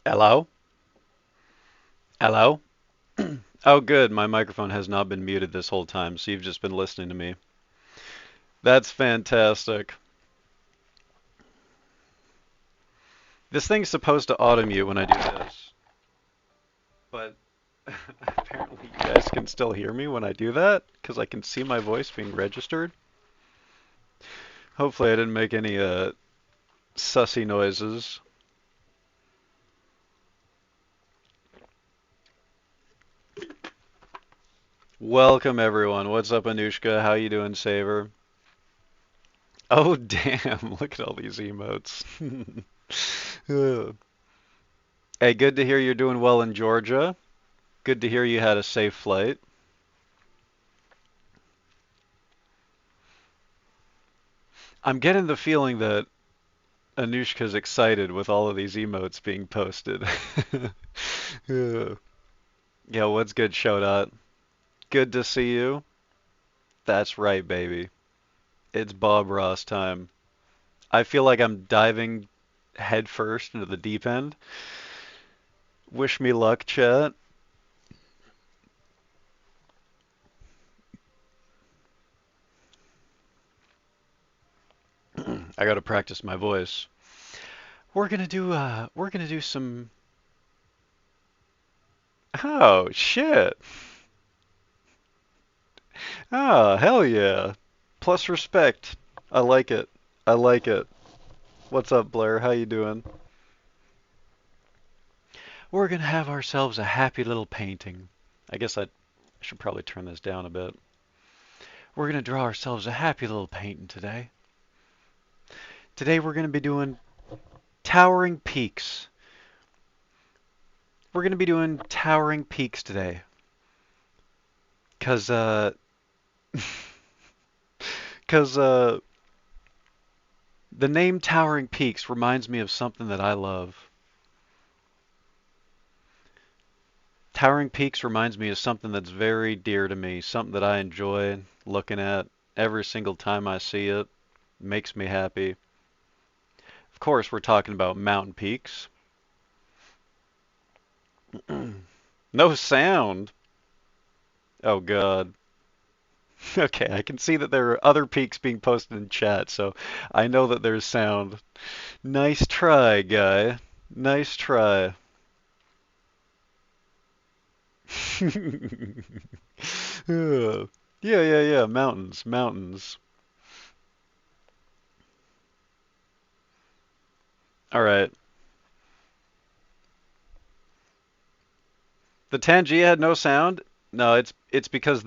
Hello? Hello? Oh, good. My microphone has not been muted this whole time, so you've just been listening to me. That's fantastic. This thing's supposed to auto-mute when I do this, but apparently you guys can still hear me when I do that, because I can see my voice being registered. Hopefully I didn't make any sussy noises. Welcome everyone. What's up, Anushka? How you doing, Saver? Oh, damn. Look at all these emotes. Ugh. Hey, good to hear you're doing well in Georgia. Good to hear you had a safe flight. I'm getting the feeling that Anushka's excited with all of these emotes being posted. Yeah, yeah, what's good, Shoutout? Good to see you. That's right, baby. It's Bob Ross time. I feel like I'm diving head first into the deep end. Wish me luck, chat. I gotta practice my voice. We're gonna do some. Oh, shit. Oh, hell yeah. Plus respect. I like it. I like it. What's up, Blair? How you doing? We're gonna have ourselves a happy little painting. I should probably turn this down a bit. We're gonna draw ourselves a happy little painting today. Today we're gonna be doing towering peaks. We're gonna be doing towering peaks today. 'Cause uh 'cause the name Towering Peaks reminds me of something that I love. Towering Peaks reminds me of something that's very dear to me, something that I enjoy looking at every single time I see it. Makes me happy. Of course, we're talking about mountain peaks. No sound. Oh God. Okay, I can see that there are other peaks being posted in chat, so I know that there's sound. Nice try, guy. Nice try. Yeah, yeah. Mountains, mountains. All right. The Tangia had no sound? No, it's because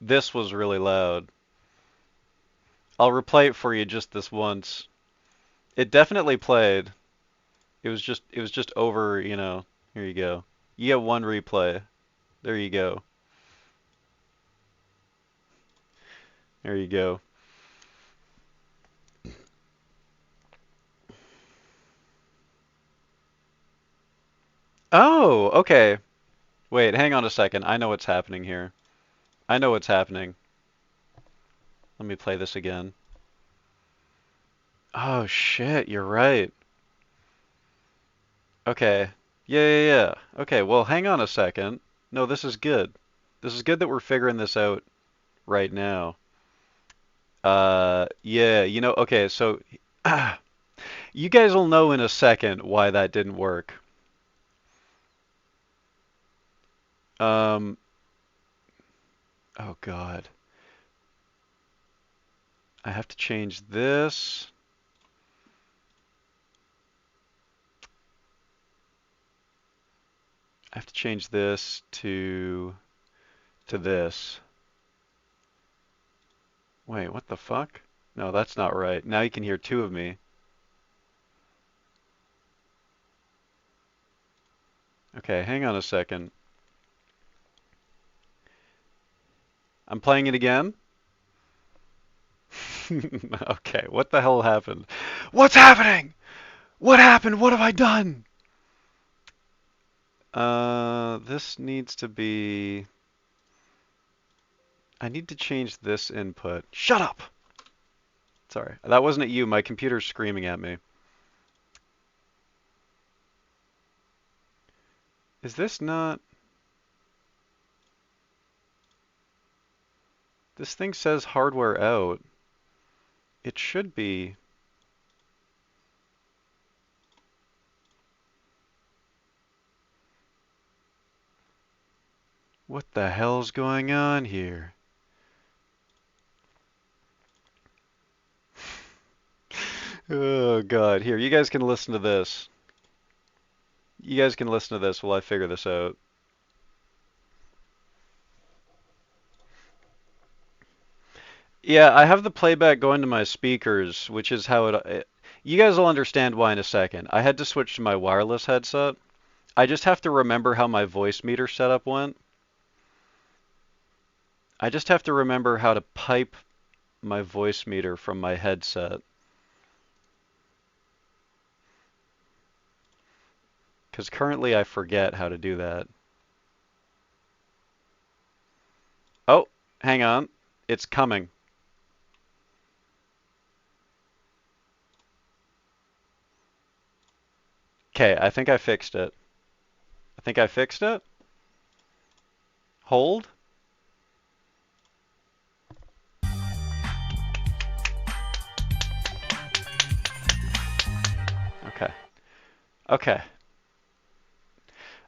this was really loud. I'll replay it for you just this once. It definitely played. It was just over, Here you go. You get one replay. There you go. There you go. Oh, okay. Wait, hang on a second. I know what's happening here. I know what's happening. Let me play this again. Oh shit, you're right. Okay. Yeah. Okay, well, hang on a second. No, this is good. This is good that we're figuring this out right now. Yeah, okay, so you guys will know in a second why that didn't work. Um, oh God. I have to change this. I have to change this to this. Wait, what the fuck? No, that's not right. Now you can hear two of me. Okay, hang on a second. I'm playing it again. Okay, what the hell happened? What's happening? What happened? What have I done? This needs to be. I need to change this input. Shut up! Sorry, that wasn't at you. My computer's screaming at me. Is this not... This thing says hardware out. It should be... What the hell's going on here? Oh god, here, you guys can listen to this. You guys can listen to this while I figure this out. Yeah, I have the playback going to my speakers, which is how you guys will understand why in a second. I had to switch to my wireless headset. I just have to remember how my voice meter setup went. I just have to remember how to pipe my voice meter from my headset. Because currently I forget how to do that. Oh, hang on. It's coming. Okay, I think I fixed it. I think I fixed it. Hold. Okay. Okay.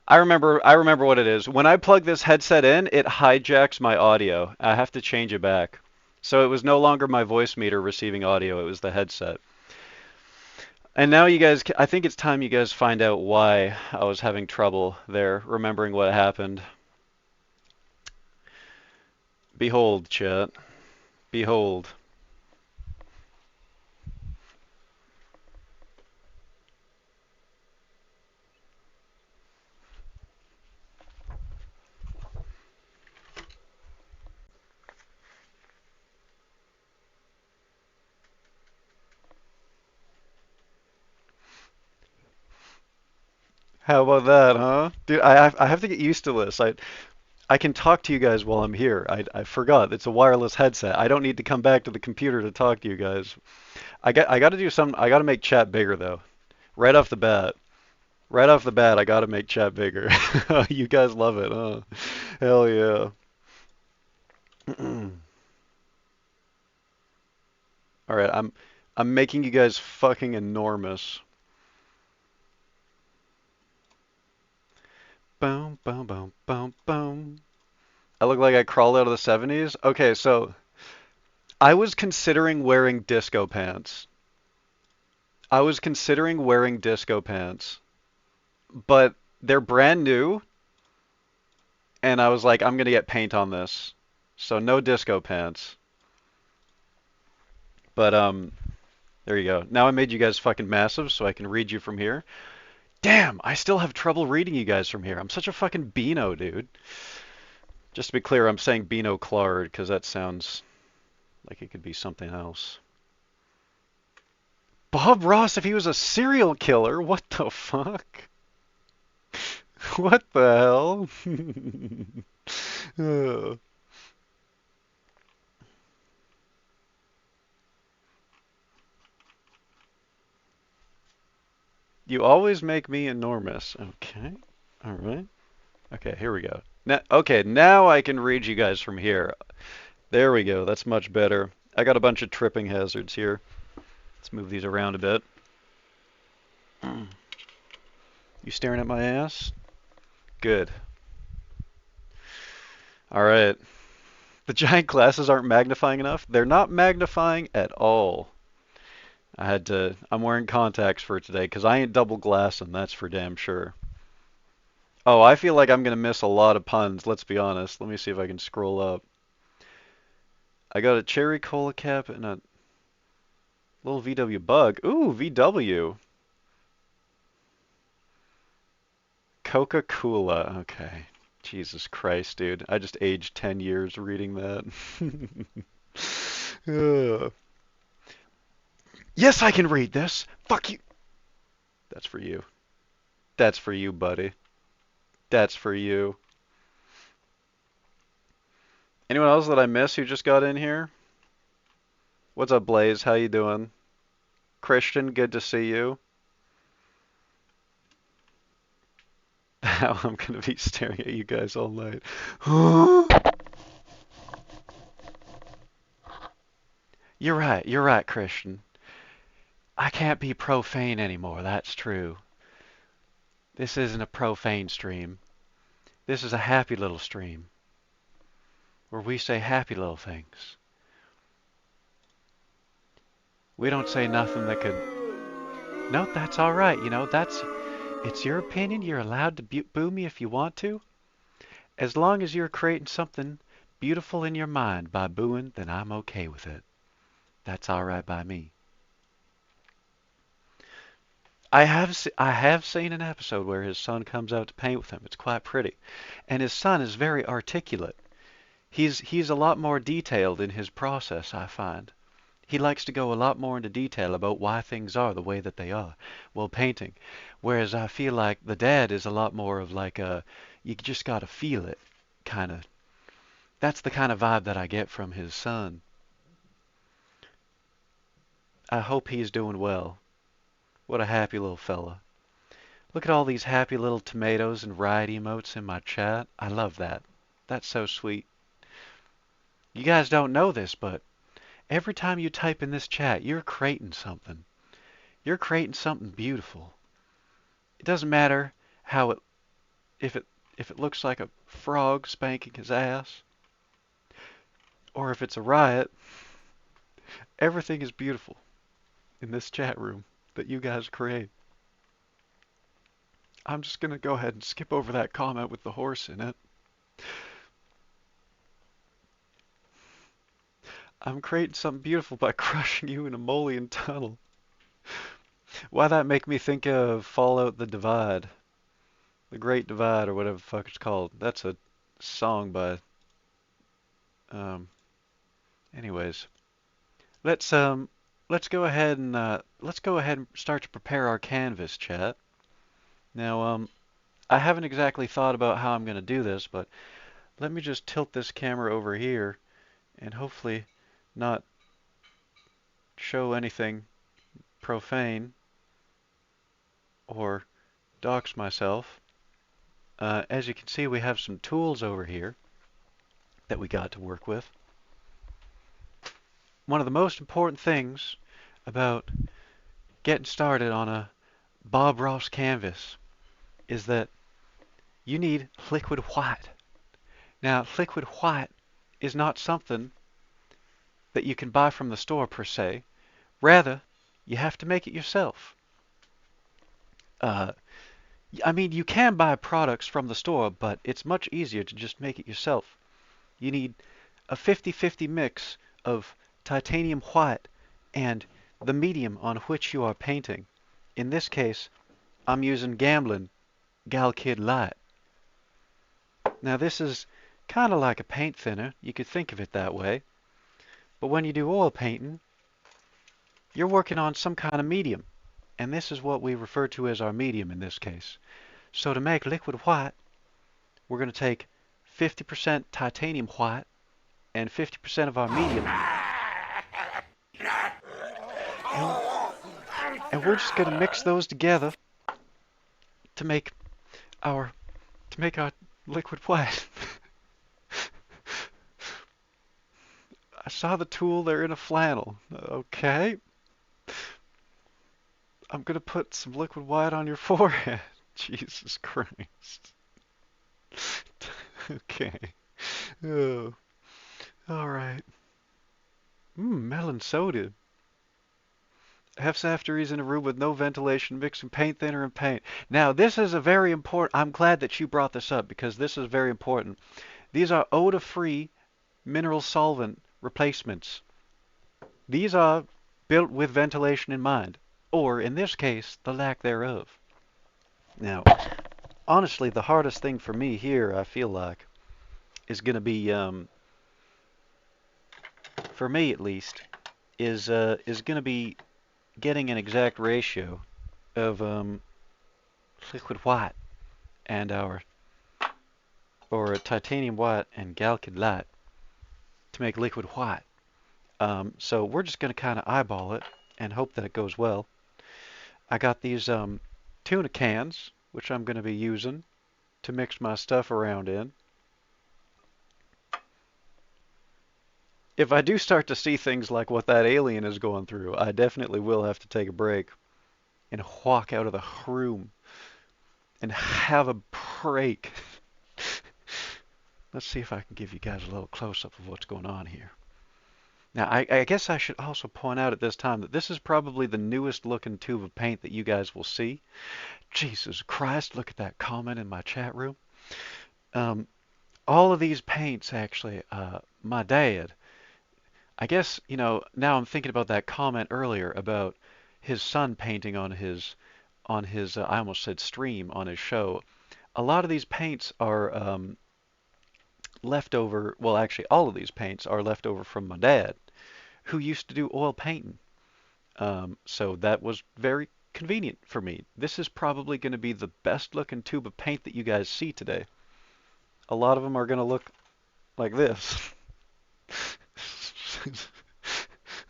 I remember what it is. When I plug this headset in, it hijacks my audio. I have to change it back. So it was no longer my voice meter receiving audio, it was the headset. And now you guys, I think it's time you guys find out why I was having trouble there remembering what happened. Behold, chat. Behold. How about that, huh? Dude, I have to get used to this. I can talk to you guys while I'm here. I forgot. It's a wireless headset. I don't need to come back to the computer to talk to you guys. I got to do some I got to make chat bigger though. Right off the bat. Right off the bat, I got to make chat bigger. You guys love it, huh? Hell yeah. All right, I'm making you guys fucking enormous. Boom, boom, boom, boom, boom. I look like I crawled out of the 70s. Okay, so I was considering wearing disco pants. I was considering wearing disco pants, but they're brand new, and I was like, I'm gonna get paint on this. So no disco pants. But there you go. Now I made you guys fucking massive so I can read you from here. Damn, I still have trouble reading you guys from here. I'm such a fucking Beano, dude. Just to be clear, I'm saying Beano Claude because that sounds like it could be something else. Bob Ross, if he was a serial killer, what the fuck? What the hell? You always make me enormous. Okay. All right. Okay, here we go. Now I can read you guys from here. There we go. That's much better. I got a bunch of tripping hazards here. Let's move these around a bit. You staring at my ass? Good. All right. The giant glasses aren't magnifying enough. They're not magnifying at all. I'm wearing contacts for today because I ain't double glassing, that's for damn sure. Oh, I feel like I'm going to miss a lot of puns, let's be honest. Let me see if I can scroll up. I got a cherry cola cap and a little VW bug. Ooh, VW. Coca-Cola. Okay. Jesus Christ, dude. I just aged 10 years reading that. Ugh. Yes, I can read this. Fuck you. That's for you. That's for you, buddy. That's for you. Anyone else that I miss who just got in here? What's up, Blaze? How you doing? Christian, good to see you. Now I'm gonna be staring at you guys all night. You're right, Christian. I can't be profane anymore, that's true. This isn't a profane stream. This is a happy little stream where we say happy little things. We don't say nothing that could. No, that's all right. It's your opinion. You're allowed to boo me if you want to. As long as you're creating something beautiful in your mind by booing, then I'm okay with it. That's all right by me. I have seen an episode where his son comes out to paint with him. It's quite pretty, and his son is very articulate. He's a lot more detailed in his process, I find. He likes to go a lot more into detail about why things are the way that they are while painting. Whereas I feel like the dad is a lot more of like a, you just gotta feel it kind of. That's the kind of vibe that I get from his son. I hope he's doing well. What a happy little fella. Look at all these happy little tomatoes and riot emotes in my chat. I love that. That's so sweet. You guys don't know this, but every time you type in this chat, you're creating something. You're creating something beautiful. It doesn't matter how it if it looks like a frog spanking his ass or if it's a riot. Everything is beautiful in this chat room that you guys create. I'm just gonna go ahead and skip over that comment with the horse in it. I'm creating something beautiful by crushing you in a Molian tunnel. Why that make me think of Fallout the Divide? The Great Divide or whatever the fuck it's called. That's a song by um anyways. Let's let's go ahead and start to prepare our canvas, chat. Now I haven't exactly thought about how I'm going to do this, but let me just tilt this camera over here and hopefully not show anything profane or dox myself. As you can see, we have some tools over here that we got to work with. One of the most important things about getting started on a Bob Ross canvas is that you need liquid white. Now, liquid white is not something that you can buy from the store per se. Rather, you have to make it yourself. I mean, you can buy products from the store, but it's much easier to just make it yourself. You need a 50-50 mix of titanium white and the medium on which you are painting. In this case, I'm using Gamblin' Gal Kid Light. Now this is kind of like a paint thinner. You could think of it that way. But when you do oil painting, you're working on some kind of medium. And this is what we refer to as our medium in this case. So to make liquid white, we're going to take 50% titanium white and 50% of our medium. And we're just going to mix those together to make our liquid white. I saw the tool, they're in a flannel. Okay. I'm gonna put some liquid white on your forehead. Jesus Christ. Okay. Oh. Alright. Melon soda. Hef's after he's in a room with no ventilation, mixing paint thinner and paint. Now, this is a very important. I'm glad that you brought this up because this is very important. These are odor-free mineral solvent replacements. These are built with ventilation in mind, or in this case, the lack thereof. Now, honestly, the hardest thing for me here, I feel like, is going to be, for me at least, is going to be getting an exact ratio of liquid white and or titanium white and Galkid light to make liquid white. So we're just going to kind of eyeball it and hope that it goes well. I got these tuna cans, which I'm going to be using. to mix my stuff around in. If I do start to see things like what that alien is going through, I definitely will have to take a break and walk out of the room and have a break. Let's see if I can give you guys a little close-up of what's going on here. Now, I guess I should also point out at this time that this is probably the newest looking tube of paint that you guys will see. Jesus Christ, look at that comment in my chat room. All of these paints, actually, my dad, I guess, now I'm thinking about that comment earlier about his son painting on his, I almost said stream, on his show. A lot of these paints are leftover, well, actually, all of these paints are leftover from my dad, who used to do oil painting. So that was very convenient for me. This is probably going to be the best looking tube of paint that you guys see today. A lot of them are going to look like this.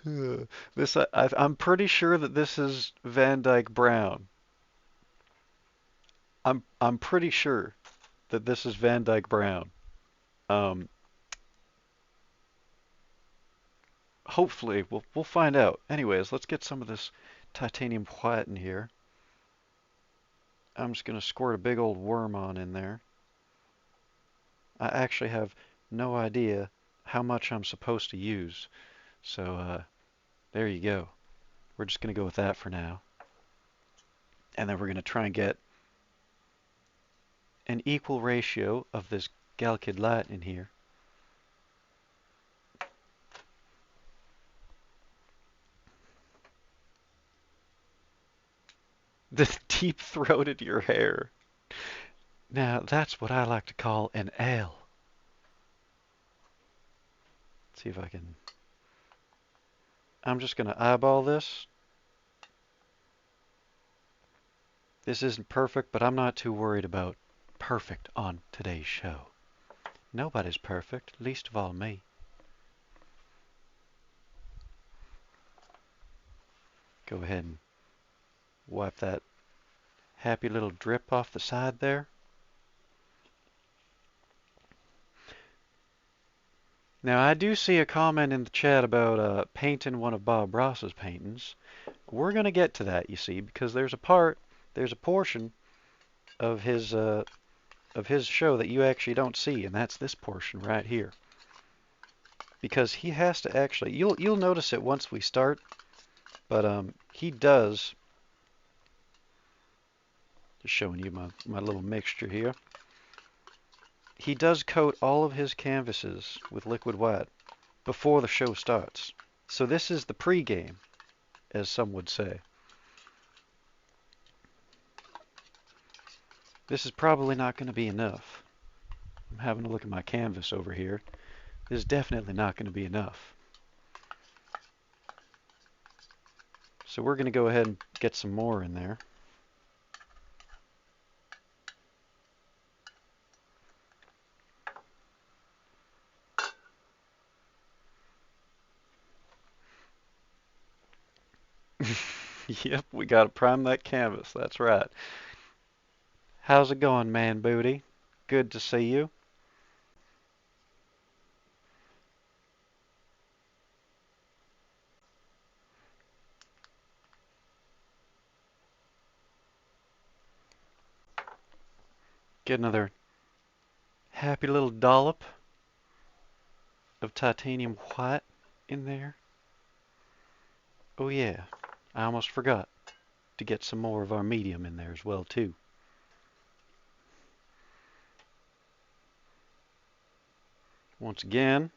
I'm pretty sure that this is Van Dyke Brown. I'm pretty sure that this is Van Dyke Brown. Um, Hopefully we'll find out. Anyways, let's get some of this titanium white in here. I'm just gonna squirt a big old worm on in there. I actually have no idea how much I'm supposed to use. So there you go. We're just gonna go with that for now. And then we're gonna try and get an equal ratio of this Galkid light in here. The deep-throated your hair. Now that's what I like to call an L. Let's see if I can. I'm just gonna eyeball this. This isn't perfect, but I'm not too worried about perfect on today's show. Nobody's perfect, least of all me. Go ahead and wipe that happy little drip off the side there. Now I do see a comment in the chat about painting one of Bob Ross's paintings. We're gonna get to that, you see, because there's a portion of his show that you actually don't see, and that's this portion right here. Because he has to actually, you'll notice it once we start, but he does. Just showing you my little mixture here. He does coat all of his canvases with liquid white before the show starts. So this is the pre-game, as some would say. This is probably not going to be enough. I'm having a look at my canvas over here. This is definitely not going to be enough. So we're going to go ahead and get some more in there. Yep, we got to prime that canvas. That's right. How's it going, man booty? Good to see you. Get another happy little dollop of titanium white in there. Oh yeah, I almost forgot to get some more of our medium in there as well too. Once again,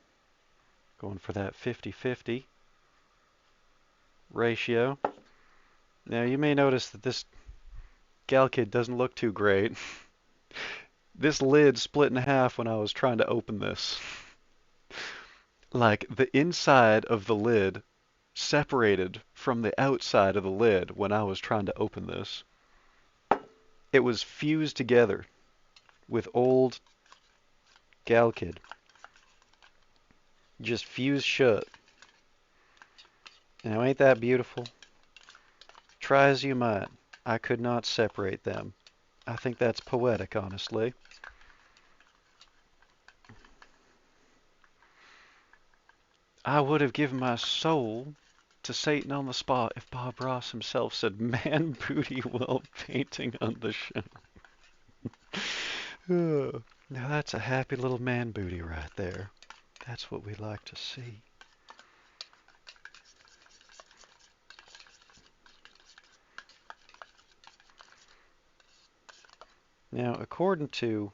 going for that 50-50 ratio. Now you may notice that this Galkid doesn't look too great. This lid split in half when I was trying to open this. Like the inside of the lid separated from the outside of the lid when I was trying to open this. It was fused together with old Galkid. Just fused shut. Now ain't that beautiful? Try as you might, I could not separate them. I think that's poetic, honestly. I would have given my soul to Satan on the spot if Bob Ross himself said, "Man booty while painting on the show." Now that's a happy little man booty right there. That's what we like to see. Now, according to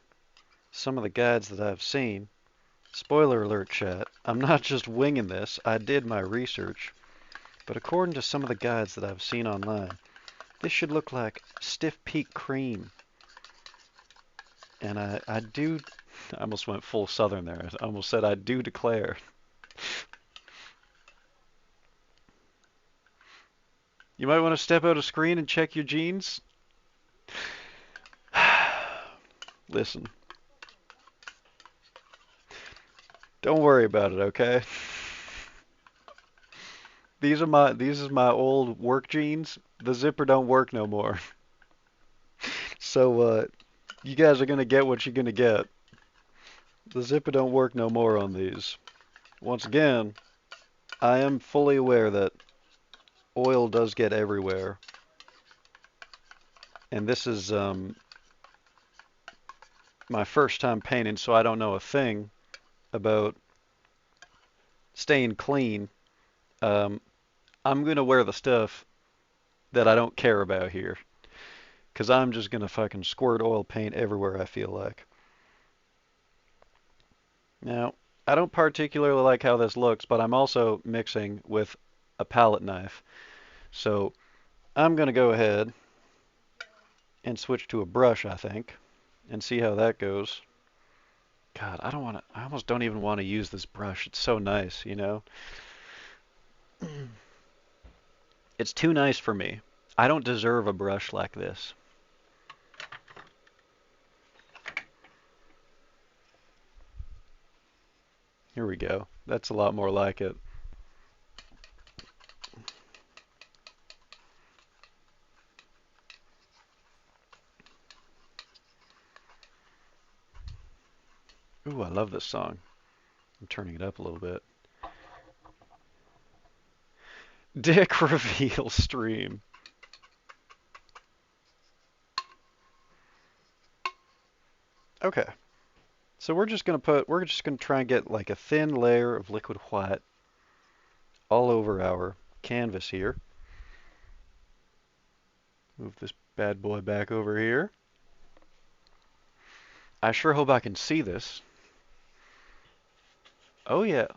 some of the guides that I've seen, spoiler alert chat, I'm not just winging this, I did my research, but according to some of the guides that I've seen online, this should look like stiff peak cream. And I almost went full southern there. I almost said I do declare. You might want to step out of screen and check your jeans. Listen, don't worry about it, okay? These is my old work jeans. The zipper don't work no more. So you guys are gonna get what you're gonna get. The zipper don't work no more on these. Once again, I am fully aware that oil does get everywhere. And this is my first time painting, so I don't know a thing about staying clean. Um, I'm gonna wear the stuff that I don't care about here, 'cause I'm just gonna fucking squirt oil paint everywhere I feel like. Now, I don't particularly like how this looks, but I'm also mixing with a palette knife. So I'm gonna go ahead and switch to a brush, I think, and see how that goes. God, I almost don't even want to use this brush. It's so nice, you know? It's too nice for me. I don't deserve a brush like this. Here we go. That's a lot more like it. Ooh, I love this song. I'm turning it up a little bit. Dick reveal stream. Okay. So we're just gonna try and get like a thin layer of liquid white all over our canvas here. Move this bad boy back over here. I sure hope I can see this. Oh yeah.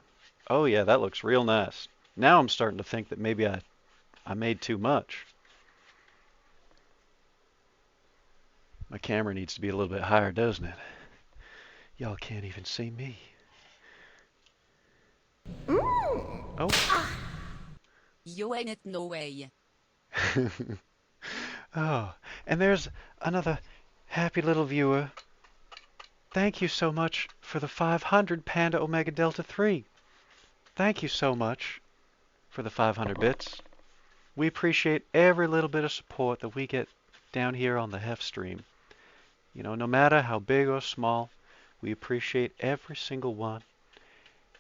Oh yeah, that looks real nice. Now I'm starting to think that maybe I made too much. My camera needs to be a little bit higher, doesn't it? Y'all can't even see me. Oh. You ain't it no way. Oh, and there's another happy little viewer. Thank you so much for the 500 Panda Omega Delta 3. Thank you so much for the 500 bits. We appreciate every little bit of support that we get down here on the HEF stream. You know, no matter how big or small, we appreciate every single one.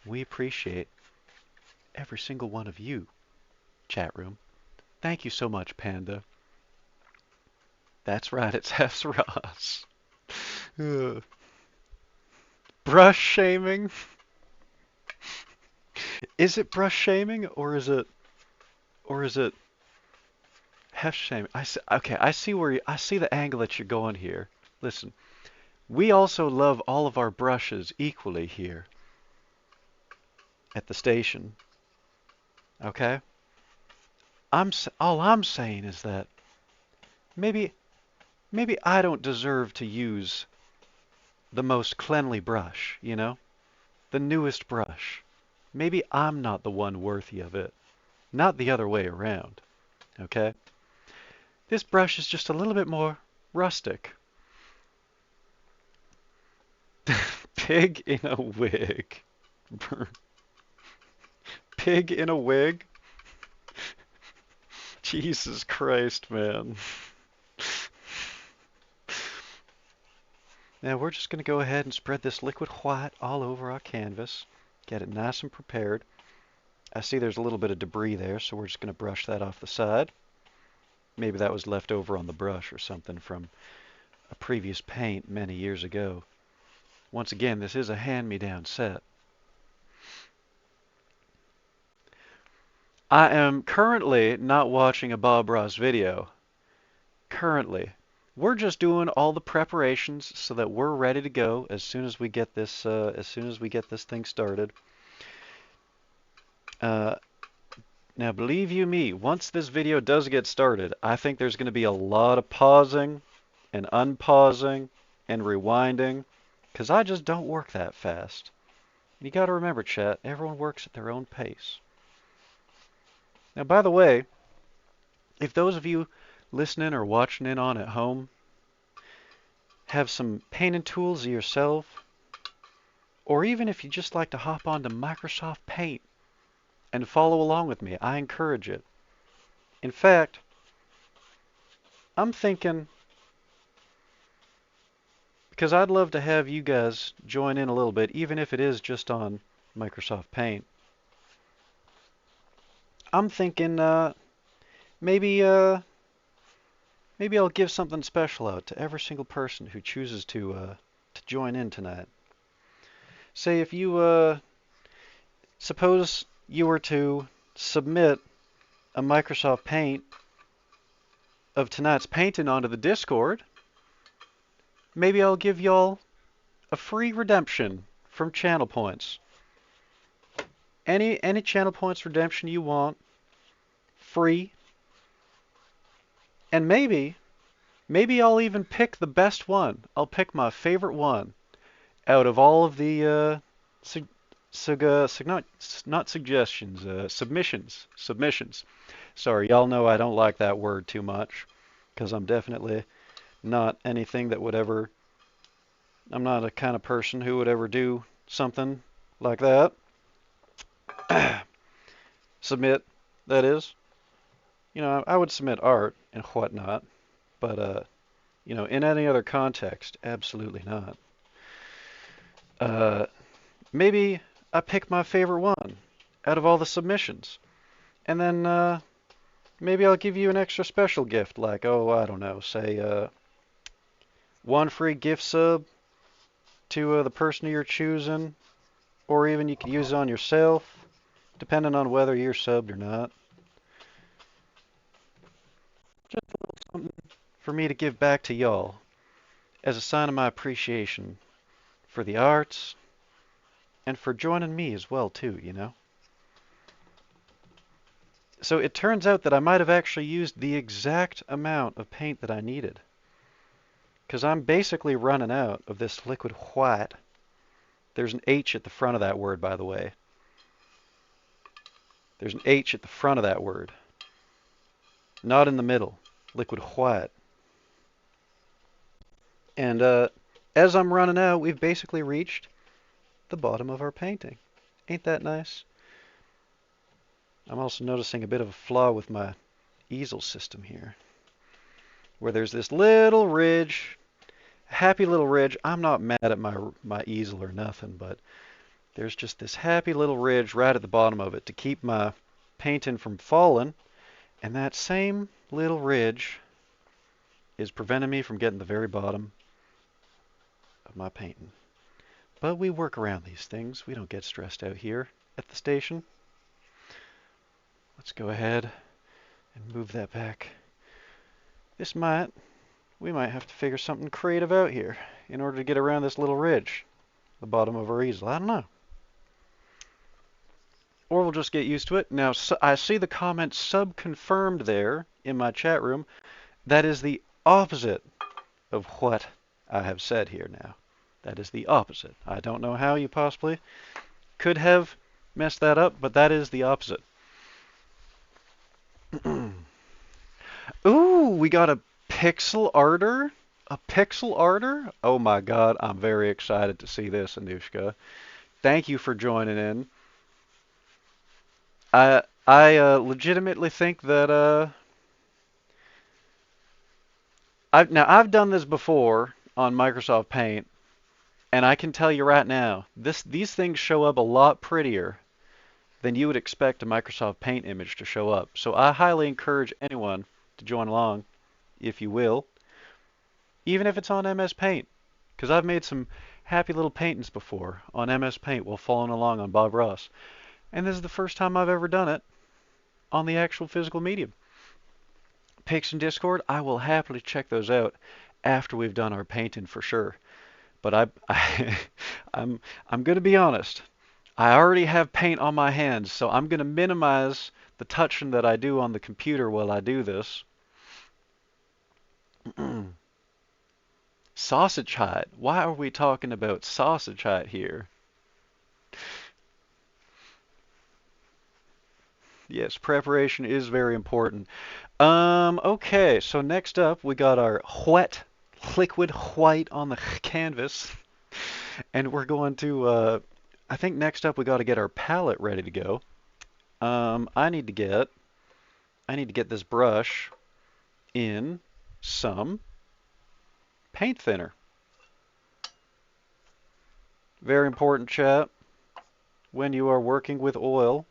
We appreciate every single one of you, chat room. Thank you so much, Panda. That's right, it's HEF's Ross. Brush shaming? Is it brush shaming or is it hef shaming? Okay, I see the angle that you're going here. Listen, we also love all of our brushes equally here at the station. Okay? All I'm saying is that maybe maybe I don't deserve to use the most cleanly brush, you know? The newest brush. Maybe I'm not the one worthy of it, not the other way around. Okay? This brush is just a little bit more rustic. Pig in a wig. Pig in a wig? Jesus Christ, man. Now we're just going to go ahead and spread this liquid white all over our canvas. Get it nice and prepared. I see there's a little bit of debris there, so we're just going to brush that off the side. Maybe that was left over on the brush or something from a previous paint many years ago. Once again, this is a hand-me-down set. I am currently not watching a Bob Ross video. Currently. We're just doing all the preparations so that we're ready to go as soon as we get this thing started. Now, believe you me, once this video does get started, I think there's going to be a lot of pausing and unpausing and rewinding, because I just don't work that fast. And you got to remember, chat, everyone works at their own pace. Now, by the way, if those of you listening or watching in on at home have some painting tools yourself, or even if you just like to hop onto Microsoft Paint and follow along with me, I encourage it. In fact, I'm thinking, because I'd love to have you guys join in a little bit, even if it is just on Microsoft Paint. I'm thinking maybe maybe I'll give something special out to every single person who chooses to join in tonight. Say if you suppose you were to submit a Microsoft Paint of tonight's painting onto the Discord, maybe I'll give y'all a free redemption from channel points. Any channel points redemption you want, free. And maybe I'll even pick the best one. I'll pick my favorite one out of all of the not suggestions, submissions. Sorry, y'all know I don't like that word too much, because I'm definitely not anything that would ever, I'm not a kind of person who would ever do something like that. Submit, that is. You know, I would submit art and whatnot, but you know, in any other context, absolutely not. Maybe I pick my favorite one out of all the submissions, and then maybe I'll give you an extra special gift, like, oh, I don't know, say one free gift sub to the person you're choosing, or even you could use it on yourself, depending on whether you're subbed or not. Just a little something for me to give back to y'all as a sign of my appreciation for the arts and for joining me as well too, you know. So it turns out that I might have actually used the exact amount of paint that I needed, because I'm basically running out of this liquid white. There's an H at the front of that word, by the way. There's an H at the front of that word, not in the middle. Liquid white. And as I'm running out, we've basically reached the bottom of our painting. Ain't that nice? I'm also noticing a bit of a flaw with my easel system here, where there's this little ridge, happy little ridge. I'm not mad at my easel or nothing, but there's just this happy little ridge right at the bottom of it to keep my painting from falling, and that same little ridge is preventing me from getting the very bottom of my painting. But we work around these things. We don't get stressed out here at the station. Let's go ahead and move that back. We might have to figure something creative out here in order to get around this little ridge, the bottom of our easel. I don't know. Or we'll just get used to it. Now, I see the comment sub confirmed there in my chat room. That is the opposite of what I have said here now. That is the opposite. I don't know how you possibly could have messed that up, but that is the opposite. Ooh, we got a pixel arter? A pixel arter? Oh my god, I'm very excited to see this, Anushka. Thank you for joining in. I legitimately think that I've done this before on Microsoft Paint, And I can tell you right now, these things show up a lot prettier than you would expect a Microsoft Paint image to show up. So I highly encourage anyone to join along, if you will, even if it's on MS Paint, because I've made some happy little paintings before on MS Paint while following along on Bob Ross. And this is the first time I've ever done it on the actual physical medium. Pics in Discord, I will happily check those out after we've done our painting for sure. But I'm I'm gonna be honest. I already have paint on my hands, so I'm gonna minimize the touching that I do on the computer while I do this. Sausage height. Why are we talking about sausage height here? Yes, preparation is very important. Okay, so next up we got our wet, liquid white on the canvas, and we're going to, I think next up we got to get our palette ready to go. I need to get this brush in some paint thinner. Very important, chat. When you are working with oil,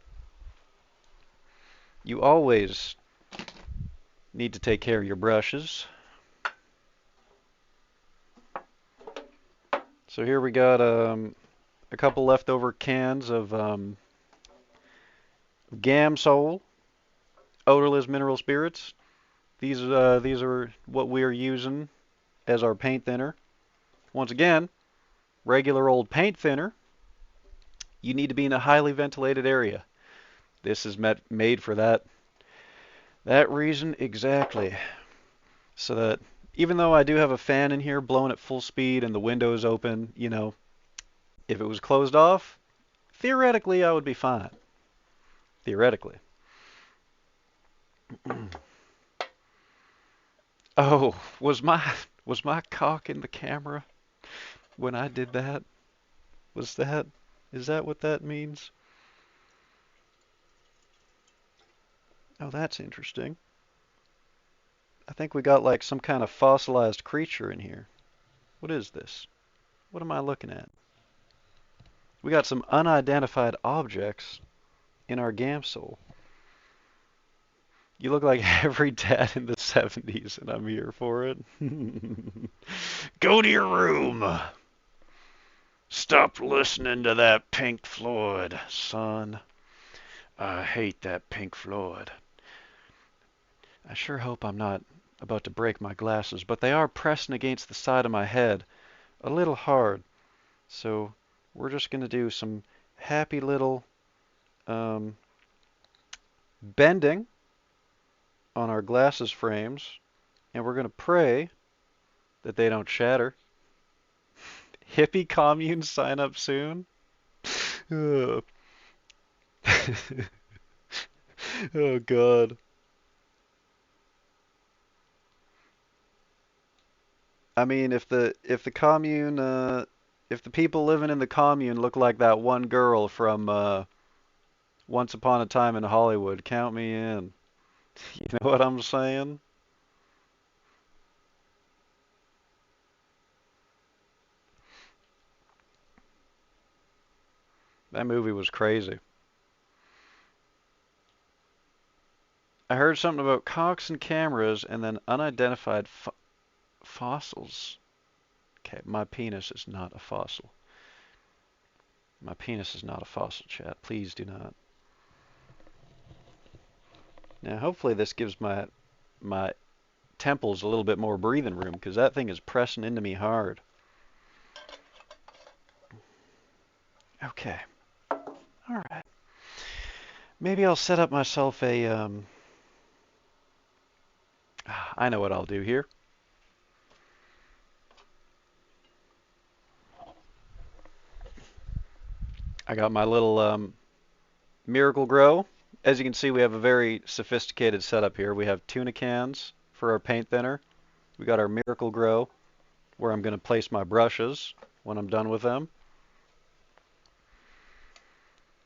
you always need to take care of your brushes. So here we got a couple leftover cans of Gamsol odorless mineral spirits. These are what we are using as our paint thinner. Once again, regular old paint thinner. You need to be in a highly ventilated area. This is made for that reason exactly. So that even though I do have a fan in here blowing at full speed and the window is open, you know, if it was closed off, theoretically I would be fine. Theoretically. Oh, was my cock in the camera when I did that? Was that is that what that means? Oh, that's interesting. I think we got like some kind of fossilized creature in here. What is this? What am I looking at? We got some unidentified objects in our Gamsol. You look like every dad in the 70s, and I'm here for it. Go to your room. Stop listening to that Pink Floyd, son. I hate that Pink Floyd. I sure hope I'm not about to break my glasses, but they are pressing against the side of my head a little hard. So we're just going to do some happy little um, bending on our glasses frames, and we're going to pray that they don't shatter. Hippie communes sign up soon. Oh, oh God. I mean, if the commune if the people living in the commune look like that one girl from Once Upon a Time in Hollywood, count me in. You know what I'm saying? That movie was crazy. I heard something about cocks and cameras and then unidentified fossils. Okay, my penis is not a fossil. My penis is not a fossil, chat. Please do not. Now, hopefully this gives my temples a little bit more breathing room because that thing is pressing into me hard. Okay. All right. Maybe I'll set up myself a I know what I'll do here. I got my little Miracle Grow. As you can see, we have a very sophisticated setup here. We have tuna cans for our paint thinner. We got our Miracle Grow where I'm going to place my brushes when I'm done with them.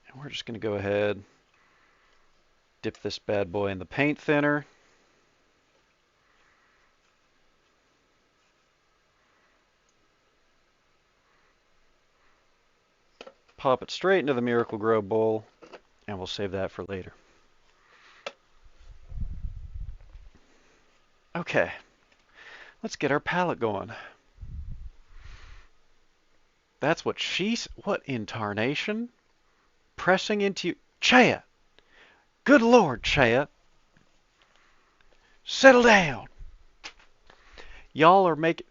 And we're just going to go ahead, dip this bad boy in the paint thinner. pop it straight into the Miracle Grow bowl, and we'll save that for later. Okay, let's get our palette going. That's what what in tarnation? Pressing into you. Chaya! Good Lord, Chaya! Settle down! Y'all are making...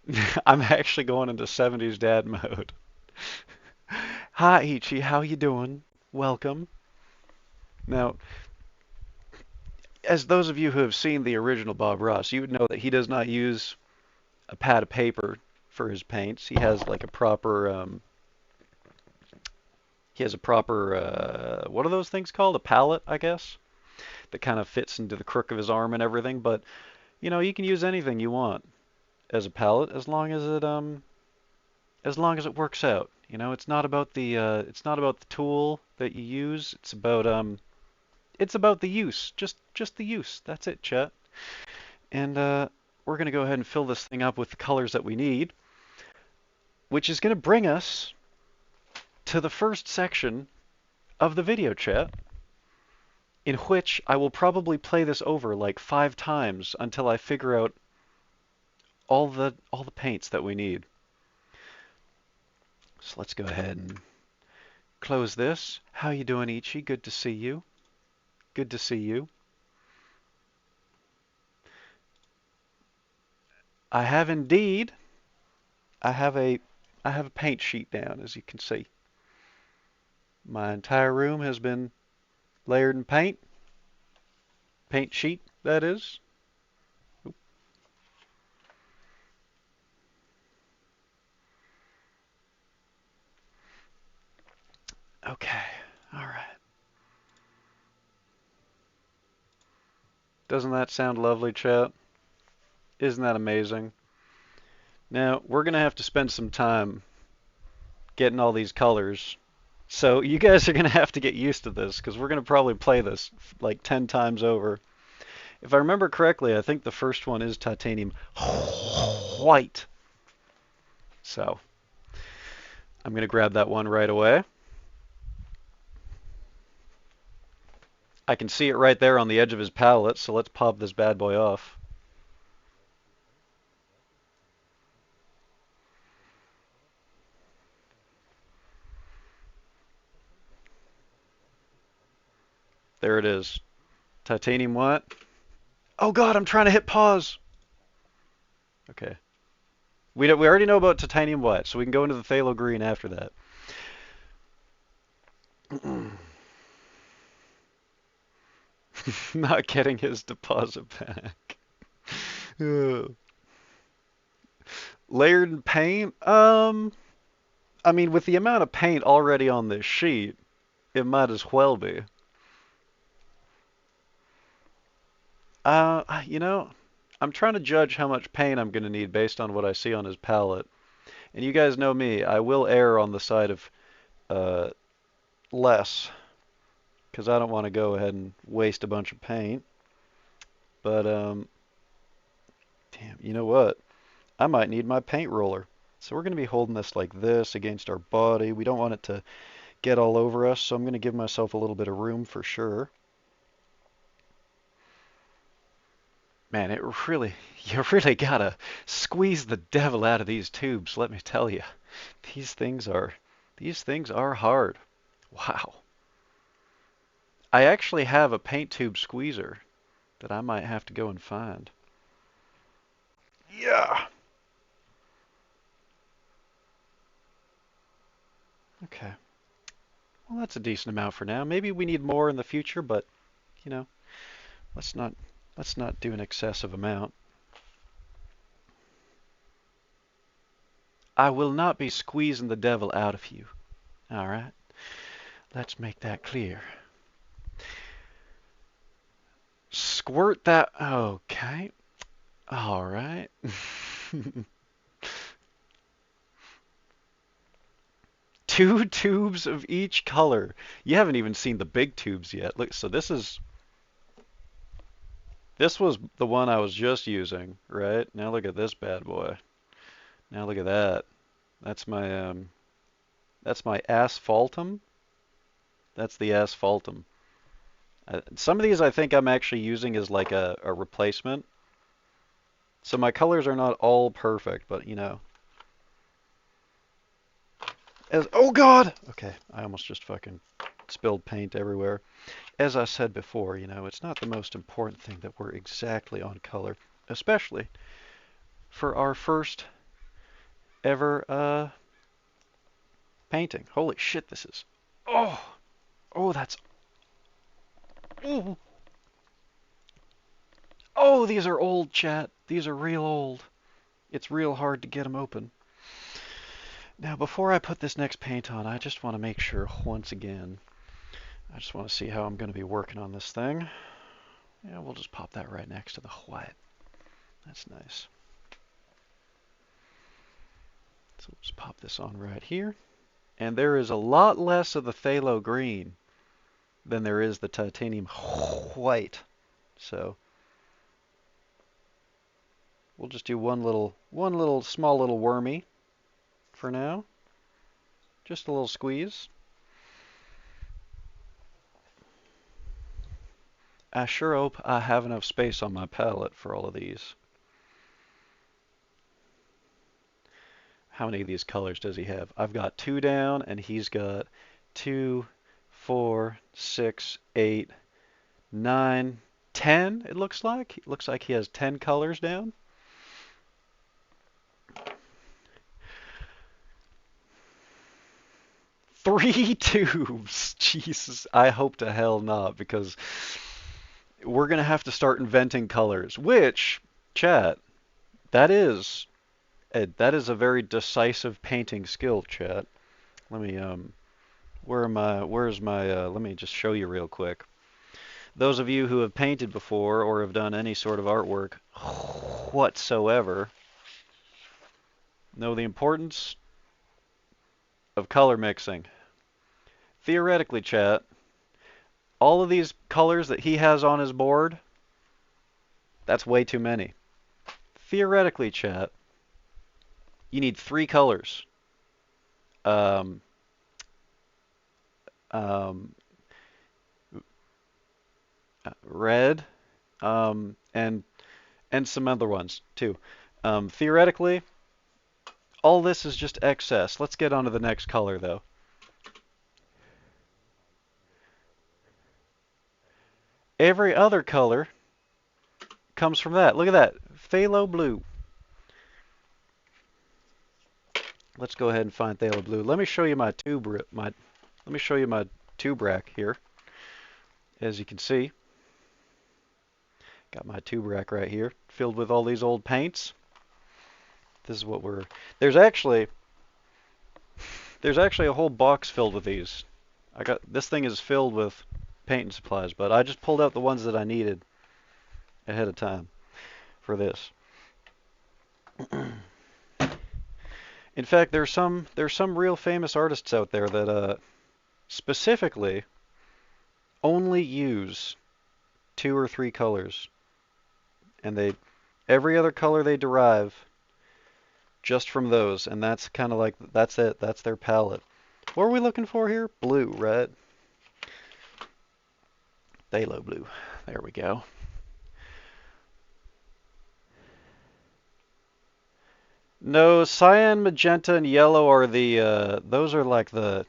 I'm actually going into 70s dad mode. Hi, Ichi, how you doing? Welcome. Now, as those of you who have seen the original Bob Ross, you would know that he does not use a pad of paper for his paints. He has like a proper, what are those things called? A palette, I guess, that kind of fits into the crook of his arm and everything. But, you know, you can use anything you want as a palette as long as it works out. You know, it's not about the tool that you use. It's about the use, just the use. That's it, chat. And we're going to go ahead and fill this thing up with the colors that we need, which is going to bring us to the first section of the video, chat, in which I will probably play this over like 5 times until I figure out all the paints that we need. So let's go ahead and close this. How you doing, Ichi? Good to see you. Good to see you. I have indeed. I have a paint sheet down, as you can see. My entire room has been layered in paint. Paint sheet, that is. Oop. Okay, all right. Doesn't that sound lovely, chat? Isn't that amazing? Now, we're going to have to spend some time getting all these colors. So you guys are going to have to get used to this because we're going to probably play this like 10 times over. If I remember correctly, I think the first one is titanium white. So I'm going to grab that one right away. I can see it right there on the edge of his palette, so let's pop this bad boy off. There it is. Titanium what? Oh god, I'm trying to hit pause. Okay. We already know about titanium white, so we can go into the phthalo green after that. Not getting his deposit back. Layered in paint? I mean, with the amount of paint already on this sheet, it might as well be. You know, I'm trying to judge how much paint I'm going to need based on what I see on his palette. And you guys know me, I will err on the side of less, because I don't want to go ahead and waste a bunch of paint. But, damn, you know what? I might need my paint roller. So we're going to be holding this like this against our body. We don't want it to get all over us, so I'm going to give myself a little bit of room for sure. Man, you really gotta squeeze the devil out of these tubes, let me tell you. These things are hard. Wow. I actually have a paint tube squeezer that I might have to go and find. Yeah. Okay. Well, that's a decent amount for now. Maybe we need more in the future, but you know, let's not do an excessive amount. I will not be squeezing the devil out of you. All right? Let's make that clear. Squirt that. Okay. All right. Two tubes of each color. You haven't even seen the big tubes yet. Look, so this was the one I was just using, right? Now look at this bad boy. Now look at that. That's my That's my asphaltum. That's the asphaltum. Some of these I think I'm actually using as like a replacement. So my colors are not all perfect, but you know. Oh God! Okay, I almost just fucking spilled paint everywhere. As I said before, you know, it's not the most important thing that we're exactly on color, especially for our first ever painting. Holy shit, this is. Oh, oh, that's. Oh, oh, these are old, chat. These are real old. It's real hard to get them open. Now, before I put this next paint on, I just want to make sure once again. I just want to see how I'm going to be working on this thing. Yeah, we'll just pop that right next to the white. That's nice. So we'll just pop this on right here. And there is a lot less of the phthalo green than there is the titanium white. So we'll just do one little small little wormy for now. Just a little squeeze. I sure hope I have enough space on my palette for all of these. How many of these colors does he have? I've got 2 down, and he's got 2, 4, 6, 8, 9, 10, it looks like. It looks like he has 10 colors down. Three tubes. Jesus, I hope to hell not, because we're going to have to start inventing colors, which, chat, that is a very decisive painting skill, chat. Let me let me just show you real quick. Those of you who have painted before or have done any sort of artwork whatsoever know the importance of color mixing. Theoretically, chat, all of these colors that he has on his board, that's way too many. Theoretically, chat, you need 3 colors. Um, um, red, and some other ones too. Theoretically, all this is just excess. Let's get on to the next color though. Every other color comes from that. Look at that, phthalo blue. Let's go ahead and find phthalo blue. Let me show you my tube. Let me show you my tube rack here. As you can see, got my tube rack right here, filled with all these old paints. This is what we're. There's actually a whole box filled with these. This thing is filled with paint and supplies, but I just pulled out the ones that I needed ahead of time for this. In fact, there's some real famous artists out there that specifically only use 2 or 3 colors, and every other color they derive just from those, and that's kind of like that's it. That's their palette. What are we looking for here? Blue, right? Phthalo blue. There we go. No, cyan, magenta, and yellow are those are like the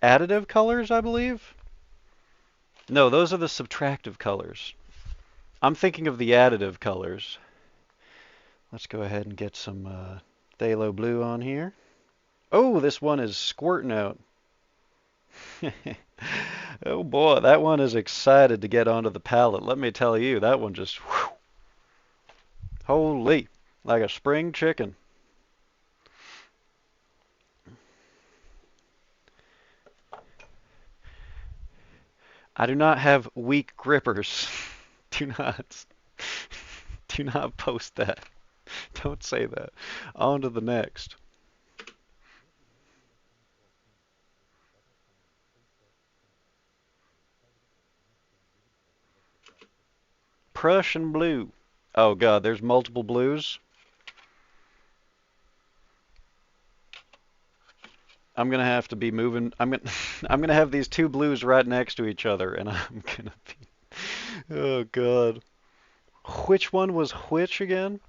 additive colors, I believe. No, those are the subtractive colors. I'm thinking of the additive colors. Let's go ahead and get some phthalo blue on here. Oh, this one is squirting out. Oh boy, that one is excited to get onto the palette. Let me tell you, that one just, whew, holy, like a spring chicken. I do not have weak grippers. Do not, do not post that. Don't say that. On to the next. Prussian blue. Oh God, there's multiple blues. I'm gonna have to be moving. I'm gonna have these two blues right next to each other, and I'm gonna be. Oh God. Which one was which again?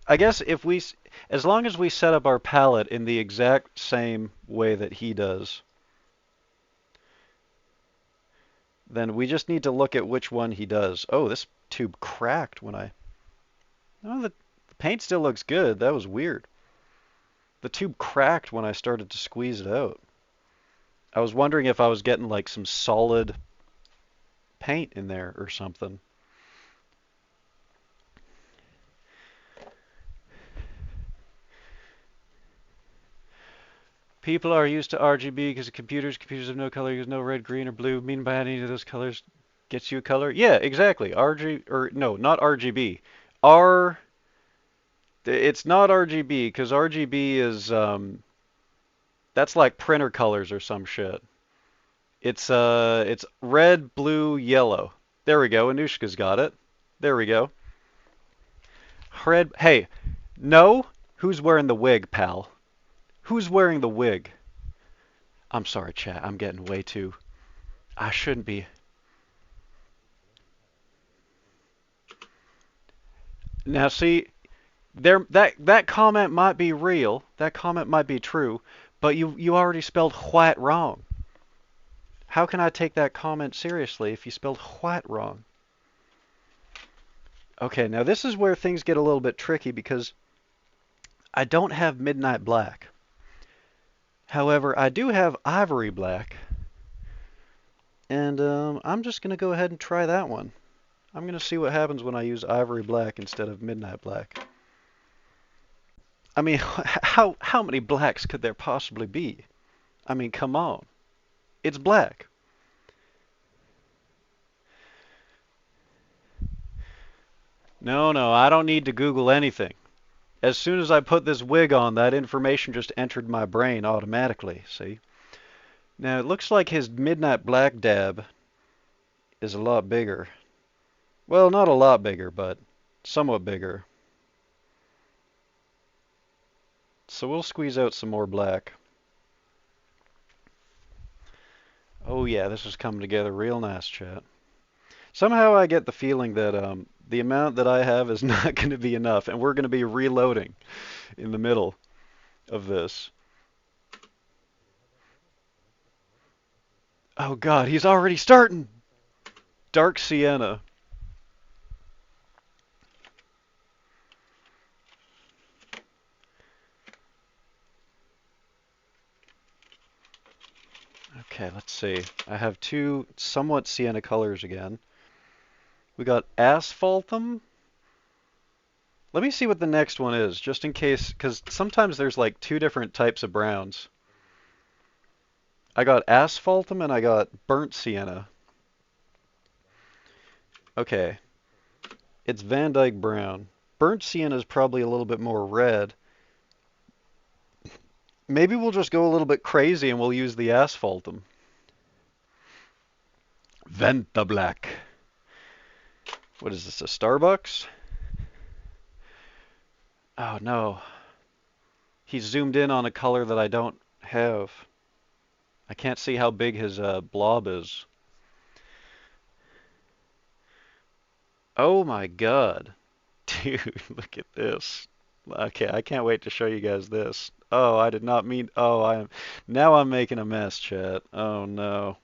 I guess as long as we set up our palette in the exact same way that he does, then we just need to look at which one he does. Oh, this tube cracked when I. Oh, the paint still looks good. That was weird. The tube cracked when I started to squeeze it out. I was wondering if I was getting like some solid paint in there or something. People are used to RGB because of computers have no color, use no red, green, or blue. Mean by any of those colors gets you a color? Yeah, exactly. or no, not RGB. R, it's not RGB because RGB is, that's like printer colors or some shit. It's red, blue, yellow. There we go. Anushka's got it. There we go. Red, hey, no? Who's wearing the wig, pal? Who's wearing the wig? I'm sorry, chat. I'm getting way too. I shouldn't be. Now, see, that comment might be real. That comment might be true, but you already spelled white wrong. How can I take that comment seriously if you spelled white wrong? Okay, now this is where things get a little bit tricky because I don't have midnight black. However, I do have ivory black, and I'm just gonna go ahead and try that one. I'm gonna see what happens when I use ivory black instead of midnight black. I mean, how many blacks could there possibly be? I mean, come on. It's black. No, no, I don't need to Google anything. As soon as I put this wig on, that information just entered my brain automatically, see? Now, it looks like his midnight black dab is a lot bigger. Well, not a lot bigger, but somewhat bigger. So we'll squeeze out some more black. Oh yeah, this is coming together real nice, chat. Somehow I get the feeling that the amount that I have is not going to be enough, and we're going to be reloading in the middle of this. Oh God, he's already starting! Dark Sienna. Okay, let's see. I have two somewhat sienna colors again. We got Asphaltum. Let me see what the next one is, just in case, because sometimes there's like two different types of browns. I got Asphaltum and I got Burnt Sienna. Okay, it's Van Dyke Brown. Burnt Sienna is probably a little bit more red. Maybe we'll just go a little bit crazy and we'll use the Asphaltum. Venta Black. What is this, a Starbucks? Oh no. He zoomed in on a color that I don't have. I can't see how big his blob is. Oh my God. Dude, look at this. Okay, I can't wait to show you guys this. Oh, I did not mean. Now I'm making a mess, chat. Oh no.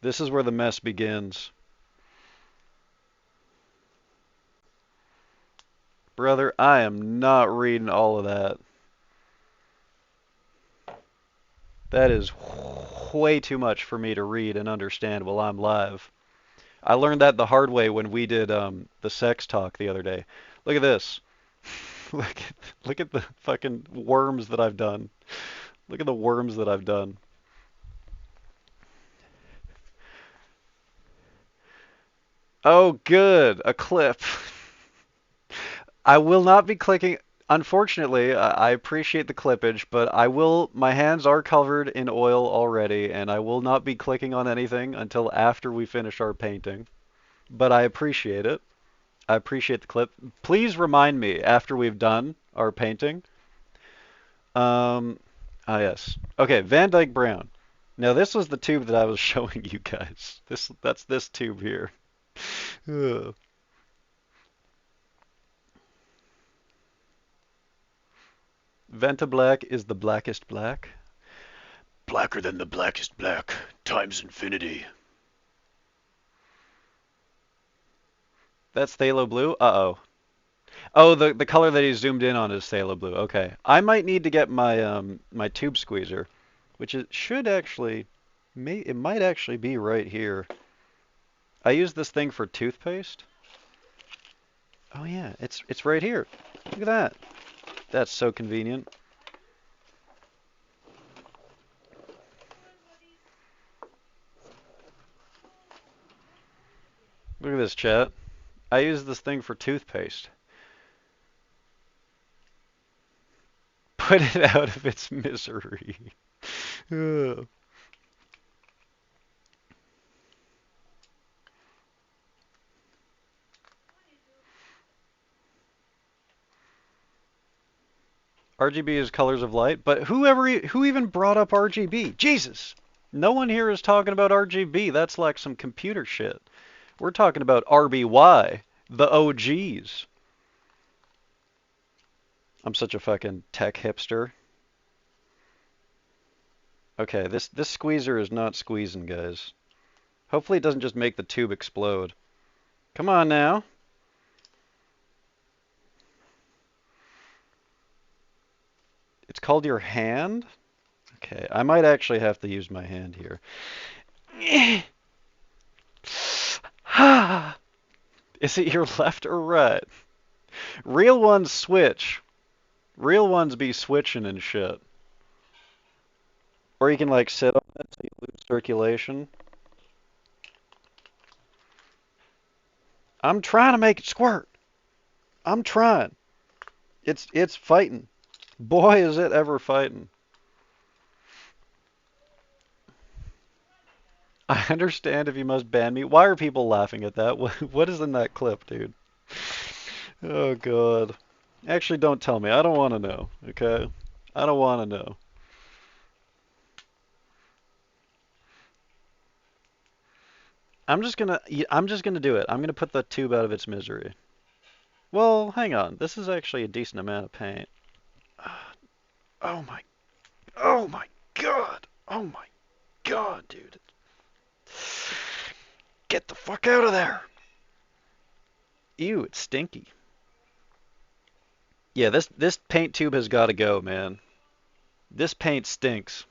This is where the mess begins. Brother, I am not reading all of that. That is way too much for me to read and understand while I'm live. I learned that the hard way when we did the sex talk the other day. Look at this. Look at, look at the fucking worms that I've done. Look at the worms that I've done. Oh, good. A clip. I will not be clicking. Unfortunately, I appreciate the clippage, but my hands are covered in oil already, and I will not be clicking on anything until after we finish our painting. But I appreciate it. I appreciate the clip. Please remind me after we've done our painting. Um, Ah, yes. Okay, Van Dyke Brown. Now this was the tube that I was showing you guys. That's this tube here. Ugh. Venta Black is the blackest black. Blacker than the blackest black, times infinity. That's phthalo blue? Uh-oh. Oh, the color that he zoomed in on is phthalo blue. Okay. I might need to get my my tube squeezer, which it should actually it might actually be right here. I use this thing for toothpaste. Oh yeah, it's right here. Look at that. That's so convenient. Look at this, chat. I use this thing for toothpaste. Put it out of its misery. Ugh. RGB is colors of light, but who even brought up RGB? Jesus! No one here is talking about RGB. That's like some computer shit. We're talking about RBY, the OGs. I'm such a fucking tech hipster. Okay, this squeezer is not squeezing, guys. Hopefully it doesn't just make the tube explode. Come on now. It's called your hand? Okay, I might actually have to use my hand here. Is it your left or right? Real ones switch. Real ones be switching and shit. Or you can like sit on it so you lose circulation. I'm trying to make it squirt. I'm trying. It's fighting. Boy, is it ever fighting. I understand if you must ban me. Why are people laughing at that? What is in that clip, dude? Oh God. Actually, don't tell me. I don't want to know. Okay? I don't want to know. I'm just gonna do it. I'm gonna put the tube out of its misery. Well, hang on. This is actually a decent amount of paint. Oh my, oh my God. Oh my God, dude. Get the fuck out of there. Ew, it's stinky. Yeah, this paint tube has got to go, man. This paint stinks.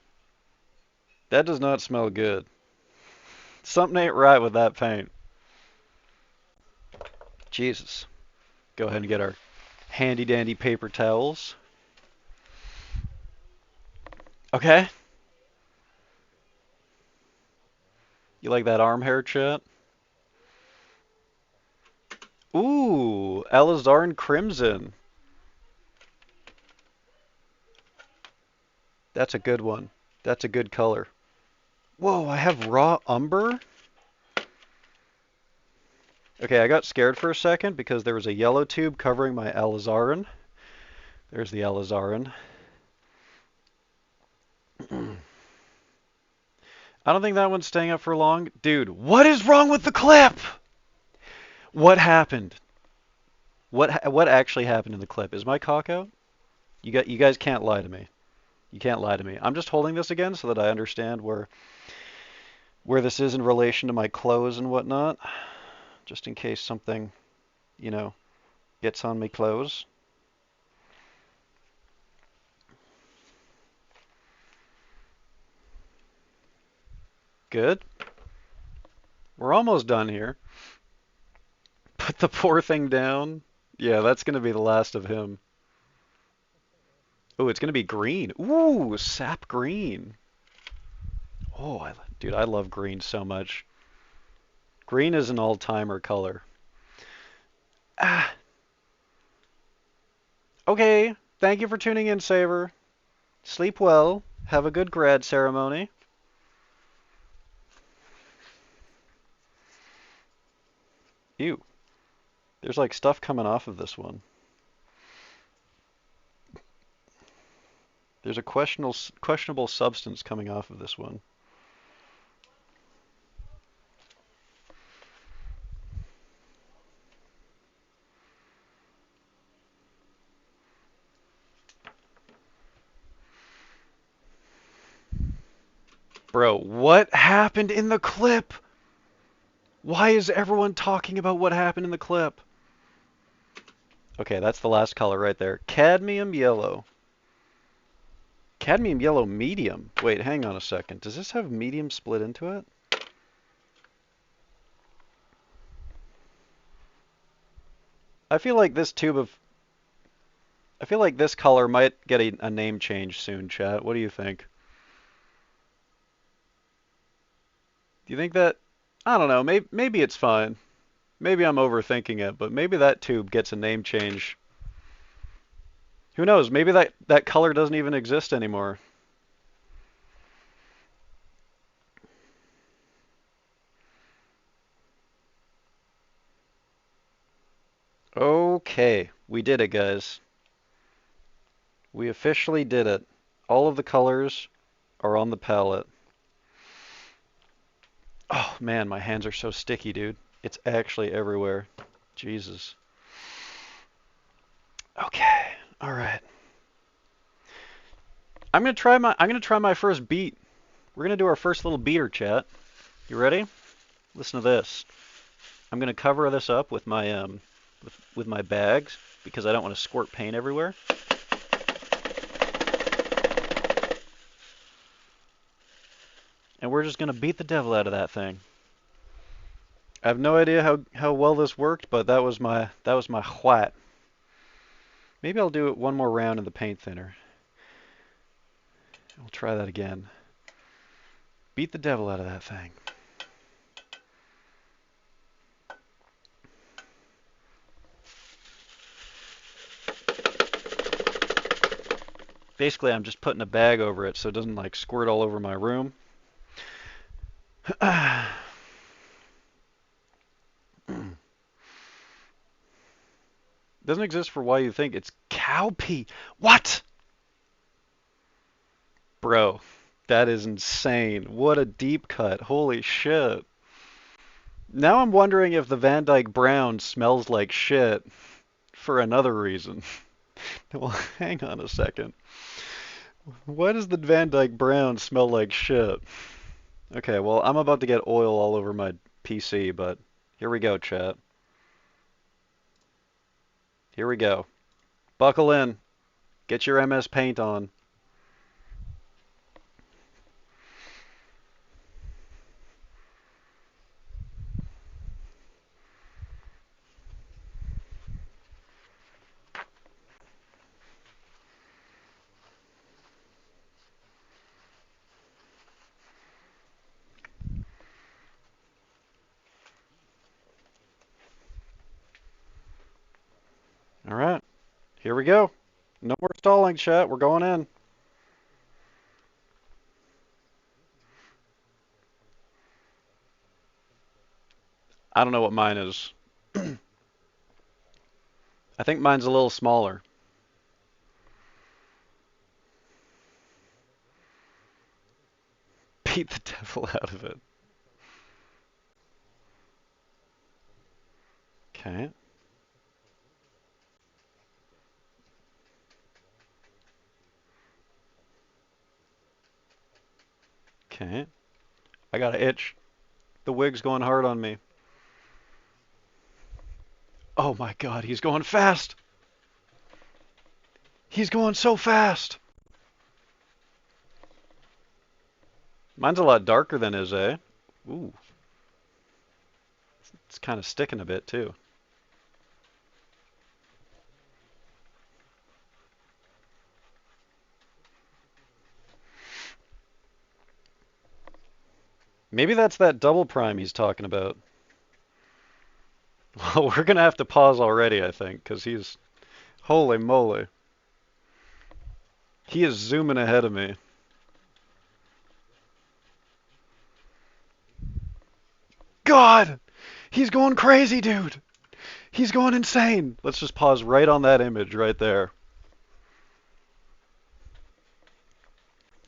That does not smell good. Something ain't right with that paint. Jesus. Go ahead and get our handy dandy paper towels. Okay. You like that arm hair, chat? Ooh, Alizarin Crimson. That's a good one. That's a good color. Whoa, I have raw umber? Okay, I got scared for a second because there was a yellow tube covering my alizarin. There's the alizarin. I don't think that one's staying up for long. Dude, what is wrong with the clip? What happened? What actually happened in the clip? Is my cock out? You guys can't lie to me. You can't lie to me. I'm just holding this again so that I understand where this is in relation to my clothes and whatnot, just in case something, you know, gets on my clothes. Good. We're almost done here. Put the poor thing down. Yeah, that's gonna be the last of him. Oh, it's gonna be green. Ooh, sap green. Oh, dude, I love green so much. Green is an all-timer color. Ah, okay. Thank you for tuning in, Saber. Sleep well. Have a good grad ceremony. Ew. There's like stuff coming off of this one. There's a questionable substance coming off of this one. Bro, what happened in the clip? Why is everyone talking about what happened in the clip? Okay, that's the last color right there. Cadmium yellow. Cadmium yellow medium. Wait, hang on a second. Does this have medium split into it? I feel like this tube of... I feel like this color might get a name change soon, chat. What do you think? Do you think that... I don't know. Maybe it's fine. Maybe I'm overthinking it, but maybe that tube gets a name change. Who knows? Maybe that color doesn't even exist anymore. Okay, we did it, guys. We officially did it. All of the colors are on the palette. Oh man, my hands are so sticky, dude. It's actually everywhere. Jesus. Okay. All right. I'm gonna try my first beat. We're gonna do our first little beater, chat. You ready? Listen to this. I'm gonna cover this up with my with my bags because I don't want to squirt paint everywhere. And we're just gonna beat the devil out of that thing. I have no idea how well this worked, but that was my what. Maybe I'll do it one more round in the paint thinner. We'll try that again. Beat the devil out of that thing. Basically, I'm just putting a bag over it so it doesn't like squirt all over my room. Doesn't exist for why you think it's cow pee. What? Bro, that is insane. What a deep cut. Holy shit. Now I'm wondering if the Van Dyke Brown smells like shit for another reason. Well, hang on a second. Why does the Van Dyke Brown smell like shit? Okay, well, I'm about to get oil all over my PC, but here we go, chat. Here we go. Buckle in. Get your MS Paint on. All right, here we go. No more stalling, chat. We're going in. I don't know what mine is. I think mine's a little smaller. Beat the devil out of it. Okay. Okay. I got an itch. The wig's going hard on me. Oh my god, he's going fast. He's going so fast. Mine's a lot darker than his, eh? Ooh. It's kind of sticking a bit too. Maybe that's that double prime he's talking about. Well, we're gonna have to pause already, I think, because he's... Holy moly. He is zooming ahead of me. God! He's going crazy, dude! He's going insane! Let's just pause right on that image right there.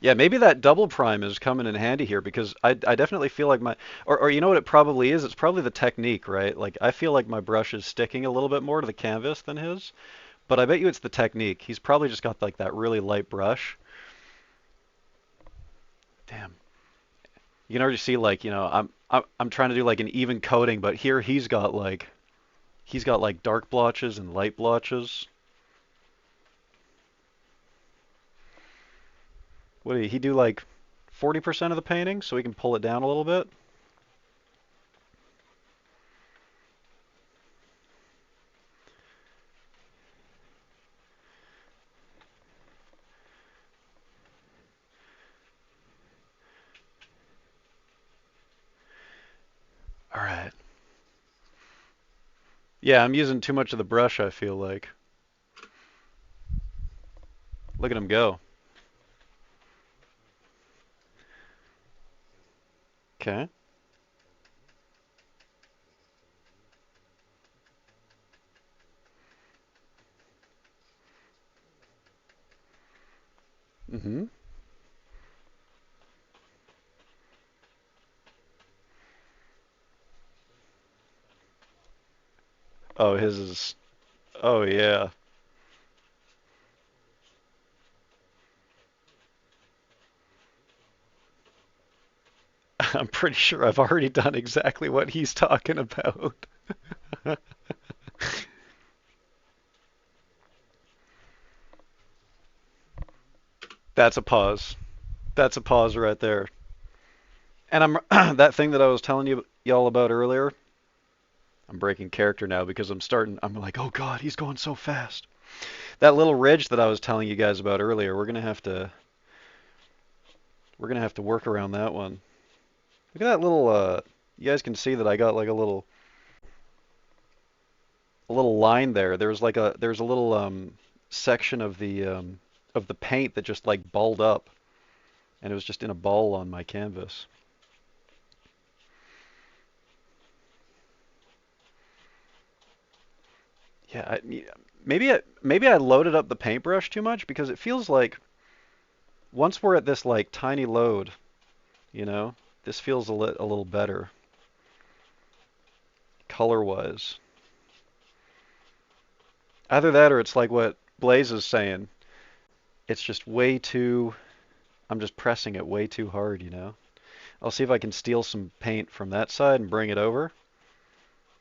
Yeah, maybe that double prime is coming in handy here because I definitely feel like or you know what it probably is? It's probably the technique, right? Like I feel like my brush is sticking a little bit more to the canvas than his, but I bet you it's the technique. He's probably just got like that really light brush. Damn. You can already see like, I'm trying to do like an even coating, but here he's got like dark blotches and light blotches. What did he do like 40% of the painting so we can pull it down a little bit? All right. Yeah, I'm using too much of the brush, I feel like. Look at him go. Okay. Mm-hmm. Oh, his is. Oh, yeah. I'm pretty sure I've already done exactly what he's talking about. That's a pause. That's a pause right there. And I'm that thing that I was telling y'all about earlier. I'm breaking character now because I'm like, oh God, he's going so fast. That little ridge that I was telling you guys about earlier, we're gonna have to work around that one. Look at that little you guys can see that I got like a little line there. There's a little section of the paint that just like balled up and it was just in a ball on my canvas. Yeah, maybe I loaded up the paintbrush too much because it feels like once we're at this like tiny load, you know, this feels a little better color-wise. Either that or it's like what Blaze is saying. It's just way too, I'm just pressing it way too hard, you know? I'll see if I can steal some paint from that side and bring it over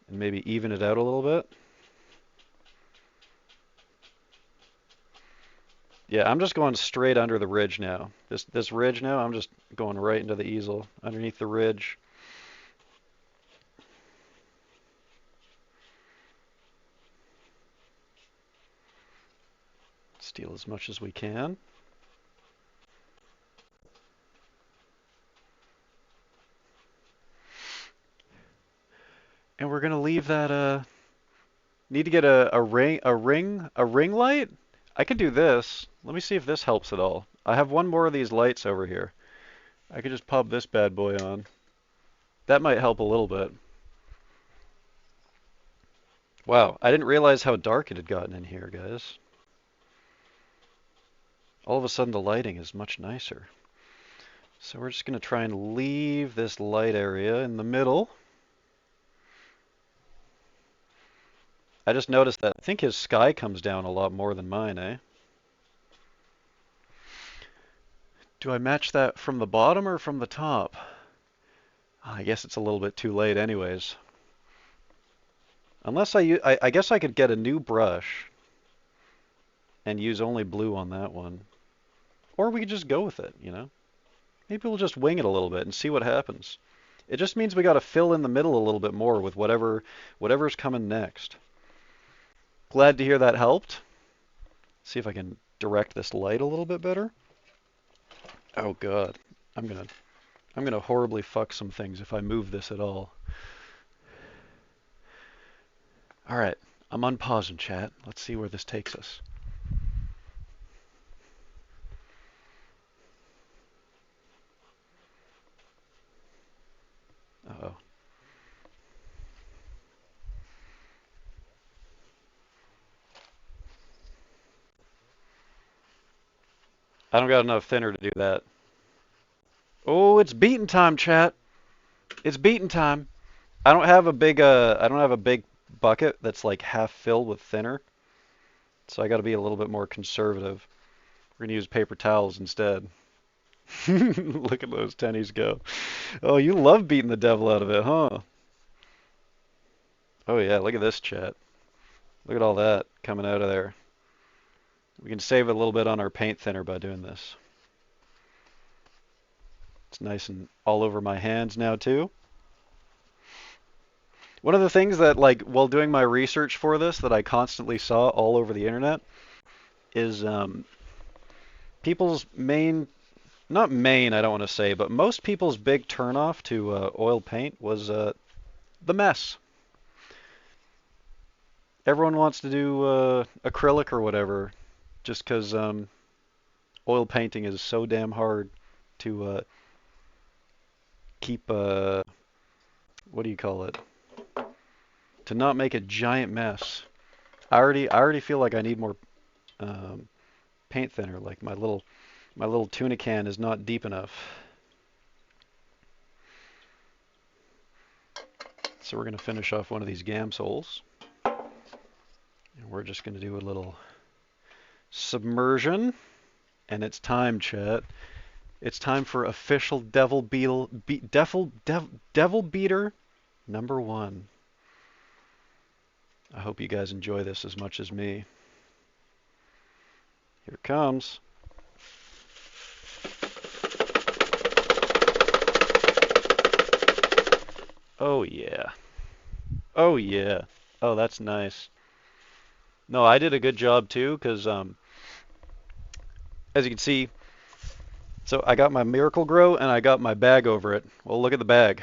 and maybe even it out a little bit. Yeah, I'm just going straight under the ridge now. This ridge now, I'm just going right into the easel underneath the ridge. Steal as much as we can. And we're gonna leave that need to get a ring light? I could do this. Let me see if this helps at all. I have one more of these lights over here. I could just pop this bad boy on. That might help a little bit. Wow, I didn't realize how dark it had gotten in here, guys. All of a sudden the lighting is much nicer. So we're just gonna try and leave this light area in the middle. I just noticed that I think his sky comes down a lot more than mine, eh? Do I match that from the bottom or from the top? I guess it's a little bit too late anyways. Unless I guess I could get a new brush and use only blue on that one. Or we could just go with it, you know? Maybe we'll just wing it a little bit and see what happens. It just means we got to fill in the middle a little bit more with whatever's coming next. Glad to hear that helped. See if I can direct this light a little bit better. Oh God, I'm gonna I'm gonna horribly fuck some things if I move this at all. All right, I'm unpausing chat. Let's see where this takes us. Uh-oh. I don't got enough thinner to do that. Oh, it's beating time, chat. It's beating time. I don't have a big bucket that's like half filled with thinner, so I got to be a little bit more conservative. We're gonna use paper towels instead. Look at those tennies go. Oh, you love beating the devil out of it, huh? Oh yeah, look at this chat. Look at all that coming out of there. We can save a little bit on our paint thinner by doing this. It's nice and all over my hands now too. One of the things that, like, while doing my research for this, that I constantly saw all over the internet is people's main, not main, I don't want to say, but most people's big turnoff to oil paint was the mess. Everyone wants to do acrylic or whatever just because oil painting is so damn hard to keep, what do you call it? To not make a giant mess. I already feel like I need more um, paint thinner. Like my little tuna can is not deep enough. So we're gonna finish off one of these gam soles, and we're just gonna do a little submersion. And it's time, chat. It's time for official devil beater #1. I hope you guys enjoy this as much as me. Here it comes. Oh yeah. Oh yeah. Oh, that's nice. No, I did a good job too, because as you can see, so I got my Miracle Grow and I got my bag over it. Well, look at the bag.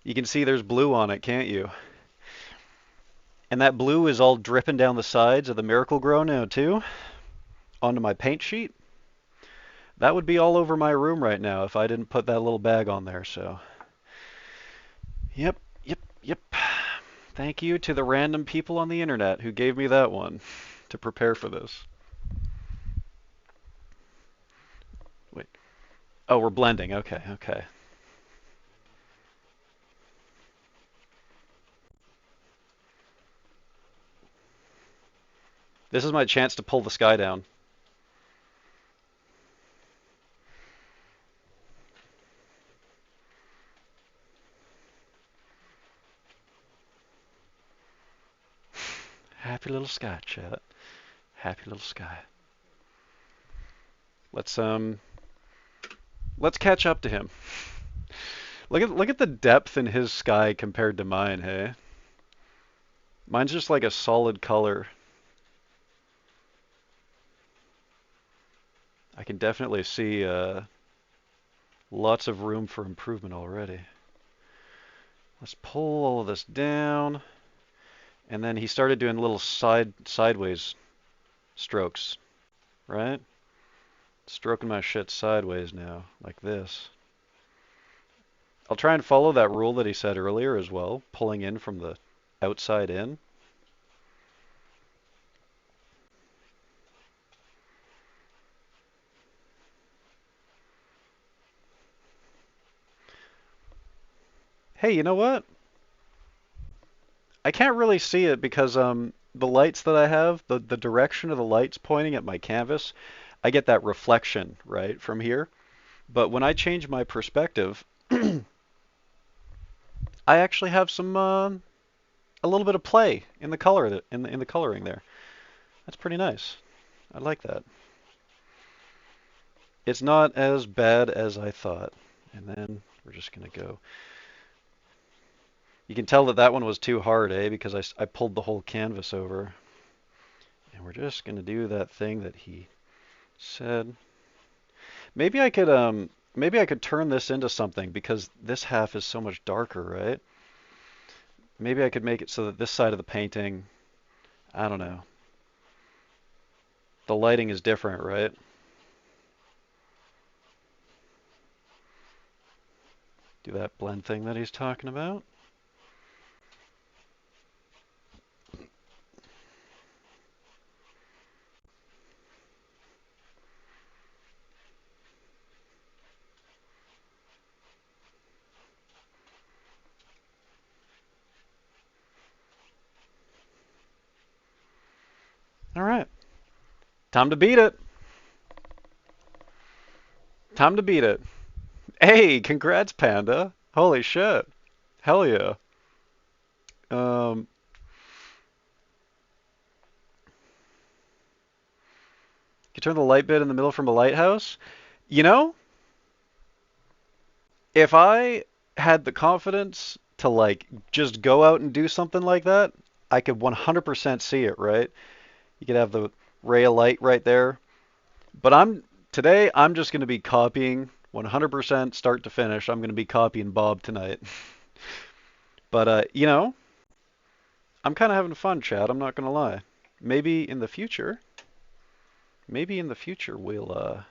You can see there's blue on it, can't you? And that blue is all dripping down the sides of the Miracle Grow now too, onto my paint sheet. That would be all over my room right now if I didn't put that little bag on there, so. Yep, yep, yep. Thank you to the random people on the internet who gave me that one to prepare for this. Wait. Oh, we're blending. Okay, okay. This is my chance to pull the sky down. Happy little sky, chat. Happy little sky. Let's let's catch up to him. Look at the depth in his sky compared to mine, hey? Mine's just like a solid color. I can definitely see lots of room for improvement already. Let's pull all of this down. And then he started doing little sideways strokes, right? Stroking my shit sideways now, like this. I'll try and follow that rule that he said earlier as well, pulling in from the outside in. Hey, you know what? I can't really see it because the lights that I have, the direction of the lights pointing at my canvas, I get that reflection, right, from here. But when I change my perspective, I actually have some a little bit of play in the color in the coloring there. That's pretty nice. I like that. It's not as bad as I thought. And then we're just gonna go. You can tell that that one was too hard, eh? Because I pulled the whole canvas over. And we're just gonna do that thing that he said. Maybe maybe I could turn this into something because this half is so much darker, right? Maybe I could make it so that this side of the painting, I don't know. The lighting is different, right? Do that blend thing that he's talking about. All right. Time to beat it. Time to beat it. Hey, congrats, Panda. Holy shit. Hell yeah. Um, you turn the light bit in the middle from a lighthouse? You know, if I had the confidence to like just go out and do something like that, I could 100% see it, right? You could have the ray of light right there. But I'm just going to be copying 100% start to finish. I'm going to be copying Bob tonight. But I'm kind of having fun, Chad. I'm not going to lie. Maybe in the future, maybe in the future we'll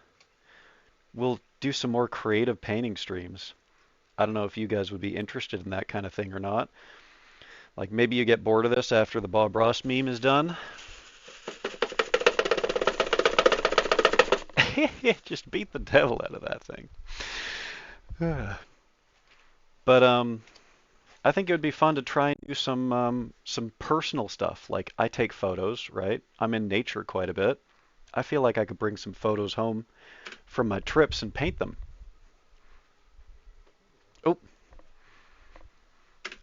do some more creative painting streams. I don't know if you guys would be interested in that kind of thing or not. Like maybe you get bored of this after the Bob Ross meme is done. Just beat the devil out of that thing. But I think it would be fun to try and do some personal stuff. Like I take photos, right? I'm in nature quite a bit. I feel like I could bring some photos home from my trips and paint them. Oh,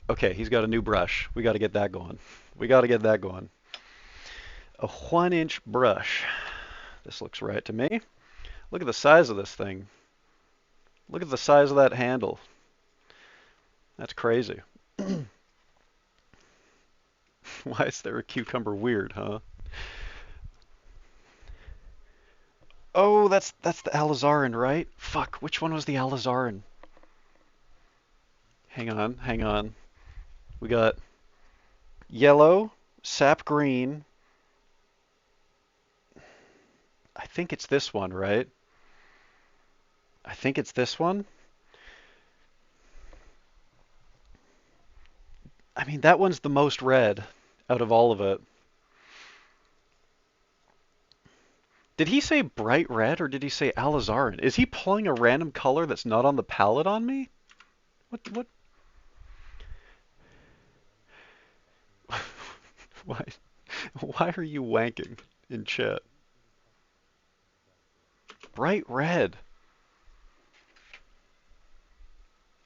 okay, he's got a new brush. We got to get that going. We got to get that going. A 1-inch brush. This looks right to me. Look at the size of this thing. Look at the size of that handle. That's crazy. Why is there a cucumber weird, huh? Oh, that's the alizarin, right? Fuck, which one was the alizarin? Hang on, hang on. We got yellow, sap green. I think it's this one, right? I think it's this one. I mean, that one's the most red out of all of it. Did he say bright red or did he say alizarin? Is he pulling a random color that's not on the palette on me? What? Why? Why are you wanking in chat? Bright red.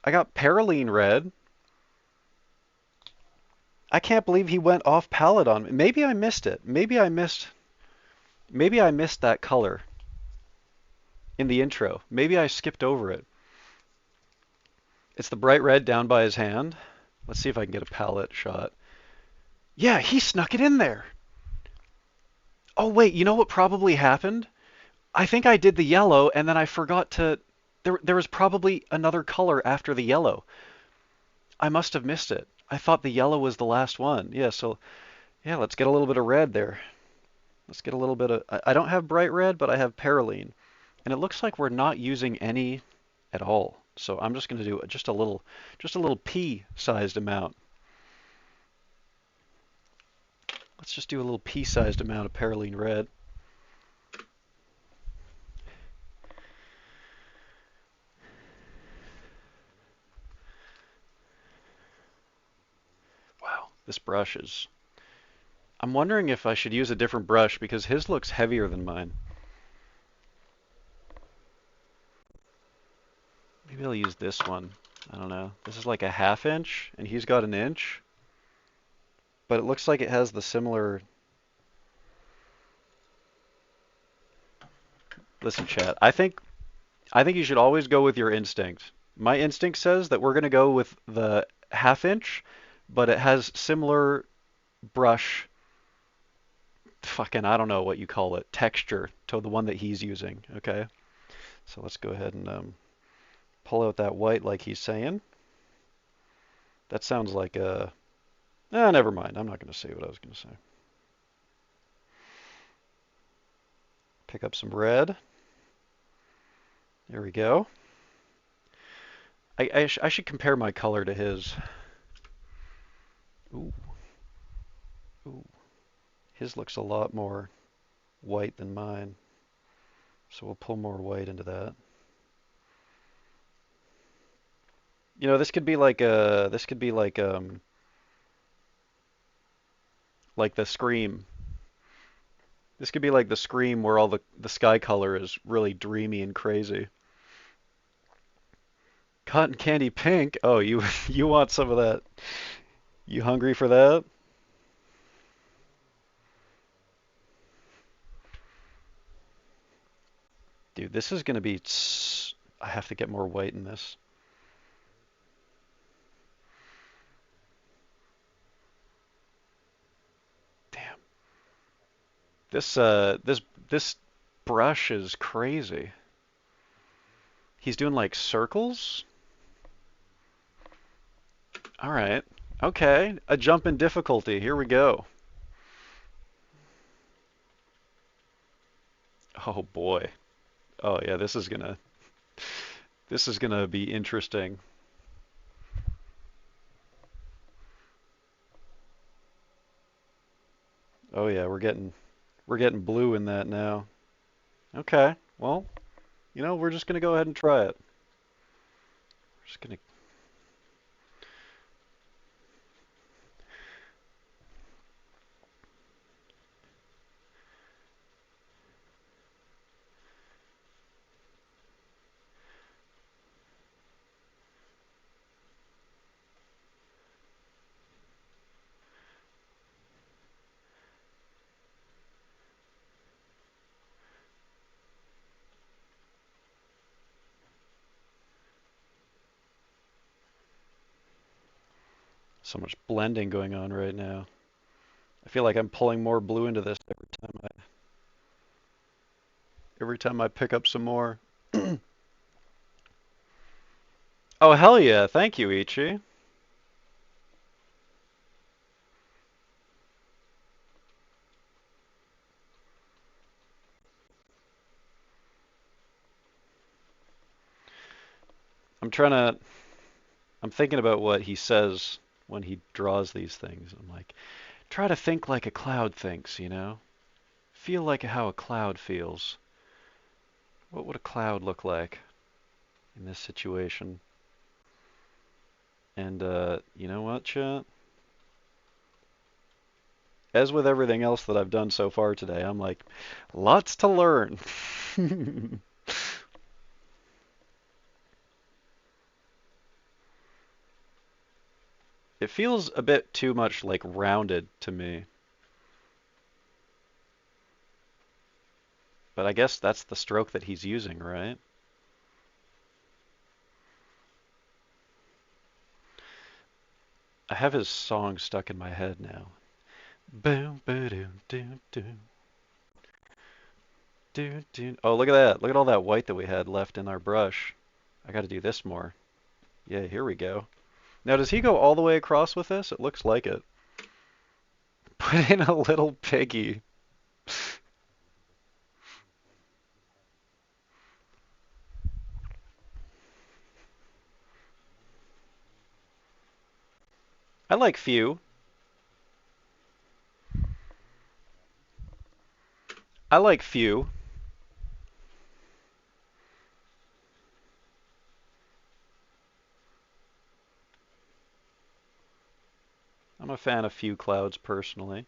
I got Paraline red. I can't believe he went off palette on me. Maybe I missed it. Maybe I missed that color in the intro. Maybe I skipped over it. It's the bright red down by his hand. Let's see if I can get a palette shot. Yeah, he snuck it in there. Oh wait, you know what probably happened? I think I did the yellow and then I forgot to there was probably another color after the yellow. I must have missed it. I thought the yellow was the last one. Yeah, so yeah, let's get a little bit of red there. Let's get a little bit of I don't have bright red, but I have Paraline. And it looks like we're not using any at all. So I'm just going to do just a little pea-sized amount. Let's just do a little pea-sized amount of Paraline red. Wow, this brush is... I'm wondering if I should use a different brush because his looks heavier than mine. Maybe I'll use this one. I don't know. This is like a 1/2 inch and he's got an inch. But it looks like it has the similar... Listen, chat. I think you should always go with your instinct. My instinct says that we're going to go with the 1/2 inch, but it has similar brush, fucking, I don't know what you call it, texture to the one that he's using, okay? So let's go ahead and pull out that white like he's saying. That sounds like a... never mind. I'm not going to say what I was going to say. Pick up some red. There we go. I should compare my color to his. Ooh, ooh. His looks a lot more white than mine. So we'll pull more white into that. You know, this could be like the Scream. This could be like the Scream where all the sky color is really dreamy and crazy. Cotton candy pink. Oh, you you want some of that? You hungry for that? Dude, this is gonna be. I have to get more white in this. Damn. This brush is crazy. He's doing like circles. All right. Okay. A jump in difficulty. Here we go. Oh boy. Oh yeah, this is gonna be interesting. Oh yeah, we're getting blue in that now. Okay. Well, we're just gonna go ahead and try it. We're just gonna so much blending going on right now. I feel like I'm pulling more blue into this every time I pick up some more. Oh hell yeah, thank you, Ichi. I'm trying to I'm thinking about what he says when he draws these things. I'm like, try to think like a cloud thinks. Feel like how a cloud feels. What would a cloud look like in this situation? And you know what, chat? As with everything else that I've done so far today, I'm like, lots to learn. It feels a bit too much like rounded to me, but I guess that's the stroke that he's using, right? I have his song stuck in my head now. Boom, boom, doom, doom, doom, doom. Oh, look at that. Look at all that white that we had left in our brush. I got to do this more. Yeah, here we go. Now, does he go all the way across with this? It looks like it. Put in a little piggy. I like few. I like few. I'm a fan of few clouds personally.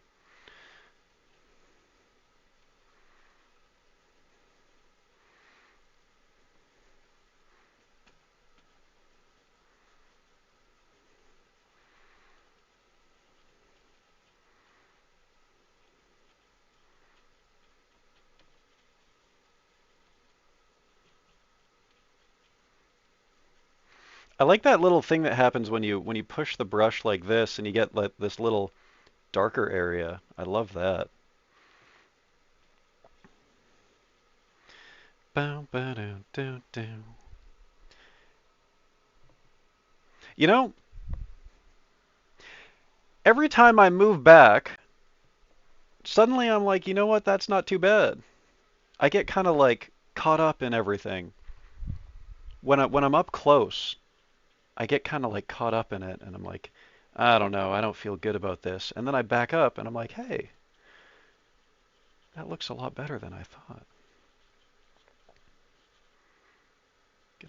I like that little thing that happens when you push the brush like this and you get like this little darker area. I love that. Bow, ba, doo, doo, doo. You know, every time I move back, suddenly I'm like, you know what? That's not too bad. I get kind of like caught up in everything. When I'm up close, I get kind of like caught up in it and I'm like, I don't know, I don't feel good about this. And then I back up and I'm like, hey, that looks a lot better than I thought. Get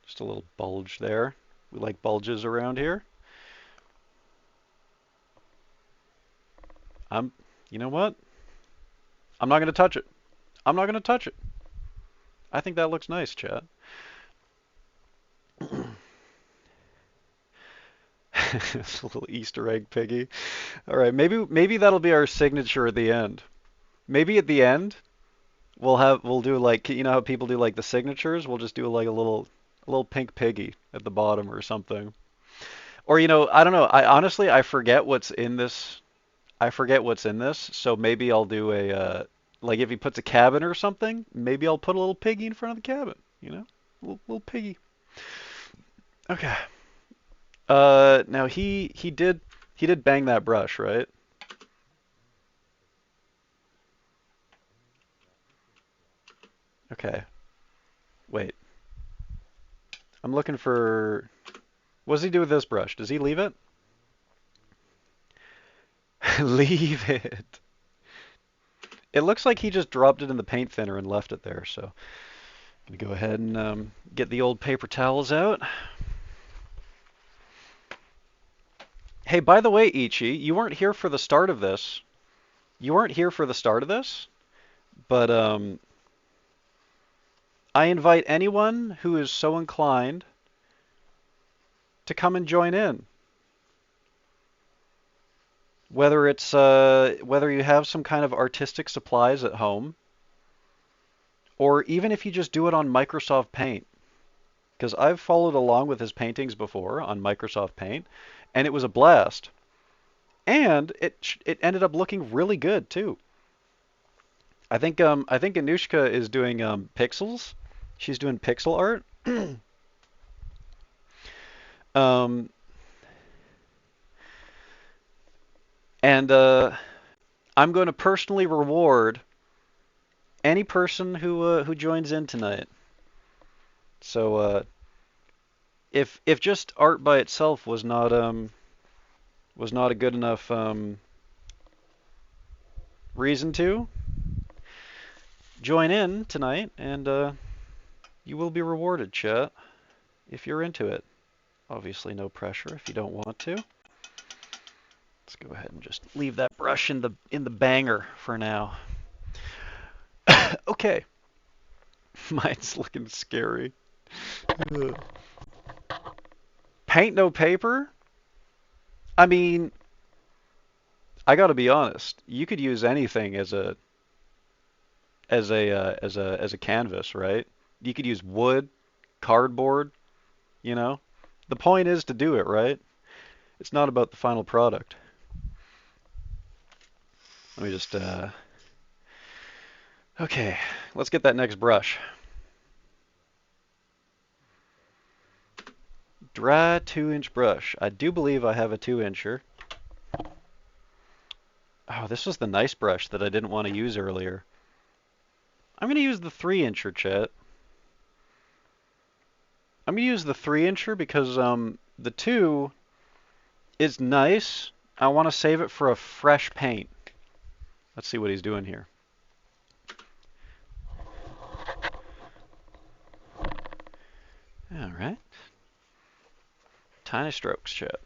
just a little bulge there. We like bulges around here. I'm, you know what? I'm not gonna touch it. I'm not gonna touch it. I think that looks nice, chat. It's a little Easter egg piggy. All right, maybe that'll be our signature at the end. Maybe at the end we'll do like you know how people do like the signatures. We'll just do like a little pink piggy at the bottom or something. Or I don't know. I honestly I forget what's in this. I forget what's in this. So maybe I'll do a like if he puts a cabin or something. Maybe I'll put a little piggy in front of the cabin. Little piggy. Okay. Now he did bang that brush, right? Okay. Wait. I'm looking for. What does he do with this brush? Does he leave it? Leave it. It looks like he just dropped it in the paint thinner and left it there. So I'm gonna go ahead and get the old paper towels out. Hey, by the way, Ichi, you weren't here for the start of this. You weren't here for the start of this, but I invite anyone who is so inclined to come and join in. Whether you have some kind of artistic supplies at home, or even if you just do it on Microsoft Paint, because I've followed along with his paintings before on Microsoft Paint, and it was a blast. And it ended up looking really good too. I think Anushka is doing pixels. She's doing pixel art. Um, and I'm going to personally reward any person who joins in tonight. So if just art by itself was not a good enough reason to join in tonight, and you will be rewarded, chat, if you're into it. Obviously, no pressure if you don't want to. Let's go ahead and just leave that brush in the banger for now. Okay, mine's looking scary. Paint no paper? I mean, I gotta be honest. You could use anything as a canvas, right? You could use wood, cardboard, you know? The point is to do it, right? It's not about the final product. Let me just okay, let's get that next brush. Dry 2-inch brush. I do believe I have a 2-incher. Oh, this was the nice brush that I didn't want to use earlier. I'm going to use the 3-incher, chat. I'm going to use the 3-incher because the 2 is nice. I want to save it for a fresh paint. Let's see what he's doing here. All right. Tiny strokes, chat.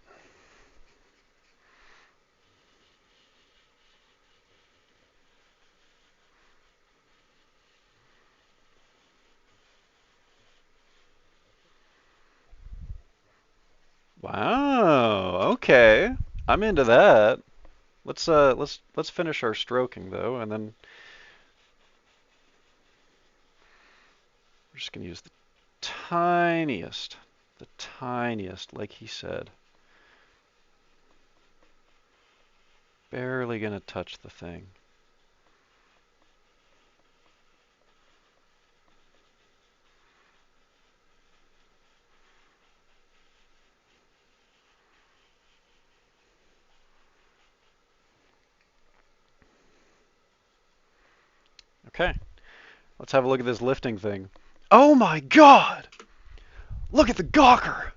Wow. Okay. I'm into that. Let's finish our stroking though, and then we're just gonna use the tiniest, like he said. Barely gonna touch the thing. Okay. Let's have a look at this lifting thing. Oh my God! Look at the gawker!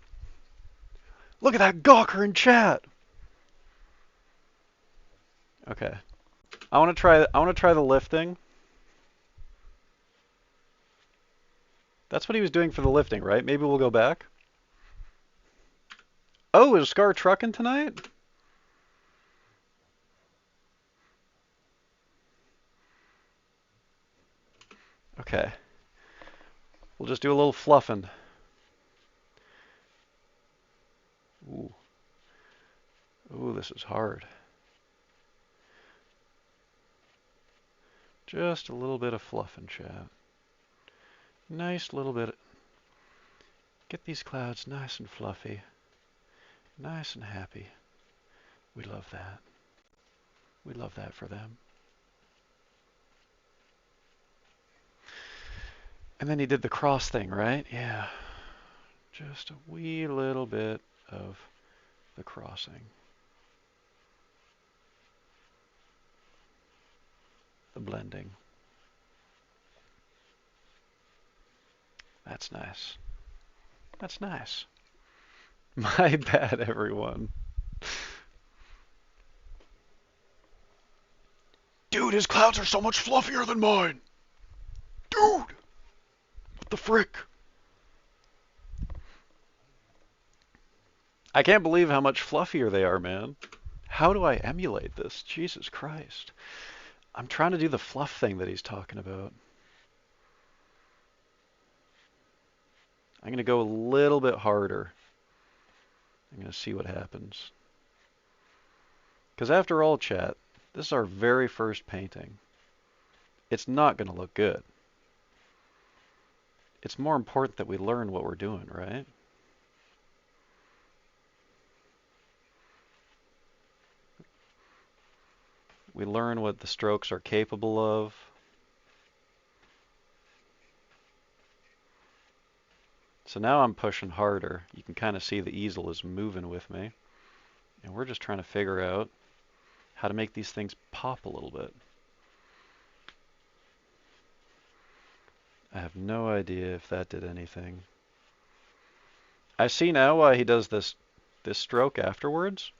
Look at that gawker in chat. Okay. I want to try the lifting. That's what he was doing for the lifting, right? Maybe we'll go back. Oh, is Scar trucking tonight? Okay. We'll just do a little fluffing. Ooh. Ooh, this is hard. Just a little bit of fluffing, chat. Nice little bit. Get these clouds nice and fluffy. Nice and happy. We love that. We love that for them. And then he did the cross thing, right? Yeah. Just a wee little bit of the crossing. The blending. That's nice. That's nice. My bad, everyone. Dude, his clouds are so much fluffier than mine. Dude! What the frick? I can't believe how much fluffier they are, man. How do I emulate this? Jesus Christ. I'm trying to do the fluff thing that he's talking about. I'm going to go a little bit harder. I'm going to see what happens. Because after all, chat, this is our very first painting. It's not going to look good. It's more important that we learn what we're doing, right? We learn what the strokes are capable of. So now I'm pushing harder. You can kind of see the easel is moving with me. And we're just trying to figure out how to make these things pop a little bit. I have no idea if that did anything. I see now why he does this stroke afterwards.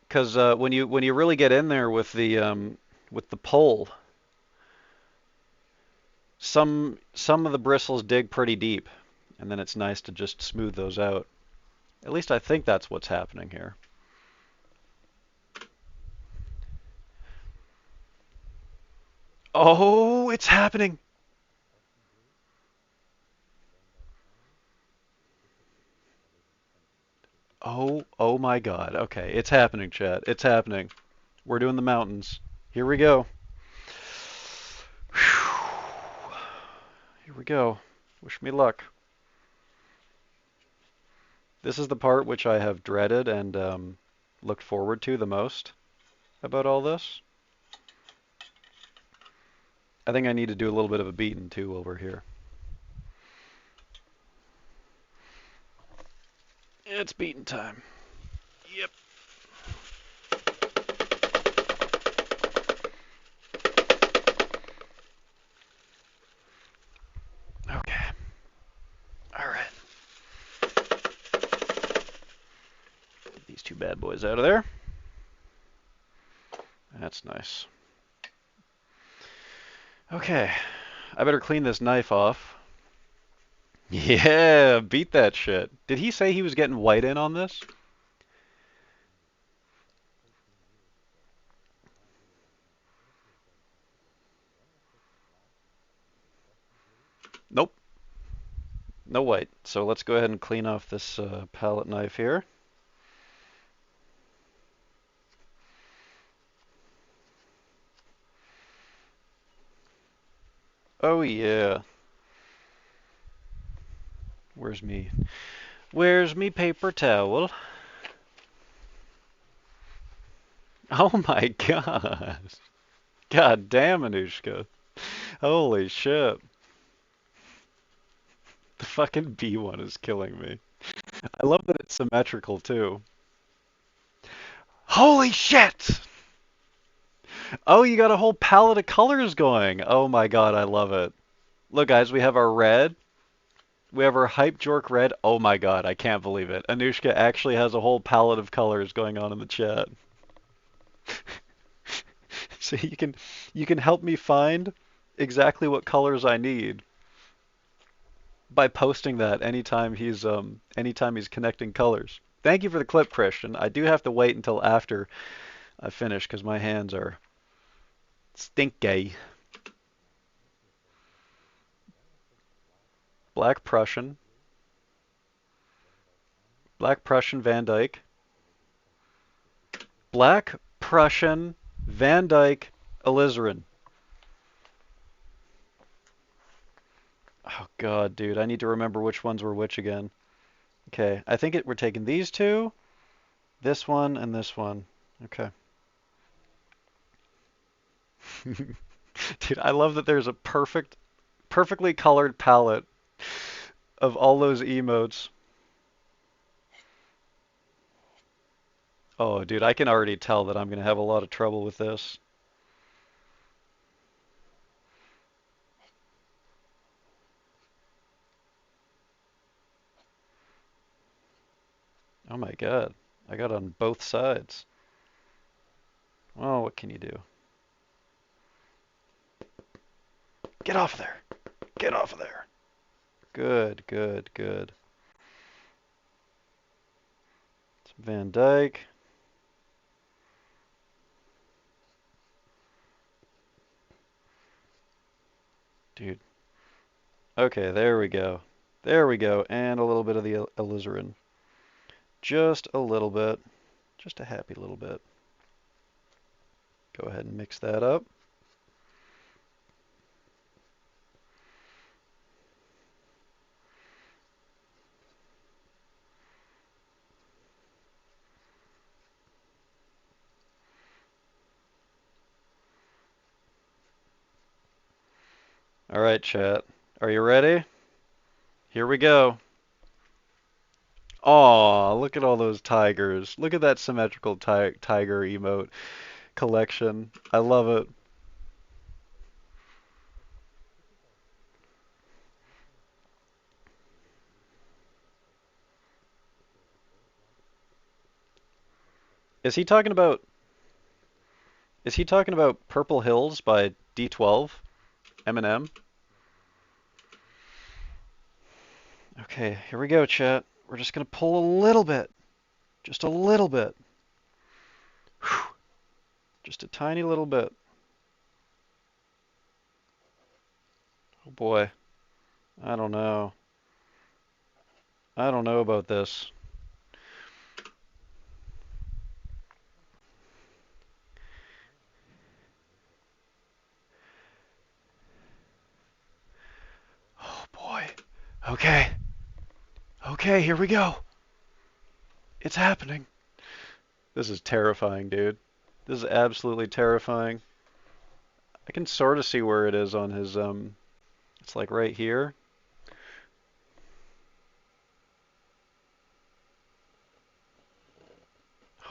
Because when you really get in there with the pull, some of the bristles dig pretty deep, and then it's nice to just smooth those out. At least I think that's what's happening here. Oh, it's happening. Oh my God. Okay, it's happening, chat. It's happening. We're doing the mountains. Here we go. Here we go. Wish me luck. This is the part which I have dreaded and looked forward to the most about all this. I think I need to do a little bit of a beating too while we're here. It's beating time. Yep. Okay. All right. Get these two bad boys out of there. That's nice. Okay. I better clean this knife off. Yeah, beat that shit. Did he say he was getting white in on this? Nope. No white. So let's go ahead and clean off this palette knife here. Oh yeah. Where's me? Where's me paper towel? Oh my god. God damn, Anushka. Holy shit. The fucking B one is killing me. I love that it's symmetrical too. Holy shit! Oh, you got a whole palette of colors going. Oh my god, I love it. Look, guys, we have our red. We have our Hype Jork red. Oh my god, I can't believe it. Anushka actually has a whole palette of colors going on in the chat. So you can help me find exactly what colors I need by posting that anytime he's connecting colors. Thank you for the clip, Christian. I do have to wait until after I finish because my hands are stinky. Black Prussian, Black Prussian Van Dyke, Black Prussian Van Dyke alizarin. Oh God, dude, I need to remember which ones were which again. Okay, I think we're taking these two, this one, and this one. Okay. Dude, I love that there's a perfectly colored palette of all those emotes. Oh, dude, I can already tell that I'm gonna have a lot of trouble with this. Oh my God, I got on both sides. Well, what can you do? Get off of there! Get off of there! Good, good, good. Van Dyke. Dude. Okay, there we go. There we go. And a little bit of the alizarin. Just a little bit. Just a happy little bit. Go ahead and mix that up. All right, chat. Are you ready? Here we go. Aw, look at all those tigers. Look at that symmetrical tiger emote collection. I love it. Is he talking about Purple Hills by D12? Eminem? Okay, here we go, chat. We're just gonna pull a little bit. Just a little bit. Whew. Just a tiny little bit. Oh boy. I don't know. I don't know about this. Oh boy. Okay. Okay, here we go. It's happening. This is terrifying, dude. This is absolutely terrifying. I can sort of see where it is on his, it's like right here.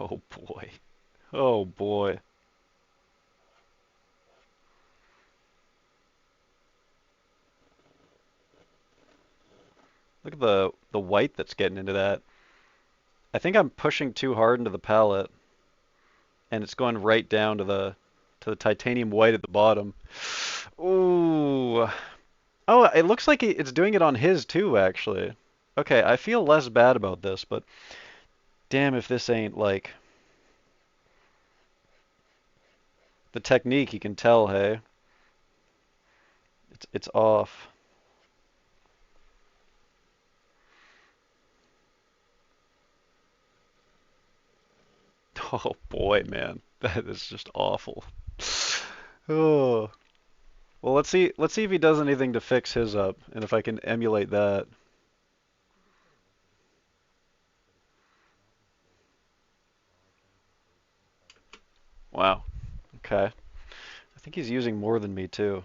Oh boy. Oh boy. Look at the white that's getting into that. I think I'm pushing too hard into the palette, and it's going right down to the titanium white at the bottom. Ooh. Oh, it looks like it's doing it on his too, actually. Okay, I feel less bad about this, but damn if this ain't like the technique, you can tell, hey. It's off. Oh boy, man. That is just awful. Oh. Well, let's see if he does anything to fix his up and if I can emulate that. Wow. Okay. I think he's using more than me too.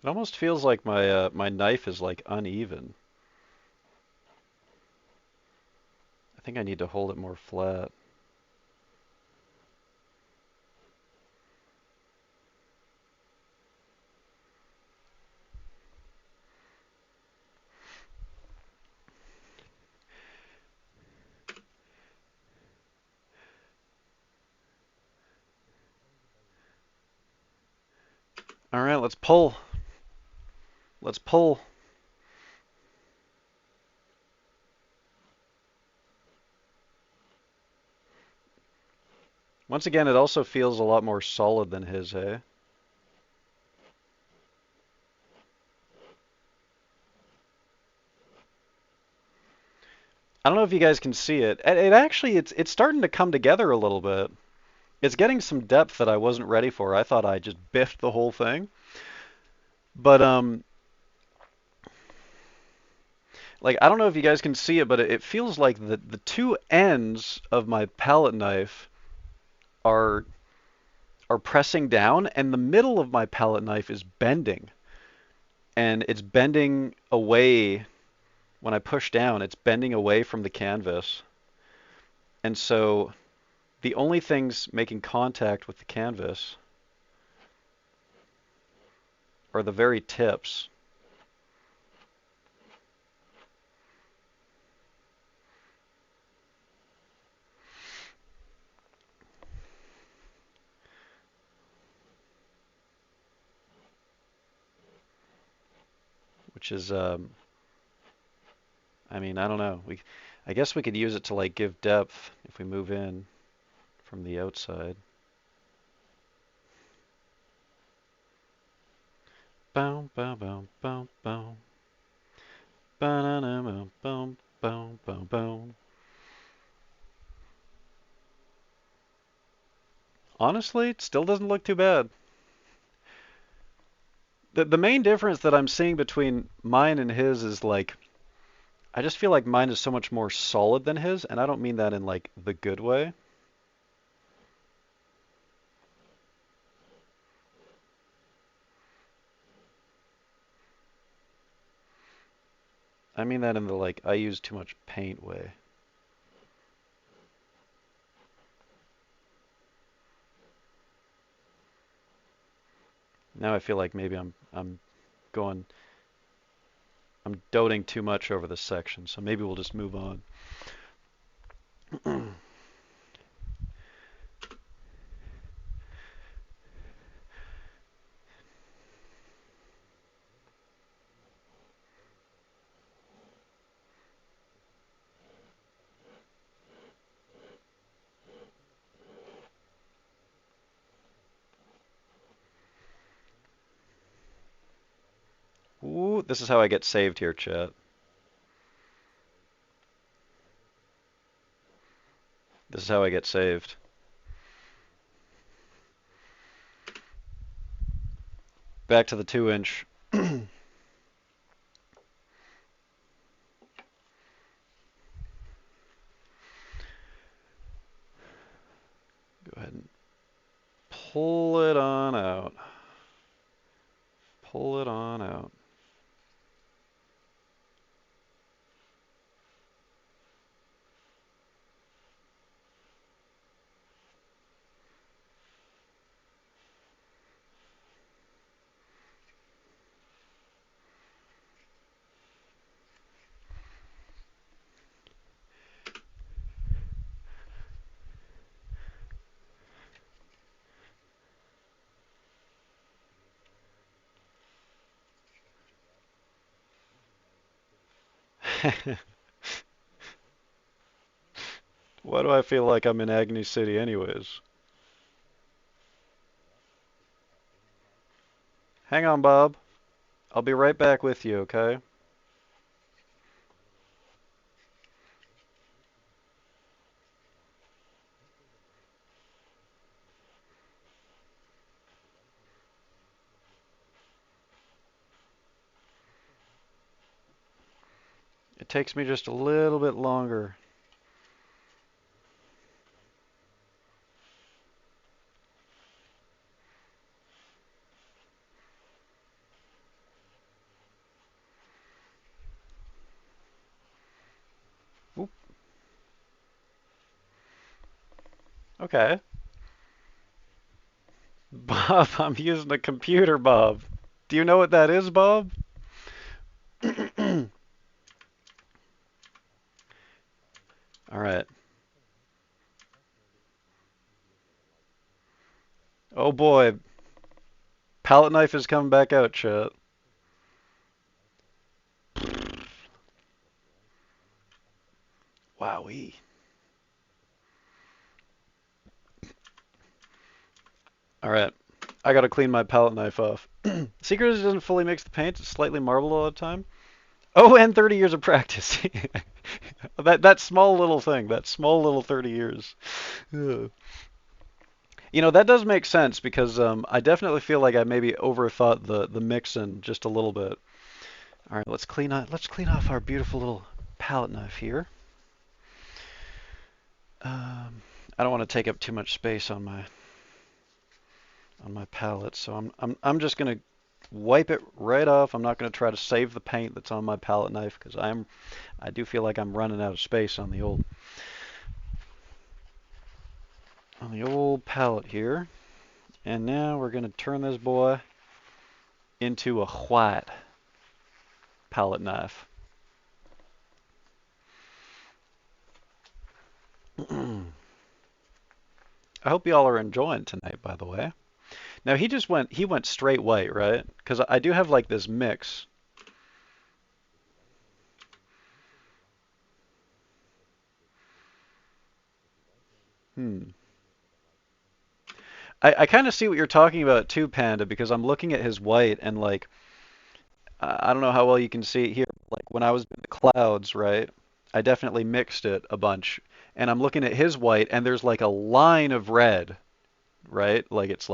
It almost feels like my knife is like uneven. I think I need to hold it more flat. All right, let's pull. Let's pull. Once again, it also feels a lot more solid than his, hey? I don't know if you guys can see it. It actually, it's starting to come together a little bit. It's getting some depth that I wasn't ready for. I thought I just biffed the whole thing. But like I don't know if you guys can see it, but it feels like the two ends of my palette knife are are pressing down, and the middle of my palette knife is bending, and it's bending away when I push down. It's bending away from the canvas, and so the only things making contact with the canvas are the very tips. Which is I mean, I don't know. I guess we could use it to like give depth if we move in from the outside. Boom, boom, boom, boom, boom. Ba-na-na, boom, boom, boom, boom. Honestly, it still doesn't look too bad. The main difference that I'm seeing between mine and his is like I just feel like mine is so much more solid than his, and I don't mean that in like the good way. I mean that in the like I use too much paint way. Now I feel like maybe going I'm doting too much over this section, so maybe we'll just move on. Ooh, this is how I get saved here, chat. This is how I get saved. Back to the 2 inch. Go ahead and pull it on out. Pull it on out. Why do I feel like I'm in Agony City anyways? Hang on, Bob. I'll be right back with you, okay? It takes me just a little bit longer. Oop. Okay. Bob, I'm using a computer, Bob. Do you know what that is, Bob? All right. Oh boy. palette knife is coming back out, chat. Wowee. All right. I gotta clean my palette knife off. Secret is it doesn't fully mix the paint. It's slightly marbled all the time. Oh, and 30 years of practice. That small little thing. That small little 30 years. Ugh. You know, that does make sense because I definitely feel like I maybe overthought the mixing just a little bit. All right, let's clean off our beautiful little palette knife here. I don't want to take up too much space on my palette, so I'm just gonna wipe it right off. I'm not gonna try to save the paint that's on my palette knife because I do feel like I'm running out of space on the old palette here. And now we're gonna turn this boy into a white palette knife. I hope y'all are enjoying tonight, by the way. Now he went straight white, right? Because I do have like this mix. Hmm. I kind of see what you're talking about too, Panda, because I'm looking at his white and like I don't know how well you can see it here. Like when I was in the clouds, right? I definitely mixed it a bunch, and I'm looking at his white and there's like a line of red, right? Like it's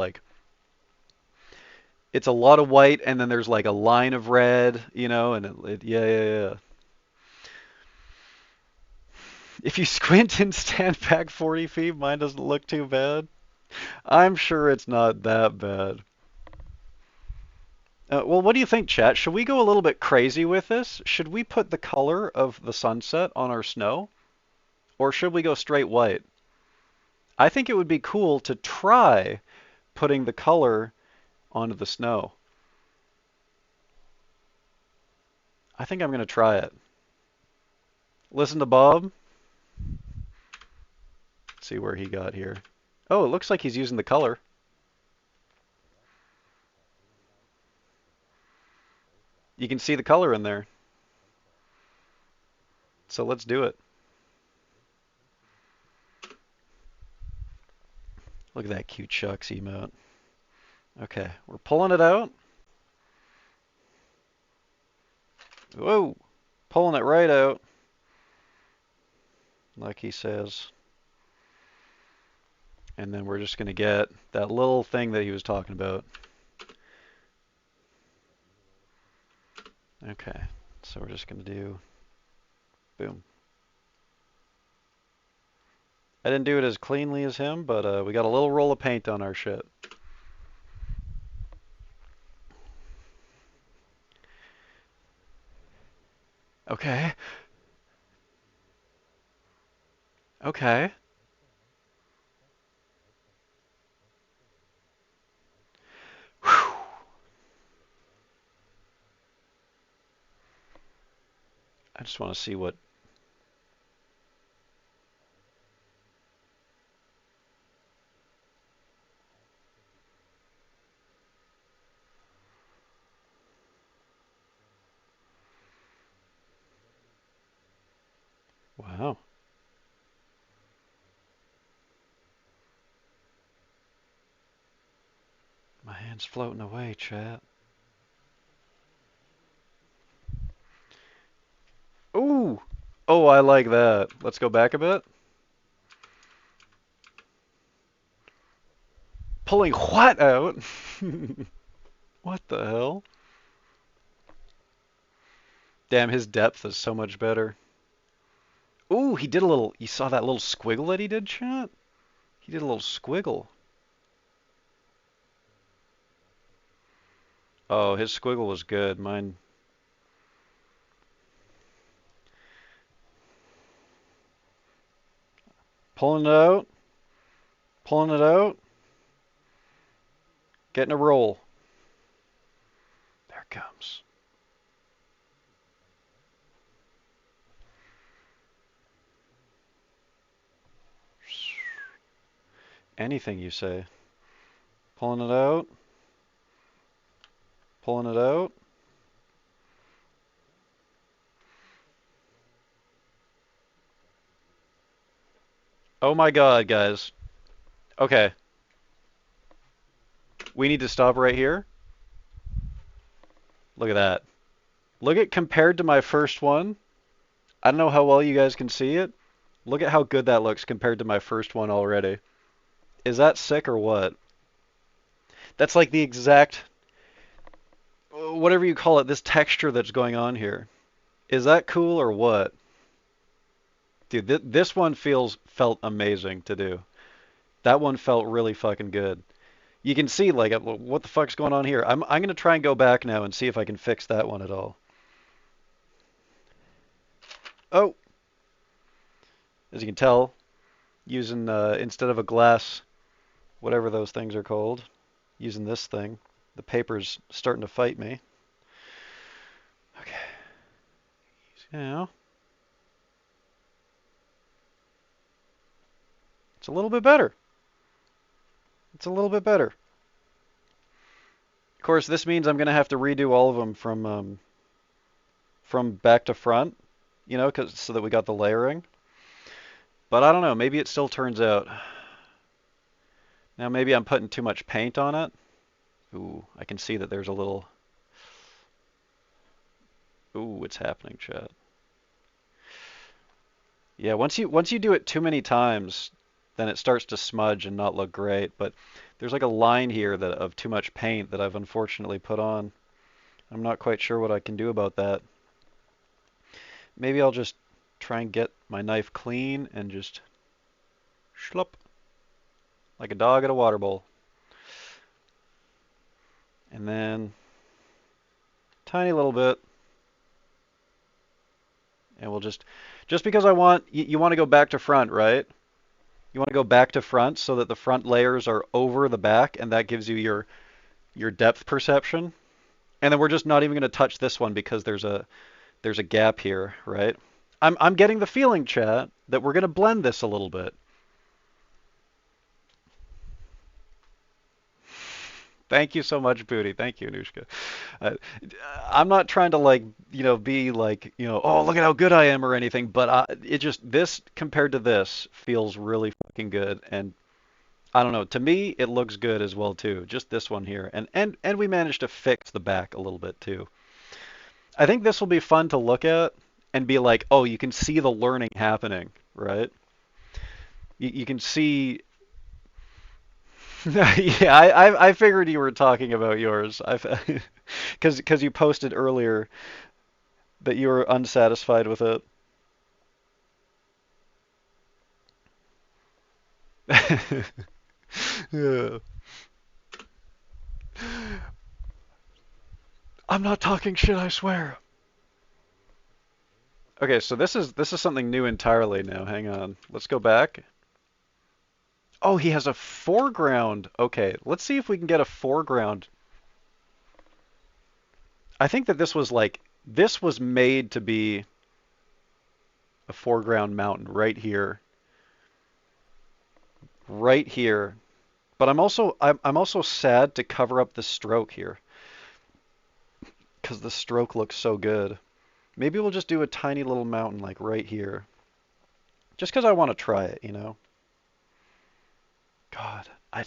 a lot of white and then there's like a line of red, and yeah, yeah, yeah. If you squint and stand back 40 feet, mine doesn't look too bad. I'm sure it's not that bad. Well, what do you think, chat? Should we go a little bit crazy with this? Should we put the color of the sunset on our snow? Or should we go straight white? I think it would be cool to try putting the color onto the snow. I think I'm going to try it. Listen to Bob. See where he got here. Oh, it looks like he's using the color. You can see the color in there. So let's do it. Look at that cute shucks emote. Okay, we're pulling it out. Whoa, pulling it right out, like he says. And then we're just going to get that little thing that he was talking about. Okay, so we're just going to do boom. I didn't do it as cleanly as him, but we got a little roll of paint on our shit. Okay, okay. Whew. I just want to see what. Wow, my hand's floating away, chat. Ooh, oh, I like that. Let's go back a bit. Pulling what out? What the hell? Damn, his depth is so much better. Ooh, he did a little. You saw that little squiggle that he did, chat? He did a little squiggle. Oh, his squiggle was good. Mine. Pulling it out. Pulling it out. Getting a roll. There it comes. Anything you say. Pulling it out. Pulling it out. Oh my God, guys. Okay, we need to stop right here. Look at that. Look at compared to my first one. I don't know how well you guys can see it. Look at how good that looks compared to my first one already. Is that sick or what? That's like the exact, whatever you call it, this texture that's going on here. Is that cool or what? Dude, this one felt amazing to do. That one felt really fucking good. You can see like what the fuck's going on here. I'm gonna try and go back now and see if I can fix that one at all. Oh, as you can tell, using instead of a glass, whatever those things are called, using this thing. The paper's starting to fight me. Okay. Now, it's a little bit better. It's a little bit better. Of course, this means I'm gonna have to redo all of them from back to front, you know, so that we got the layering. But I don't know, maybe it still turns out. Now maybe I'm putting too much paint on it. Ooh, I can see that there's a little. Ooh, it's happening, chat. Yeah, once you do it too many times, then it starts to smudge and not look great. But there's like a line here that of too much paint that I've unfortunately put on. I'm not quite sure what I can do about that. Maybe I'll just try and get my knife clean and just schlup like a dog at a water bowl. And then tiny little bit. And we'll just because I want, you want to go back to front, right? You want to go back to front so that the front layers are over the back and that gives you your depth perception. And then we're just not even going to touch this one because there's a gap here, right? I'm getting the feeling, chat, that we're going to blend this a little bit. Thank you so much, Booty. Thank you, Anushka. Uh, I'm not trying to like, be like, oh, look at how good I am or anything, but it just this compared to this feels really fucking good, and I don't know. To me, it looks good as well too. Just this one here, and we managed to fix the back a little bit too. I think this will be fun to look at and be like, oh, you can see the learning happening, right? You can see. Yeah, I figured you were talking about yours. Because you posted earlier that you were unsatisfied with it. Yeah. I'm not talking shit, I swear. Okay, so this is something new entirely now. Hang on. Let's go back. Oh, he has a foreground. Okay, let's see if we can get a foreground. I think that this was made to be a foreground mountain right here. Right here. But I'm also sad to cover up the stroke here because the stroke looks so good. Maybe we'll just do a tiny little mountain like right here. Just because I want to try it, you know? God, I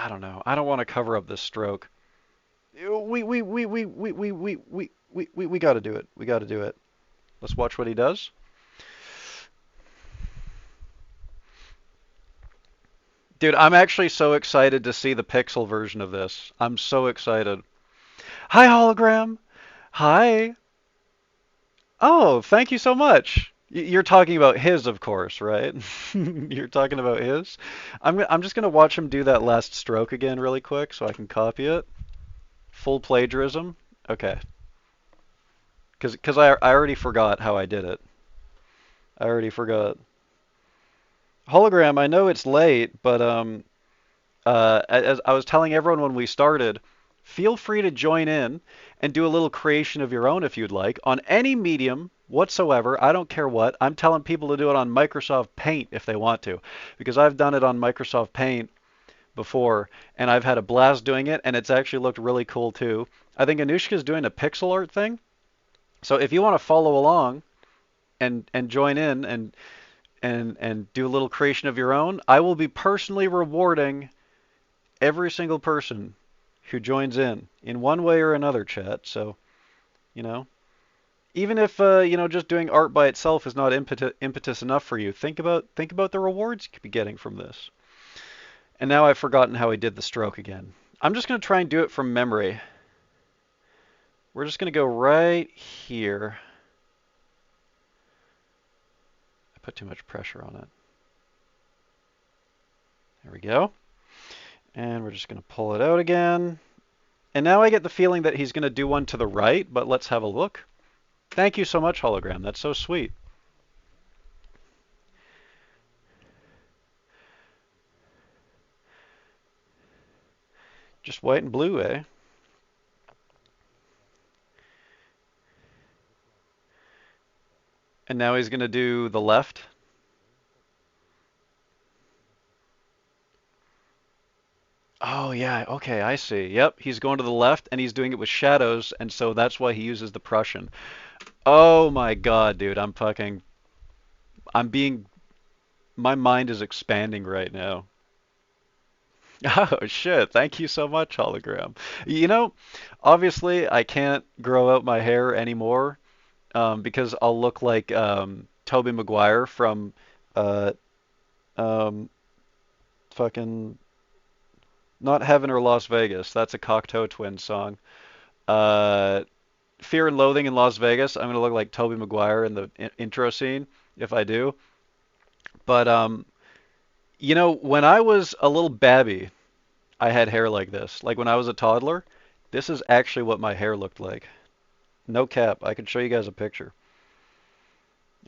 don't know. I don't want to cover up this stroke. We got to do it. We got to do it. Let's watch what he does. Dude, I'm actually so excited to see the pixel version of this. I'm so excited. Hi, hologram. Hi. Oh, thank you so much. You're talking about his, of course, right? You're talking about his. I'm just gonna watch him do that last stroke again really quick so I can copy it. Full plagiarism. Okay. Cause I already forgot how I did it. I already forgot. Hologram, I know it's late, but as I was telling everyone when we started, feel free to join in and do a little creation of your own if you'd like on any medium whatsoever. I don't care what. I'm telling people to do it on Microsoft Paint if they want to, because I've done it on Microsoft Paint before, and I've had a blast doing it, and it's actually looked really cool too. I think Anushka's doing a pixel art thing. So if you want to follow along and join in and do a little creation of your own, I will be personally rewarding every single person who joins in one way or another, chat. So, you know, even if just doing art by itself is not impetus enough for you, think about the rewards you could be getting from this. And now I've forgotten how I did the stroke again. I'm just going to try and do it from memory. We're just going to go right here. I put too much pressure on it. There we go. And we're just going to pull it out again. And now I get the feeling that he's going to do one to the right, but let's have a look. Thank you so much, Hologram. That's so sweet. Just white and blue, eh? And now he's going to do the left. Oh, yeah. Okay, I see. Yep, he's going to the left, and he's doing it with shadows, and so that's why he uses the Prussian. Oh my God, dude. I'm being, my mind is expanding right now. Oh shit, thank you so much, Hologram. You know, obviously I can't grow out my hair anymore because I'll look like Tobey Maguire from uh, um, fucking not Heaven or Las Vegas. That's a Cocteau Twins song. Uh, Fear and Loathing in Las Vegas. I'm gonna look like Tobey Maguire in the intro scene if I do. But when I was a little babby, I had hair like this. Like when I was a toddler, this is actually what my hair looked like. No cap. I can show you guys a picture.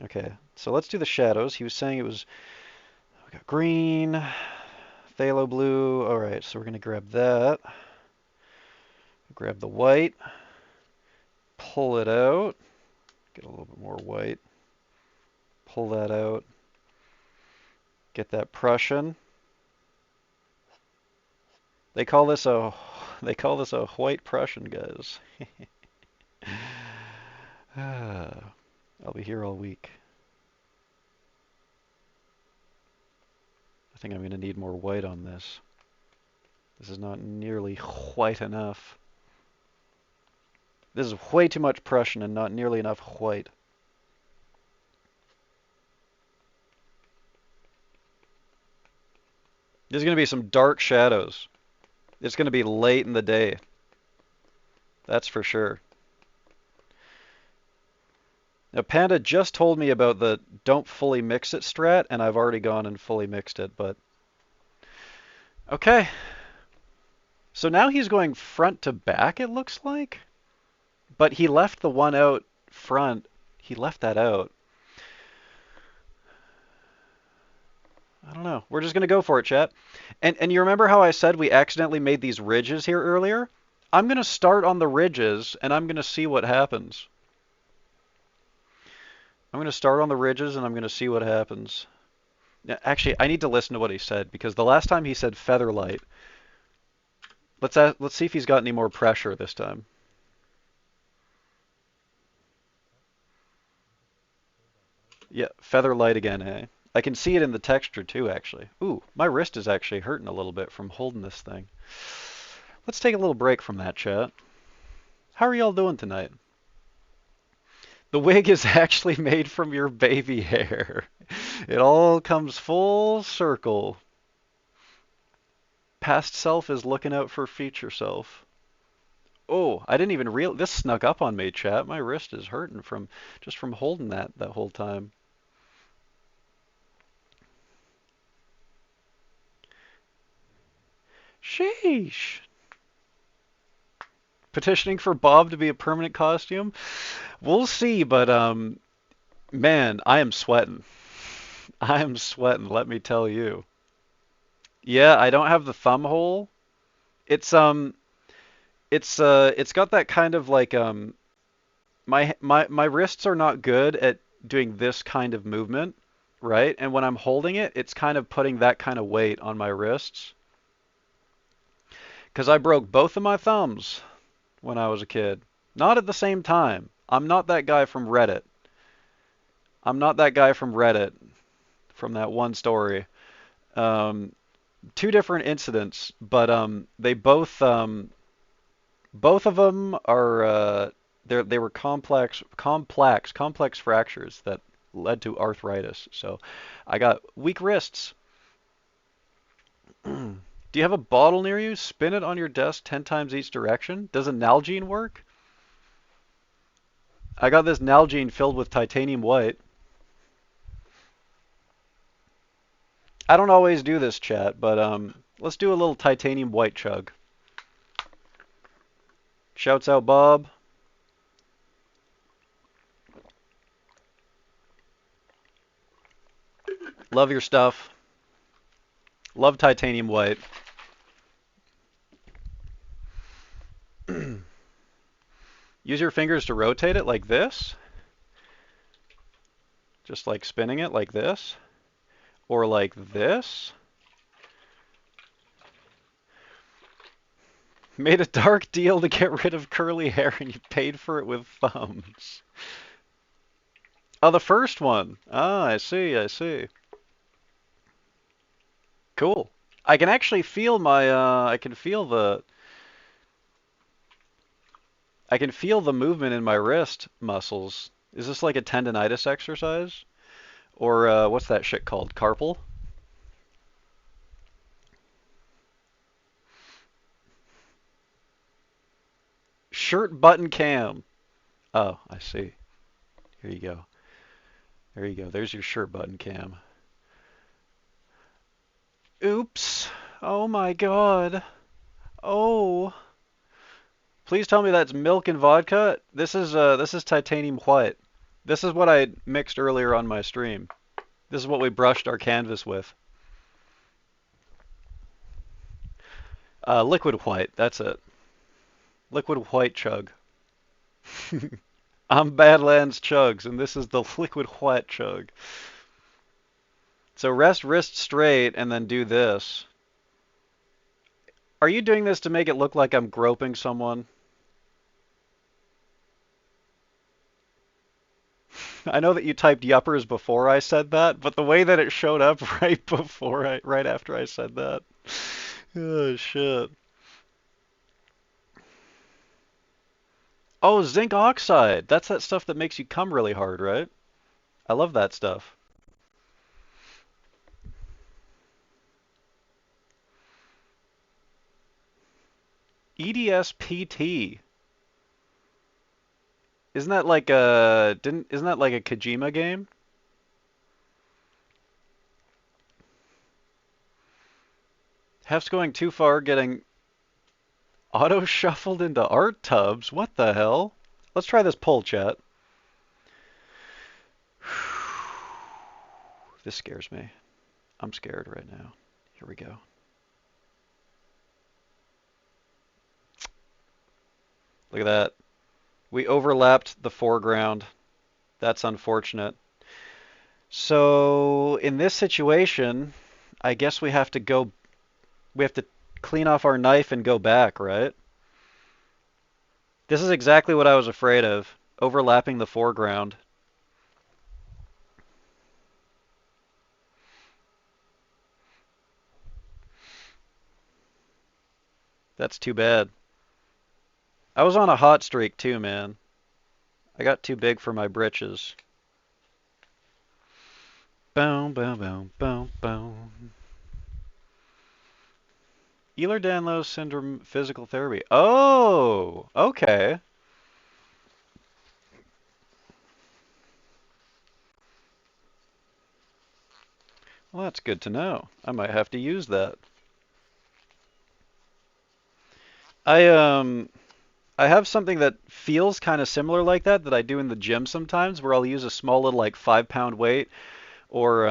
Okay, so let's do the shadows. He was saying it was we got green, phthalo blue. All right, so we're gonna grab that. Grab the white, pull it out, get a little bit more white, pull that out, get that Prussian. They call this a white Prussian, guys. I'll be here all week. I think I'm going to need more white on this. This is not nearly white enough. This is way too much Prussian and not nearly enough white. There's going to be some dark shadows. It's going to be late in the day. That's for sure. Now, Panda just told me about the don't fully mix it strat, and I've already gone and fully mixed it, but... Okay. So now he's going front to back, it looks like. But he left the one out front. He left that out. I don't know. We're just going to go for it, chat. And you remember how I said we accidentally made these ridges here earlier? I'm going to start on the ridges, and I'm going to see what happens. I'm going to start on the ridges, and I'm going to see what happens. Actually, I need to listen to what he said, because the last time he said featherlight. Let's see if he's got any more pressure this time. Yeah, featherlight again, eh? I can see it in the texture too, actually. Ooh, my wrist is actually hurting a little bit from holding this thing. Let's take a little break from that, chat. How are y'all doing tonight? The wig is actually made from your baby hair. It all comes full circle. Past self is looking out for future self. Oh, I didn't even realize this snuck up on me, chat. My wrist is hurting from just from holding that whole time. Sheesh. Petitioning for Bob to be a permanent costume? We'll see, but man, I am sweating. I am sweating, let me tell you. Yeah, I don't have the thumb hole. It's it's got that kind of like my wrists are not good at doing this kind of movement, right? And when I'm holding it, it's kind of putting that kind of weight on my wrists. Because I broke both of my thumbs when I was a kid. Not at the same time. I'm not that guy from Reddit. I'm not that guy from Reddit from that one story. Um, Two different incidents, but they both of them are they were complex fractures that led to arthritis. So I got weak wrists. Do you have a bottle near you? Spin it on your desk 10 times each direction. Does a Nalgene work? I got this Nalgene filled with titanium white. I don't always do this, chat, but let's do a little titanium white chug. Shouts out Bob. Love your stuff. Love titanium white. Use your fingers to rotate it like this. Just like spinning it like this. Or like this. Made a dark deal to get rid of curly hair and you paid for it with thumbs. Oh, the first one. Ah, I see, I see. Cool. I can actually feel my I can feel the movement in my wrist muscles. Is this like a tendonitis exercise? Or what's that shit called? Carpal? Shirt button cam. Oh, I see. Here you go. There you go. There's your shirt button cam. Oops. Oh my god. Oh. Please tell me that's milk and vodka. This is titanium white. This is what I mixed earlier on my stream. This is what we brushed our canvas with. Liquid white. That's it. Liquid white chug. I'm Badlands Chugs, and this is the liquid white chug. So rest wrist straight and then do this. Are you doing this to make it look like I'm groping someone? I know that you typed yuppers before I said that, but the way that it showed up right after I said that. Oh shit. Oh, zinc oxide. That's that stuff that makes you come really hard, right? I love that stuff. EDSPT. Isn't that like a Kojima game? Hef's going too far getting auto shuffled into art tubs. What the hell? Let's try this poll, chat. This scares me. I'm scared right now. Here we go. Look at that. We overlapped the foreground. That's unfortunate. So in this situation, I guess we have to clean off our knife and go back, right? This is exactly what I was afraid of, overlapping the foreground. That's too bad. I was on a hot streak too, man. I got too big for my britches. Boom, boom, boom, boom, boom. Ehlers-Danlos syndrome physical therapy. Oh, okay. Well, that's good to know. I might have to use that. I I have something that feels kind of similar like that I do in the gym sometimes, where I'll use a small little like 5 pound weight or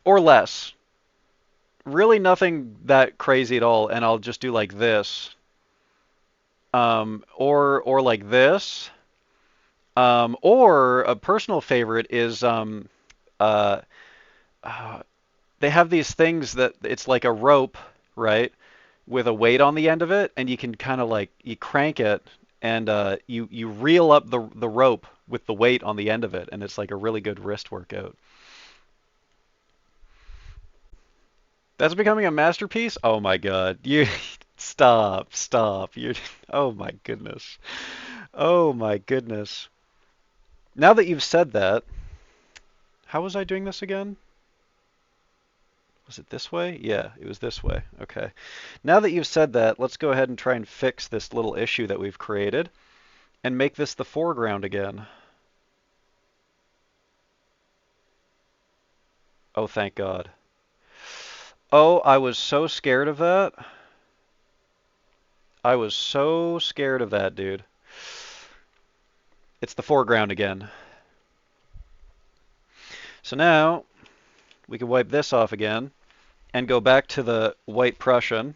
less. Really nothing that crazy at all, and I'll just do like this, or like this, or a personal favorite is uh, uh, they have these things that it's like a rope, right? with a weight on the end of it, and you can kind of like you crank it, and you reel up the rope with the weight on the end of it, and it's like a really good wrist workout. That's becoming a masterpiece? Oh my God. You stop. You oh my goodness. Oh my goodness. Now that you've said that, how was I doing this again? Was it this way? Yeah, it was this way. Okay. Now that you've said that, let's go ahead and try and fix this little issue that we've created and make this the foreground again. Oh, thank God. Oh, I was so scared of that. I was so scared of that, dude. It's the foreground again. So now we can wipe this off again and go back to the white Prussian,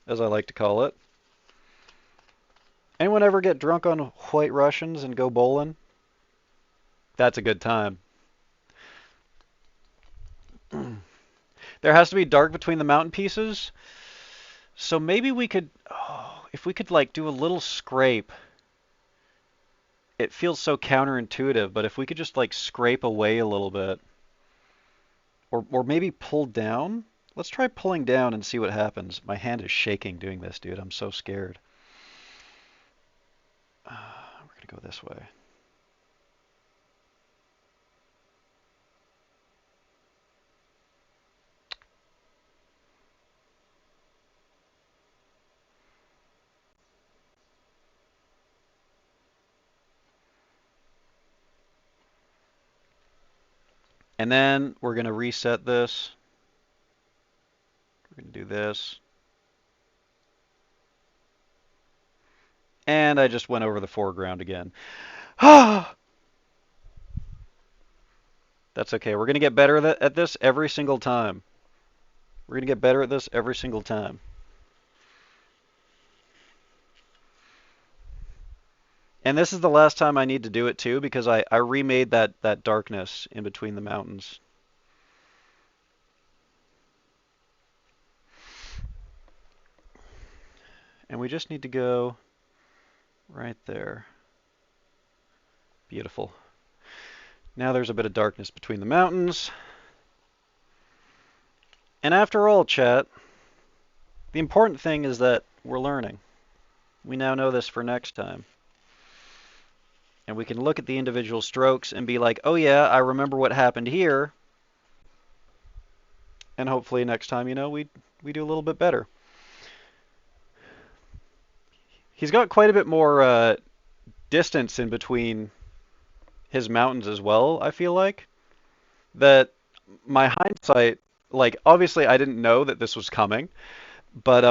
as I like to call it. Anyone ever get drunk on white Russians and go bowling? That's a good time. There has to be dark between the mountain pieces. So maybe we could, oh, if we could like do a little scrape. It feels so counterintuitive, but if we could just like scrape away a little bit, or maybe pull down. Let's try pulling down and see what happens. My hand is shaking doing this, dude. I'm so scared. We're gonna go this way. And then we're gonna reset this. We're gonna do this. And I just went over the foreground again. That's okay. We're gonna get better at this every single time. We're gonna get better at this every single time. And this is the last time I need to do it too, because I remade that darkness in between the mountains. And we just need to go right there. Beautiful. Now there's a bit of darkness between the mountains. And after all, chat, the important thing is that we're learning. We now know this for next time. And we can look at the individual strokes and be like, oh yeah, I remember what happened here. And hopefully next time, we do a little bit better. He's got quite a bit more distance in between his mountains as well, I feel like. That my hindsight, like obviously I didn't know that this was coming, but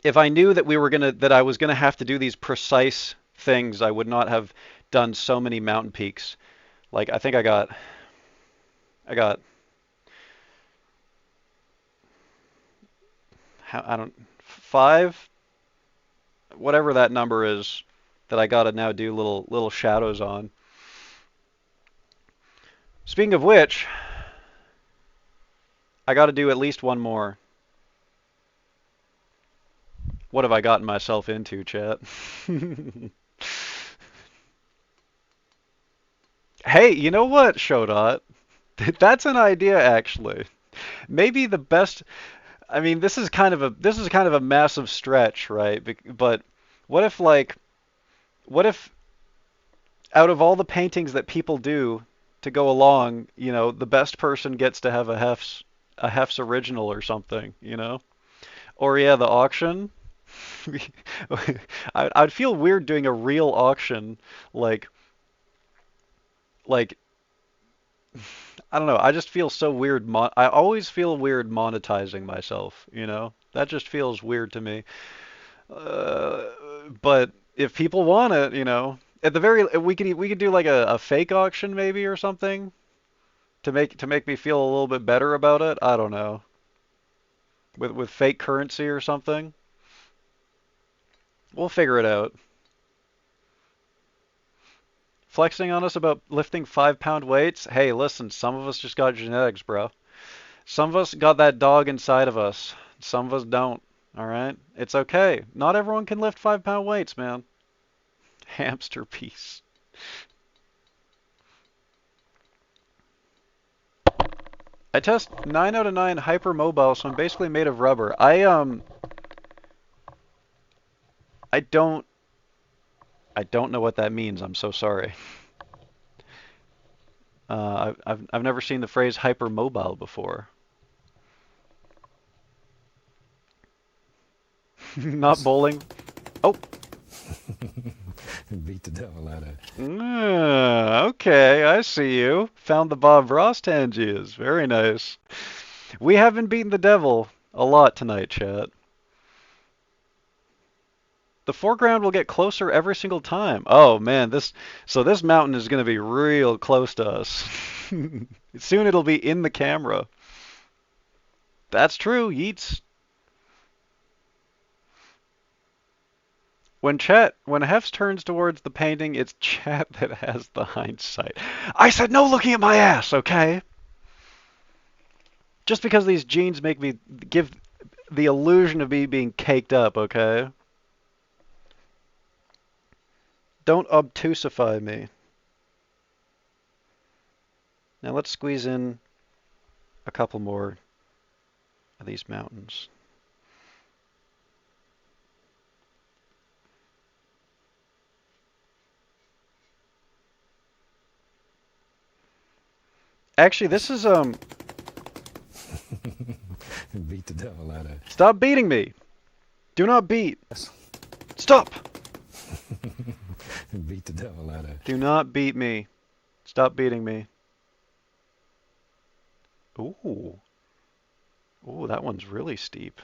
if I knew that I was gonna have to do these precise things, I would not have done so many mountain peaks. Like I think I got I don't 5, whatever that number is, that I gotta now do little shadows on. Speaking of which, I gotta do at least one more. What have I gotten myself into, chat? Hey, you know what, Shodot? That's an idea actually. Maybe the best. I mean, this is kind of a massive stretch, right? But what if like what if out of all the paintings that people do to go along, the best person gets to have a Hef's original or something, Or yeah, the auction. I'd feel weird doing a real auction, like like I don't know. I just feel so weird. I always feel weird monetizing myself. That just feels weird to me. Uh, but if people want it, at the very we could do like a fake auction maybe or something to make me feel a little bit better about it. I don't know. With fake currency or something. We'll figure it out. Flexing on us about lifting 5-pound weights? Hey, listen, some of us just got genetics, bro. Some of us got that dog inside of us. Some of us don't. All right? It's okay. Not everyone can lift 5 pound weights, man. Hamster piece. I test 9 out of 9 hypermobile, so I'm basically made of rubber. I don't know what that means. I'm so sorry. I've never seen the phrase hypermobile before. Not bowling. Oh, Beat the devil out of. okay, I see you. Found the Bob Ross Tangiers. Very nice. We have been beating the devil a lot tonight, chat. The foreground will get closer every single time. Oh man, this mountain is going to be real close to us. Soon it'll be in the camera. That's true, Yeats. When Hefs turns towards the painting, it's chat that has the hindsight. I said no looking at my ass, okay? Just because these jeans make me give the illusion of me being caked up, okay? Don't obtusify me. Now let's squeeze in a couple more of these mountains. Actually, this is Beat the devil out of. stop beating me. Do not beat. Stop. Beat the devil out of. Do not beat me. Stop beating me. Ooh. Ooh, that one's really steep.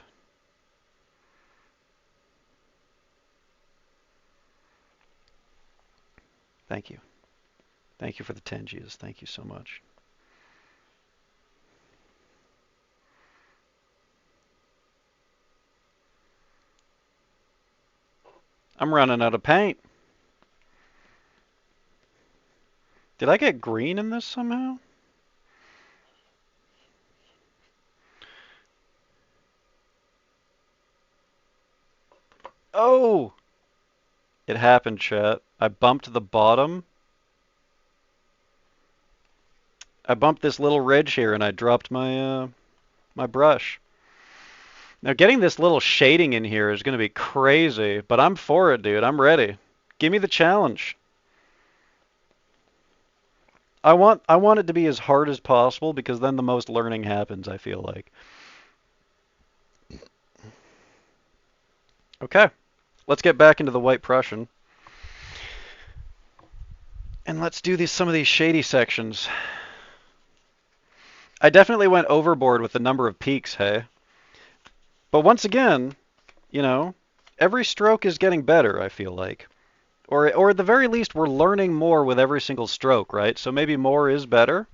Thank you. Thank you for the 10 Gs. Thank you so much. I'm running out of paint. Did I get green in this somehow? Oh! It happened, chat. I bumped the bottom. I bumped this little ridge here and I dropped my brush. Now getting this little shading in here is going to be crazy, but I'm for it, dude. I'm ready. Give me the challenge. I want it to be as hard as possible because then the most learning happens, I feel like. Okay. Let's get back into the White Prussian. And let's do some of these shady sections. I definitely went overboard with the number of peaks, hey. But once again, you know, every stroke is getting better, I feel like. Or at the very least, we're learning more with every single stroke, right? So maybe more is better.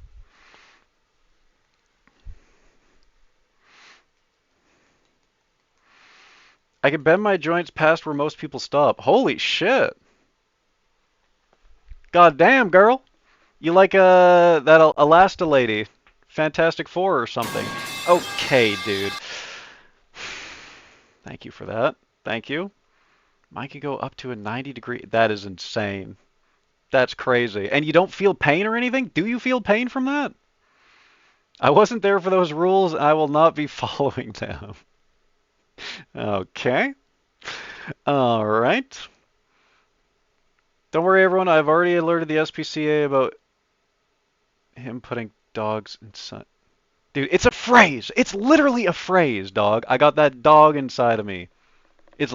I can bend my joints past where most people stop. Holy shit. God damn, girl. You like that Elasta lady, Fantastic Four or something. Okay, dude. Thank you for that. Thank you. Mine could go up to a 90-degree. That is insane. That's crazy. And you don't feel pain or anything? Do you feel pain from that? I wasn't there for those rules. I will not be following them. Okay. All right. Don't worry, everyone. I've already alerted the SPCA about him putting dogs inside. Dude, it's a phrase. It's literally a phrase, dog. I got that dog inside of me. It's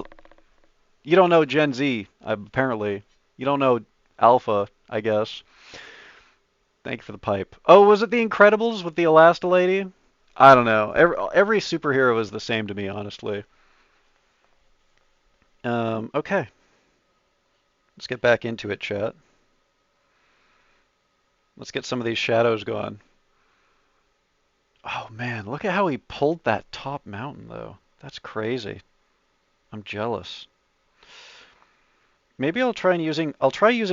You don't know Gen Z, apparently. You don't know Alpha, I guess. Thank you for the pipe. Oh, was it The Incredibles with the Elasta lady? I don't know. Every superhero is the same to me, honestly. Okay. Let's get back into it, chat. Let's get some of these shadows going. Oh man, look at how he pulled that top mountain, though. That's crazy. I'm jealous. Maybe I'll try using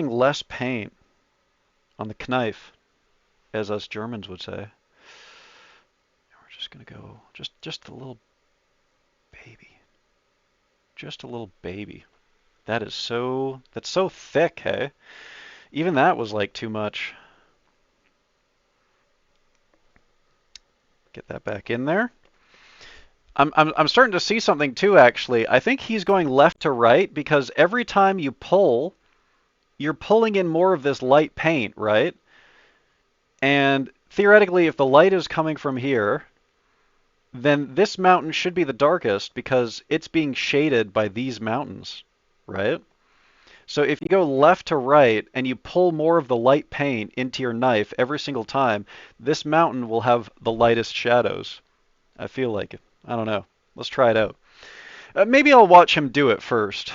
less paint on the knife, as us Germans would say. And we're just gonna go just a little baby. Just a little baby. That's so thick, hey? Even that was like too much. Get that back in there. I'm starting to see something too, actually. I think he's going left to right because every time you pull, you're pulling in more of this light paint, right? And theoretically, if the light is coming from here, then this mountain should be the darkest because it's being shaded by these mountains, right? So if you go left to right and you pull more of the light paint into your knife every single time, this mountain will have the lightest shadows. I feel like it. I don't know. Let's try it out. Maybe I'll watch him do it first.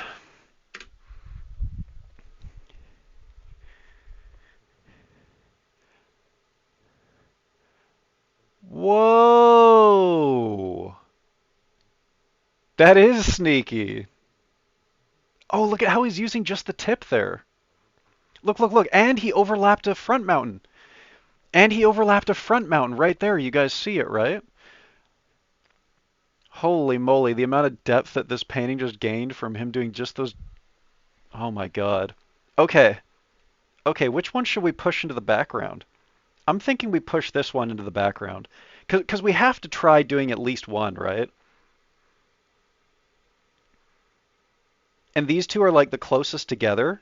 Whoa! That is sneaky. Oh, look at how he's using just the tip there. Look, look, look. And he overlapped a front mountain. And he overlapped a front mountain right there. You guys see it, right? Holy moly, the amount of depth that this painting just gained from him doing just those. Oh my god. Okay. Okay, which one should we push into the background? I'm thinking we push this one into the background. Because we have to try doing at least one, right? And these two are like the closest together.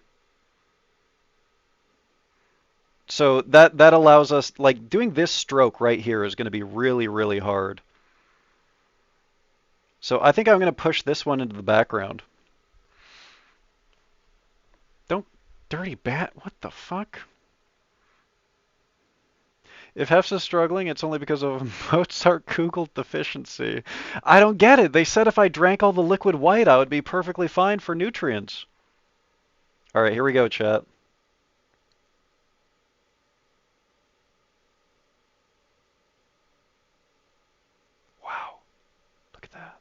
So that allows us, like doing this stroke right here is going to be really, really hard. So I think I'm going to push this one into the background. Don't, dirty bat, what the fuck? If Hef's is struggling, it's only because of Mozart Kugel deficiency. I don't get it. They said if I drank all the liquid white, I would be perfectly fine for nutrients. All right, here we go, chat. Wow, look at that.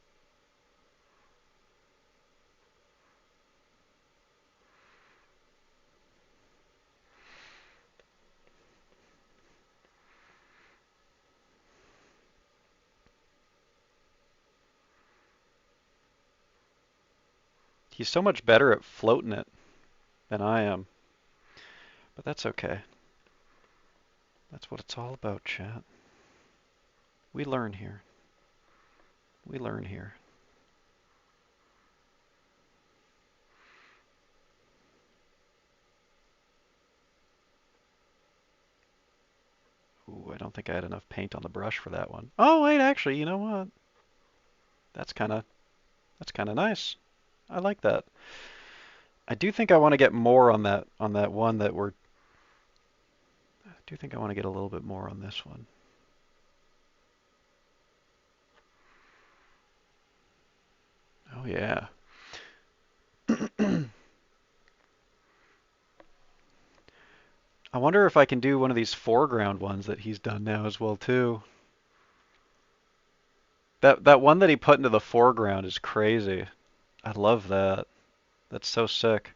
He's so much better at floating it than I am. But that's okay. That's what it's all about, chat. We learn here. We learn here. Ooh, I don't think I had enough paint on the brush for that one. Oh, wait, actually, you know what? That's kind of nice. I like that. I do think I want to get more on that one that we're I do think I want to get a little bit more on this one. Oh yeah. I wonder if I can do one of these foreground ones that he's done now as well too. That one that he put into the foreground is crazy. I love that. That's so sick.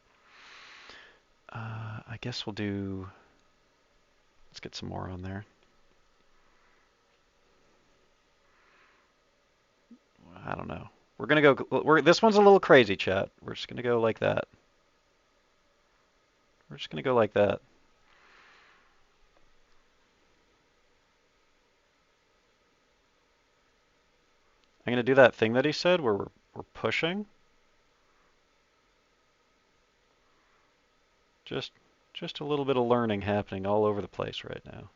I guess we'll do. Let's get some more on there. I don't know. We're gonna go. This one's a little crazy, chat. We're just gonna go like that. We're just gonna go like that. I'm gonna do that thing that he said where we're pushing. Just a little bit of learning happening all over the place right now.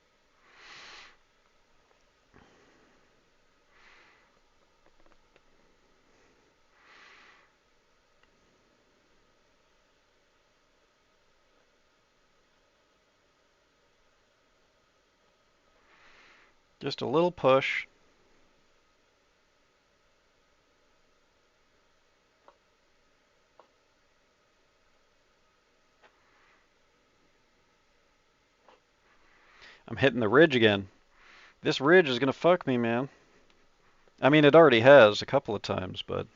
Just a little push. I'm hitting the ridge again. This ridge is gonna fuck me, man. I mean, it already has a couple of times, but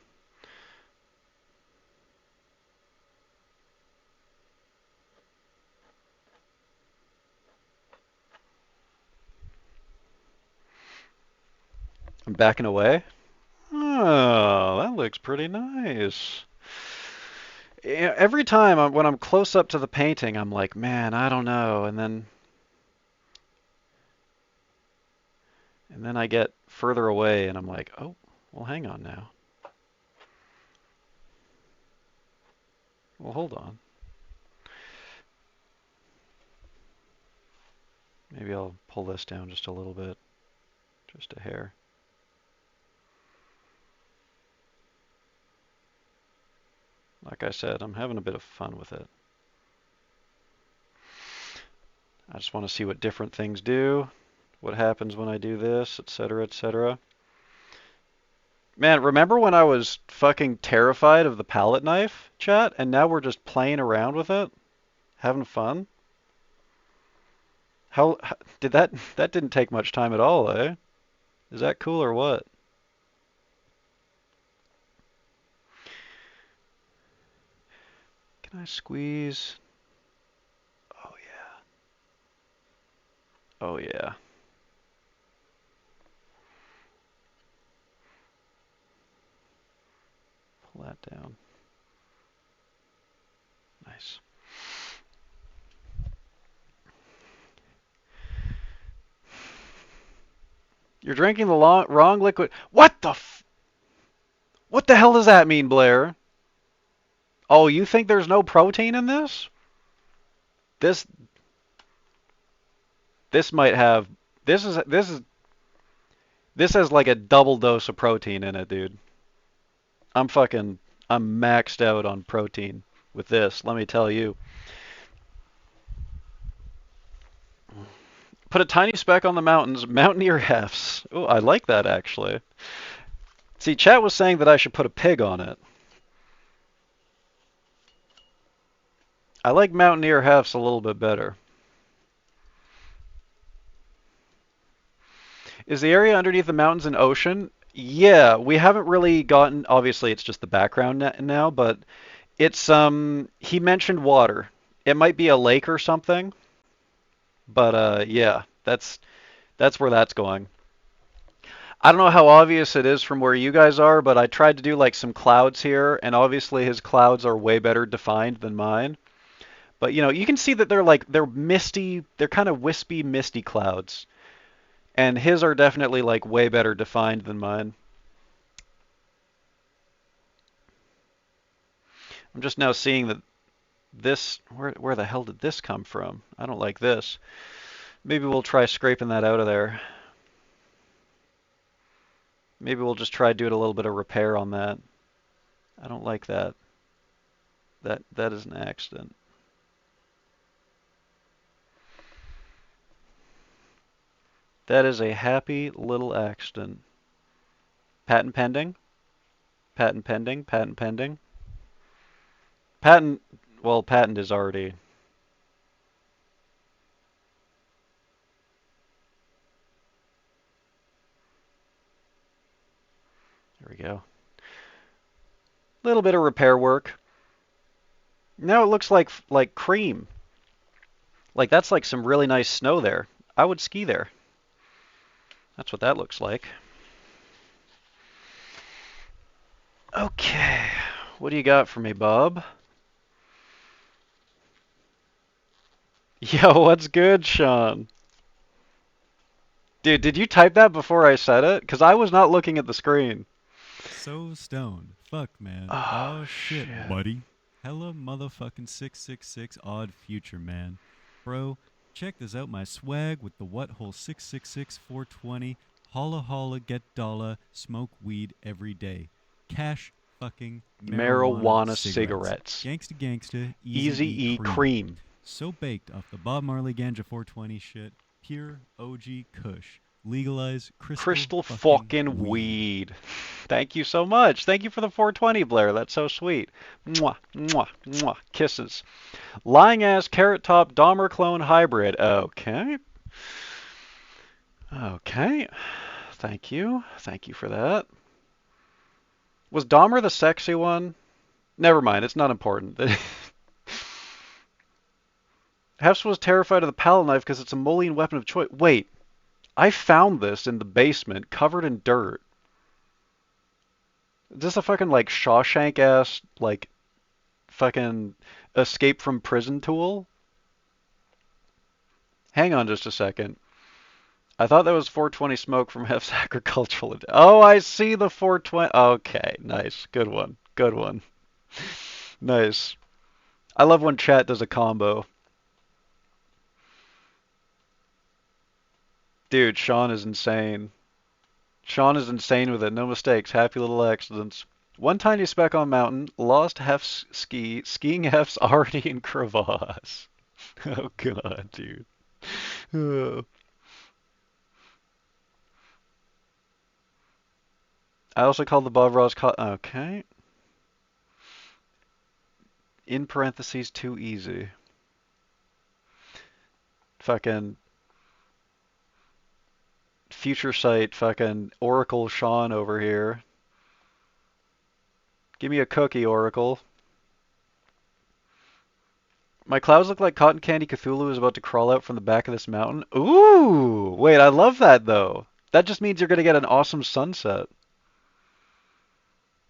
I'm backing away. Oh, that looks pretty nice. Yeah, every time when I'm close up to the painting, I'm like, man, I don't know. And then I get further away and I'm like, oh, well, hang on now. Well, hold on. Maybe I'll pull this down just a little bit, just a hair. Like I said, I'm having a bit of fun with it. I just want to see what different things do, what happens when I do this, etc., etc. Man, remember when I was fucking terrified of the palette knife, chat, and now we're just playing around with it, having fun? How did that didn't take much time at all, eh? Is that cool or what? Can I squeeze? Oh yeah. Oh yeah. Pull that down. Nice. You're drinking the wrong liquid. What the hell does that mean, Blair? Oh, you think there's no protein in this? This this might have this has like a double dose of protein in it, dude. I'm fucking I'm maxed out on protein with this, let me tell you. Put a tiny speck on the mountains, mountaineer hefts. Oh, I like that actually. See, chat was saying that I should put a pig on it. I like mountaineer hefts a little bit better. Is the area underneath the mountains an ocean? Yeah, we haven't really gotten, obviously it's just the background now, but it's he mentioned water. It might be a lake or something, but yeah, that's where that's going. I don't know how obvious it is from where you guys are, but I tried to do like some clouds here, and obviously his clouds are way better defined than mine. But you know, you can see that they're misty, they're kind of wispy, misty clouds. And his are definitely like way better defined than mine. I'm just now seeing that where the hell did this come from? I don't like this. Maybe we'll try scraping that out of there. Maybe we'll just try doing a little bit of repair on that. I don't like that. That is an accident. That is a happy little accident. Patent pending? Patent pending? Patent pending? Patent, well, patent is already. There we go. Little bit of repair work. Now it looks like cream. Like that's like some really nice snow there. I would ski there. That's what that looks like. Okay. What do you got for me, Bob? Yo, what's good, Sean? Dude, did you type that before I said it? Because I was not looking at the screen. So stoned. Fuck, man. Oh, Oh, shit, shit. buddy. Hella motherfucking 666 odd future, man. Bro, check this out, my swag with the what hole 666 420. Holla holla, get dollar, smoke weed every day. Cash fucking Marijuana cigarettes. cigarettes. Gangsta gangsta, Easy E cream. So baked off the Bob Marley Ganja 420 shit. Pure OG Kush. Legalize Crystal fucking weed. Thank you so much. Thank you for the 420, Blair. That's so sweet. Mwah, mwah, mwah. Kisses. Lying ass carrot top Dahmer clone hybrid. Okay. Okay. Thank you. Thank you for that. Was Dahmer the sexy one? Never mind. It's not important. Hefs was terrified of the palette knife because it's a Molian weapon of choice. Wait. I found this in the basement, covered in dirt. Is this a fucking like Shawshank ass like fucking escape from prison tool? Hang on just a second. I thought that was 420 smoke from Hef's agricultural. Oh, I see the 420. Okay, nice. Good one. Good one. Nice. I love when chat does a combo. Dude, Sean is insane. Sean is insane with it. No mistakes. Happy little accidents. One tiny speck on mountain. Lost Hef's ski. Skiing Hef's already in crevasse. Oh god, dude. Oh. I also called the Bob Ross okay. In parentheses, too easy. Fucking future sight, fucking Oracle Sean over here. Give me a cookie, Oracle. My clouds look like cotton candy Cthulhu is about to crawl out from the back of this mountain. Ooh! Wait, I love that though. That just means you're gonna get an awesome sunset.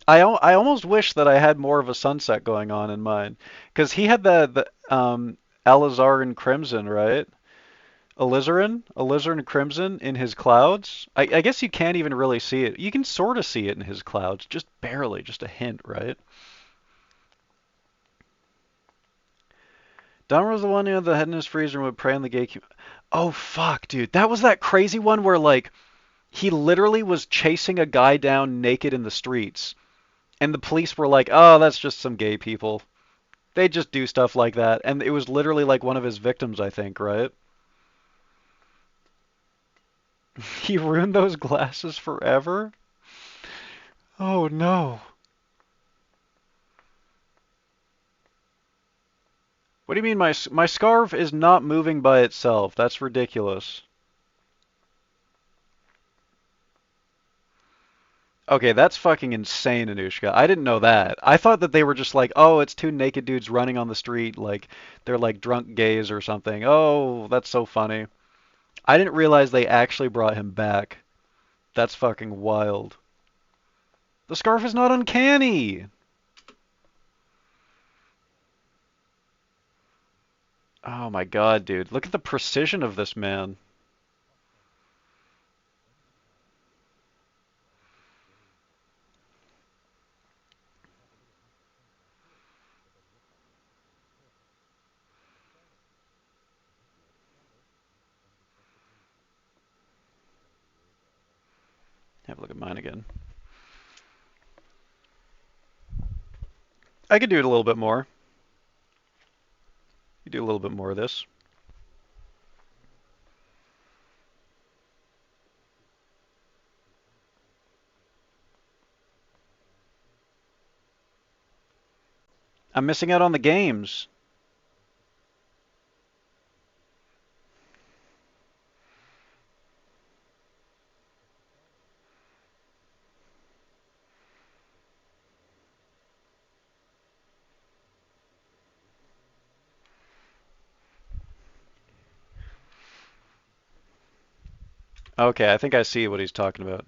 I almost wish that I had more of a sunset going on in mine, because he had the alizarin crimson, right? Alizarin crimson in his clouds. I guess you can't even really see it. You can sort of see it in his clouds, just barely, just a hint, right? Dahmer was the one who had the head in his freezer and would prey on the gatekeeper. Oh fuck, dude, that was that crazy one where like he literally was chasing a guy down naked in the streets, and the police were like, "Oh, that's just some gay people. They just do stuff like that." And it was literally like one of his victims, I think, right? He ruined those glasses forever? Oh no. What do you mean my scarf is not moving by itself? That's ridiculous. Okay, that's fucking insane, Anushka. I didn't know that. I thought that they were just like, oh, it's two naked dudes running on the street, like they're like drunk gays or something. Oh, that's so funny. I didn't realize they actually brought him back. That's fucking wild. The scarf is not uncanny. Oh my god, dude. Look at the precision of this man. Have a look at mine again. I could do it a little bit more. You do a little bit more of this. I'm missing out on the games. Okay, I think I see what he's talking about.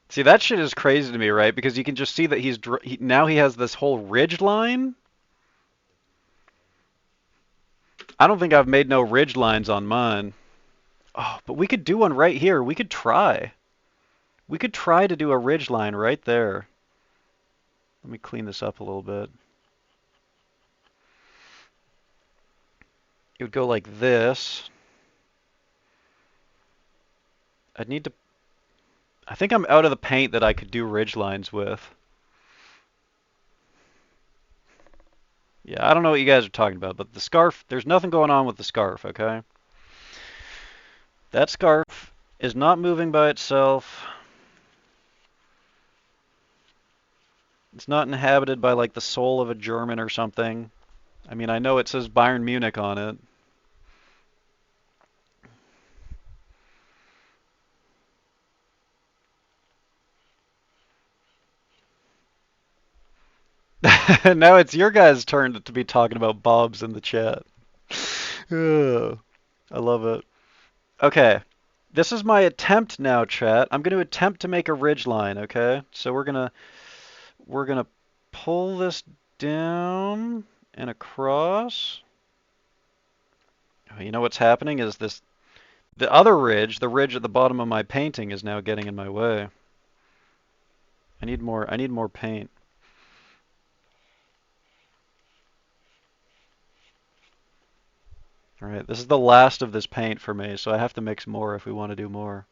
See, that shit is crazy to me, right? Because you can just see that now he has this whole ridge line. I don't think I've made no ridge lines on mine. Oh, but we could do one right here. We could try. We could try to do a ridge line right there. Let me clean this up a little bit. It would go like this. I'd need to... I think I'm out of the paint that I could do ridge lines with. Yeah, I don't know what you guys are talking about, but the scarf, there's nothing going on with the scarf, okay? That scarf is not moving by itself. It's not inhabited by like the soul of a German or something. I mean, I know it says Bayern Munich on it. Now it's your guys' turn to be talking about Bob's in the chat. Ugh, I love it. Okay. This is my attempt now, chat. I'm going to attempt to make a ridge line, okay? So we're gonna pull this down and across. Oh, you know what's happening is the other ridge, the ridge at the bottom of my painting is now getting in my way. I need more paint. All right, this is the last of this paint for me, so I have to mix more if we want to do more.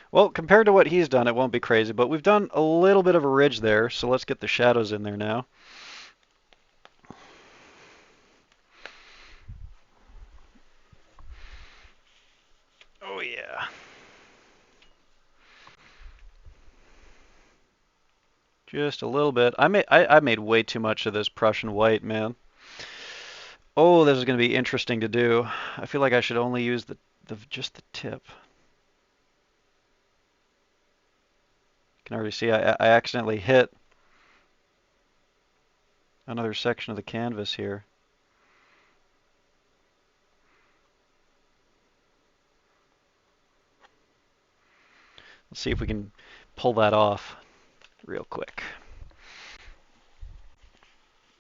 Well, compared to what he's done, it won't be crazy, but we've done a little bit of a ridge there, so let's get the shadows in there now. Oh yeah. Just a little bit. I made way too much of this Prussian white, man. Oh, this is going to be interesting to do. I feel like I should only use just the tip. You can already see I accidentally hit another section of the canvas here. Let's see if we can pull that off real quick.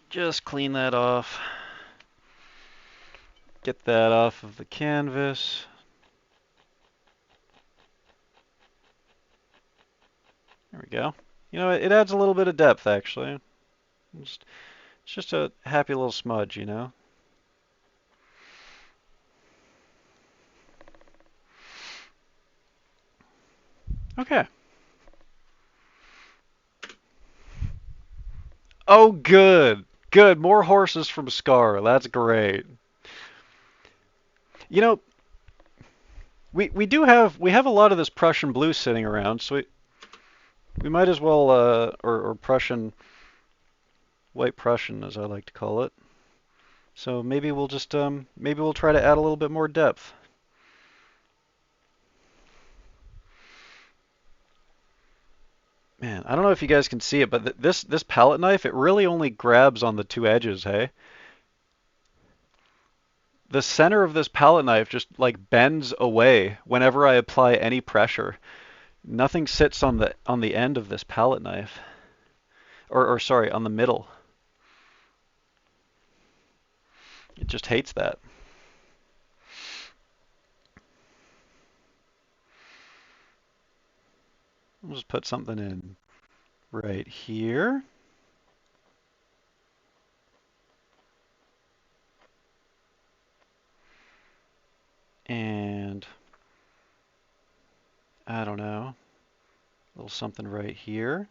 Just clean that off. Get that off of the canvas. There we go. You know, it adds a little bit of depth, actually. It's just a happy little smudge, you know? Okay. Oh, good. Good. More horses from Scar. That's great. You know, we have a lot of this Prussian blue sitting around, so we might as well or Prussian white Prussian as I like to call it. So maybe we'll just maybe we'll try to add a little bit more depth. Man, I don't know if you guys can see it, but this palette knife, it really only grabs on the two edges, hey? The center of this palette knife just like bends away whenever I apply any pressure. Nothing sits on the end of this palette knife. Or sorry, on the middle. It just hates that. I'll just put something in right here. And I don't know, a little something right here.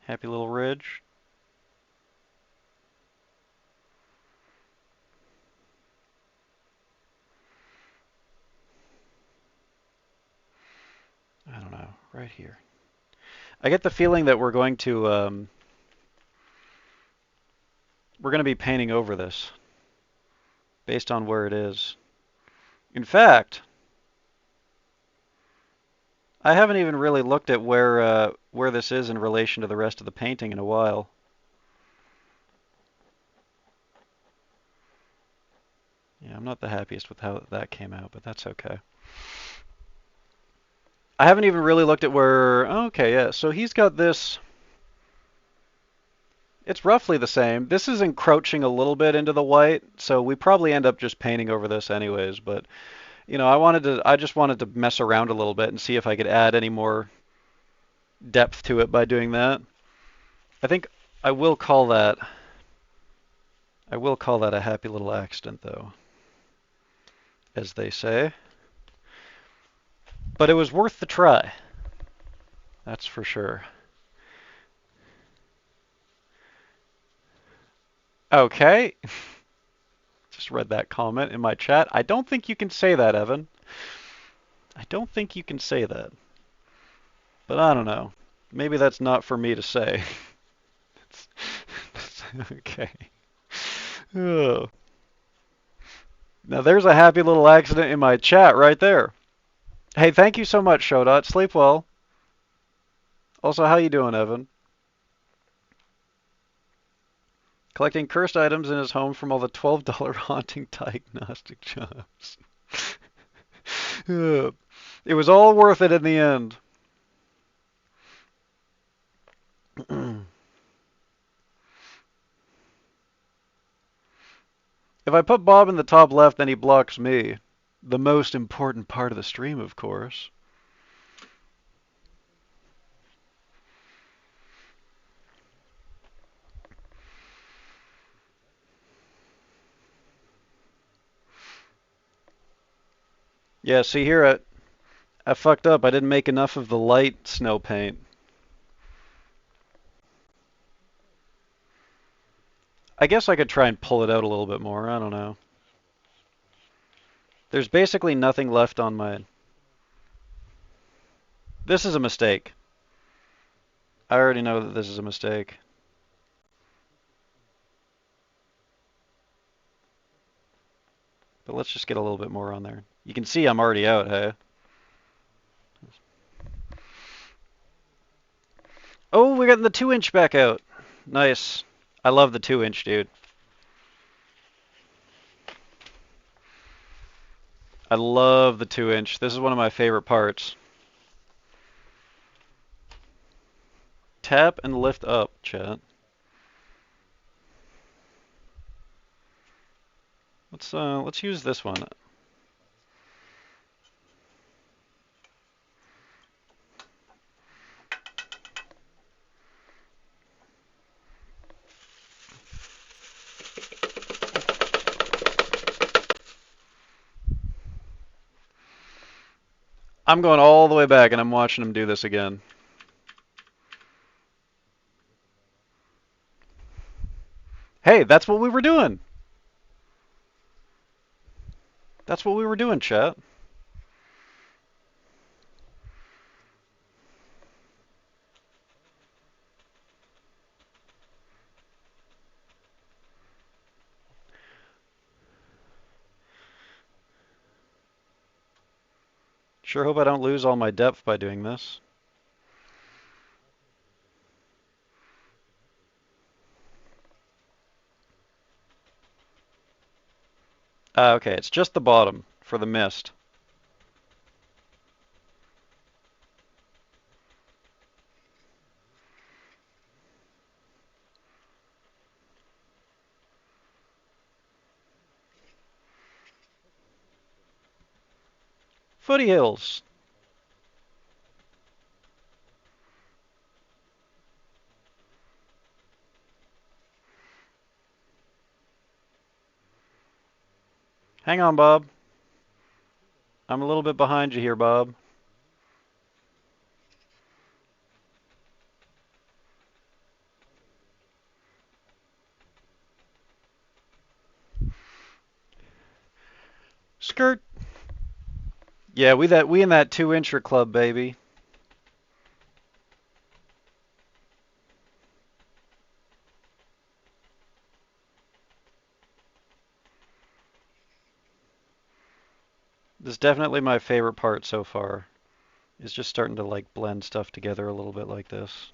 Happy little ridge. I don't know, right here. I get the feeling that we're going to be painting over this based on where it is. In fact, I haven't even really looked at where this is in relation to the rest of the painting in a while. Yeah, I'm not the happiest with how that came out, but that's okay. I haven't even really looked at where, okay, yeah, so he's got this, it's roughly the same. This is encroaching a little bit into the white, so we probably end up just painting over this anyways, but you know, I just wanted to mess around a little bit and see if I could add any more depth to it by doing that. I think I will call that, I will call that a happy little accident though, as they say. But it was worth the try. That's for sure. Okay. Just read that comment in my chat. I don't think you can say that, Evan. I don't think you can say that. But I don't know. Maybe that's not for me to say. Okay. Oh. Now there's a happy little accident in my chat right there. Hey, thank you so much, Shodot. Sleep well. Also, how you doing, Evan? Collecting cursed items in his home from all the $12 haunting diagnostic jobs. It was all worth it in the end. If I put Bob in the top left, then he blocks me. The most important part of the stream, of course. Yeah, see here, I fucked up. I didn't make enough of the light snow paint. I guess I could try and pull it out a little bit more. I don't know. There's basically nothing left on my... This is a mistake. I already know that this is a mistake. But let's just get a little bit more on there. You can see I'm already out, hey? Oh, we're getting the 2-inch back out. Nice. I love the 2-inch, dude. I love the 2-inch. This is one of my favorite parts. Tap and lift up, chat. Let's use this one. I'm going all the way back and I'm watching him do this again. Hey, that's what we were doing. That's what we were doing, chat. Sure hope I don't lose all my depth by doing this. Okay, it's just the bottom for the mist. Footy Hills. Hang on, Bob. I'm a little bit behind you here, Bob. Skirt. Yeah, we in that 2-incher club, baby. This is definitely my favorite part so far. Is just starting to like blend stuff together a little bit like this.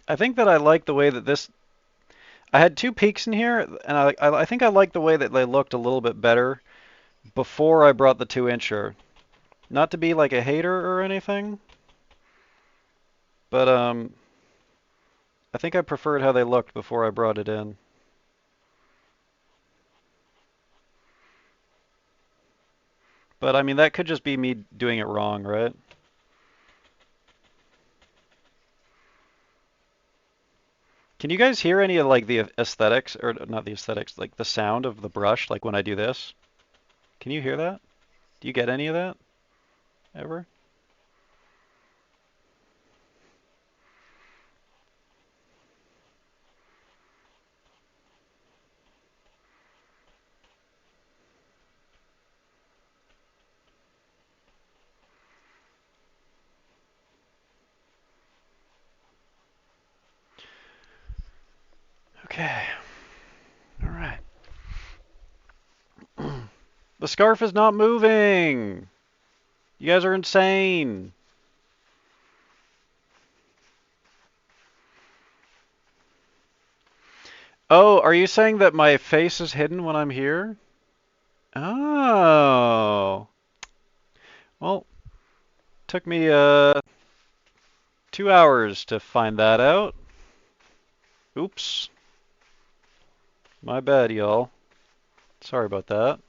I think that I like the way that this... I had 2 peaks in here, and I think I like the way that they looked a little bit better before I brought the 2-incher. Not to be like a hater or anything, but I think I preferred how they looked before I brought it in. But I mean, that could just be me doing it wrong, right? Can you guys hear any of like the aesthetics, or not the aesthetics, like the sound of the brush, like when I do this? Can you hear that? Do you get any of that ever? Okay. All right. The scarf is not moving. You guys are insane. Oh, are you saying that my face is hidden when I'm here? Oh. Well, took me 2 hours to find that out. Oops. My bad, y'all. Sorry about that.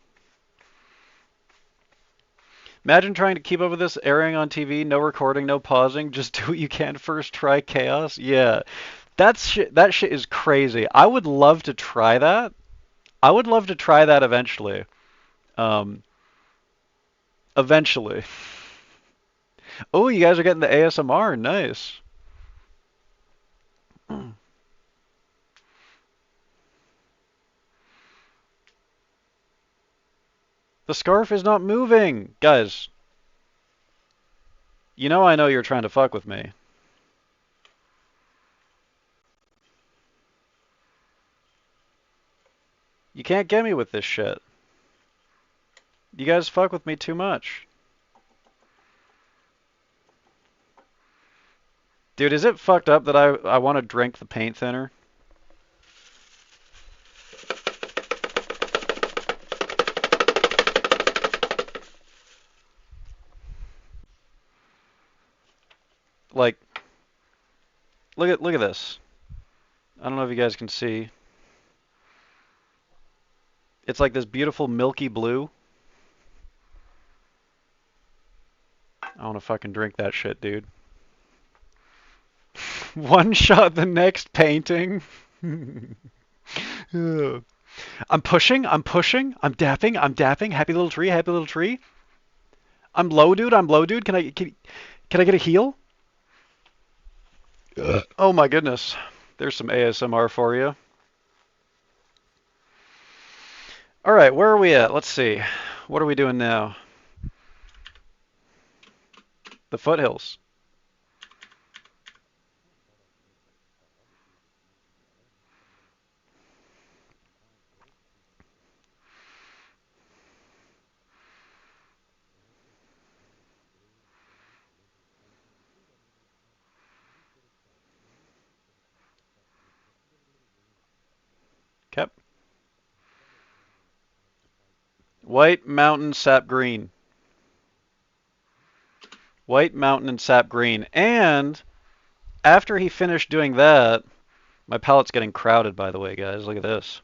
Imagine trying to keep up with this airing on TV, no recording, no pausing, just do what you can first, try chaos. Yeah. That shit is crazy. I would love to try that. I would love to try that eventually. Um, eventually. Oh, you guys are getting the ASMR. Nice. The scarf is not moving. Guys, I know you're trying to fuck with me. You can't get me with this shit. You guys fuck with me too much. Dude, is it fucked up that I want to drink the paint thinner? Like, look at this. I don't know if you guys can see. It's like this beautiful milky blue. I want to fucking drink that shit, dude. One shot the next painting. I'm pushing, I'm pushing, I'm dapping, I'm dapping. Happy little tree, happy little tree. I'm low, dude, I'm low, dude. Can I get a heal? Oh my goodness. There's some ASMR for you. All right, where are we at? Let's see. What are we doing now? The foothills. Okay. White mountain sap green. White mountain and sap green. And after he finished doing that, my palette's getting crowded, by the way, guys. Look at this.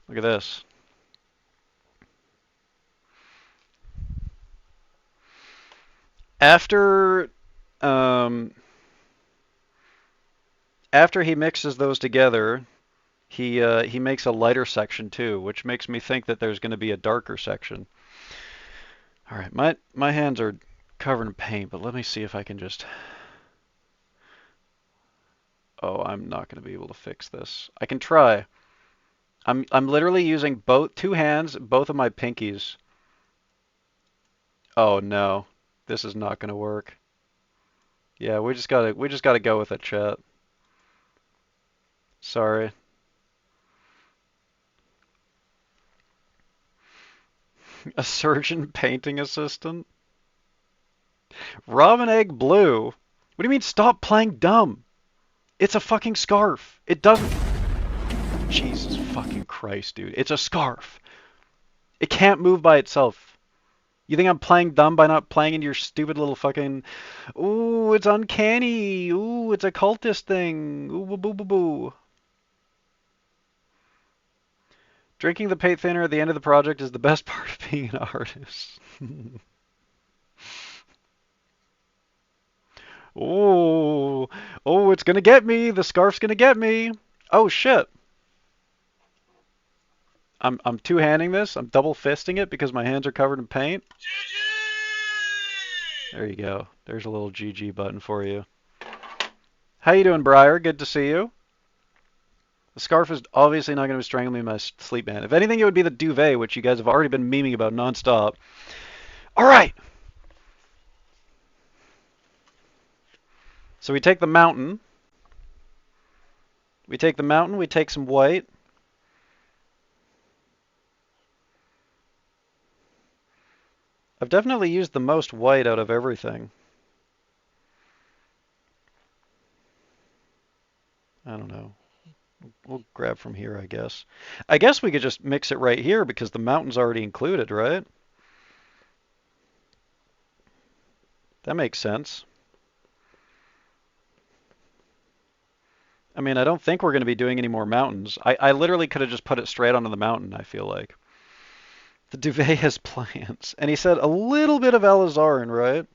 Look at this. After um, after he mixes those together, he makes a lighter section too, which makes me think that there's going to be a darker section. All right, my hands are covered in paint, but let me see if I can just. Oh, I'm not going to be able to fix this. I can try. I'm literally using both two hands, both of my pinkies. Oh no, this is not going to work. Yeah, we just gotta go with it, chat. Sorry. A surgeon painting assistant? Robin egg blue? What do you mean stop playing dumb? It's a fucking scarf. It doesn't. Jesus fucking Christ, dude. It's a scarf. It can't move by itself. You think I'm playing dumb by not playing in your stupid little fucking. Ooh, it's uncanny. Ooh, it's a cultist thing. Ooh, boo boo boo boo. Drinking the paint thinner at the end of the project is the best part of being an artist. Oh, oh, it's gonna get me. The scarf's gonna get me. Oh shit. I'm two-handing this. I'm double fisting it because my hands are covered in paint. There you go. There's a little GG button for you. How you doing, Briar? Good to see you. The scarf is obviously not going to be strangling me in my sleep, man. If anything, it would be the duvet, which you guys have already been memeing about nonstop. All right. So we take the mountain. We take the mountain, we take some white. I've definitely used the most white out of everything. I don't know. We'll grab from here, I guess. I guess we could just mix it right here because the mountain's already included, right? That makes sense. I mean, I don't think we're going to be doing any more mountains. I literally could have just put it straight onto the mountain, I feel like. The duvet has plants. And he said a little bit of alizarin, right?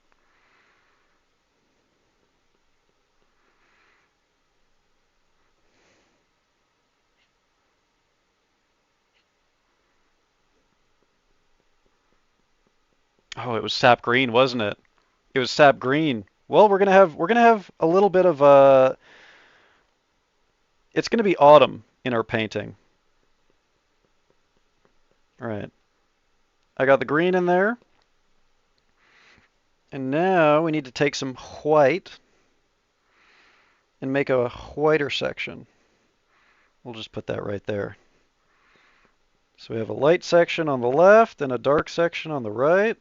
Oh, it was sap green, wasn't it? It was sap green. Well, we're gonna have a little bit of it's gonna be autumn in our painting. All right. I got the green in there. And now we need to take some white and make a whiter section. We'll just put that right there. So we have a light section on the left and a dark section on the right.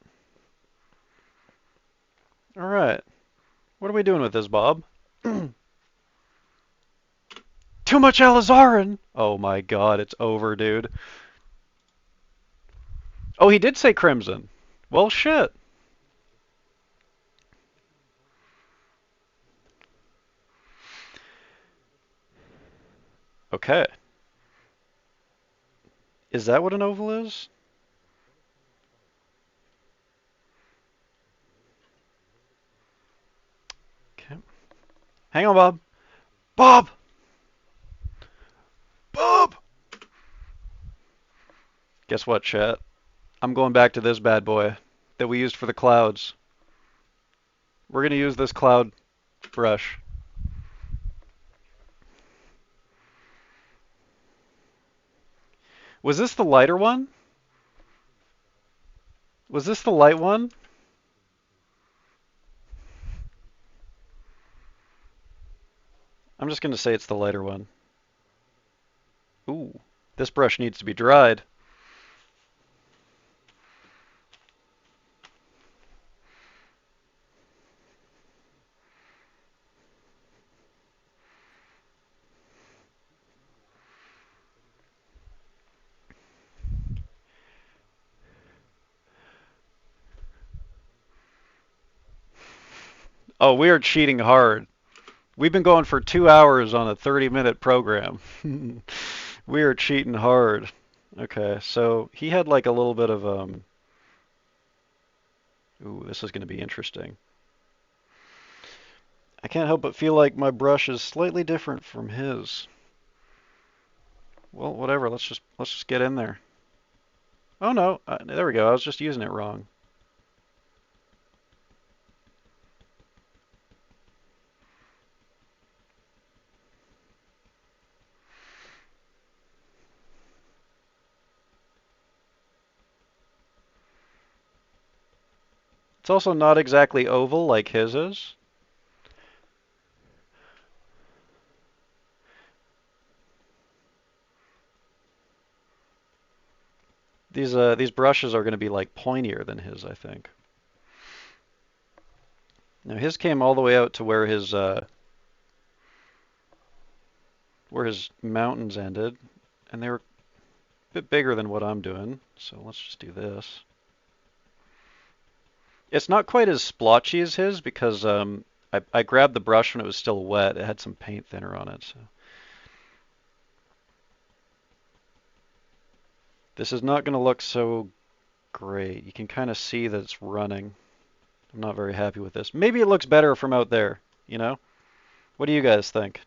All right. What are we doing with this, Bob? Too much alizarin! Oh my god, it's over, dude. Oh, he did say crimson. Well, shit. Okay. Is that what an oval is? Okay. Hang on, Bob. Bob! Bob! Guess what, chat? I'm going back to this bad boy that we used for the clouds. We're going to use this cloud brush. Was this the lighter one? Was this the light one? I'm just going to say it's the lighter one. Ooh, this brush needs to be dried. Oh, we are cheating hard. We've been going for 2 hours on a 30-minute program. We are cheating hard. Okay, so he had like a little bit of ooh, this is going to be interesting. I can't help but feel like my brush is slightly different from his. Well, whatever. Let's just get in there. Oh no, there we go. I was just using it wrong. It's also not exactly oval like his is. These brushes are going to be like pointier than his, I think. Now his came all the way out to where his mountains ended, and they were a bit bigger than what I'm doing. So let's just do this. It's not quite as splotchy as his because I grabbed the brush when it was still wet. It had some paint thinner on it. So this is not going to look so great. You can kind of see that it's running. I'm not very happy with this. Maybe it looks better from out there, you know? What do you guys think?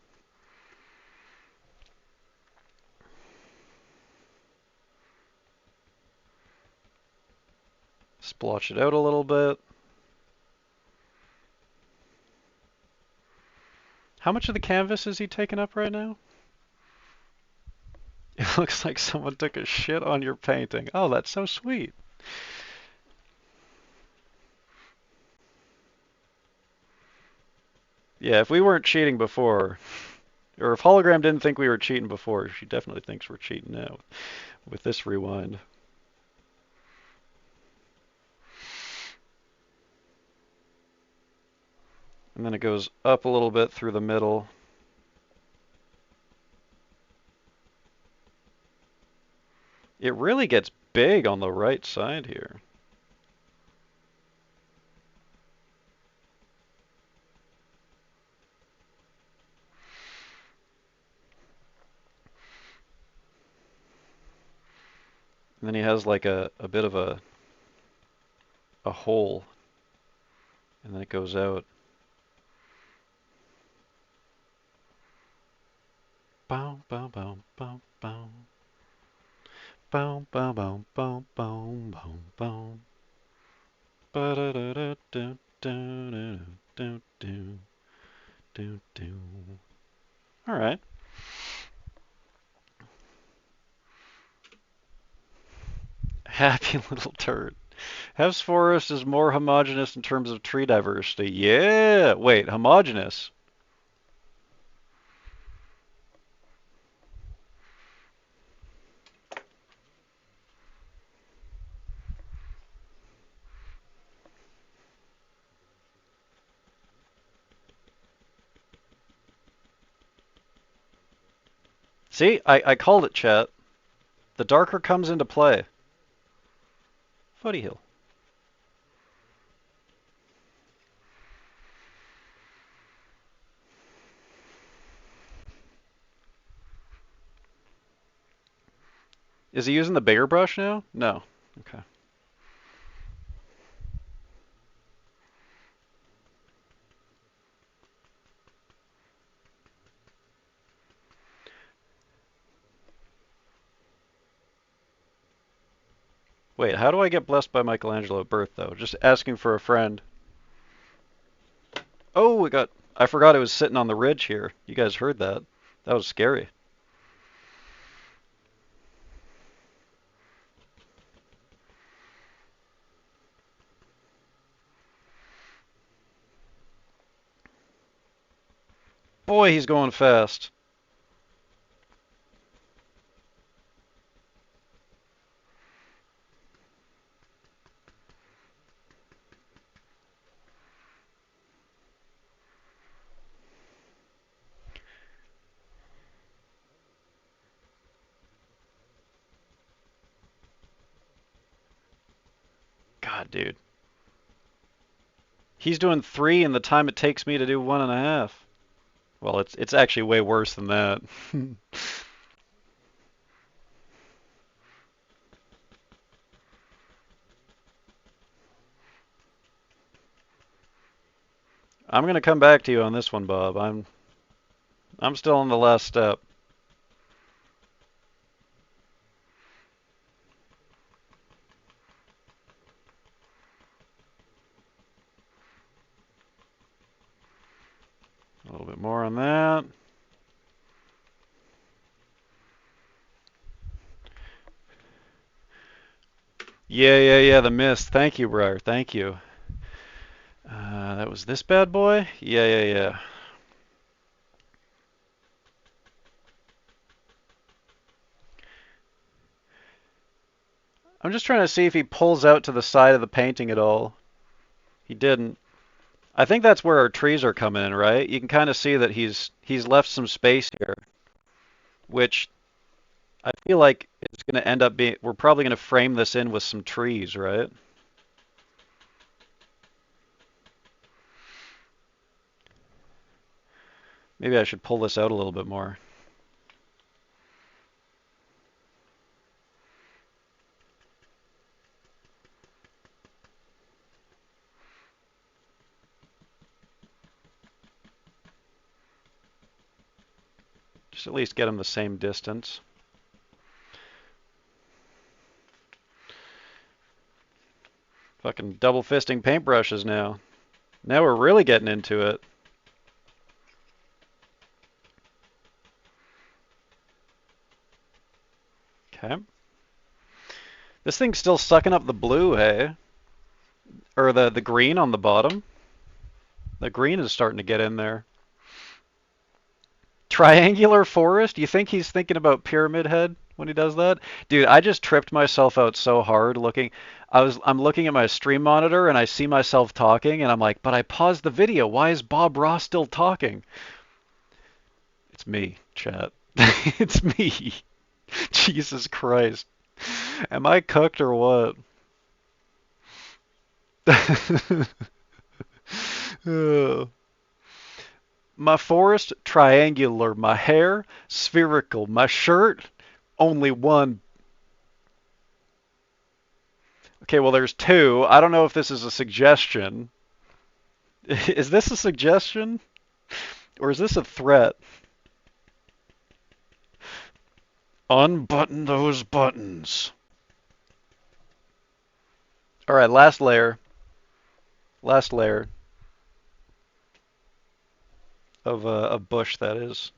Splotch it out a little bit. How much of the canvas is he taking up right now? It looks like someone took a shit on your painting. Oh, that's so sweet. Yeah, if we weren't cheating before, Or if Hologram didn't think we were cheating before, she definitely thinks we're cheating now with this rewind. And then it goes up a little bit through the middle. It really gets big on the right side here. And then he has like a bit of a hole. And then it goes out. Bow, bow, bow, bow, bow. Bow, bow, bow, bow, bow, bow, bow. Ba da da da do do do do do do. All right. Happy little turd. HEFZ forest is more homogeneous in terms of tree diversity. Yeah. Wait, homogeneous. See, I called it, chat. The darker comes into play. Footy hill. Is he using the bigger brush now? No. Okay. Wait, how do I get blessed by Michelangelo at birth, though? Just asking for a friend. Oh, I forgot it was sitting on the ridge here. You guys heard that. That was scary. Boy, he's going fast. God, dude. He's doing 3 in the time it takes me to do 1.5. Well, it's actually way worse than that. I'm gonna come back to you on this one, Bob. I'm still on the last step. A little bit more on that. Yeah, the mist. Thank you, Briar. Thank you. That was this bad boy? Yeah. I'm just trying to see if he pulls out to the side of the painting at all. He didn't. I think that's where our trees are coming in, right? You can kind of see that he's left some space here, which I feel like it's going to end up being, we're probably going to frame this in with some trees, right? Maybe I should pull this out a little bit more. Just at least get them the same distance. Fucking double fisting paintbrushes now. Now we're really getting into it. Okay. This thing's still sucking up the blue, hey? Or the green on the bottom. The green is starting to get in there. Triangular forest? You think he's thinking about Pyramid Head when he does that? Dude, I just tripped myself out so hard looking. I'm looking at my stream monitor and I see myself talking and I'm like, but I paused the video. Why is Bob Ross still talking? It's me, chat. It's me. Jesus Christ. Am I cooked or what? Ugh. My forest, triangular. My hair, spherical. My shirt, only one. Okay, well, there's two. I don't know if this is a suggestion. Is this a suggestion? Or is this a threat? Unbutton those buttons. All right, last layer. Last layer of a bush, that is.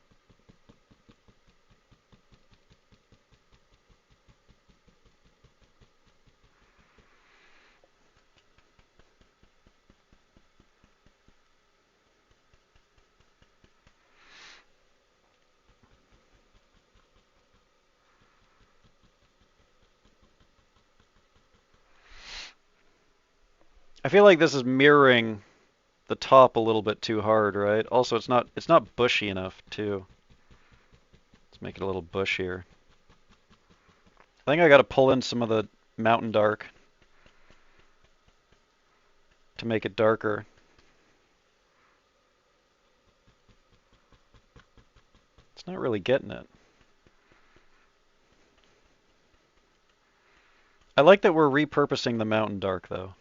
I feel like this is mirroring the top a little bit too hard, right? Also, it's not bushy enough too. Let's make it a little bushier. I think I got to pull in some of the mountain dark to make it darker. It's not really getting it. I like that we're repurposing the mountain dark though.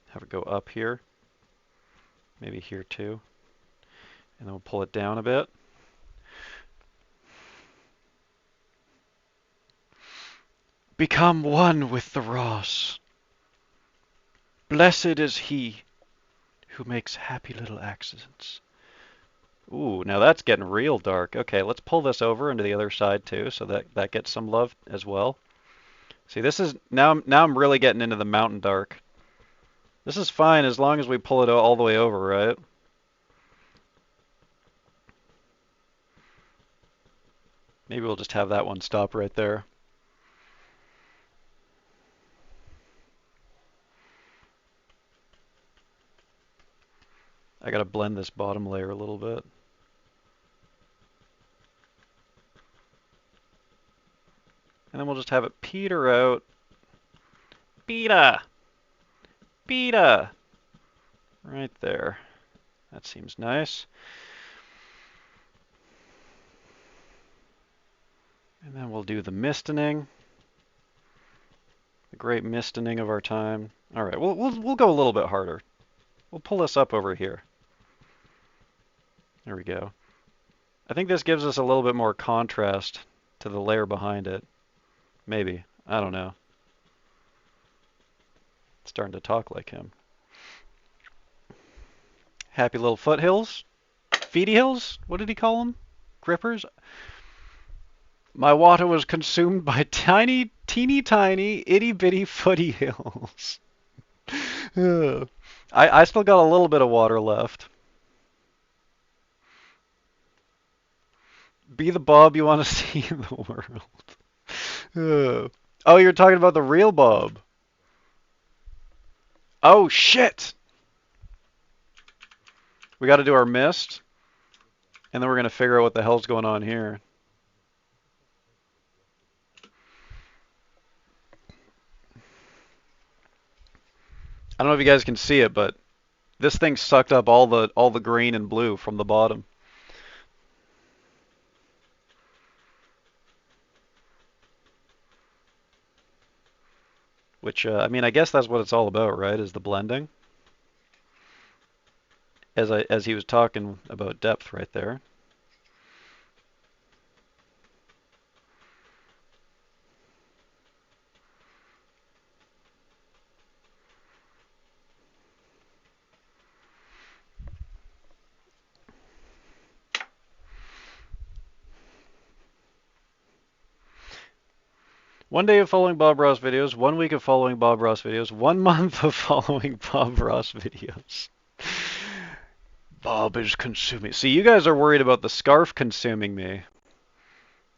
Have it go up here, maybe here too, and then we'll pull it down a bit. Become one with the Ross. Blessed is he who makes happy little accidents. Ooh, now that's getting real dark. Okay, let's pull this over into the other side too, so that gets some love as well. See, this is now I'm really getting into the mountain dark. This is fine as long as we pull it all the way over, right? Maybe we'll just have that one stop right there. I gotta blend this bottom layer a little bit. And then we'll just have it peter out. Peter! Peter! Right there. That seems nice. And then we'll do the mistening. The great mistening of our time. All right, we'll go a little bit harder. We'll pull this up over here. There we go. I think this gives us a little bit more contrast to the layer behind it. Maybe. I don't know. Starting to talk like him. Happy little foothills? Feety hills? What did he call them? Grippers? My water was consumed by teeny tiny, itty bitty footy hills. I still got a little bit of water left. Be the Bob you want to see in the world. Oh, you're talking about the real Bob. Oh, shit! We got to do our mist, and then we're going to figure out what the hell's going on here. I don't know if you guys can see it, but this thing sucked up all the green and blue from the bottom. Which, I mean, I guess that's what it's all about, right? Is the blending. As he was talking about depth right there. 1 day of following Bob Ross videos, 1 week of following Bob Ross videos, 1 month of following Bob Ross videos. Bob is consuming. See, you guys are worried about the scarf consuming me.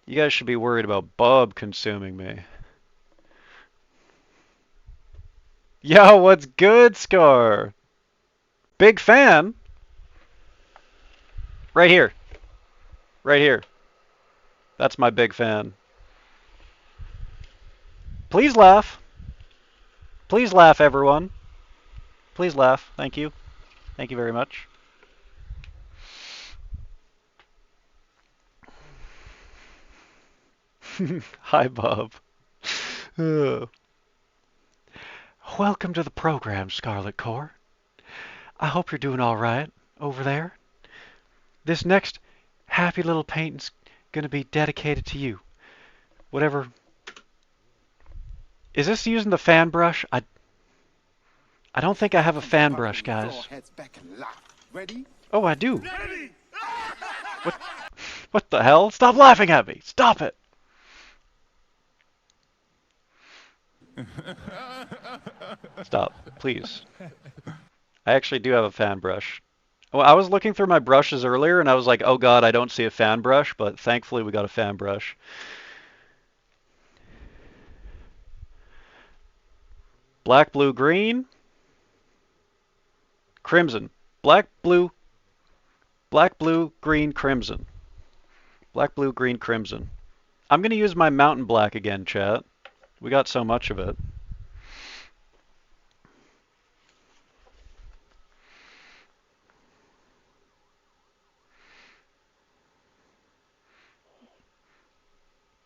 You guys should be worried about Bob consuming me. Yo, what's good, Scar? Big fan. Right here. Right here. That's my big fan. Please laugh. Please laugh, everyone. Please laugh. Thank you. Thank you very much. Hi, Bob. Welcome to the program, Scarlet Core. I hope you're doing all right over there. This next happy little paint's gonna be dedicated to you. Whatever. Is this using the fan brush? I don't think I have a fan brush, guys. Oh, I do. What the hell? Stop laughing at me. Stop it. Stop, please. I actually do have a fan brush. Well, I was looking through my brushes earlier and I was like, oh god, I don't see a fan brush, but thankfully we got a fan brush. Black, blue, green. Crimson. Black, blue, green, crimson. Black, blue, green, crimson. I'm going to use my mountain black again, chat. We got so much of it.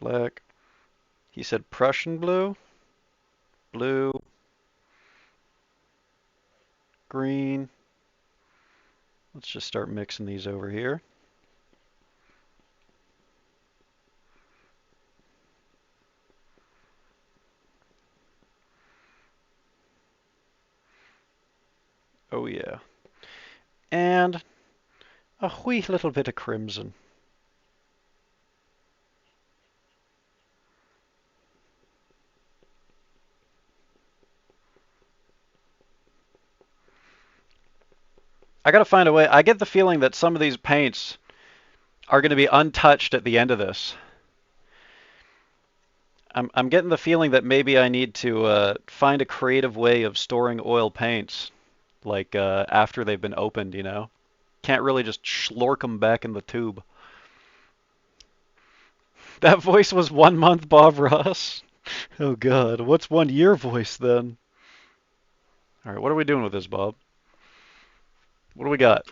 Black. He said Prussian blue. Blue. Green. Let's just start mixing these over here. Oh yeah. And a wee little bit of crimson. I gotta find a way. I get the feeling that some of these paints are going to be untouched at the end of this. I'm getting the feeling that maybe I need to find a creative way of storing oil paints, like after they've been opened, you know? Can't really just schlork them back in the tube. That voice was 1 month Bob Ross? Oh god, what's 1 year voice then? Alright, what are we doing with this, Bob? What do we got?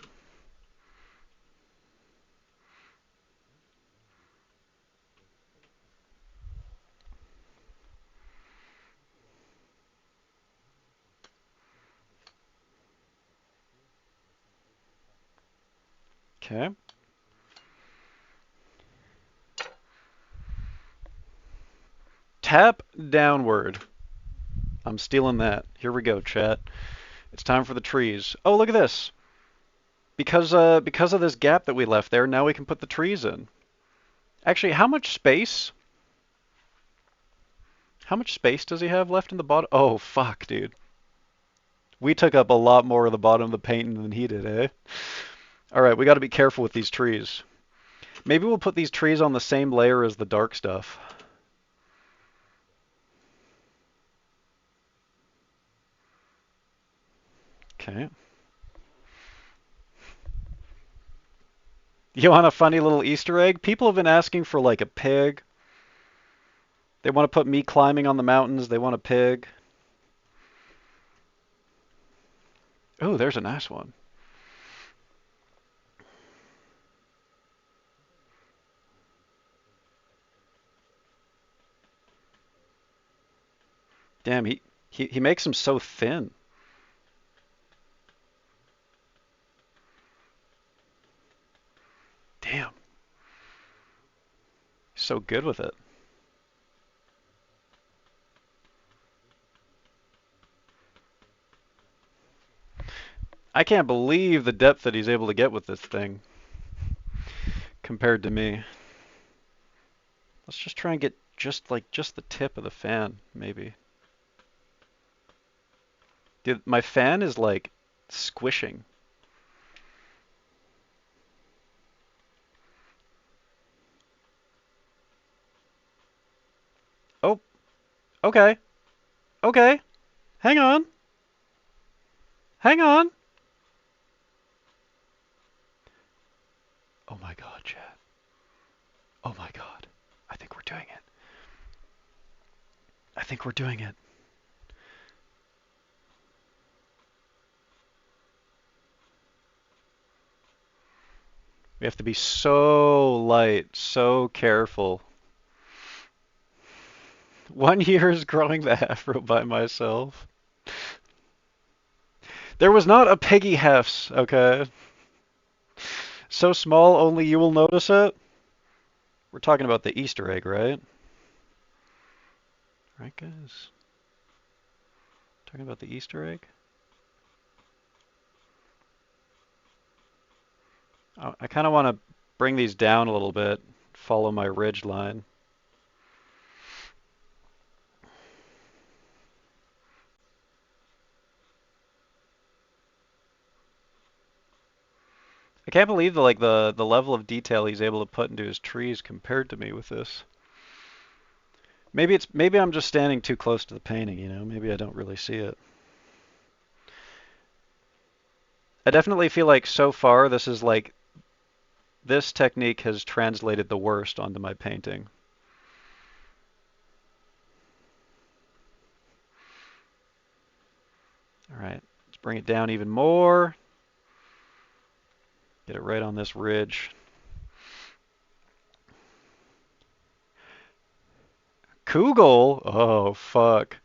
Okay. Tap downward. I'm stealing that. Here we go, chat. It's time for the trees. Oh, look at this. Because of this gap that we left there, now we can put the trees in. Actually, how much space? How much space does he have left in the bottom? Oh, fuck, dude. We took up a lot more of the bottom of the painting than he did, eh? Alright, we gotta be careful with these trees. Maybe we'll put these trees on the same layer as the dark stuff. Okay. You want a funny little Easter egg? People have been asking for like a pig. They want to put me climbing on the mountains. They want a pig. Oh, there's a nice one. Damn, he makes them so thin. Damn. He's so good with it. I can't believe the depth that he's able to get with this thing compared to me. Let's just try and get just the tip of the fan, maybe. Dude, my fan is like squishing. Oh, okay. Okay. Hang on. Hang on. Oh my God, Chad. Oh my God. I think we're doing it. I think we're doing it. We have to be so light, so careful. 1 year is growing the afro by myself. There was not a piggy hefs, okay? So small only you will notice it. We're talking about the Easter egg, right? Right, guys? Talking about the Easter egg? I kind of want to bring these down a little bit, follow my ridge line. I can't believe the level of detail he's able to put into his trees compared to me with this. Maybe I'm just standing too close to the painting, you know? Maybe I don't really see it. I definitely feel like so far this technique has translated the worst onto my painting. All right, let's bring it down even more. Get it right on this ridge. Kugel? Oh, fuck.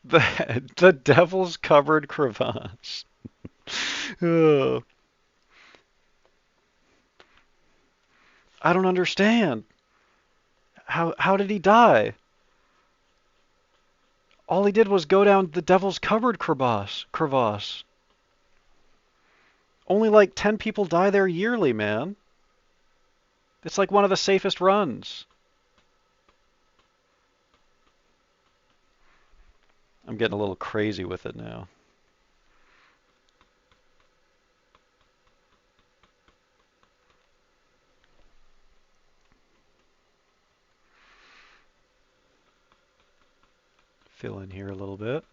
The devil's covered crevasse. Oh, I don't understand. How did he die? All he did was go down the devil's covered crevasse. Only like 10 people die there yearly, man. It's like one of the safest runs. I'm getting a little crazy with it now. Fill in here a little bit.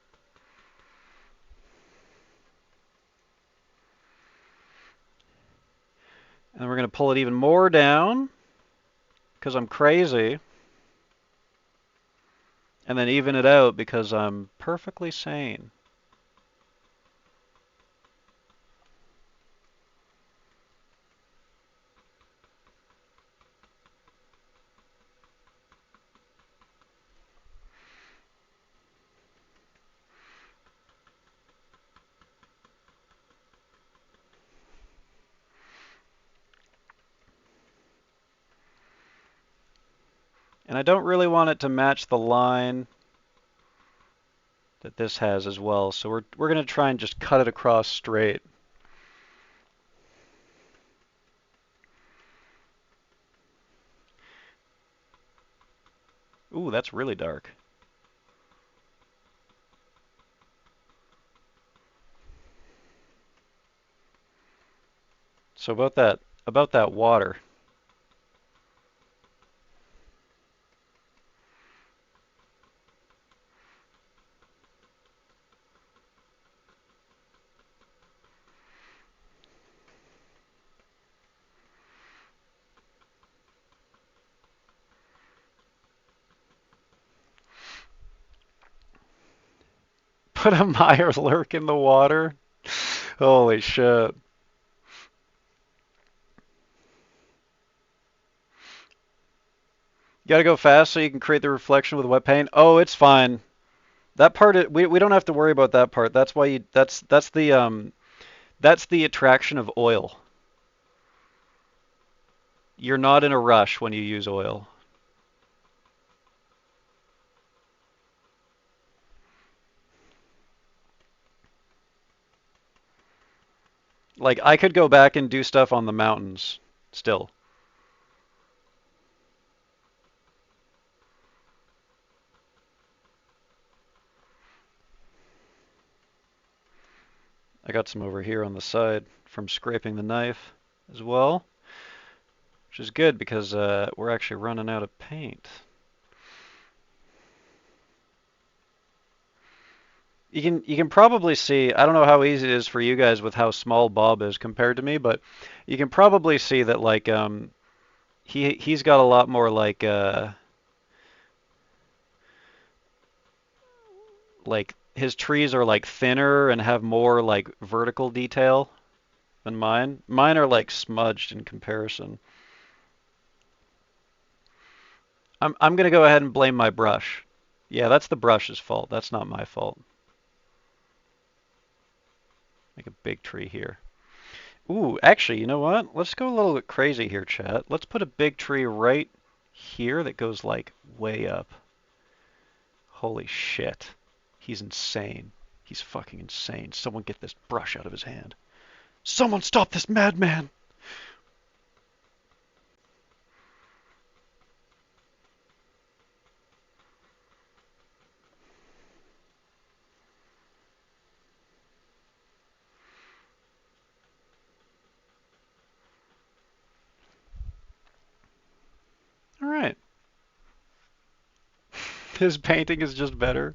And we're going to pull it even more down because I'm crazy. And then even it out because I'm perfectly sane. And I don't really want it to match the line that this has as well. So we're going to try and just cut it across straight. Ooh, that's really dark. So about that water. Put a mire lurk in the water. Holy shit. You gotta go fast so you can create the reflection with wet paint. Oh, it's fine. That part, we don't have to worry about that part. That's why that's the attraction of oil. You're not in a rush when you use oil. Like I could go back and do stuff on the mountains still. I got some over here on the side from scraping the knife as well, which is good because we're actually running out of paint. You can probably see, I don't know how easy it is for you guys with how small Bob is compared to me, but you can probably see that like he's got a lot more like his trees are like thinner and have more like vertical detail than mine. Mine are like smudged in comparison. I'm gonna go ahead and blame my brush. Yeah, that's the brush's fault. That's not my fault. Make a big tree here. Ooh, actually, you know what? Let's go a little bit crazy here, chat. Let's put a big tree right here that goes like way up. Holy shit. He's insane. He's fucking insane. Someone get this brush out of his hand. Someone stop this madman! All right. His painting is just better.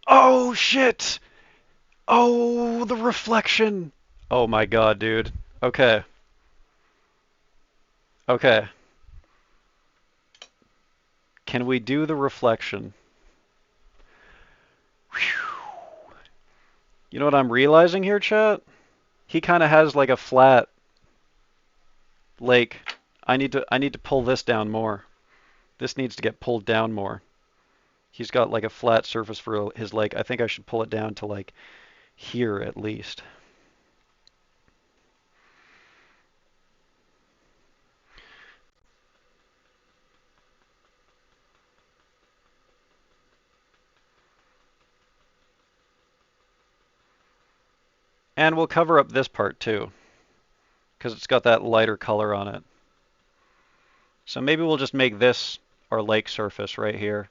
Oh shit! Oh, the reflection! Oh my god, dude. Okay. Okay. Can we do the reflection? Whew. You know what I'm realizing here, chat? He kind of has like a flat lake. I need to pull this down more. This needs to get pulled down more. He's got like a flat surface for his lake. I think I should pull it down to like here at least. And we'll cover up this part too, because it's got that lighter color on it. So maybe we'll just make this our lake surface right here.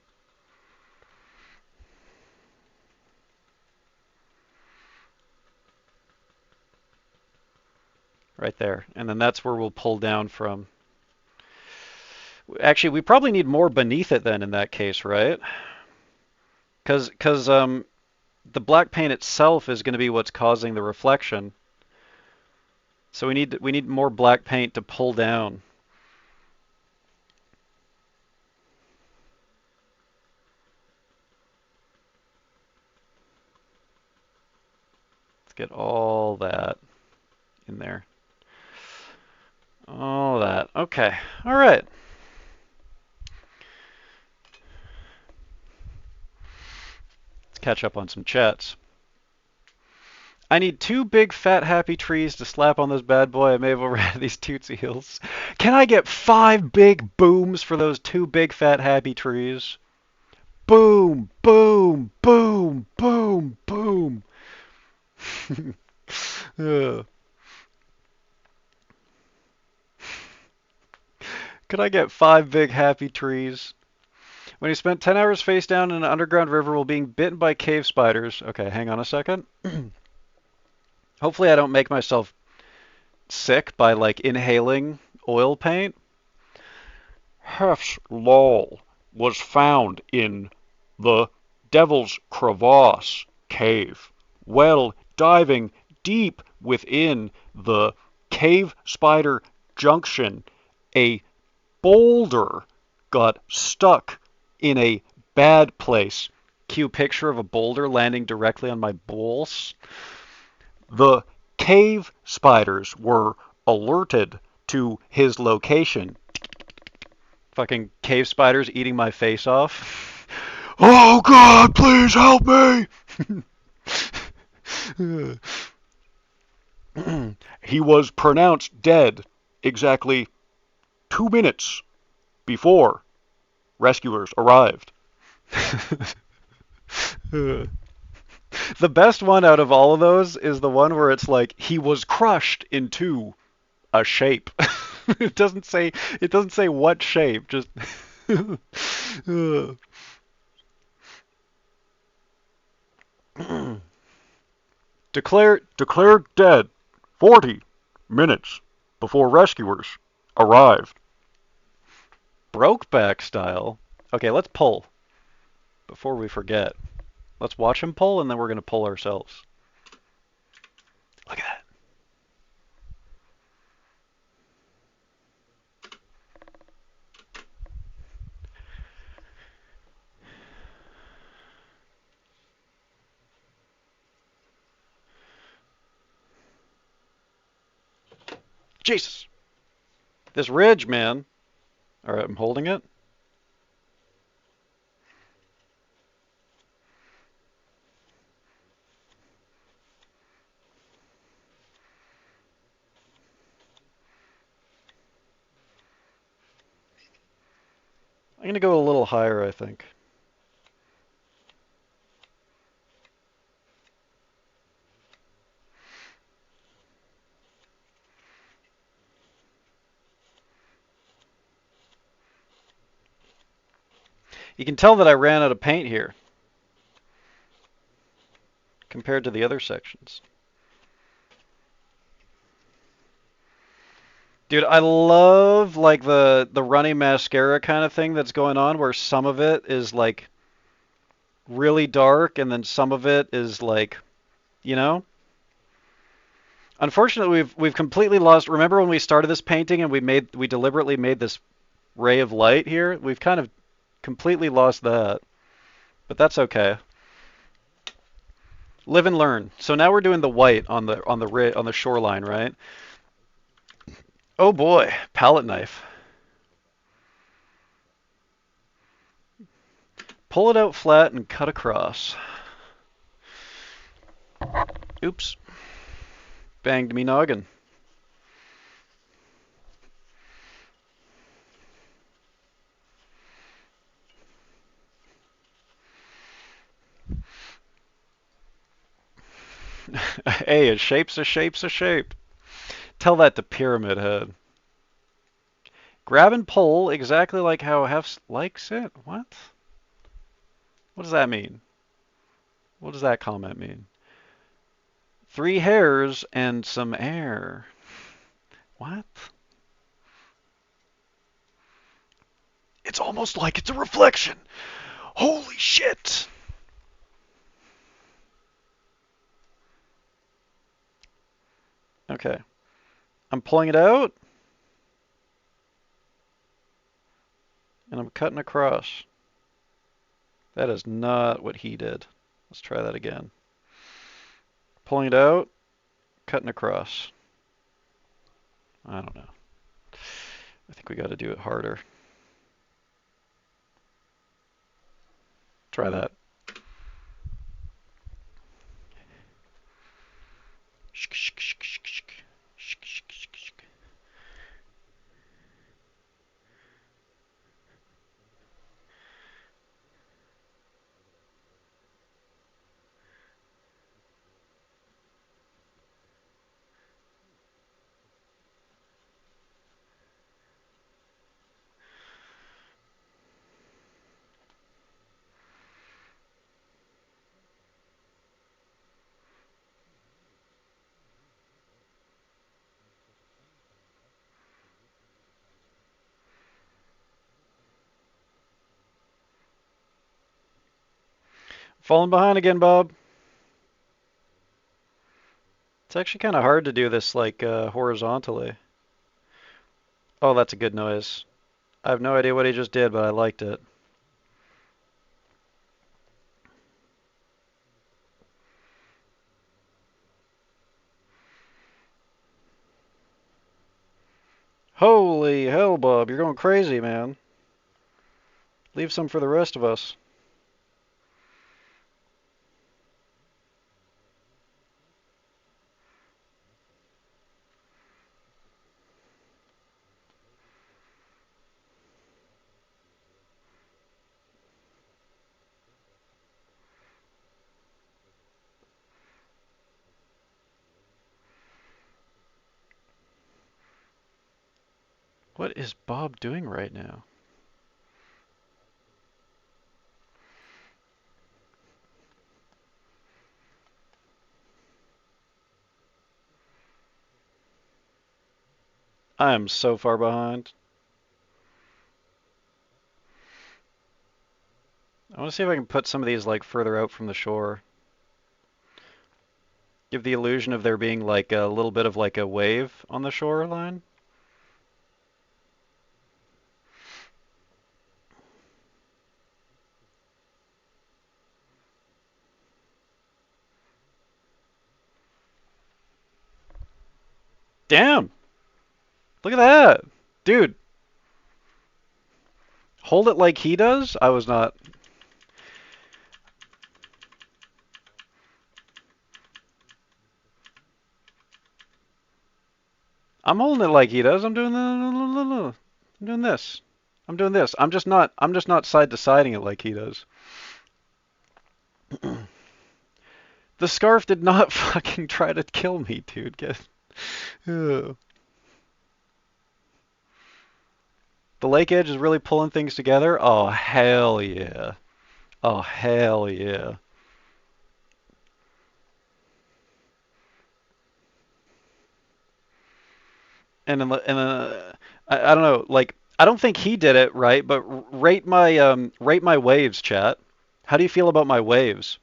Right there. And then that's where we'll pull down from. Actually, we probably need more beneath it then in that case, right? Because the black paint itself is going to be what's causing the reflection. So we need more black paint to pull down. Let's get all that in there. All that. Okay. All right. Let's catch up on some chats. I need 2 big fat happy trees to slap on this bad boy. I may have overran these Tootsie Hills. Can I get 5 big booms for those 2 big fat happy trees? Boom, boom, boom, boom, boom. Ugh. Could I get 5 big happy trees? When he spent 10 hours face down in an underground river while being bitten by cave spiders. Okay, hang on a second. Hopefully I don't make myself sick by like inhaling oil paint. Hef's lol was found in the Devil's Crevasse cave. Well, diving deep within the cave spider junction, a boulder got stuck in a bad place. Cue picture of a boulder landing directly on my balls. The cave spiders were alerted to his location. Fucking cave spiders eating my face off. Oh God, please help me! He was pronounced dead exactly 2 minutes before rescuers arrived. The best one out of all of those is the one where it's like he was crushed into a shape. It doesn't say what shape, just Declared dead 40 minutes before rescuers arrived. Brokeback style. Okay, let's pull before we forget. Let's watch him pull, and then we're going to pull ourselves. Look at that. Jesus. This ridge, man. All right, I'm holding it. I'm going to go a little higher, I think. You can tell that I ran out of paint here compared to the other sections. Dude, I love like the runny mascara kind of thing that's going on where some of it is like really dark and then some of it is like, you know? Unfortunately, we've completely lost. Remember when we started this painting and we deliberately made this ray of light here? We've kind of completely lost that. But that's okay. Live and learn. So now we're doing the white on the shoreline, right? Oh boy, palette knife. Pull it out flat and cut across. Oops. Banged me noggin. Hey, a shape's a shape's a shape. Tell that to Pyramid Head. Grab and pull exactly like how HEFZ likes it? What? What does that mean? What does that comment mean? 3 hairs and some air. What? It's almost like it's a reflection. Holy shit! Okay. I'm pulling it out. And I'm cutting across. That is not what he did. Let's try that again. Pulling it out, cutting across. I don't know. I think we got to do it harder. Try that. Falling behind again, Bob. It's actually kind of hard to do this like horizontally. Oh, that's a good noise. I have no idea what he just did, but I liked it. Holy hell, Bob, you're going crazy, man. Leave some for the rest of us. What is Bob doing right now? I am so far behind. I want to see if I can put some of these like further out from the shore. Give the illusion of there being like a little bit of like a wave on the shoreline. Damn! Look at that! Dude, hold it like he does? I was not. I'm holding it like he does. I'm doing I'm doing this. I'm doing this. I'm just not side to siding it like he does. The scarf did not fucking try to kill me, dude. Ugh. The lake edge is really pulling things together. Oh hell yeah. Oh hell yeah. I don't know, like I don't think he did it right, but rate my waves, chat. How do you feel about my waves?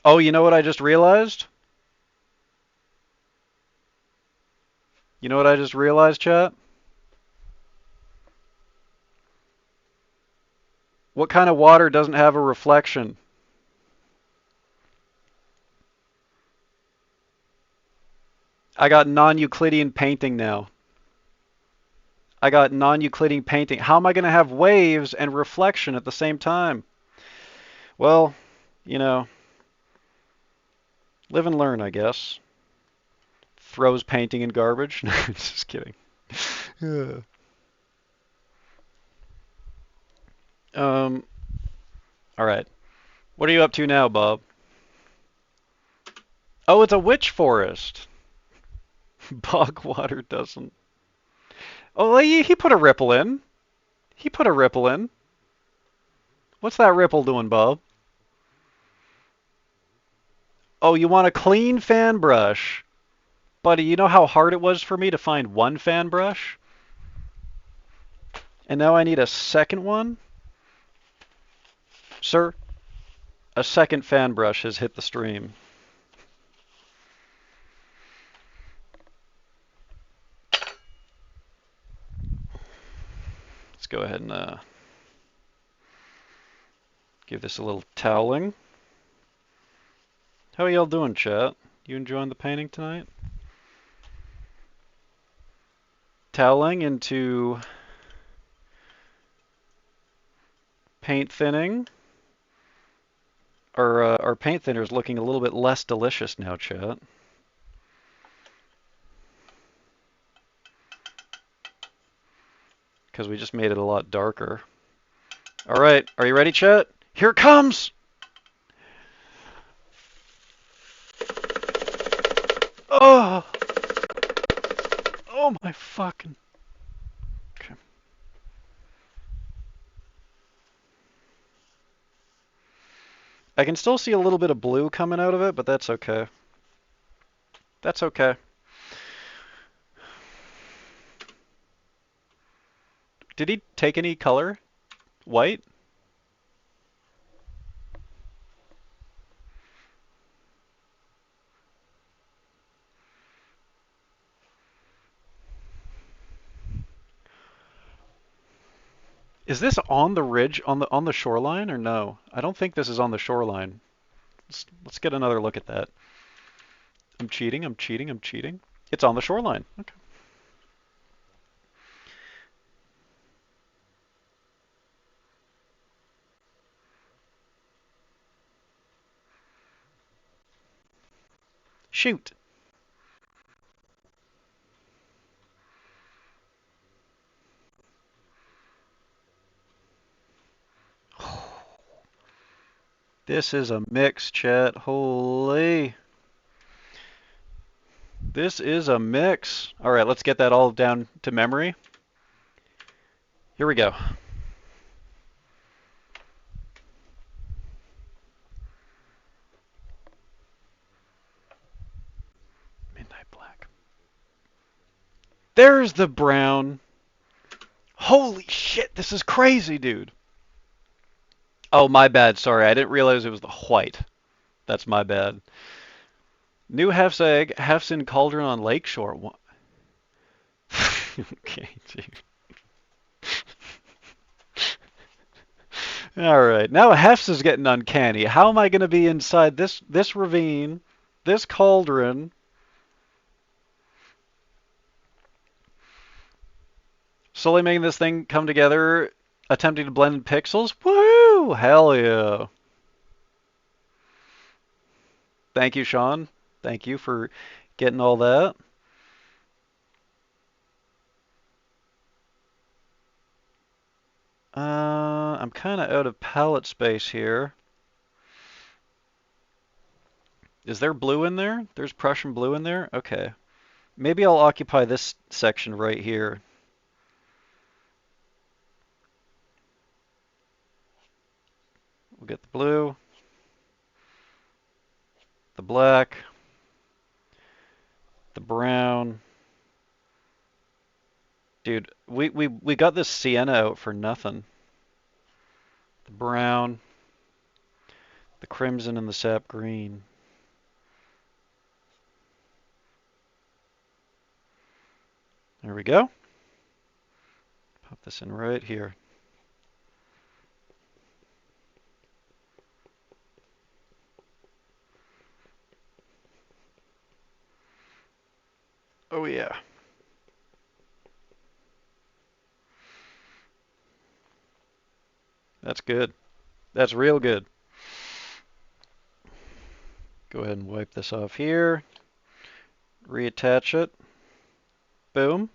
Oh, you know what I just realized? You know what I just realized, chat? What kind of water doesn't have a reflection? I got non-Euclidean painting now. I got non-Euclidean painting. How am I going to have waves and reflection at the same time? Well, you know, live and learn, I guess. Throws painting in garbage. Just kidding. Yeah. Um, all right. What are you up to now, Bob? Oh, it's a witch forest. Bog water doesn't. Oh, he put a ripple in. He put a ripple in. What's that ripple doing, Bob? Oh, you want a clean fan brush. Buddy, you know how hard it was for me to find one fan brush? And now I need a second one? Sir, a second fan brush has hit the stream. Let's go ahead and give this a little toweling. How are y'all doing, chat? You enjoying the painting tonight? Toweling into paint thinning. Our paint thinner is looking a little bit less delicious now, chat. Because we just made it a lot darker. All right, are you ready, chat? Here it comes! Oh! Oh my fucking... Okay. I can still see a little bit of blue coming out of it, but that's okay. That's okay. Did he take any color? White? Is this on the ridge on the shoreline or no? I don't think this is on the shoreline. Let's get another look at that. I'm cheating, I'm cheating, I'm cheating. It's on the shoreline. Okay. Shoot. This is a mix, chat. Holy. This is a mix. All right, let's get that all down to memory. Here we go. Midnight Black. There's the brown. Holy shit, this is crazy, dude. Oh, my bad. Sorry, I didn't realize it was the white. That's my bad. New Hef's egg, Hef's in cauldron on Lakeshore. Okay, dude. All right, now Hef's is getting uncanny. How am I going to be inside this ravine, this cauldron? Slowly making this thing come together, attempting to blend in pixels. Woo! Hell yeah! Thank you, Sean. Thank you for getting all that. I'm kind of out of palette space here. Is there blue in there? There's Prussian blue in there? Okay. Maybe I'll occupy this section right here. We'll get the blue, the black, the brown. Dude, we got this sienna out for nothing. The brown, the crimson, and the sap green. There we go. Pop this in right here. Oh yeah. That's good. That's real good. Go ahead and wipe this off here. Reattach it. Boom.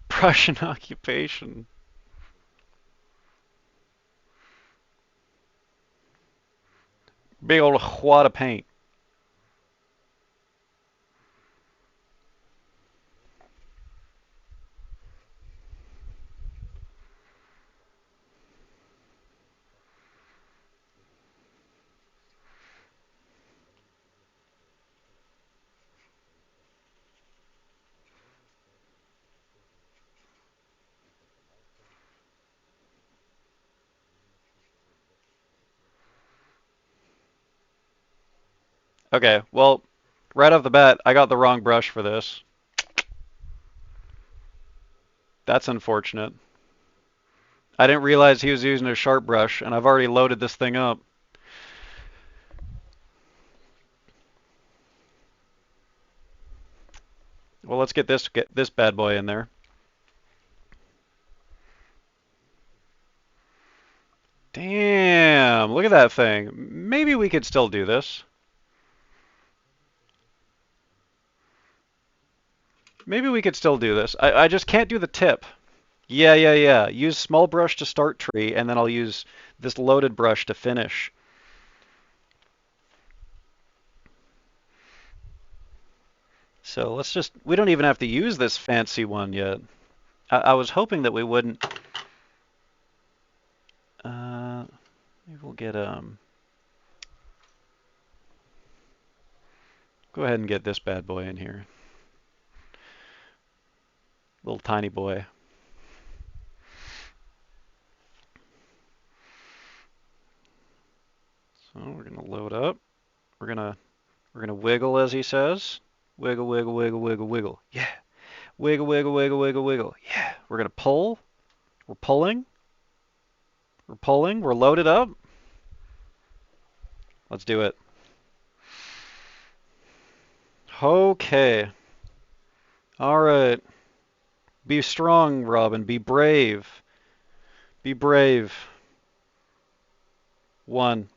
Prussian occupation. Big old wad of paint. Okay, well, right off the bat, I got the wrong brush for this. That's unfortunate. I didn't realize he was using a sharp brush, and I've already loaded this thing up. Well, let's get this bad boy in there. Damn, look at that thing. Maybe we could still do this. Maybe we could still do this. I just can't do the tip. Yeah. Use small brush to start tree, and then I'll use this loaded brush to finish. So let's just, we don't even have to use this fancy one yet. I was hoping that we wouldn't. Maybe we'll get, go ahead and get this bad boy in here. Little tiny boy. So we're gonna load up. We're gonna wiggle, as he says. Wiggle, wiggle, wiggle, wiggle, wiggle. Yeah. Wiggle, wiggle, wiggle, wiggle, wiggle. Yeah. We're gonna pull. We're pulling. We're pulling. We're loaded up. Let's do it. Okay. All right. Be strong, Robin. Be brave. Be brave. One.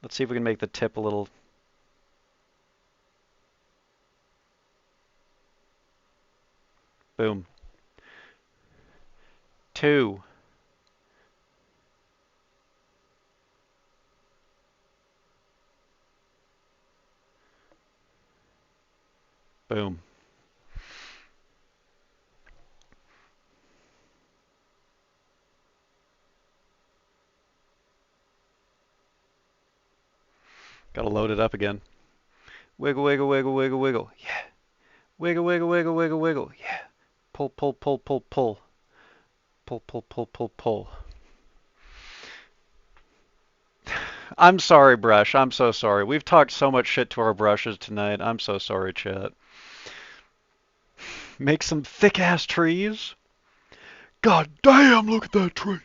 Let's see if we can make the tip a little. Boom. Two. Boom. Gotta load it up again. Wiggle, wiggle, wiggle, wiggle, wiggle. Yeah. Wiggle, wiggle, wiggle, wiggle, wiggle. Yeah. Pull, pull, pull, pull, pull. Pull, pull, pull, pull, pull. I'm sorry, Brush. I'm so sorry. We've talked so much shit to our brushes tonight. I'm so sorry, chat. Make some thick-ass trees. God damn, look at that tree.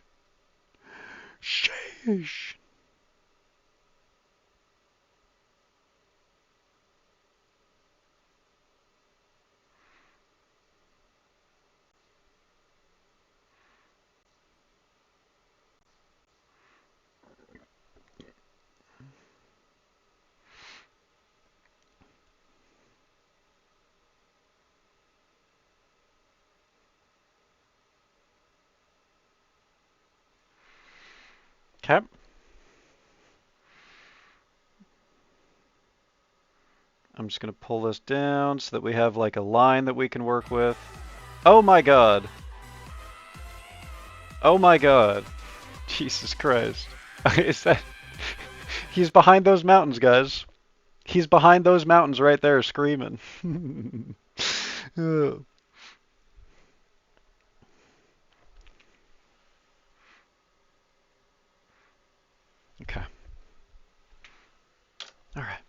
Sheesh. Okay. I'm just gonna pull this down so that we have like a line that we can work with. Oh my god. Oh my god. Jesus Christ. Is that... He's behind those mountains, guys. He's behind those mountains right there screaming. Oh. Okay. All right.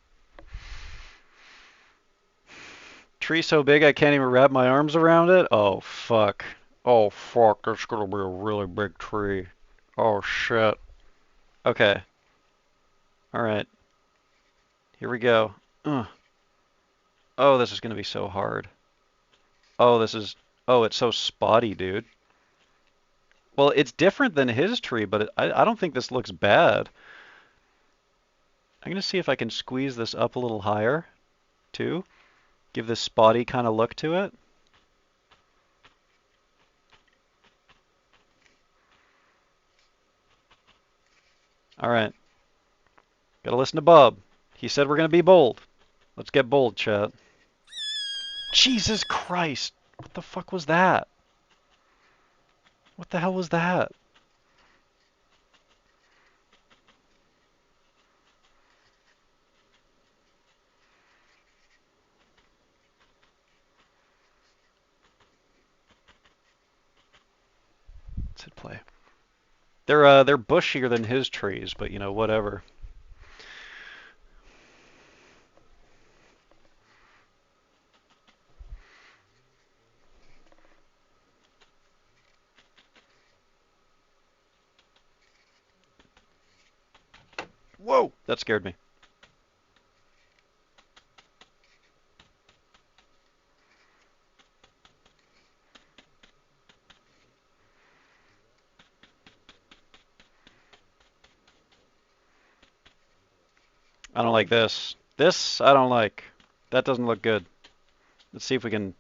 Tree so big I can't even wrap my arms around it? Oh, fuck. Oh, fuck. That's gonna be a really big tree. Oh, shit. Okay. All right. Here we go. Oh, this is gonna be so hard. Oh, this is... Oh, it's so spotty, dude. Well, it's different than his tree, but I don't think this looks bad. I'm gonna see if I can squeeze this up a little higher, too. Give this spotty kind of look to it. All right. Gotta listen to Bob. He said we're gonna be bold. Let's get bold, chat. Jesus Christ! What the fuck was that? What the hell was that? Let's hit play. They're bushier than his trees, but you know, whatever. Whoa! That scared me. I don't like this. This I don't like. That doesn't look good. Let's see if we can...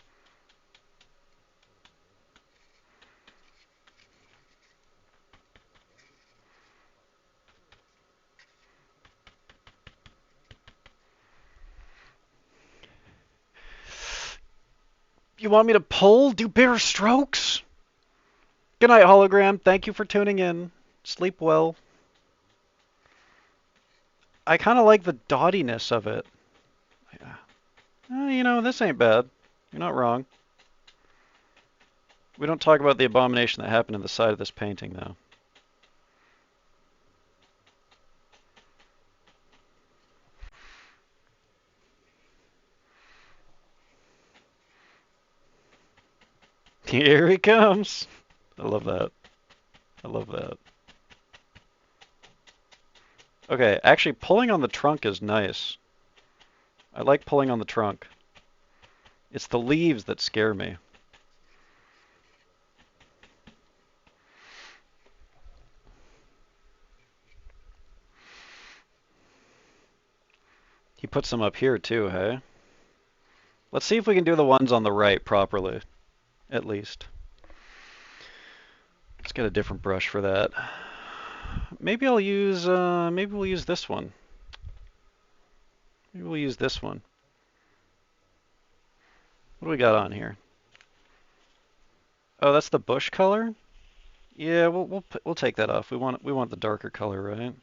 You want me to pull? Do bigger strokes? Good night, hologram. Thank you for tuning in. Sleep well. I kind of like the dottiness of it. You know, this ain't bad. You're not wrong. We don't talk about the abomination that happened in the side of this painting, though. Here he comes. I love that. I love that. Okay, actually pulling on the trunk is nice. I like pulling on the trunk. It's the leaves that scare me. He puts them up here too, hey? Let's see if we can do the ones on the right properly, at least. Let's get a different brush for that. Maybe I'll use, maybe we'll use this one. Maybe we'll use this one. What do we got on here? Oh, that's the bush color? Yeah, we'll take that off. We want the darker color, right?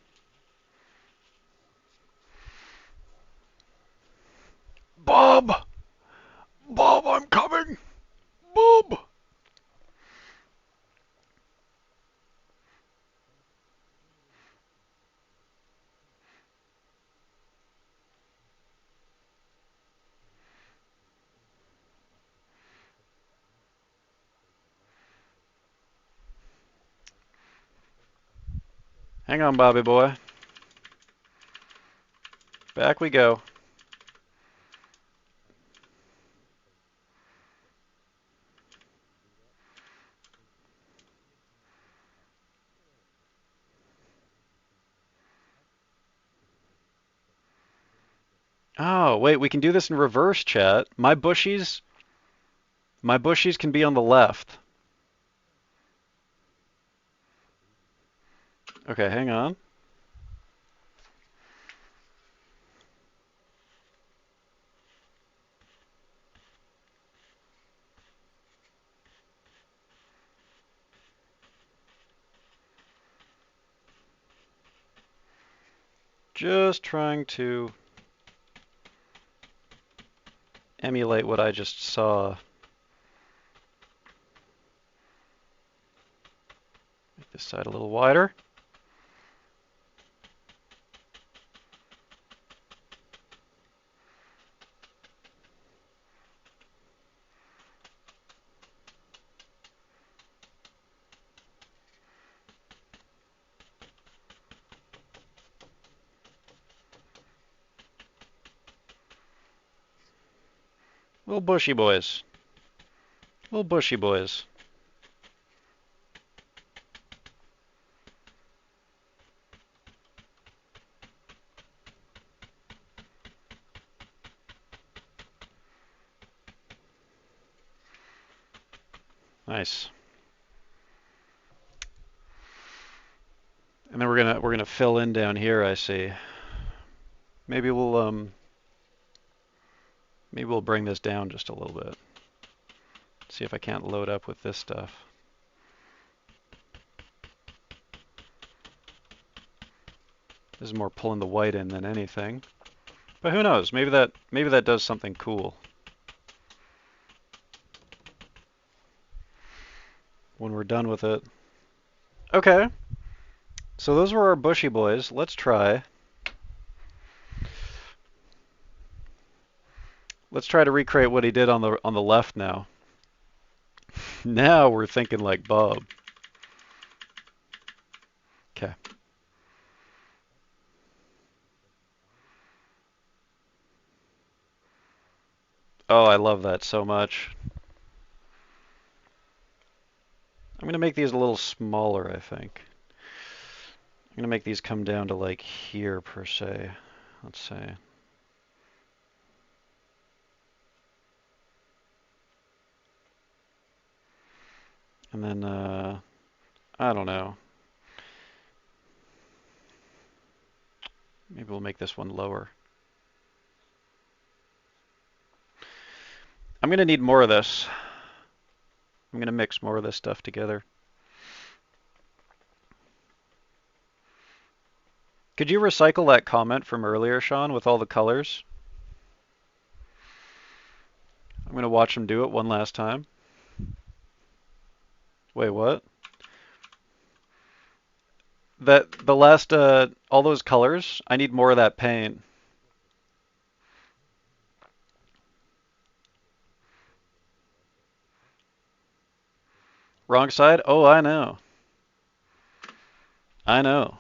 Hang on, Bobby boy. Back we go. Oh, wait, we can do this in reverse, chat. My bushies can be on the left. Okay, hang on. Just trying to emulate what I just saw. Make this side a little wider. Little bushy boys. Little bushy boys. Nice. And then we're gonna fill in down here, I see. Maybe we'll bring this down just a little bit. See if I can't load up with this stuff. This is more pulling the white in than anything. But who knows? Maybe that does something cool when we're done with it. Okay. So those were our bushy boys. Let's try to recreate what he did on the left now. Now we're thinking like Bob. Okay. Oh, I love that so much. I'm gonna make these a little smaller, I think. I'm gonna make these come down to like here per se. Let's say. And then, I don't know. Maybe we'll make this one lower. I'm gonna need more of this. I'm gonna mix more of this stuff together. Could you recycle that comment from earlier, Sean, with all the colors? I'm gonna watch him do it one last time. Wait, what? The last all those colors, I need more of that paint. Wrong side? Oh, I know. I know.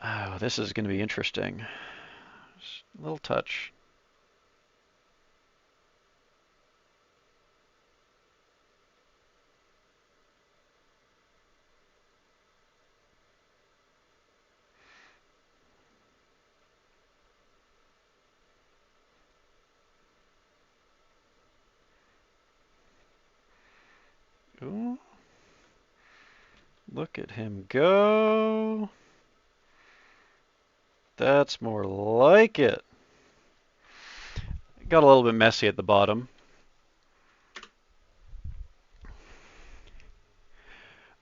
Oh, this is gonna be interesting. Just a little touch. Ooh. Look at him go. That's more like it. Got a little bit messy at the bottom.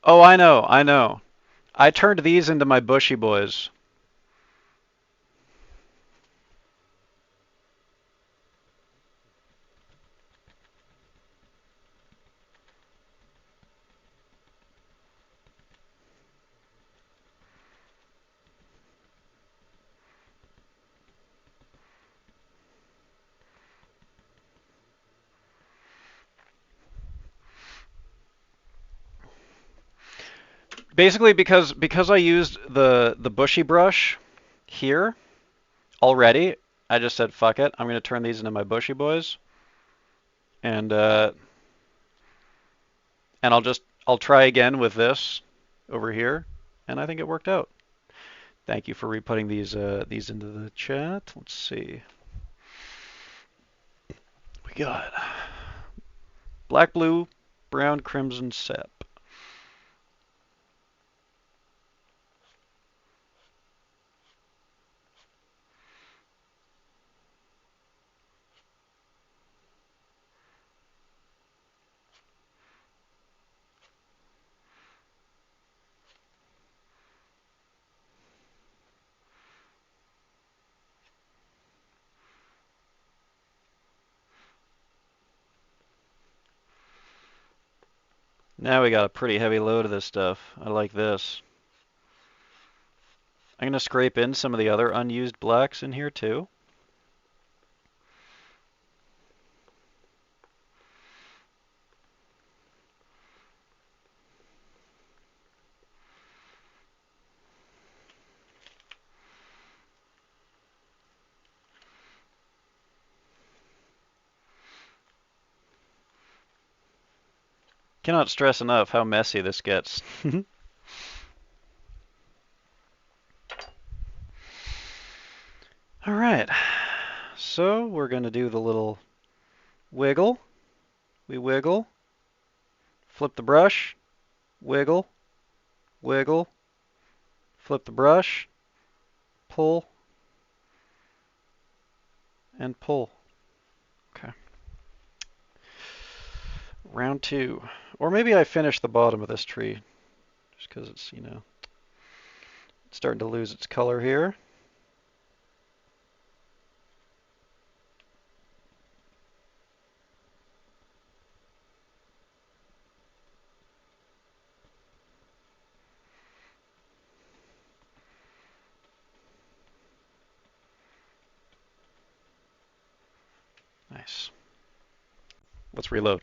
Oh, I know, I know. I turned these into my bushy boys. Basically, because I used the bushy brush here already, I just said fuck it. I'm gonna turn these into my bushy boys, and I'll try again with this over here, and I think it worked out. Thank you for re-putting these into the chat. Let's see. We got black, blue, brown, crimson, sep. Now we got a pretty heavy load of this stuff. I like this. I'm gonna scrape in some of the other unused blacks in here too. Cannot stress enough how messy this gets. All right, so we're gonna do the little wiggle. We wiggle, flip the brush, wiggle, wiggle, flip the brush, pull, and pull. Okay. Round two. Or maybe I finish the bottom of this tree, just because it's, you know, it's starting to lose its color here. Nice. Let's reload.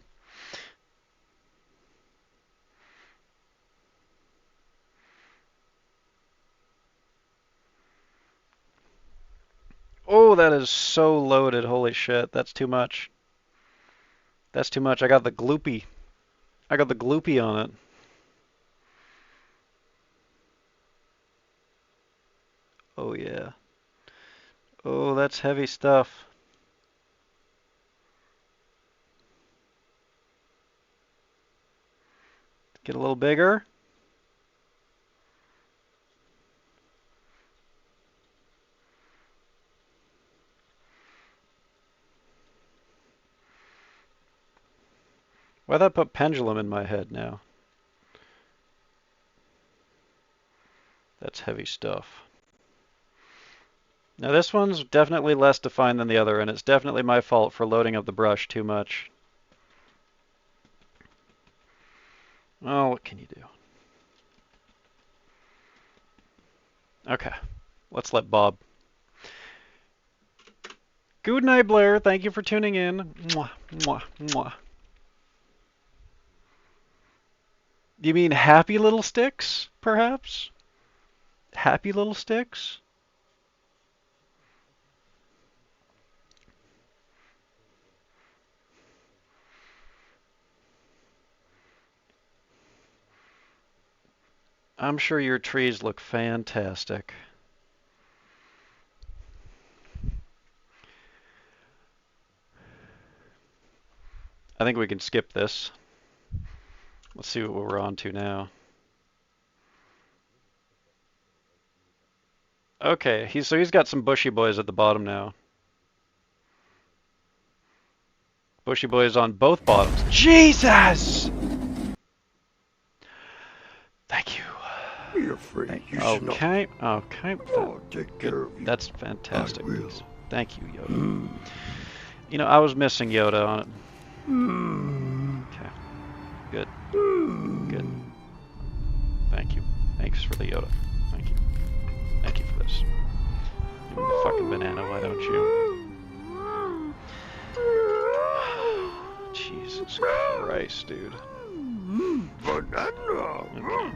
Oh, that is so loaded. Holy shit, that's too much. That's too much. I got the gloopy. I got the gloopy on it. Oh yeah. Oh, that's heavy stuff. Get a little bigger. Why'd that put pendulum in my head now? That's heavy stuff. Now this one's definitely less defined than the other, and it's definitely my fault for loading up the brush too much. Oh, what can you do? Okay, let's let Bob. Good night, Blair. Thank you for tuning in. Mwah, mwah, mwah. You mean happy little sticks, perhaps? Happy little sticks? I'm sure your trees look fantastic. I think we can skip this. Let's see what we're on to now. Okay, so he's got some bushy boys at the bottom now. Bushy boys on both bottoms. Jesus! Thank you. Be afraid. You should not. Okay, okay. I'll take care of you. That's fantastic. I will. Thank you, Yoda. You know, I was missing Yoda on it. Okay. Good. Good. Thank you. Thanks for the Yoda. Thank you. Thank you for this. Give me the fucking banana, why don't you? Jesus Christ, dude. Banana. Okay.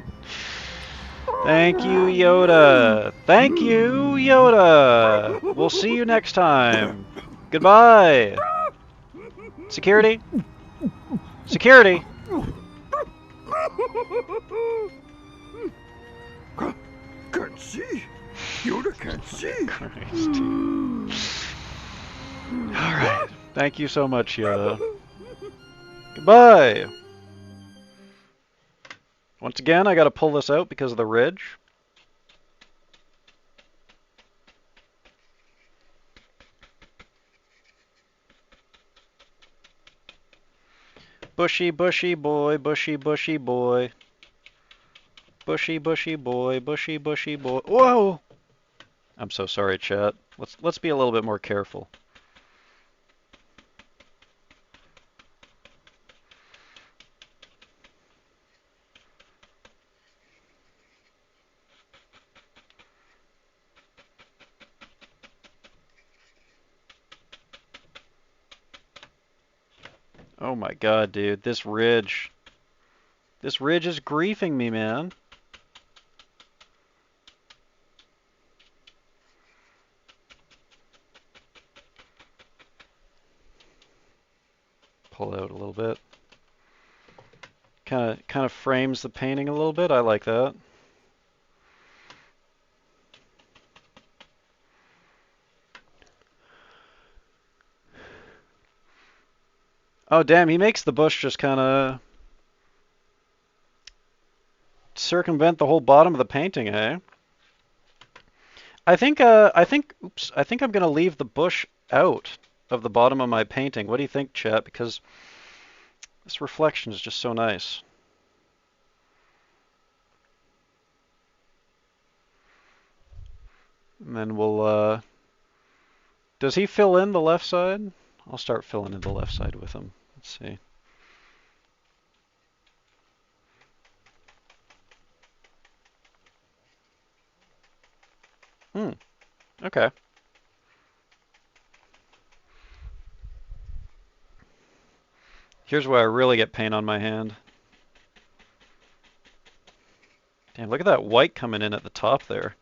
Thank you, Yoda. Thank you, Yoda. We'll see you next time. Goodbye. Security? Security? Can't see. Yoda can't see. Christ. Alright. Thank you so much, Yoda. Goodbye. Once again, I gotta pull this out because of the ridge. Bushy, bushy boy, bushy, bushy boy. Bushy, bushy boy, bushy, bushy boy. Whoa! I'm so sorry, chat. Let's be a little bit more careful. Oh my god, dude, this ridge. This ridge is griefing me, man. Pull out a little bit. Kind of frames the painting a little bit. I like that. Oh damn, he makes the bush just kind of circumvent the whole bottom of the painting, eh? I think I'm gonna leave the bush out of the bottom of my painting. What do you think, chat? Because this reflection is just so nice. And then we'll, does he fill in the left side? I'll start filling in the left side with him. Let's see. Okay. Here's where I really get paint on my hand. Damn, look at that white coming in at the top there.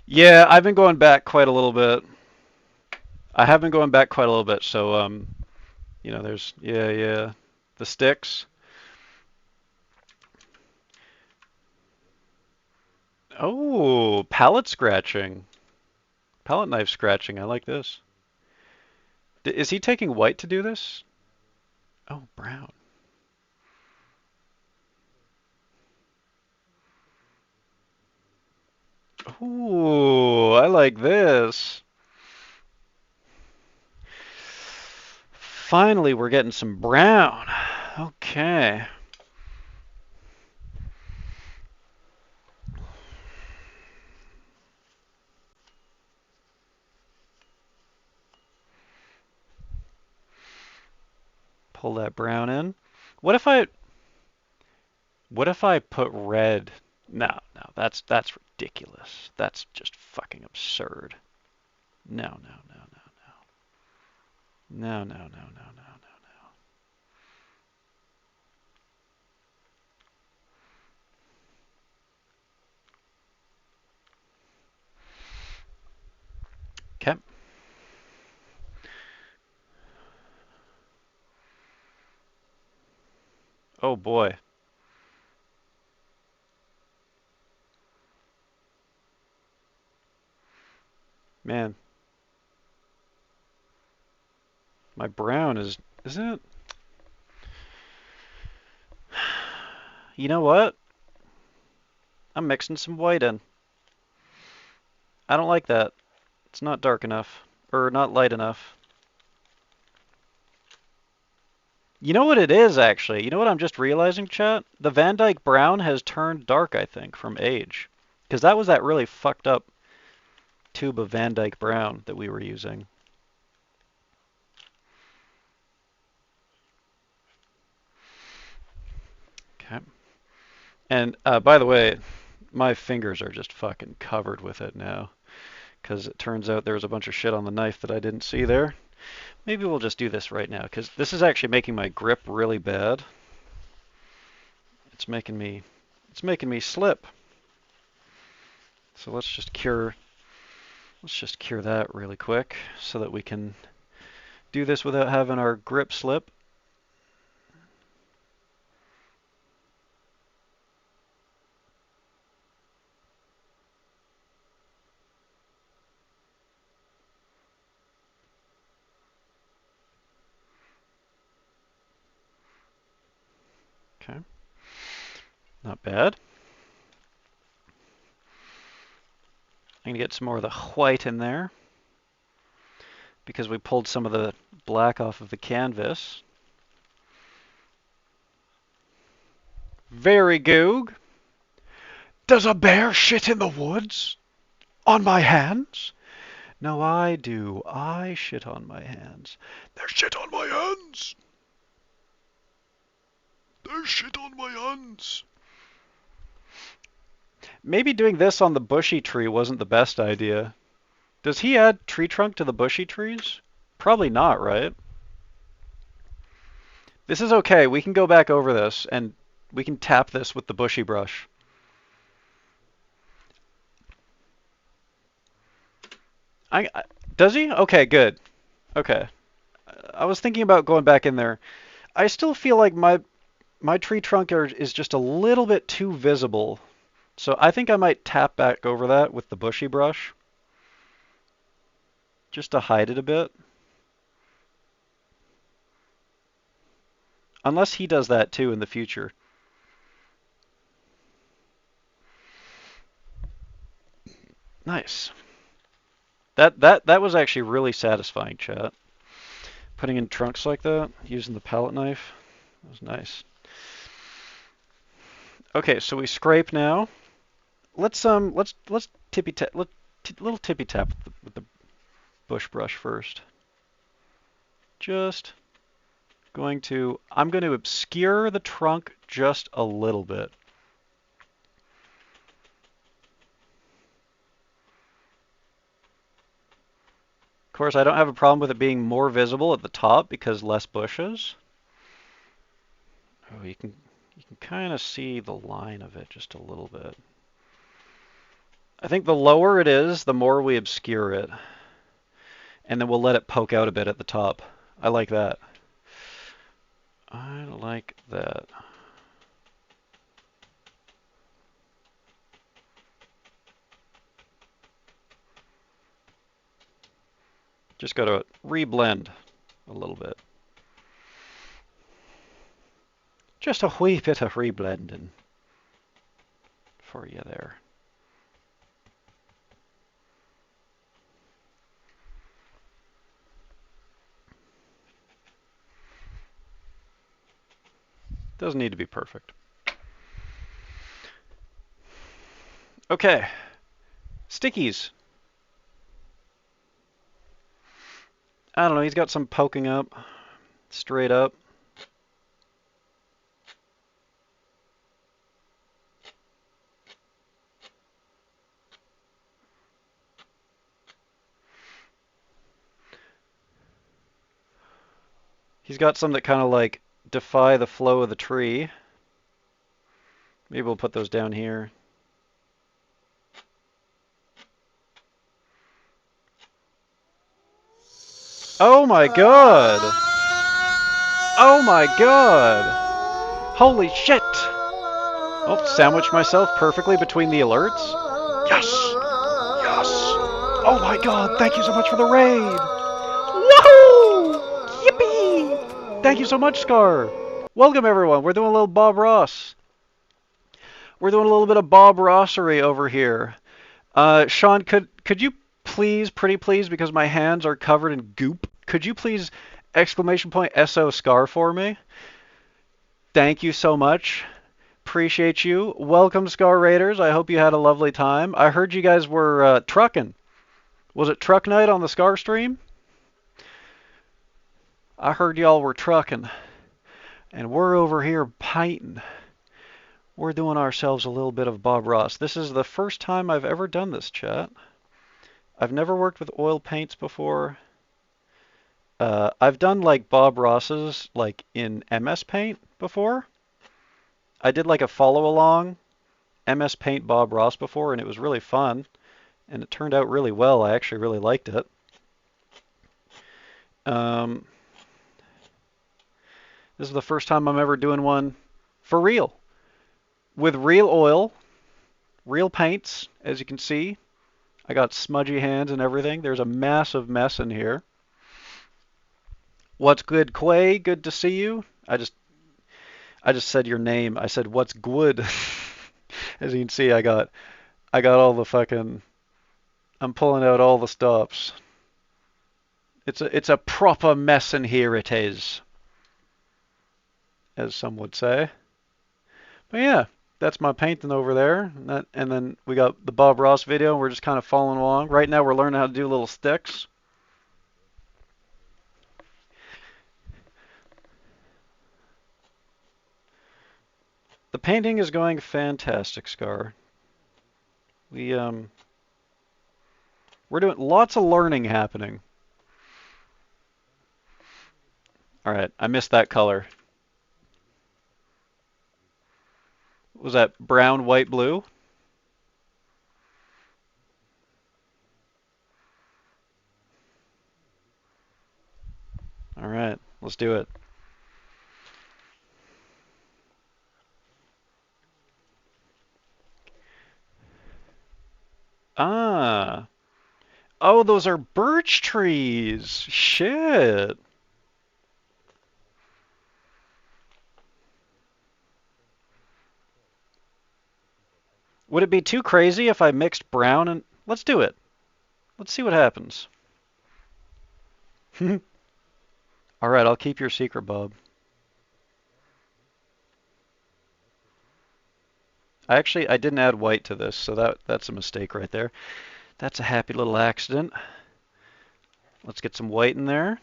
Yeah, I've been going back quite a little bit. I have been going back quite a little bit, so you know, there's yeah, the sticks. Oh, palette scratching. Palette knife scratching. I like this. Is he taking white to do this? Oh, brown. Ooh, I like this. Finally, we're getting some brown. Okay. Pull that brown in. What if I put red? No, that's ridiculous. That's just fucking absurd. No, no, no, no, no. No, no, no, no, no, no, no. Okay. Oh boy. Man, my brown isn't it? You know what? I'm mixing some white in. I don't like that. It's not dark enough. Or not light enough. You know what it is, actually? You know what I'm just realizing, chat? The Van Dyke brown has turned dark, I think, from age. Because that was that really fucked up tube of Van Dyke brown that we were using. Okay. And by the way, my fingers are just fucking covered with it now. Because it turns out there was a bunch of shit on the knife that I didn't see there. Maybe we'll just do this right now, because this is actually making my grip really bad. It's making me slip. So let's just cure that really quick so that we can do this without having our grip slip. Okay. Not bad. I'm going to get some more of the white in there because we pulled some of the black off of the canvas. Very good. Does a bear shit in the woods? On my hands? No, I do. I shit on my hands. There's shit on my hands. There's shit on my hands. Maybe doing this on the bushy tree wasn't the best idea. Does he add tree trunk to the bushy trees? Probably not, right? This is okay. We can go back over this and we can tap this with the bushy brush. Does he? Okay, good. Okay. I was thinking about going back in there. I still feel like my tree trunk is just a little bit too visible. So I think I might tap back over that with the bushy brush. Just to hide it a bit. Unless he does that too in the future. Nice. That was actually really satisfying, chat. Putting in trunks like that, using the palette knife. That was nice. Okay, so we scrape now. Let's tippy tap, little tippy tap with the bush brush first. I'm going to obscure the trunk just a little bit. Of course, I don't have a problem with it being more visible at the top because less bushes. Oh, you can kind of see the line of it just a little bit. I think the lower it is, the more we obscure it. And then we'll let it poke out a bit at the top. I like that. I like that. Just got to reblend a little bit. Just a wee bit of reblending for you there. Doesn't need to be perfect. Okay. Stickies. I don't know, he's got some poking up, straight up. He's got some that kind of like defy the flow of the tree. Maybe we'll put those down here. Oh my god! Oh my god! Holy shit! Oh, sandwiched myself perfectly between the alerts. Yes! Yes! Oh my god, thank you so much for the raid! Woohoo! Yippee! Thank you so much, Scar! Welcome everyone, we're doing a little Bob Ross. We're doing a little bit of Bob Rossery over here. Sean, could you please, pretty please, because my hands are covered in goop, could you please exclamation point SO Scar for me? Thank you so much. Appreciate you. Welcome, Scar Raiders. I hope you had a lovely time. I heard you guys were trucking. Was it truck night on the Scar stream? I heard y'all were trucking. And we're over here painting. We're doing ourselves a little bit of Bob Ross. This is the first time I've ever done this, chat. I've never worked with oil paints before. I've done like Bob Ross's like in MS Paint before. I did like a follow along MS Paint Bob Ross before, and it was really fun. And it turned out really well. I actually really liked it. This is the first time I'm ever doing one for real. With real oil, real paints, as you can see. I got smudgy hands and everything. There's a massive mess in here. What's good, Quay? Good to see you. I just said your name. I said what's good. As you can see, I got all the fucking, I'm pulling out all the stops. It's a proper mess in here it is, as some would say. But yeah, that's my painting over there. And then we got the Bob Ross video, and we're just kind of following along. Right now we're learning how to do little sticks. The painting is going fantastic, Scar. We're doing lots of learning happening. All right, I missed that color. Was that brown, white, blue? All right, let's do it. Ah. Oh, those are birch trees. Shit. Would it be too crazy if I mixed brown and... Let's do it. Let's see what happens. All right, I'll keep your secret, Bob. I didn't add white to this, so that's a mistake right there. That's a happy little accident. Let's get some white in there.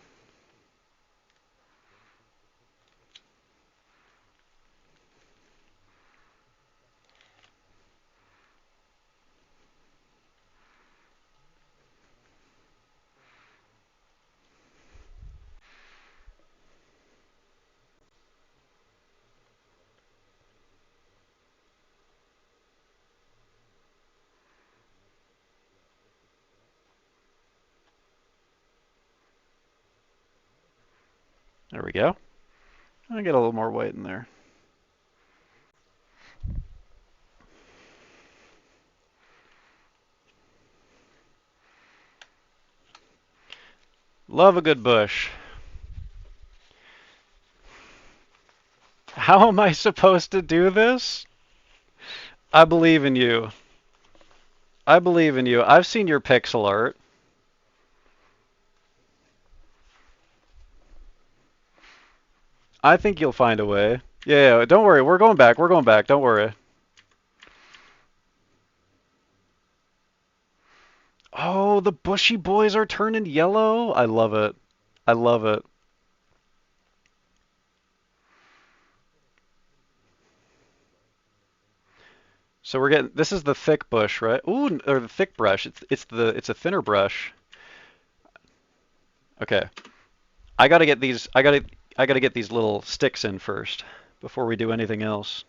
There we go. I'll get a little more white in there. Love a good bush. How am I supposed to do this? I believe in you. I believe in you. I've seen your pixel art. I think you'll find a way. Yeah, don't worry. We're going back. We're going back. Don't worry. Oh, the bushy boys are turning yellow. I love it. I love it. So we're getting, this is the thick bush, right? Ooh, or the thick brush. It's a thinner brush. Okay. I gotta get these little sticks in first before we do anything else.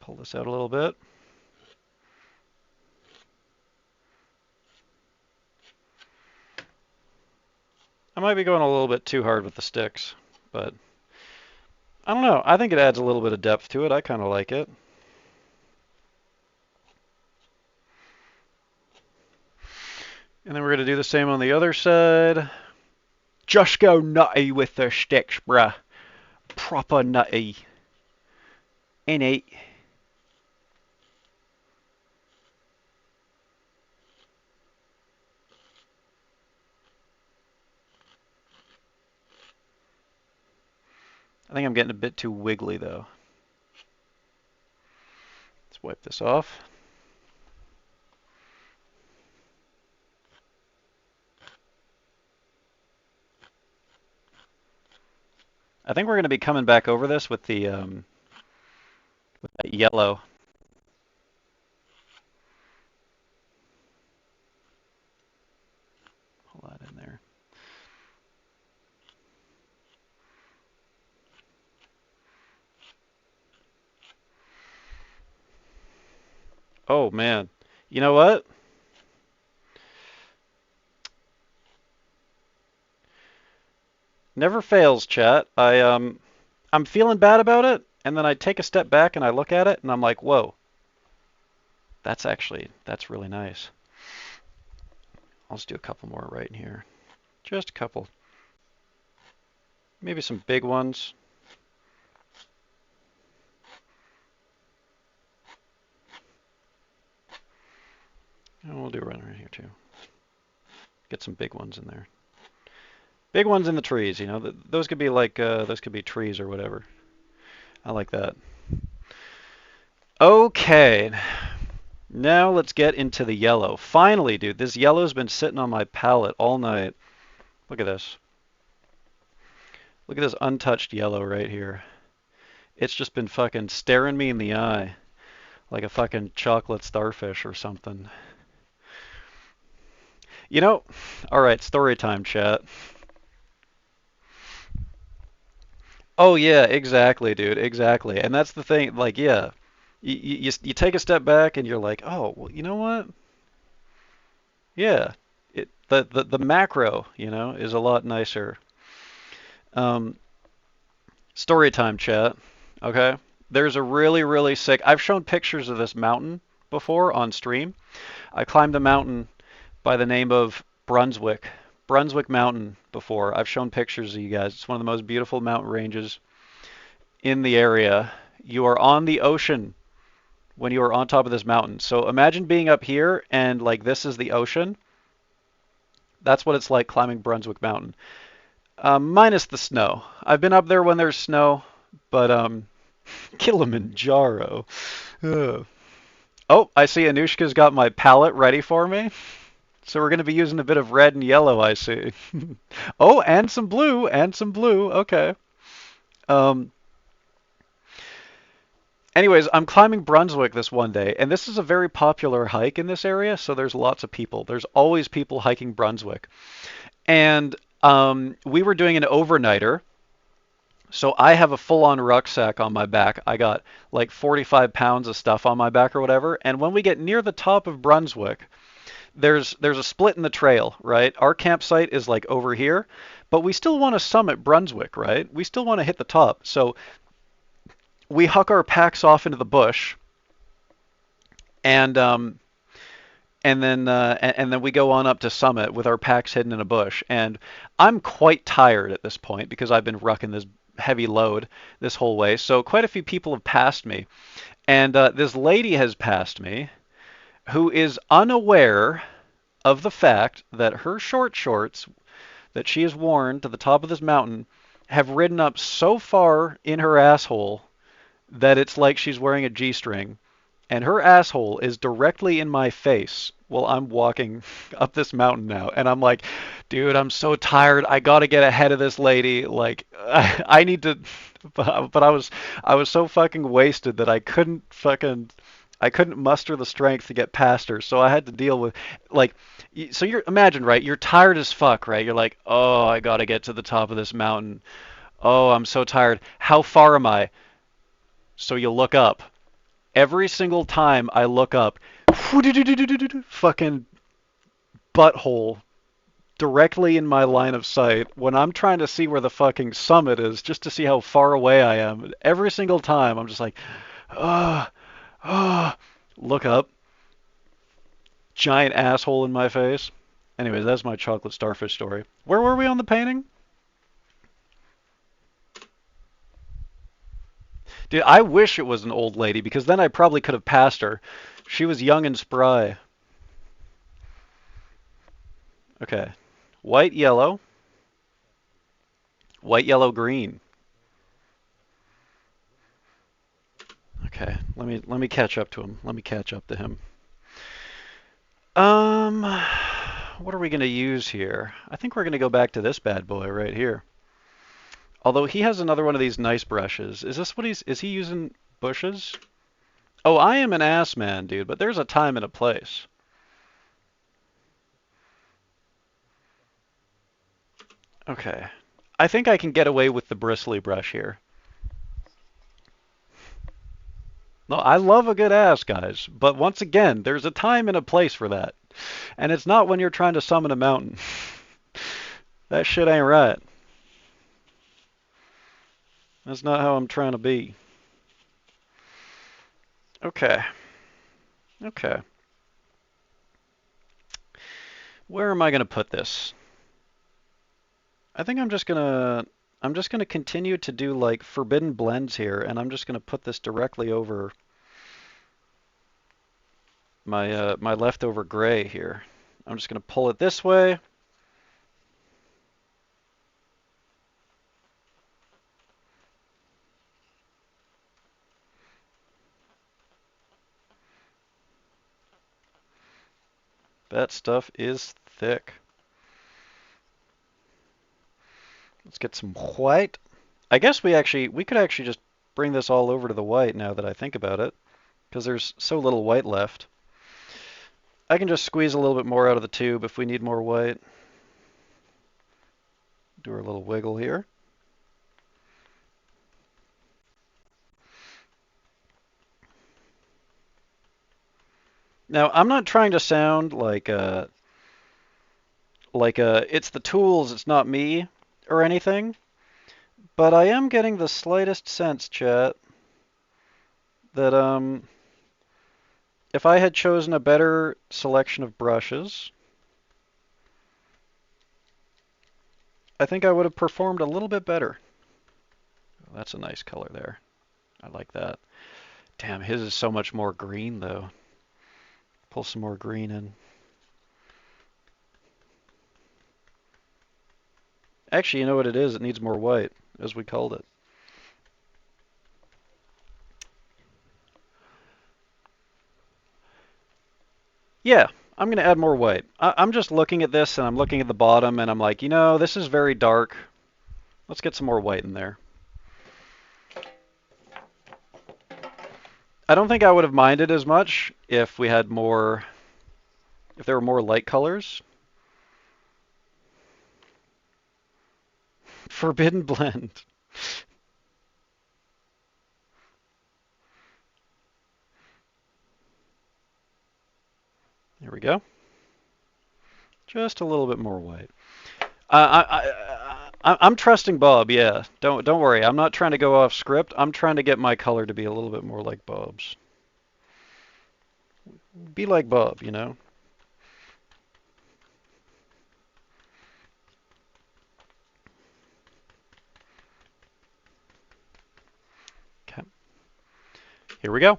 Pull this out a little bit. I might be going a little bit too hard with the sticks, but I don't know. I think it adds a little bit of depth to it. I kind of like it. And then we're going to do the same on the other side. Just go nutty with the sticks, bruh. Proper nutty. Innit? I think I'm getting a bit too wiggly, though. Let's wipe this off. I think we're going to be coming back over this with the with that yellow. Pull that in there. Oh man, you know what? Never fails, chat. I'm feeling bad about it, and then I take a step back and I look at it, and I'm like, whoa, that's really nice. I'll just do a couple more right in here. Just a couple. Maybe some big ones. And we'll do one right here too. Get some big ones in there. Big ones in the trees, you know. Those could be like, those could be trees or whatever. I like that. Okay. Now let's get into the yellow. Finally, dude, this yellow's been sitting on my palette all night. Look at this. Look at this untouched yellow right here. It's just been fucking staring me in the eye like a fucking chocolate starfish or something. You know, all right, story time, chat. Oh yeah, exactly, dude, exactly. And that's the thing, like, yeah, you take a step back and you're like, oh, well, you know what? Yeah, the macro, you know, is a lot nicer. Um, Story time, chat. Okay, there's a really sick. I've shown pictures of this mountain before on stream. I climbed a mountain by the name of Brunswick Mountain before. I've shown pictures of you guys. It's one of the most beautiful mountain ranges in the area. You are on the ocean when you are on top of this mountain. So imagine being up here and like this is the ocean. That's what it's like climbing Brunswick Mountain. Minus the snow. I've been up there when there's snow, but Kilimanjaro. Ugh. Oh, I see Anushka's got my palette ready for me. So we're going to be using a bit of red and yellow, I see. Oh, and some blue, and some blue. Okay. Um, Anyways, I'm climbing Brunswick this one day, and this is a very popular hike in this area, so there's lots of people. There's always people hiking Brunswick. And we were doing an overnighter, so I have a full-on rucksack on my back. I got like 45 pounds of stuff on my back or whatever, and when we get near the top of Brunswick, there's a split in the trail, right? Our campsite is like over here, but we still want to summit Brunswick, right? We still want to hit the top. So we huck our packs off into the bush, and then we go on up to summit with our packs hidden in a bush. And I'm quite tired at this point because I've been rucking this heavy load this whole way. So quite a few people have passed me, and this lady has passed me who is unaware of the fact that her short shorts that she has worn to the top of this mountain have ridden up so far in her asshole that it's like she's wearing a G-string, and her asshole is directly in my face while I'm walking up this mountain now. And I'm like, dude, I'm so tired. I gotta get ahead of this lady. Like, I need to. But I was so fucking wasted that I couldn't muster the strength to get past her. So I had to deal with like. So you're imagine, right? You're tired as fuck, right? You're like, oh, I gotta get to the top of this mountain. Oh, I'm so tired. How far am I? So you look up, Every single time I look up, fucking butthole directly in my line of sight when I'm trying to see where the fucking summit is just to see how far away I am. Every single time I'm just like, ah, look up, giant asshole in my face. Anyways, that's my chocolate starfish story. Where were we on the painting? Dude, I wish it was an old lady because then I probably could have passed her. She was young and spry. Okay. White, yellow. White, yellow, green. Okay, let me catch up to him. Let me catch up to him. Um, what are we gonna use here? I think we're gonna go back to this bad boy right here. Although he has another one of these nice brushes. Is this what is he using bushes? Oh, I am an ass man, dude, but there's a time and a place. Okay. I think I can get away with the bristly brush here. No, I love a good ass, guys, but once again, there's a time and a place for that. And it's not when you're trying to summon a mountain. That shit ain't right. That's not how I'm trying to be. Okay. Okay. Where am I going to put this? I think I'm just gonna continue to do like forbidden blends here, and I'm just gonna put this directly over my leftover gray here. I'm just gonna pull it this way. That stuff is thick. Let's get some white. I guess we could actually just bring this all over to the white now that I think about it, because there's so little white left. I can just squeeze a little bit more out of the tube if we need more white. Do a little wiggle here. Now, I'm not trying to sound like it's the tools, it's not me or anything, but I am getting the slightest sense, chat, that if I had chosen a better selection of brushes, I think I would have performed a little bit better. That's a nice color there. I like that. Damn, his is so much more green though. Pull some more green in. Actually, you know what it is? It needs more white, as we called it. Yeah, I'm going to add more white. I'm just looking at this and I'm looking at the bottom and I'm like, you know, this is very dark. Let's get some more white in there. I don't think I would have minded as much if we had more, if there were more light colors. Forbidden blend. There we go. Just a little bit more white. I'm trusting Bob. Yeah, don't worry. I'm not trying to go off script. I'm trying to get my color to be a little bit more like Bob's. Be like Bob, you know. Okay. Here we go.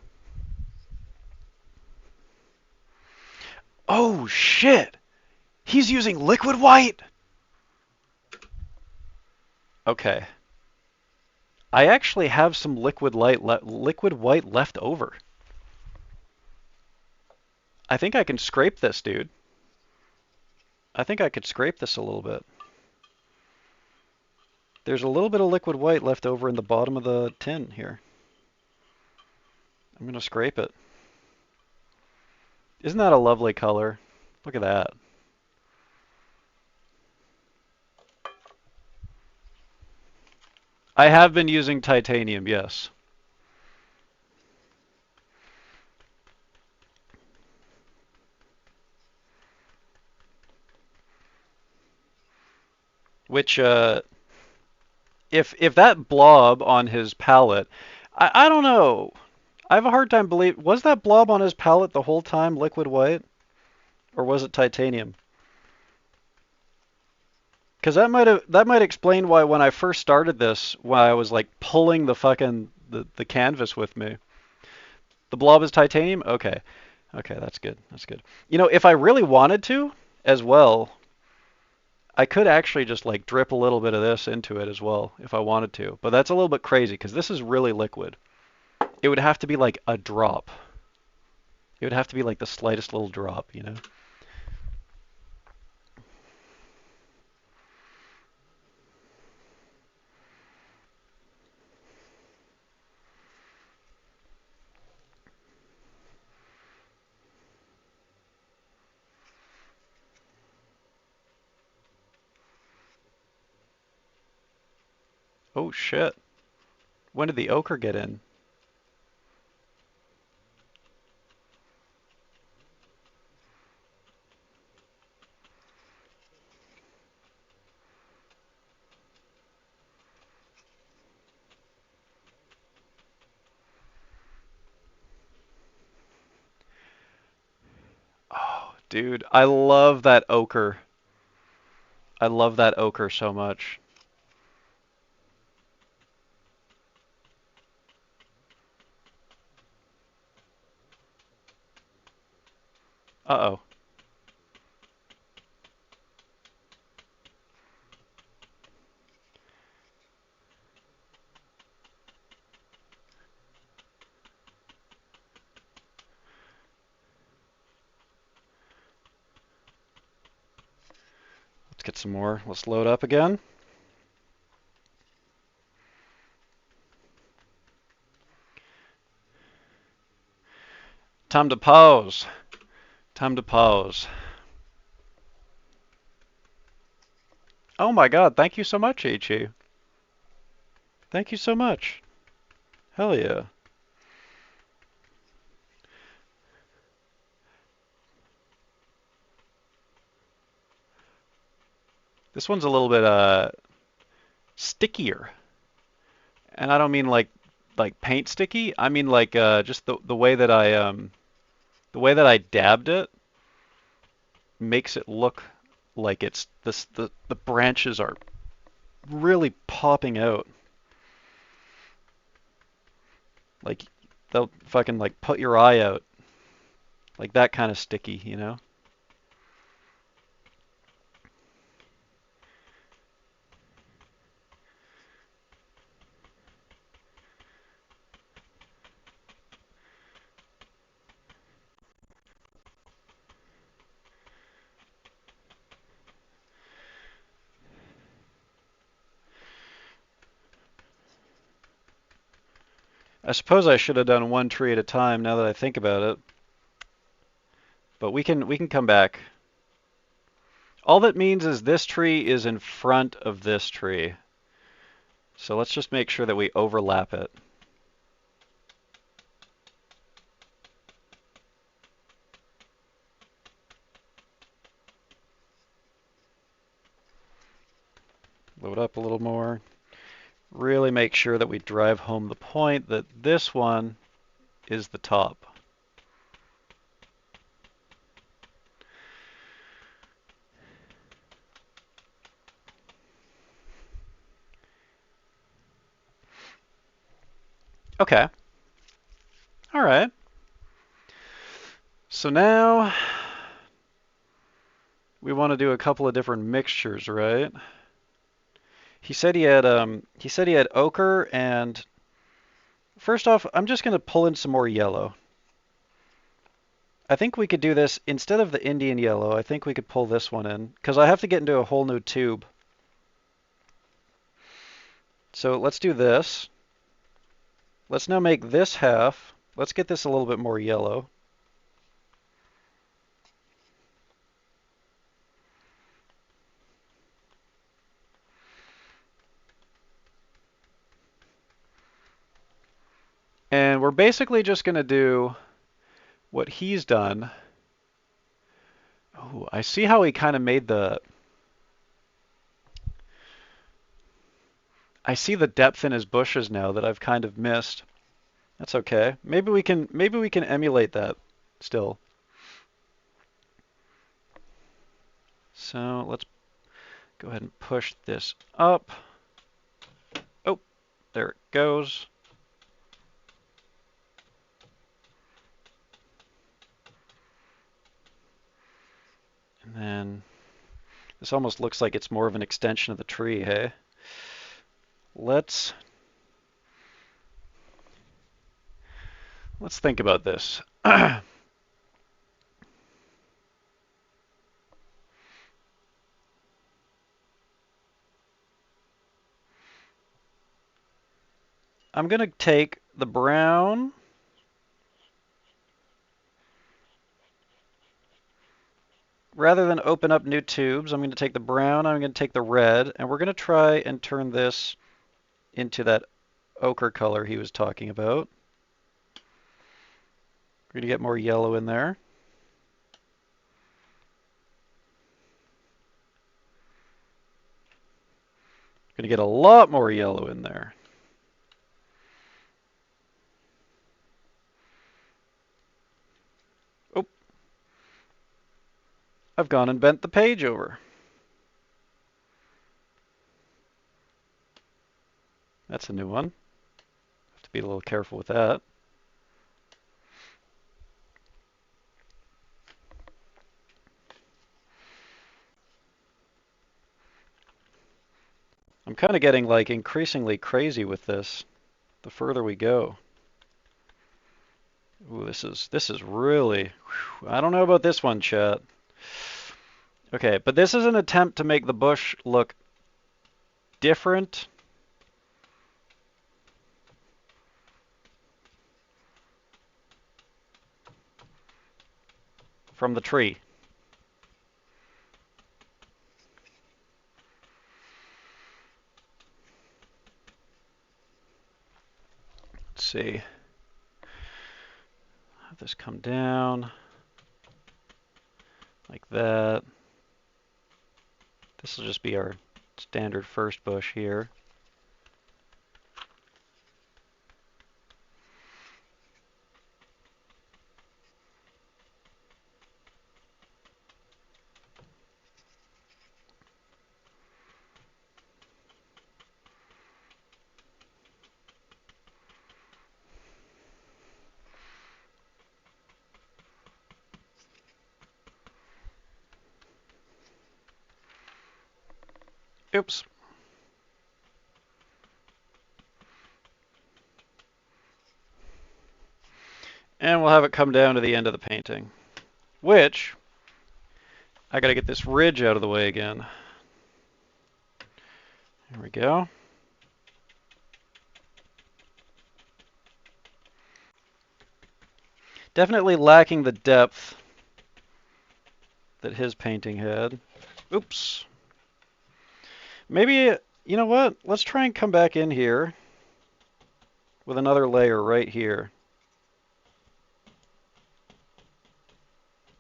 Oh shit! He's using liquid white. Okay. I actually have some liquid white left over. I think I can scrape this, dude. I think I could scrape this a little bit. There's a little bit of liquid white left over in the bottom of the tin here. I'm going to scrape it. Isn't that a lovely color? Look at that. I have been using titanium, yes. Which, if that blob on his palette, I don't know. I have a hard time believe was that blob on his palette the whole time liquid white, or was it titanium? Because that might explain why when I first started this, why I was like pulling the fucking the canvas with me. The blob is titanium? Okay. Okay, that's good. That's good. You know, if I really wanted to as well, I could actually just like drip a little bit of this into it as well if I wanted to. But that's a little bit crazy because this is really liquid. It would have to be like a drop. It would have to be like the slightest little drop, you know? Oh shit. When did the ochre get in? Oh, dude, I love that ochre. I love that ochre so much. Uh-oh. Let's get some more. Let's load up again. Time to pause. Time to pause. Oh my god, thank you so much, HE. Thank you so much. Hell yeah. This one's a little bit stickier. And I don't mean like paint sticky. I mean like just the way that I dabbed it makes it look like it's this the branches are really popping out. Like they'll fucking like put your eye out. Like that kind of sticky, you know? I suppose I should have done one tree at a time now that I think about it. But we can come back. All that means is this tree is in front of this tree. So let's just make sure that we overlap it. Load up a little more. Really make sure that we drive home the point that this one is the top. Okay. All right. So now we want to do a couple of different mixtures, right? He said he had ochre, and first off, I'm just going to pull in some more yellow. I think we could do this instead of the Indian yellow. I think we could pull this one in because I have to get into a whole new tube. So let's do this. Let's now make this half. Let's get this a little bit more yellow. And we're basically just going to do what he's done. Oh, I see how he kind of made the... I see the depth in his bushes now that I've kind of missed. That's okay. Maybe we can emulate that still. So let's go ahead and push this up. Oh, there it goes. And then this almost looks like it's more of an extension of the tree, hey? Let's think about this. I'm going to take the brown. Rather than open up new tubes, I'm going to take the brown, I'm going to take the red, and we're going to try and turn this into that ochre color he was talking about. We're going to get more yellow in there. Going to get a lot more yellow in there. Oh, I've gone and bent the page over. That's a new one. Have to be a little careful with that. I'm kind of getting like increasingly crazy with this the further we go. Ooh, this is really, whew, I don't know about this one, chat. Okay, but this is an attempt to make the bush look different. From the tree. Let's see. Have this come down like that. This will just be our standard first bush here. Oops. And we'll have it come down to the end of the painting, which I gotta get this ridge out of the way again. There we go. Definitely lacking the depth that his painting had. Oops. Maybe, you know what? Let's try and come back in here with another layer right here.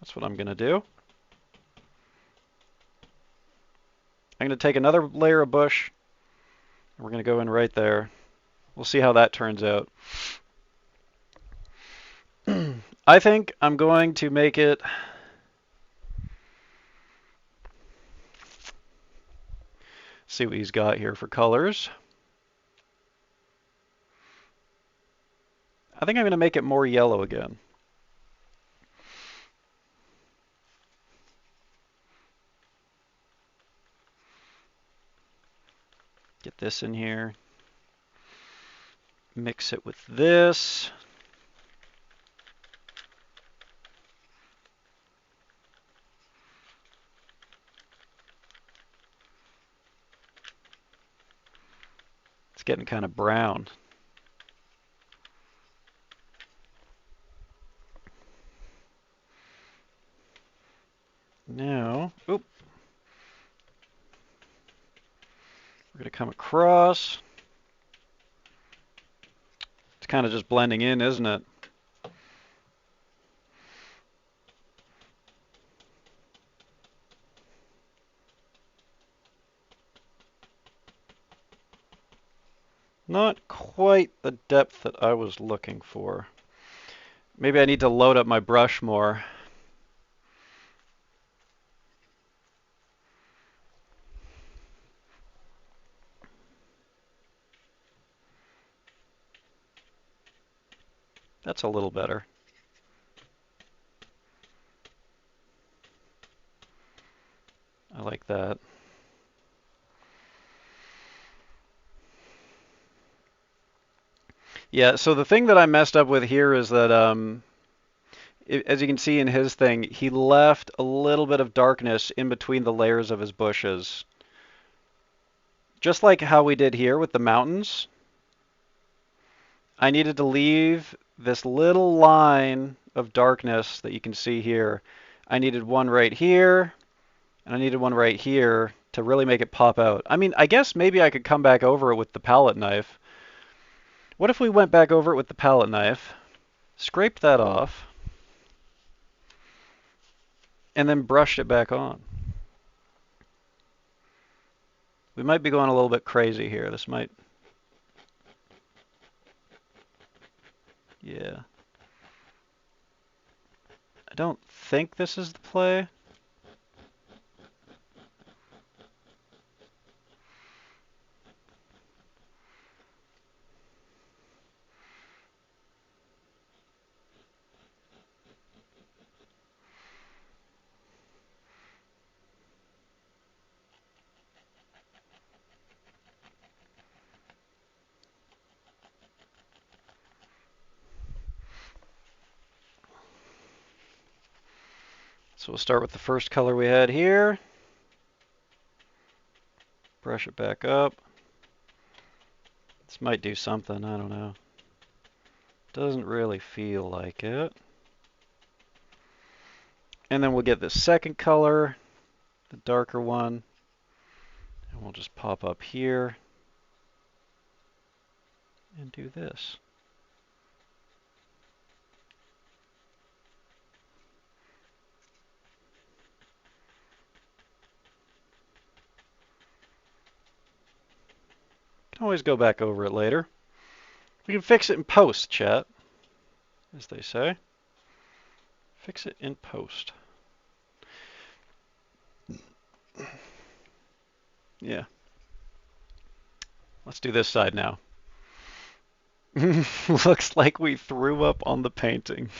That's what I'm gonna do. I'm gonna take another layer of bush, and we're gonna go in right there. We'll see how that turns out. I think I'm going to make it see what he's got here for colors. I think I'm going to make it more yellow again. Get this in here. Mix it with this. It's getting kind of brown. Now, oop. We're going to come across. It's kind of just blending in, isn't it? Not quite the depth that I was looking for. Maybe I need to load up my brush more. That's a little better. I like that. Yeah, so the thing that I messed up with here is that, as you can see in his thing, he left a little bit of darkness in between the layers of his bushes. Just like how we did here with the mountains, I needed to leave this little line of darkness that you can see here. I needed one right here, and I needed one right here to really make it pop out. I mean, I guess maybe I could come back over it with the palette knife. What if we went back over it with the palette knife, scraped that off, and then brushed it back on? We might be going a little bit crazy here. This might... Yeah. I don't think this is the play. So we'll start with the first color we had here. Brush it back up. This might do something, I don't know. Doesn't really feel like it. And then we'll get the second color, the darker one, and we'll just pop up here and do this. Can always go back over it later. We can fix it in post, chat, as they say. Fix it in post. Yeah. Let's do this side now. Looks like we threw up on the painting.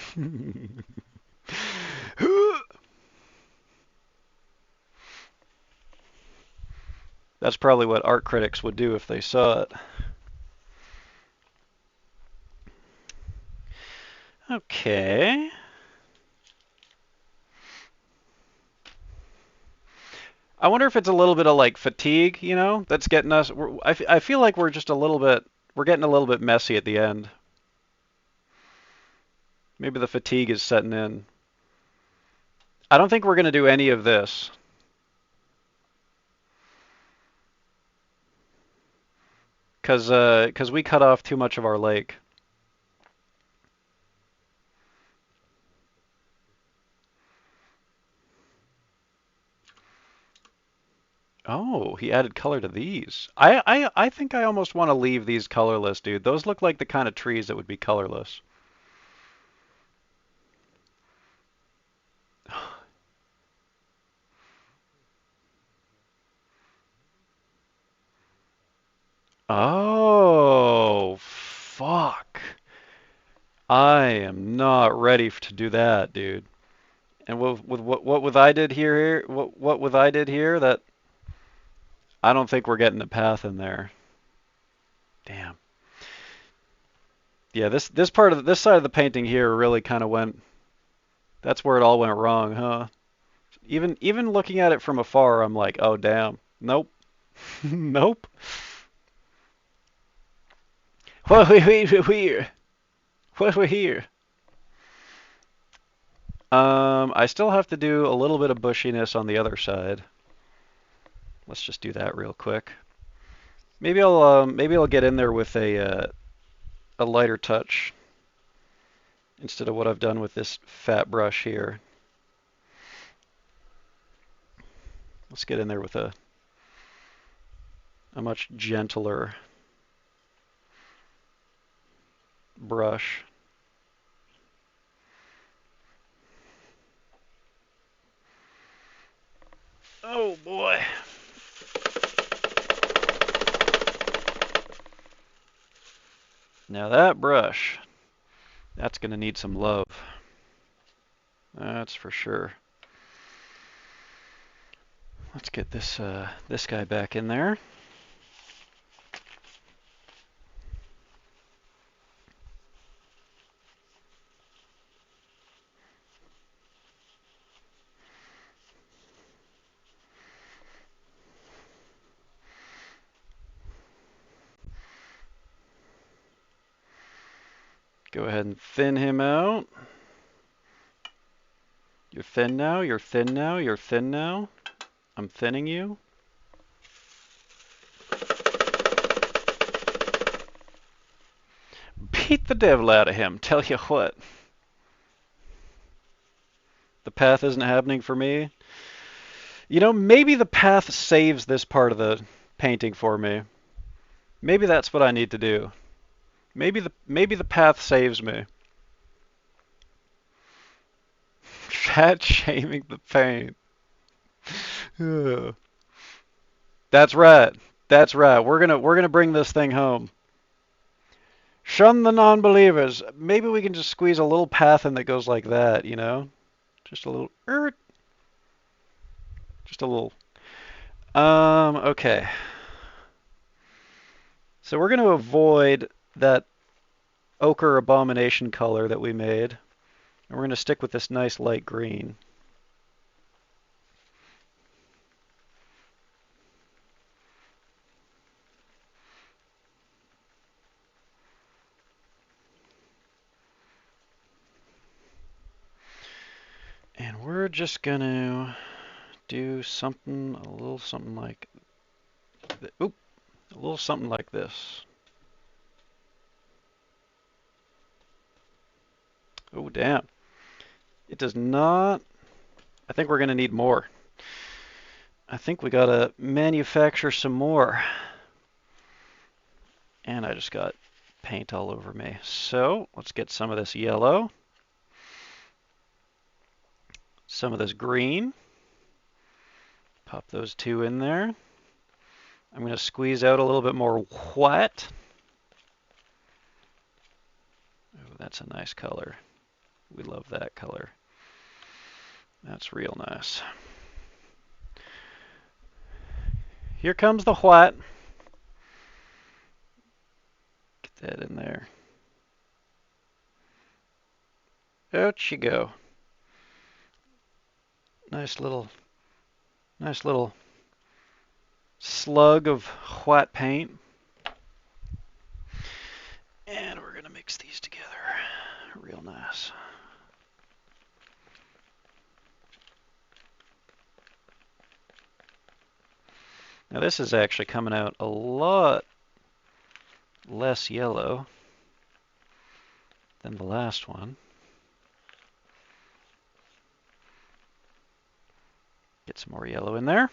That's probably what art critics would do if they saw it. Okay. I wonder if it's a little bit of like fatigue, you know, that's getting us. I feel like we're just a little bit, we're getting a little bit messy at the end. Maybe the fatigue is setting in. I don't think we're going to do any of this. Because we cut off too much of our lake. Oh, he added color to these. I think I almost want to leave these colorless, dude. Those look like the kind of trees that would be colorless. Oh, fuck. I am not ready to do that, dude. And with what with I did here, what with I did here, that I don't think we're getting the path in there. Damn. Yeah, this part of this side of the painting here really kind of went. That's where it all went wrong, huh? Even looking at it from afar, I'm like, oh damn, nope, nope. What we here? What we here? I still have to do a little bit of bushiness on the other side. Let's just do that real quick. Maybe I'll get in there with a lighter touch instead of what I've done with this fat brush here. Let's get in there with a much gentler brush. Oh boy. Now that brush, that's going to need some love. That's for sure. Let's get this guy back in there. Go ahead and thin him out. You're thin now, you're thin now, you're thin now. I'm thinning you. Beat the devil out of him, tell you what. The path isn't happening for me. You know, maybe the path saves this part of the painting for me. Maybe that's what I need to do. Maybe the path saves me. Fat shaming the paint. That's right. That's right. We're gonna bring this thing home. Shun the non-believers. Maybe we can just squeeze a little path in that goes like that, you know? Just a little just a little. Okay. So we're gonna avoid that ochre abomination color that we made. And we're gonna stick with this nice light green. And we're just gonna do something, a little something like, oop, a little something like this. Oh, damn. It does not, I think we're gonna need more. I think we gotta manufacture some more. And I just got paint all over me. So let's get some of this yellow. Some of this green. Pop those two in there. I'm going to squeeze out a little bit more white. Oh, that's a nice color. We love that color. That's real nice. Here comes the white. Get that in there. Out you go. Nice little slug of white paint. And we're going to mix these together. Real nice. Now this is actually coming out a lot less yellow than the last one. Get some more yellow in there.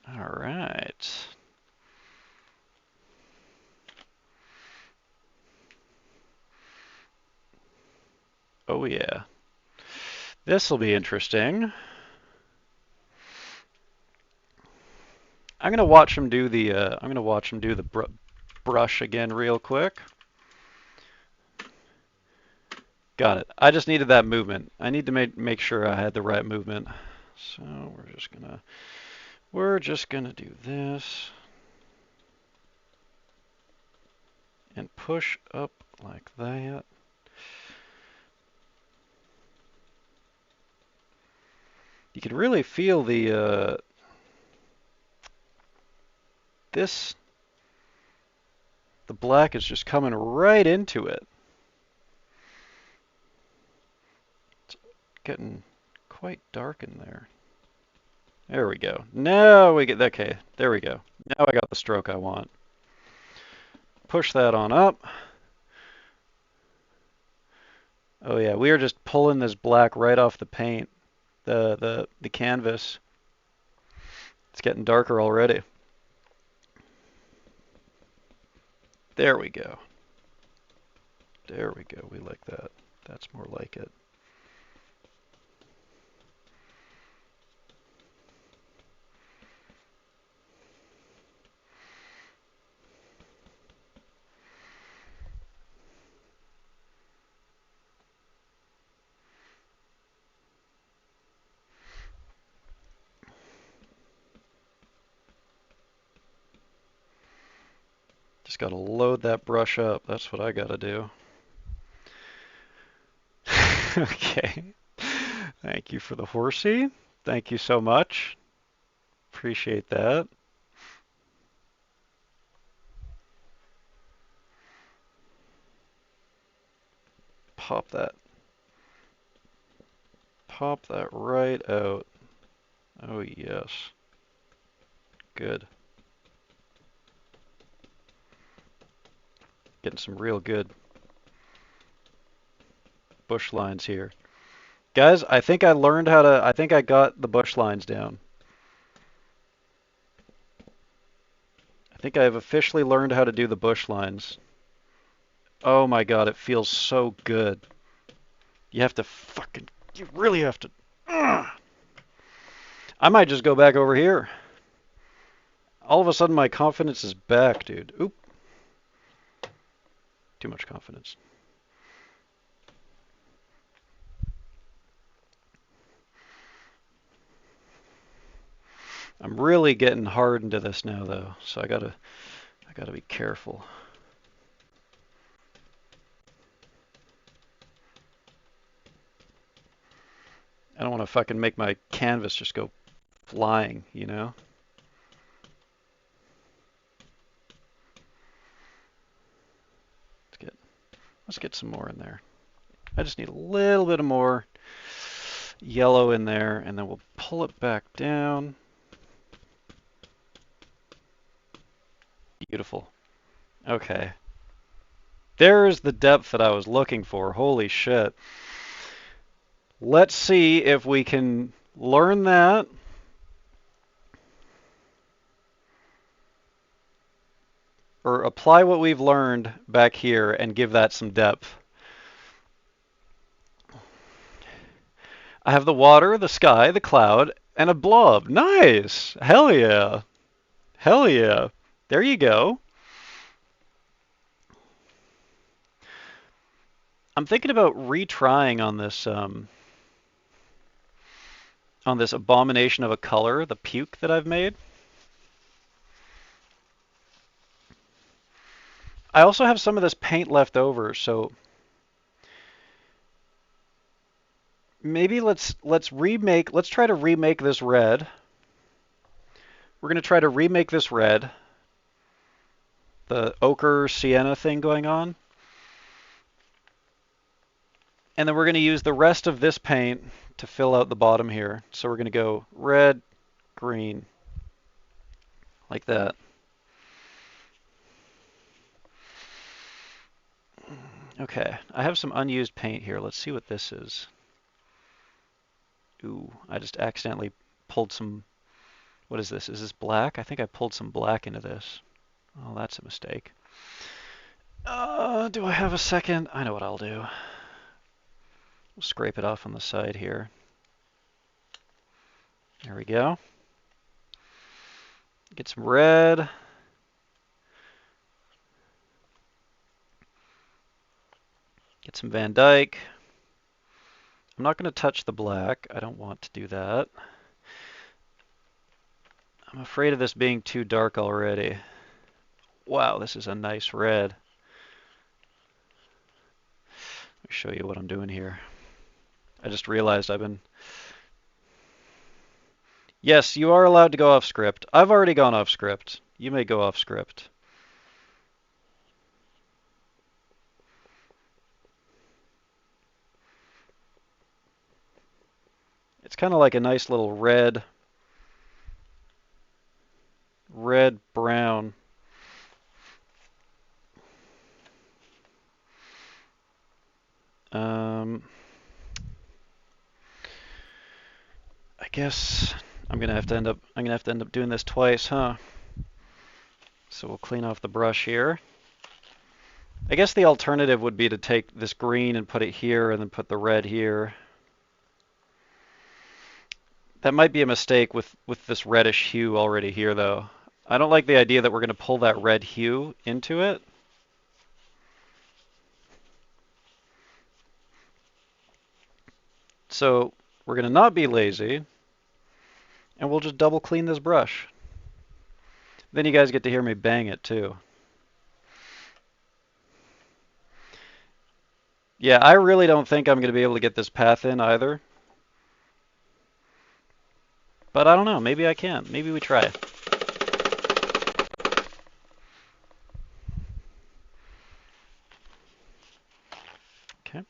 All right. Oh yeah. This will be interesting. I'm gonna watch him do the brush again real quick. Got it. I just needed that movement. I need to make sure I had the right movement. So we're just gonna do this and push up like that. You can really feel the the black is just coming right into it. It's getting quite dark in there. There we go. Now we get, okay, there we go. Now I got the stroke I want. Push that on up. Oh yeah, we are just pulling this black right off the paint, the canvas. It's getting darker already. There we go. There we go. We like that. That's more like it. Just gotta load that brush up. That's what I gotta do. Okay. Thank you for the horsey. Thank you so much. Appreciate that. Pop that. Pop that right out. Oh yes. Good. Getting some real good bush lines here. Guys, I think I learned how to, I think I got the bush lines down. I think I have officially learned how to do the bush lines. Oh my god, it feels so good. You have to fucking, you really have to. Ugh. I might just go back over here. All of a sudden my confidence is back, dude. Oop. Too much confidence. I'm really getting hard into this now though, so I gotta be careful. I don't want to fucking make my canvas just go flying, you know? Let's get some more in there. I just need a little bit of more yellow in there, and then we'll pull it back down. Beautiful. Okay. There's the depth that I was looking for. Holy shit. Let's see if we can learn that. Or apply what we've learned back here and give that some depth. I have the water, the sky, the cloud, and a blob. Nice! Hell yeah! Hell yeah! There you go. I'm thinking about retrying on this abomination of a color, the puke that I've made. I also have some of this paint left over, so maybe let's try to remake this red. We're going to try to remake this red. The ochre sienna thing going on. And then we're going to use the rest of this paint to fill out the bottom here. So we're going to go red, green, like that. Okay, I have some unused paint here. Let's see what this is. Ooh, I just accidentally pulled some, what is this? Is this black? I think I pulled some black into this. Oh, that's a mistake. Do I have a second? I know what I'll do. We'll scrape it off on the side here. There we go. Get some red. Get some Van Dyke. I'm not going to touch the black. I don't want to do that. I'm afraid of this being too dark already. Wow, this is a nice red. Let me show you what I'm doing here. I just realized I've been... Yes, you are allowed to go off script. I've already gone off script. You may go off script. It's kind of like a nice little red brown. guess I'm gonna have to end up doing this twice, huh? So we'll clean off the brush here. I guess the alternative would be to take this green and put it here and then put the red here. That might be a mistake with this reddish hue already here, though. I don't like the idea that we're going to pull that red hue into it. So we're going to not be lazy, and we'll just double clean this brush. Then you guys get to hear me bang it, too. Yeah, I really don't think I'm going to be able to get this path in either. But I don't know, maybe I can. Maybe we try. Okay.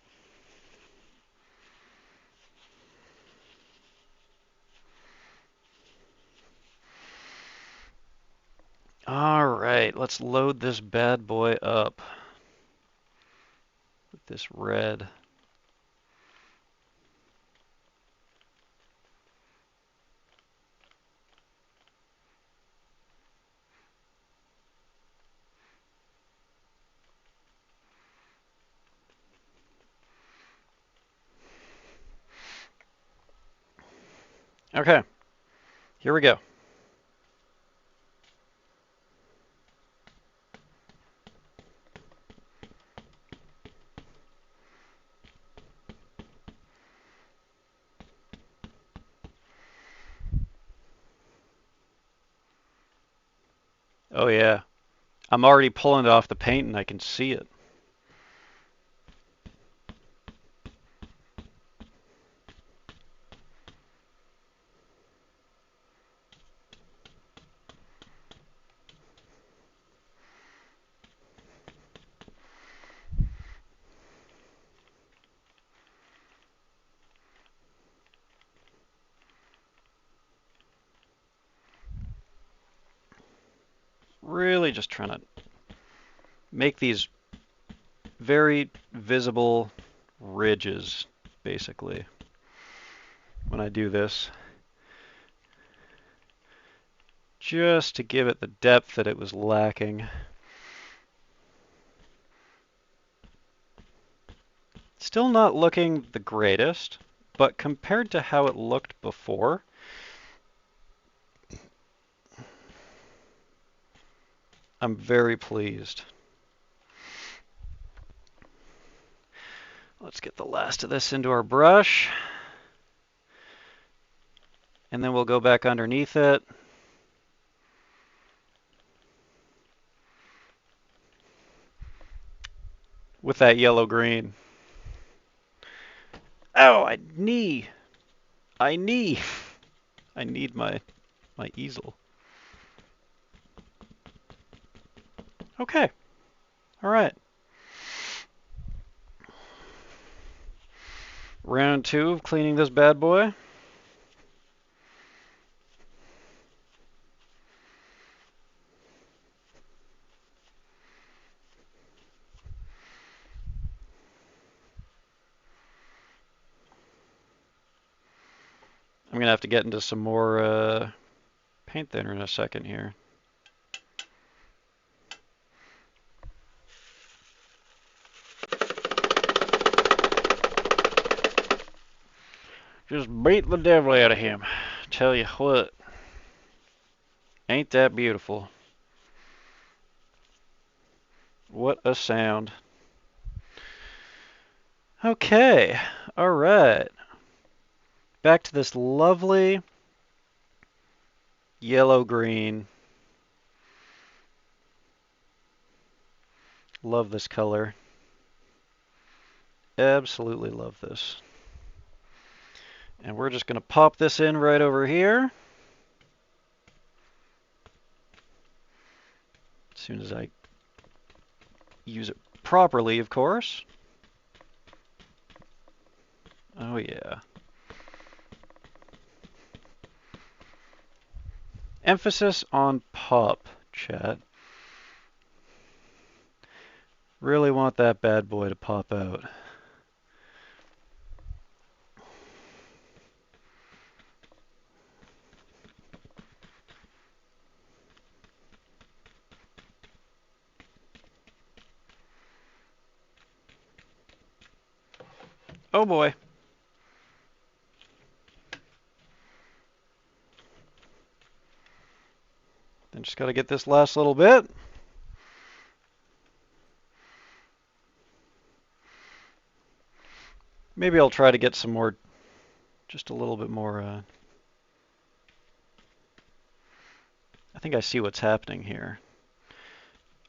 All right, let's load this bad boy up with this red. Okay, here we go. Oh yeah, I'm already pulling it off the paint and I can see it. Really just trying to make these very visible ridges, basically, when I do this. Just to give it the depth that it was lacking. Still not looking the greatest, but compared to how it looked before, I'm very pleased. Let's get the last of this into our brush. And then we'll go back underneath it. With that yellow-green. Oh, I need I need my easel. Okay. All right. Round 2 of cleaning this bad boy. I'm going to have to get into some more paint thinner in a second here. Just beat the devil out of him. Tell you what. Ain't that beautiful? What a sound. Okay. All right. Back to this lovely yellow-green. Love this color. Absolutely love this. And we're just going to pop this in right over here. As soon as I use it properly, of course. Oh yeah. Emphasis on pop, chat. Really want that bad boy to pop out. Oh boy. Then just got to get this last little bit. Maybe I'll try to get some more, just a little bit more. I think I see what's happening here.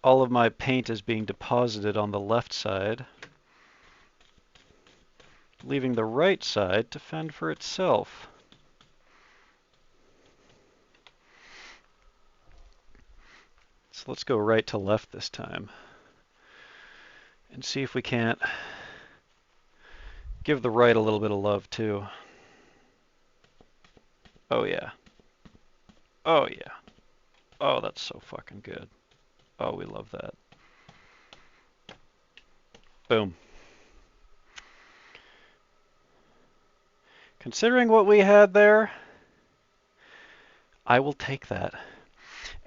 All of my paint is being deposited on the left side, leaving the right side to fend for itself. So let's go right to left this time and see if we can't give the right a little bit of love too. Oh yeah. Oh yeah. Oh, that's so fucking good. Oh, we love that. Boom. Considering what we had there, I will take that.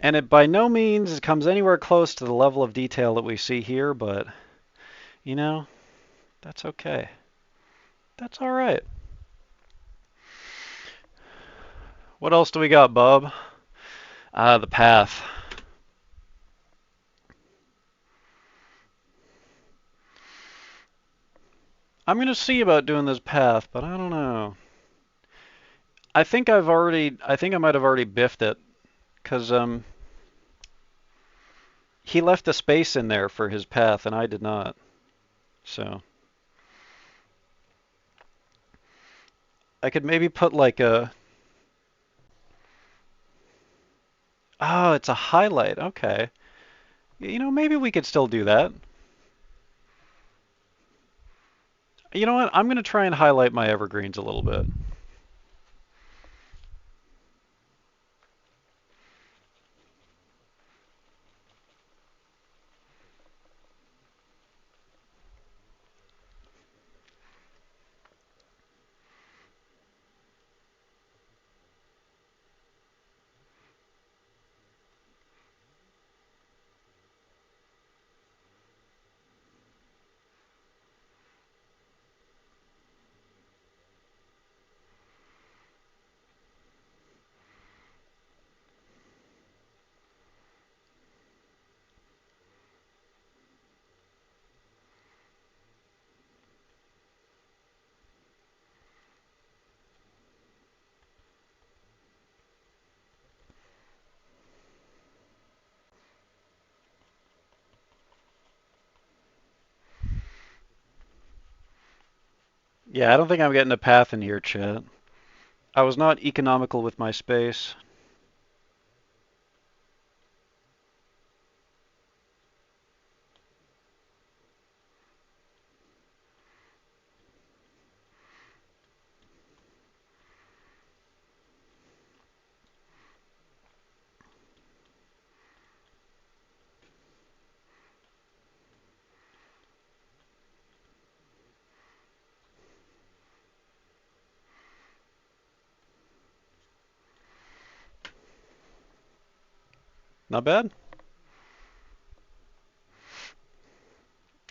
And it by no means comes anywhere close to the level of detail that we see here, but, you know, that's okay. That's all right. What else do we got, bub? The path. I'm going to see about doing this path, but I don't know. I think I might have already biffed it, because he left a space in there for his path, and I did not. So I could maybe put like a... Oh, it's a highlight. Okay. You know, maybe we could still do that. You know what? I'm going to try and highlight my evergreens a little bit. Yeah, I don't think I'm getting a path in here, chat. I was not economical with my space. Not bad.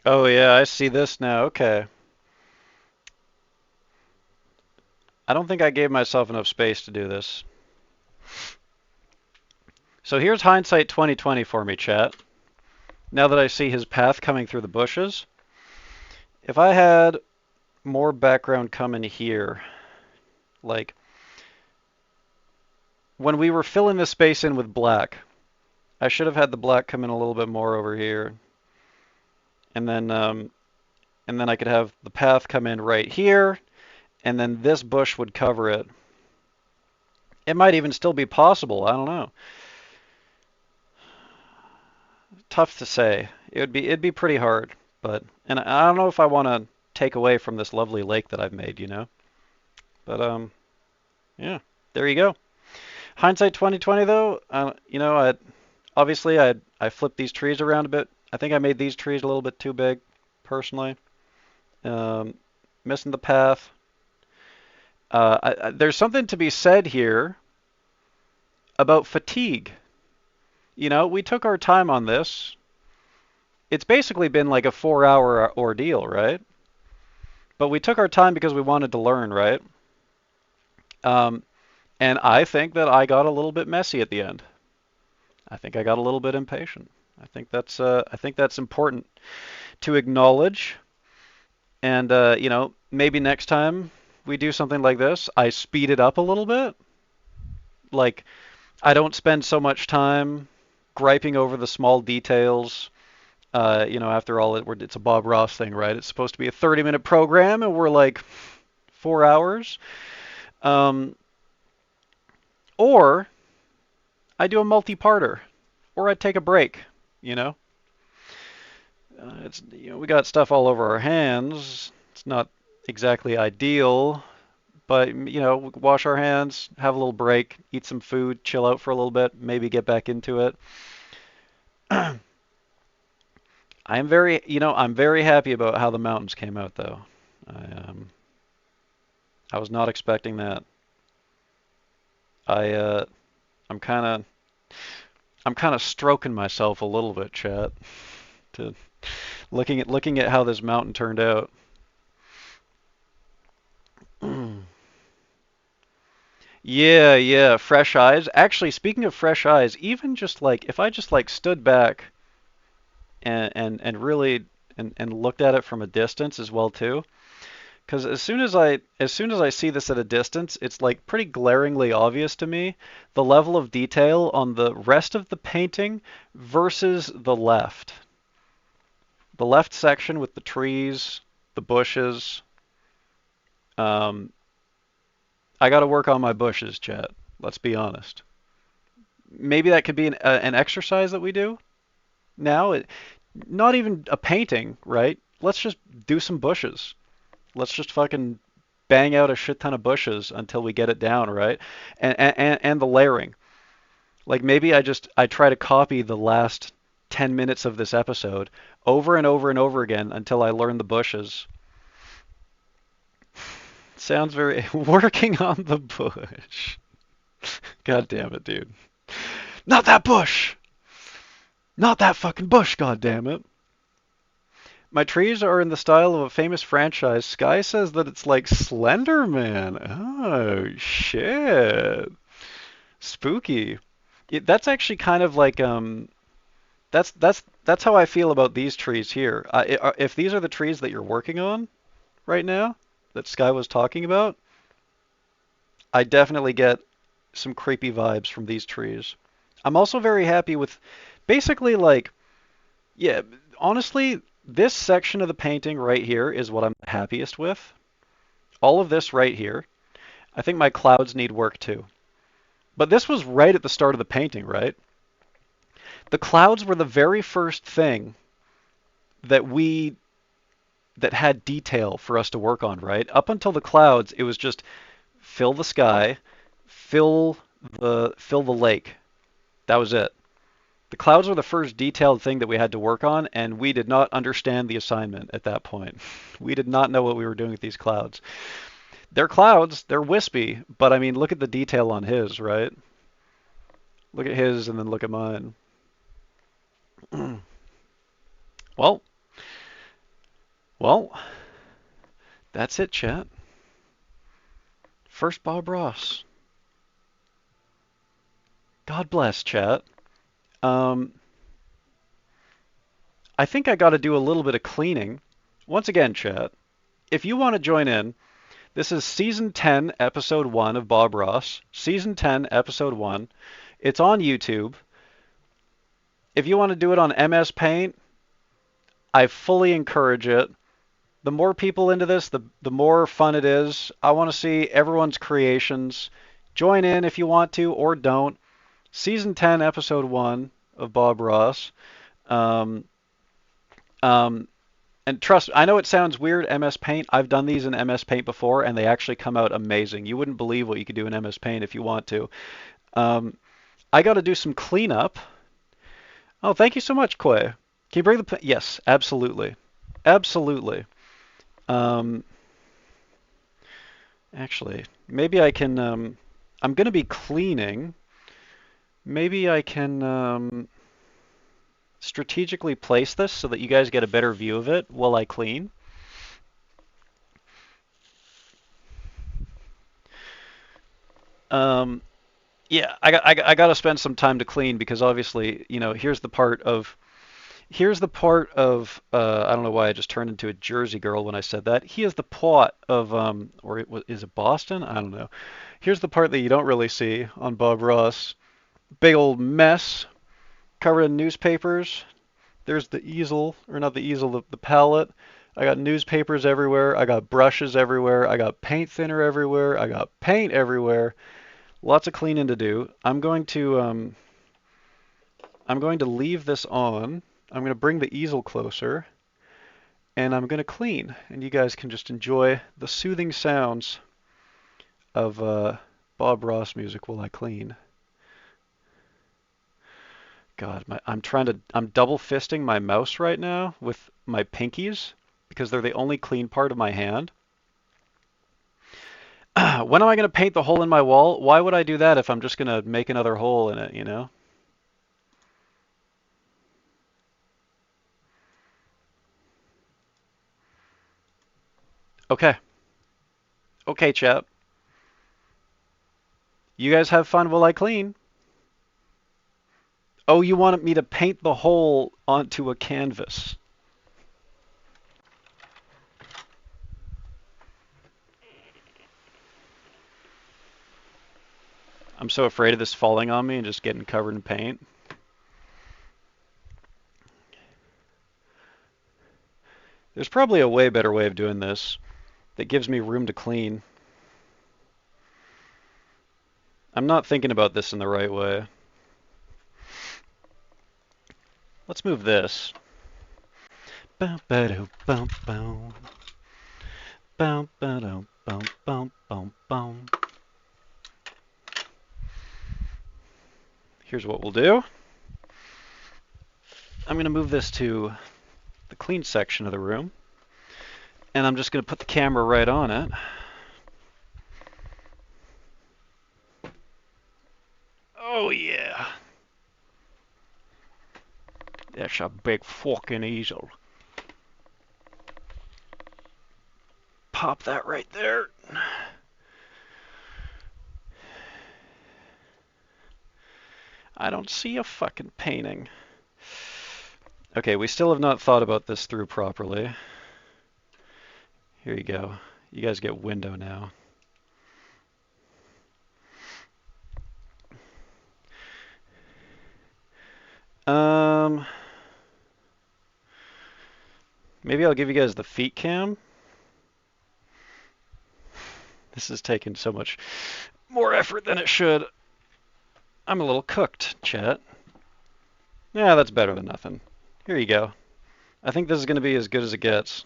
Oh yeah, I see this now. Okay. I don't think I gave myself enough space to do this. So here's hindsight 2020 for me, chat. Now that I see his path coming through the bushes, if I had more background come in here, like when we were filling this space in with black, I should have had the black come in a little bit more over here. And then I could have the path come in right here, and then this bush would cover it. It might even still be possible. I don't know. Tough to say. It'd be pretty hard, but and I don't know if I want to take away from this lovely lake that I've made, you know. But yeah, there you go. Hindsight 2020 though, you know, I flipped these trees around a bit. I think I made these trees a little bit too big, personally. Missing the path. There's something to be said here about fatigue. You know, we took our time on this. It's basically been like a 4-hour ordeal, right? but we took our time because we wanted to learn, right? Um, and I think that I got a little bit messy at the end. I think I got a little bit impatient. I think that's important to acknowledge. And you know, maybe next time we do something like this, I speed it up a little bit. Like I don't spend so much time griping over the small details. You know, after all, it's a Bob Ross thing, right? It's supposed to be a 30-minute program, and we're like 4 hours. Um, or I do a multi-parter, or I take a break. You know, it's you know we got stuff all over our hands. It's not exactly ideal, but you know, we wash our hands, have a little break, eat some food, chill out for a little bit, maybe get back into it. I'm very happy about how the mountains came out, though. I um, I was not expecting that. I I'm kind of I'm kind of stroking myself a little bit, chat, to looking at how this mountain turned out. Yeah, yeah, fresh eyes. Actually, speaking of fresh eyes, even just like if I just like stood back and really and looked at it from a distance as well too, because as soon as I see this at a distance, it's like pretty glaringly obvious to me the level of detail on the rest of the painting versus the left. The left section with the trees, the bushes. Um, I got to work on my bushes, chat. Let's be honest. Maybe that could be an exercise that we do now. Not even a painting, right? Let's just do some bushes. Let's just fucking bang out a shit ton of bushes until we get it down, right? And the layering. Like maybe I try to copy the last 10 minutes of this episode over and over and over again until I learn the bushes. Sounds very working on the bush. God damn it, dude. Not that bush. Not that fucking bush, god damn it. My trees are in the style of a famous franchise. Sky says that it's like Slender Man. Oh, shit. Spooky. That's actually kind of like that's how I feel about these trees here. If these are the trees that you're working on right now, that Sky was talking about, I definitely get some creepy vibes from these trees. I'm also very happy with basically like yeah, honestly, this section of the painting right here is what I'm happiest with. All of this right here. I think my clouds need work too. But this was right at the start of the painting, right? The clouds were the very first thing that we that had detail for us to work on, right? Up until the clouds, it was just fill the sky, fill the lake. That was it. The clouds were the first detailed thing that we had to work on, and we did not understand the assignment at that point. We did not know what we were doing with these clouds. They're clouds, they're wispy, but I mean, look at the detail on his, right? Look at his and then look at mine. Well, well, that's it, chat. First Bob Ross. God bless, chat. Um, I think I got to do a little bit of cleaning. Once again, chat, if you want to join in, this is Season 10, Episode 1 of Bob Ross. Season 10, Episode 1. It's on YouTube. If you want to do it on MS Paint, I fully encourage it. The more people into this, the more fun it is. I want to see everyone's creations. Join in if you want to or don't. Season 10, Episode 1 of Bob Ross. Um, um, and trust, I know it sounds weird, MS Paint. I've done these in MS Paint before, and they actually come out amazing. You wouldn't believe what you could do in MS Paint if you want to. Um, I got to do some cleanup. Oh, thank you so much, Quay. Can you bring the... Yes, absolutely. Absolutely. Um, actually, maybe I can... I'm going to be cleaning. Maybe I can strategically place this so that you guys get a better view of it while I clean. Um, yeah, I got to spend some time to clean because obviously, you know, here's the part of I don't know why I just turned into a Jersey girl when I said that. Here's the plot of is it Boston? I don't know. Here's the part that you don't really see on Bob Ross. Big old mess covered in newspapers. There's the easel, or not the easel, the palette. I got newspapers everywhere. I got brushes everywhere. I got paint thinner everywhere. I got paint everywhere. Lots of cleaning to do. I'm going to leave this on. I'm going to bring the easel closer, and I'm going to clean. And you guys can just enjoy the soothing sounds of Bob Ross music while I clean. God, I'm double fisting my mouse right now with my pinkies because they're the only clean part of my hand. When am I going to paint the hole in my wall? Why would I do that if I'm just going to make another hole in it, you know? Okay. Okay, chap. You guys have fun while I clean. Oh, you wanted me to paint the hole onto a canvas. I'm so afraid of this falling on me and just getting covered in paint. There's probably a way better way of doing this that gives me room to clean. I'm not thinking about this in the right way. Let's move this. Here's what we'll do. I'm going to move this to the clean section of the room, and I'm just going to put the camera right on it. Oh yeah. That's a big fucking easel. Pop that right there. I don't see a fucking painting. Okay, we still have not thought about this through properly. Here you go. You guys get window now. Maybe I'll give you guys the feet cam. This is taking so much more effort than it should. I'm a little cooked, chat. Yeah, that's better than nothing. Here you go. I think this is going to be as good as it gets.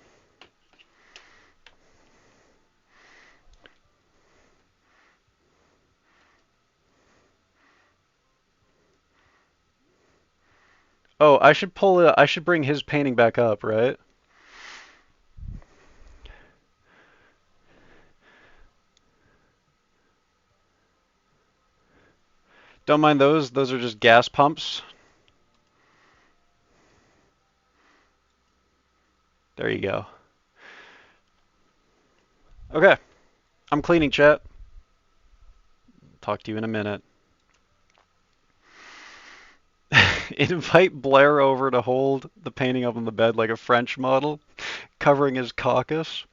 Oh, I should pull it. I should bring his painting back up, right? Don't mind those. Those are just gas pumps. There you go. Okay. I'm cleaning, chat. Talk to you in a minute. Invite Blair over to hold the painting up on the bed like a French model, covering his caucus.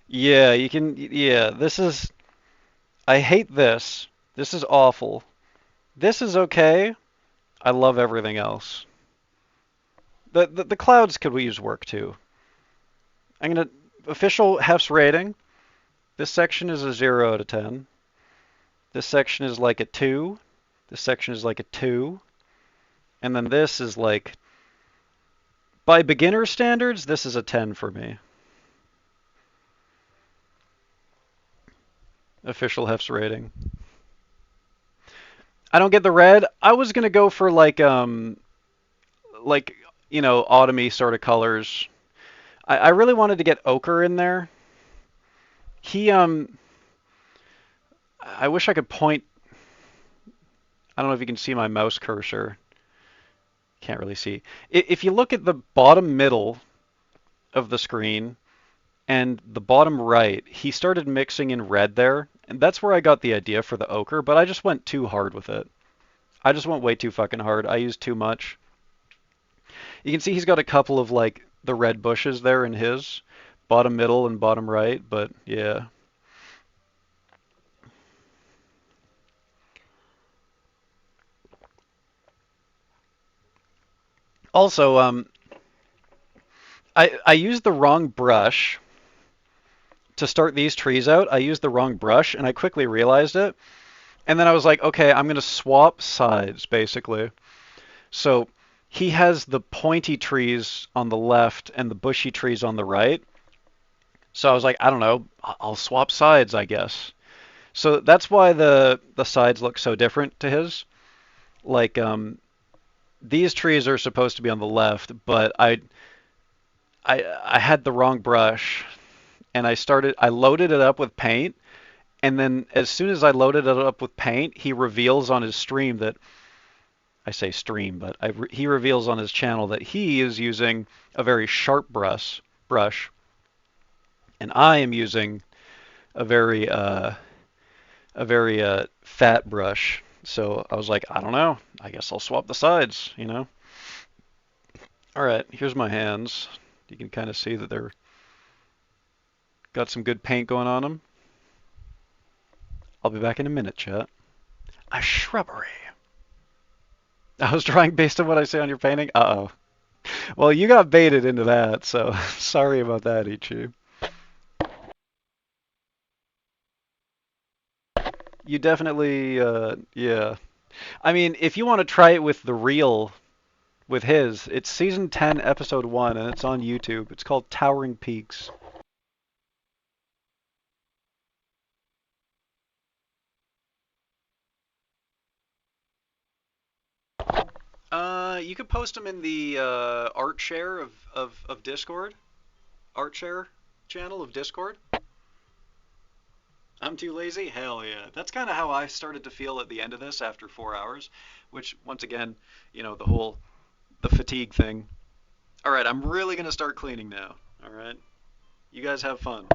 Yeah, you can. Yeah, this is. I hate this. This is awful. This is okay. I love everything else. The clouds could use work too. I'm gonna official HEFZ rating. This section is a 0 out of 10. This section is like a 2. This section is like a 2. And then this is like, by beginner standards, this is a 10 for me. Official HEFZ rating. I don't get the red. I was gonna go for like you know, autumny sort of colors. I really wanted to get ochre in there. I wish I could point. I don't know if you can see my mouse cursor. Can't really see. If you look at the bottom middle of the screen and the bottom right, he started mixing in red there, And that's where I got the idea for the ochre, but I just went too hard with it. I just went way too fucking hard. I used too much. You can see he's got a couple of like the red bushes there in his bottom middle and bottom right, but yeah. Also, I used the wrong brush to start these trees out. I used the wrong brush and I quickly realized it. And then I was like, okay, I'm gonna swap sides basically. So he has the pointy trees on the left and the bushy trees on the right. So I was like, I don't know, I'll swap sides, I guess. So that's why the sides look so different to his. Like these trees are supposed to be on the left, but I had the wrong brush and I loaded it up with paint, and then as soon as I loaded it up with paint, he reveals on his stream that I say stream, but he reveals on his channel that he is using a very sharp brush, and I am using a very fat brush. So I was like, I don't know. I guess I'll swap the sides, you know? All right, here's my hands. You can kind of see that they're got some good paint going on them. I'll be back in a minute, chat. A shrubbery. I was trying based on what I say on your painting. Uh-oh. Well, you got baited into that, so sorry about that, Ichi. You definitely, yeah. I mean, if you want to try it with the real, with his, it's season 10, episode 1, and it's on YouTube. It's called Towering Peaks. You could post them in the art share of Discord. Art share channel of Discord. I'm too lazy? Hell yeah. That's kind of how I started to feel at the end of this after 4 hours, which, once again, the fatigue thing. All right, I'm really going to start cleaning now. All right. You guys have fun.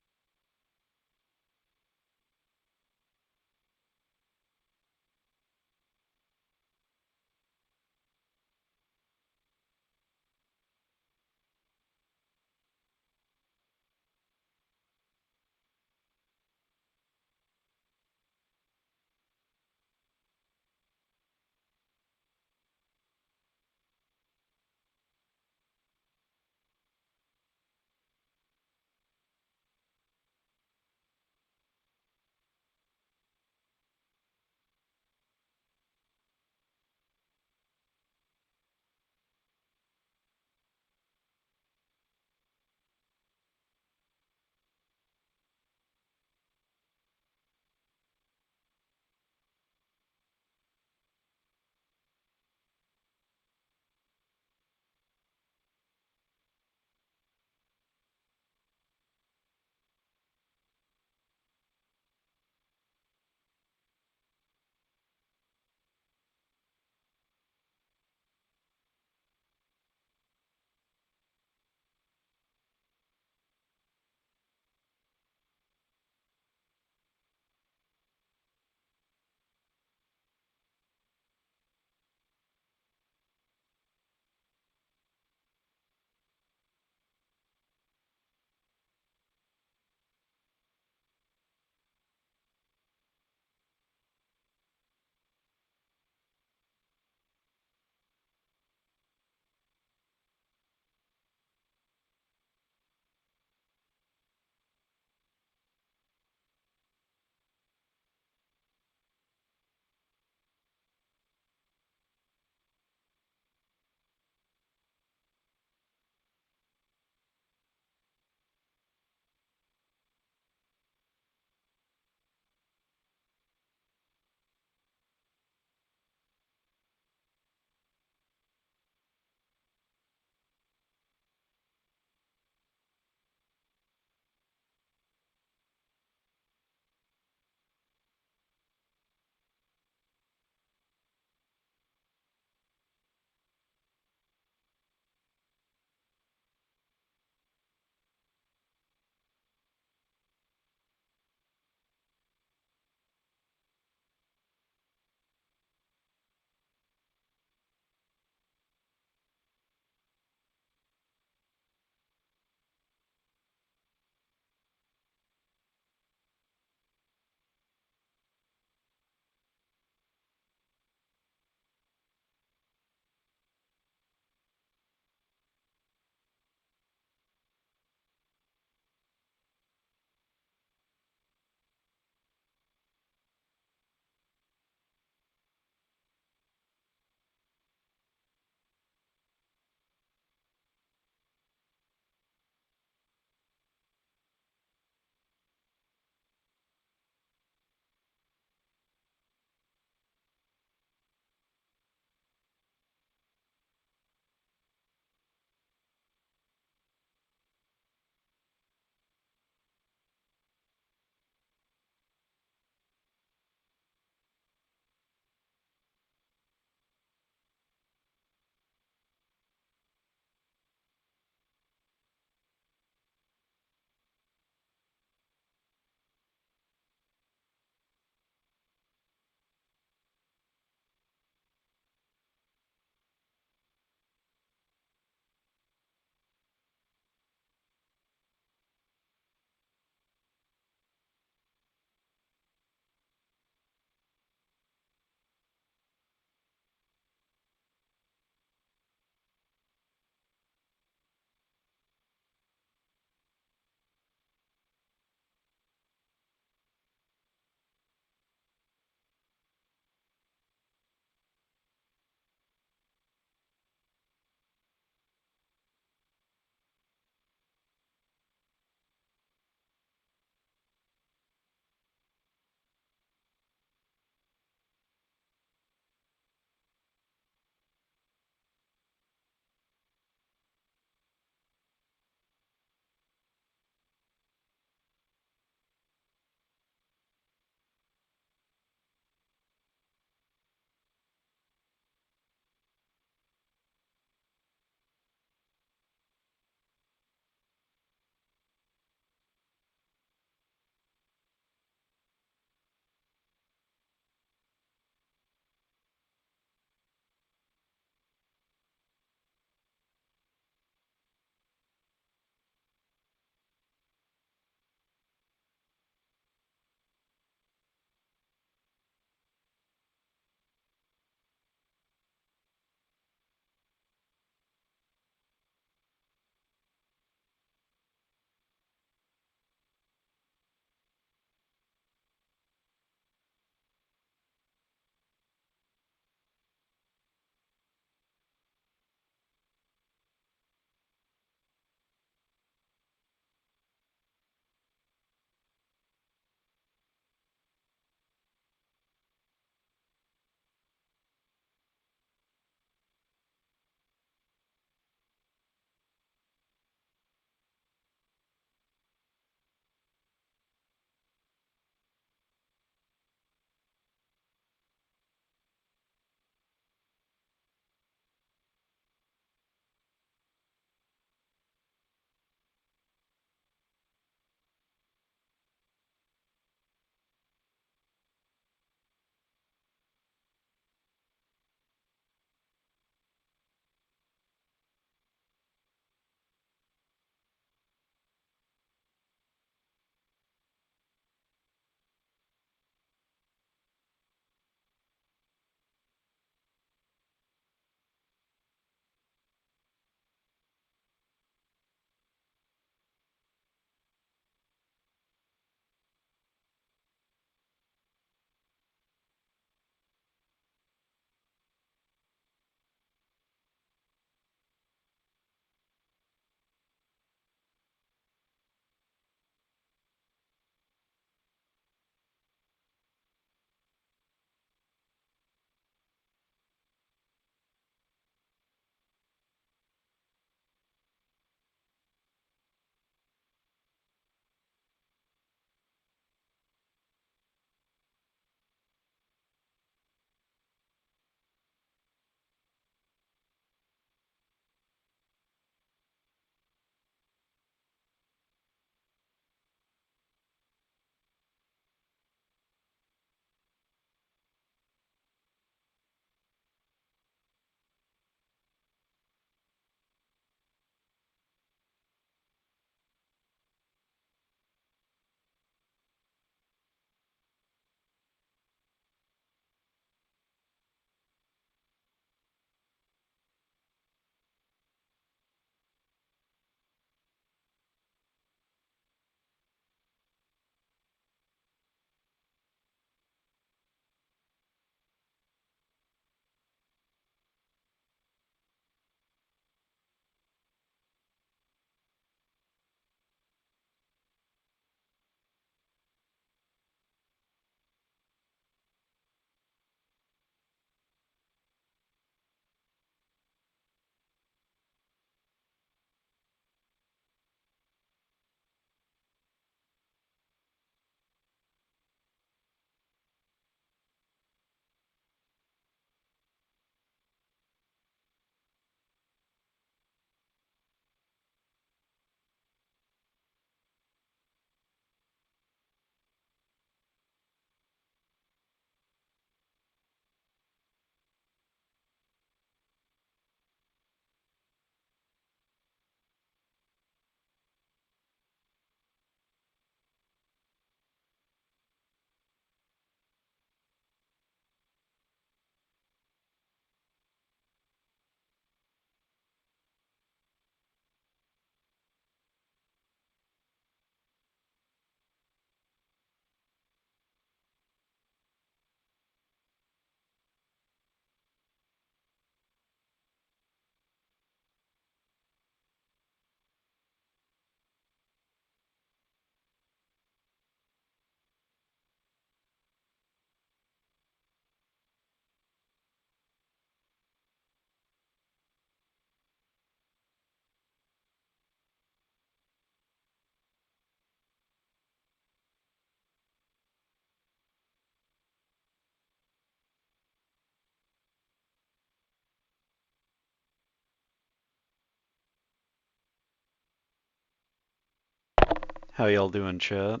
How y'all doing, chat?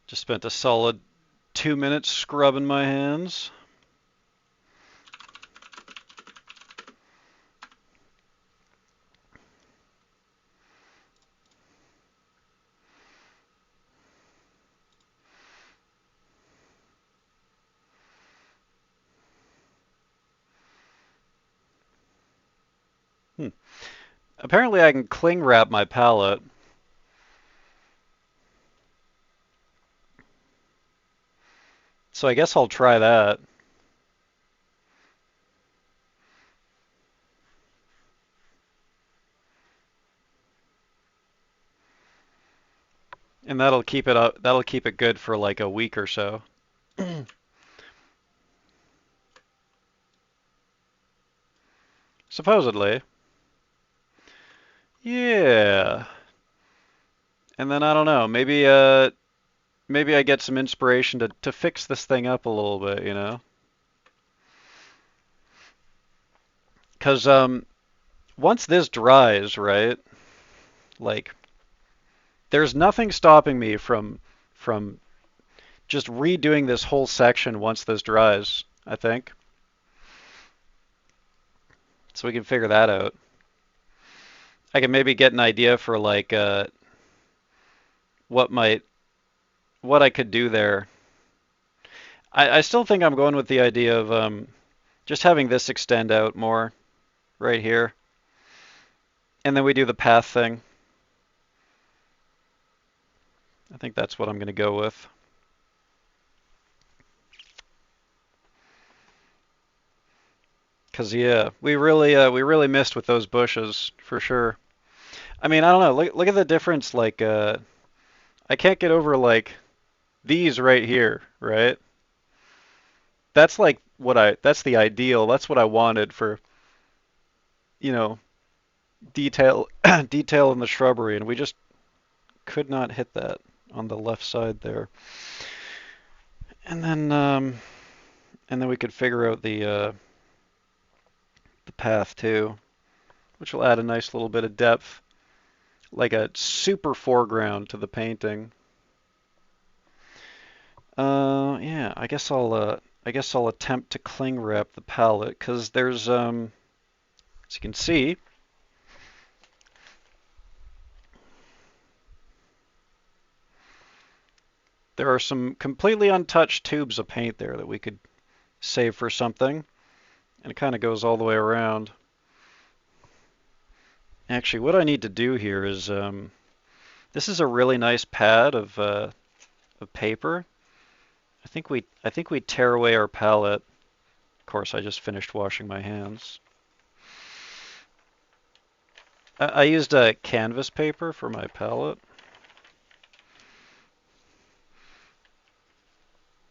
Just spent a solid 2 minutes scrubbing my hands. Apparently I can cling wrap my palette. So I guess I'll try that. And that'll keep it up, that'll keep it good for like a week or so. Supposedly. Yeah. And then I don't know, maybe I get some inspiration to fix this thing up a little bit, you know? 'Cause once this dries, right? Like there's nothing stopping me from just redoing this whole section once this dries, I think. So we can figure that out. I can maybe get an idea for like what might what I could do there. I still think I'm going with the idea of just having this extend out more right here. And then we do the path thing. I think that's what I'm going to go with. Cause yeah, we really missed with those bushes for sure. I mean, I don't know. Look at the difference. Like I can't get over like these right here, right? That's like that's the ideal. That's what I wanted for, you know, detail detail in the shrubbery, and we just could not hit that on the left side there. And then we could figure out the path too, which will add a nice little bit of depth, like a super foreground to the painting. Yeah, I guess I'll attempt to cling wrap the palette because there's as you can see, there are some completely untouched tubes of paint there that we could save for something, and it kind of goes all the way around. Actually, what I need to do here is this is a really nice pad of paper. I think we tear away our palette. Of course, I just finished washing my hands. I used a canvas paper for my palette.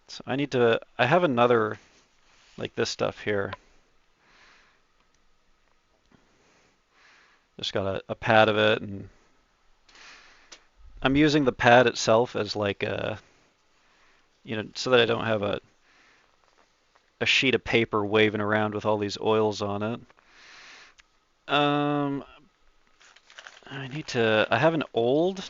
So I have another, like this stuff here. Just got a pad of it, and I'm using the pad itself as like a, so that I don't have a sheet of paper waving around with all these oils on it. I have an old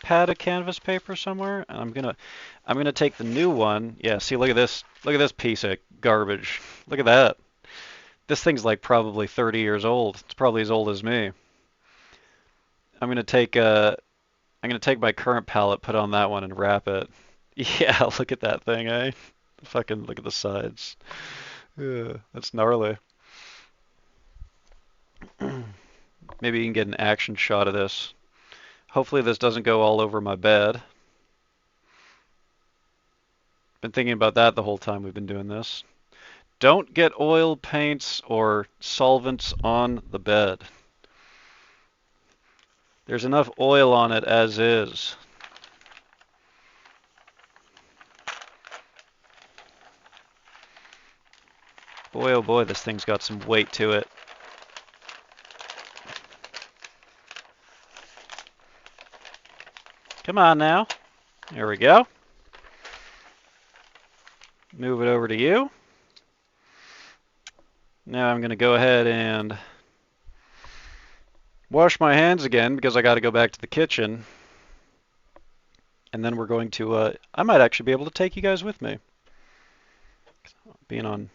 pad of canvas paper somewhere, and I'm gonna take the new one. Yeah, see, look at this piece of garbage. Look at that. This thing's like probably 30 years old. It's probably as old as me. I'm gonna take my current palette, put on that one, and wrap it. Yeah, look at that thing, eh? Fucking look at the sides. Yeah, that's gnarly. Maybe you can get an action shot of this. Hopefully this doesn't go all over my bed. Been thinking about that the whole time we've been doing this. Don't get oil paints or solvents on the bed. There's enough oil on it as is. Boy, oh boy, this thing's got some weight to it. Come on now. There we go. Move it over to you. Now I'm going to go ahead and wash my hands again because I got to go back to the kitchen. And then we're going to, I might actually be able to take you guys with me. Being on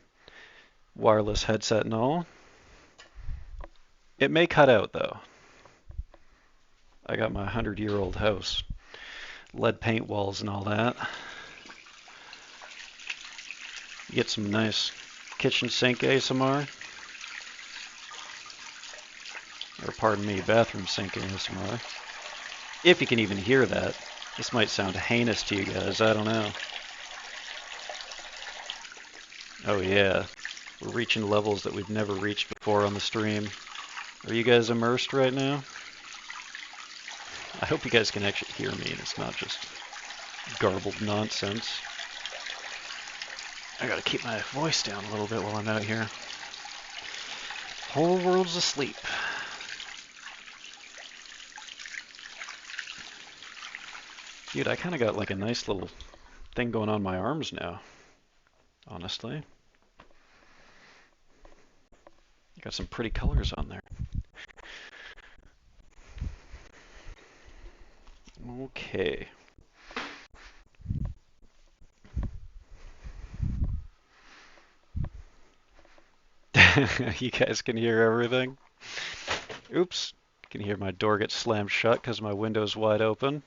wireless headset and all. It may cut out though. I got my 100-year-old house. Lead paint walls and all that. You get some nice kitchen sink ASMR. Or pardon me, bathroom sink ASMR. If you can even hear that. This might sound heinous to you guys, I don't know. Oh yeah, we're reaching levels that we've never reached before on the stream. Are you guys immersed right now? I hope you guys can actually hear me and it's not just garbled nonsense. I gotta keep my voice down a little bit while I'm out here. Whole world's asleep. Dude, I kind of got like a nice little thing going on my arms now, honestly. Got some pretty colors on there. Okay. You guys can hear everything? Oops. You can hear my door get slammed shut because my window's wide open.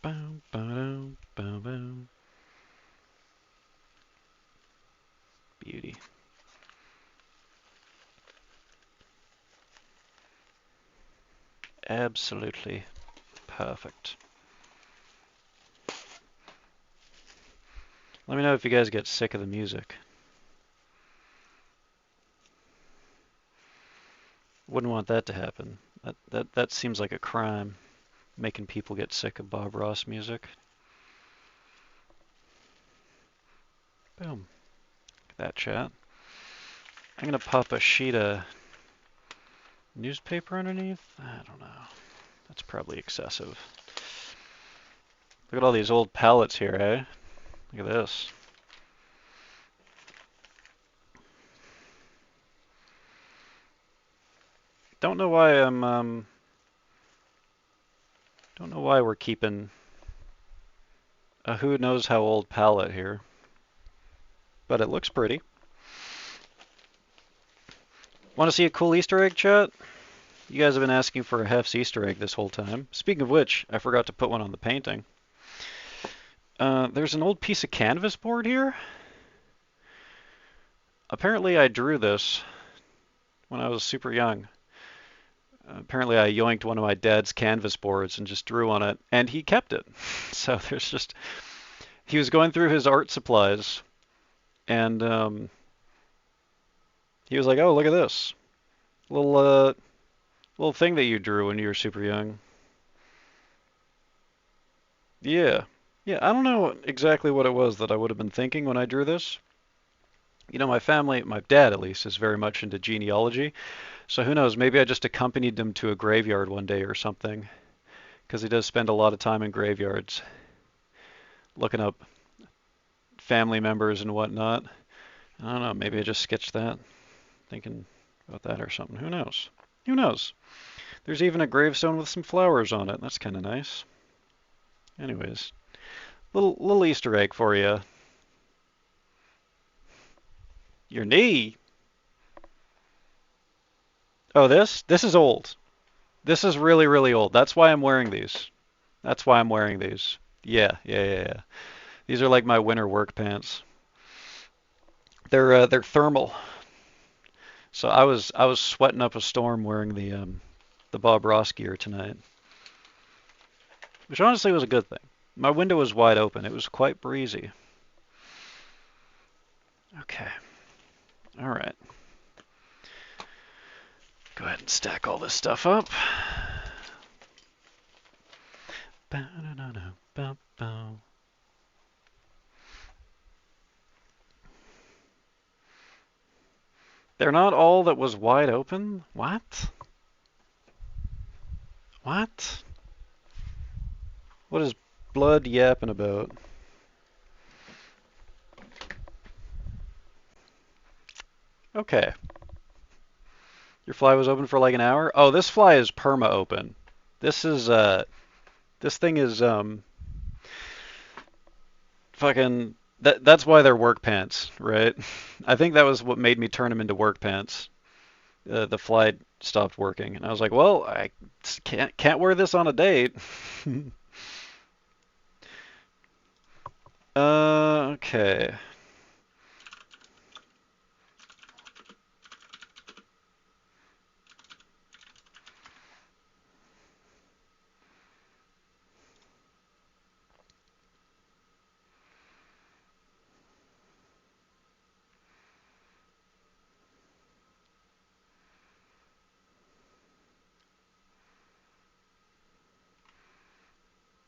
Boom, boom, boom, boom. Beauty. Absolutely perfect. Let me know if you guys get sick of the music. Wouldn't want that to happen. That seems like a crime, making people get sick of Bob Ross music. Boom. Look at that, chat. I'm gonna pop a sheet of newspaper underneath. I don't know. That's probably excessive. Look at all these old pallets here, eh? Look at this. Don't know why don't know why we're keeping a who knows how old pallet here. But it looks pretty. Want to see a cool Easter egg, chat? You guys have been asking for a HEFZ Easter egg this whole time. Speaking of which, I forgot to put one on the painting. There's an old piece of canvas board here. Apparently I drew this when I was super young. Apparently I yoinked one of my dad's canvas boards and just drew on it, and he kept it. So there's just... He was going through his art supplies, and he was like, oh, look at this. Little thing that you drew when you were super young. Yeah. Yeah, I don't know exactly what it was that I would have been thinking when I drew this. You know, my family, my dad at least, is very much into genealogy. So who knows, maybe I just accompanied him to a graveyard one day or something. Because he does spend a lot of time in graveyards. Looking up family members and whatnot. I don't know, maybe I just sketched that. Thinking about that or something. Who knows? Who knows? There's even a gravestone with some flowers on it. That's kind of nice. Anyways, little Easter egg for you. Your knee? Oh, this? This is old. This is really, really old. That's why I'm wearing these. That's why I'm wearing these. Yeah. These are like my winter work pants. They're thermal. So I was sweating up a storm wearing the Bob Ross gear tonight, which honestly was a good thing. My window was wide open. It was quite breezy. Okay. All right. Go ahead and stack all this stuff up. They're not all that was wide open? What? What? What is blood yapping about? Okay. Your fly was open for like an hour? Oh, this fly is perma open. This is this thing is fucking that's why they're work pants, right? I think that was what made me turn them into work pants. The fly stopped working, and I was like, well, I can't wear this on a date. Okay.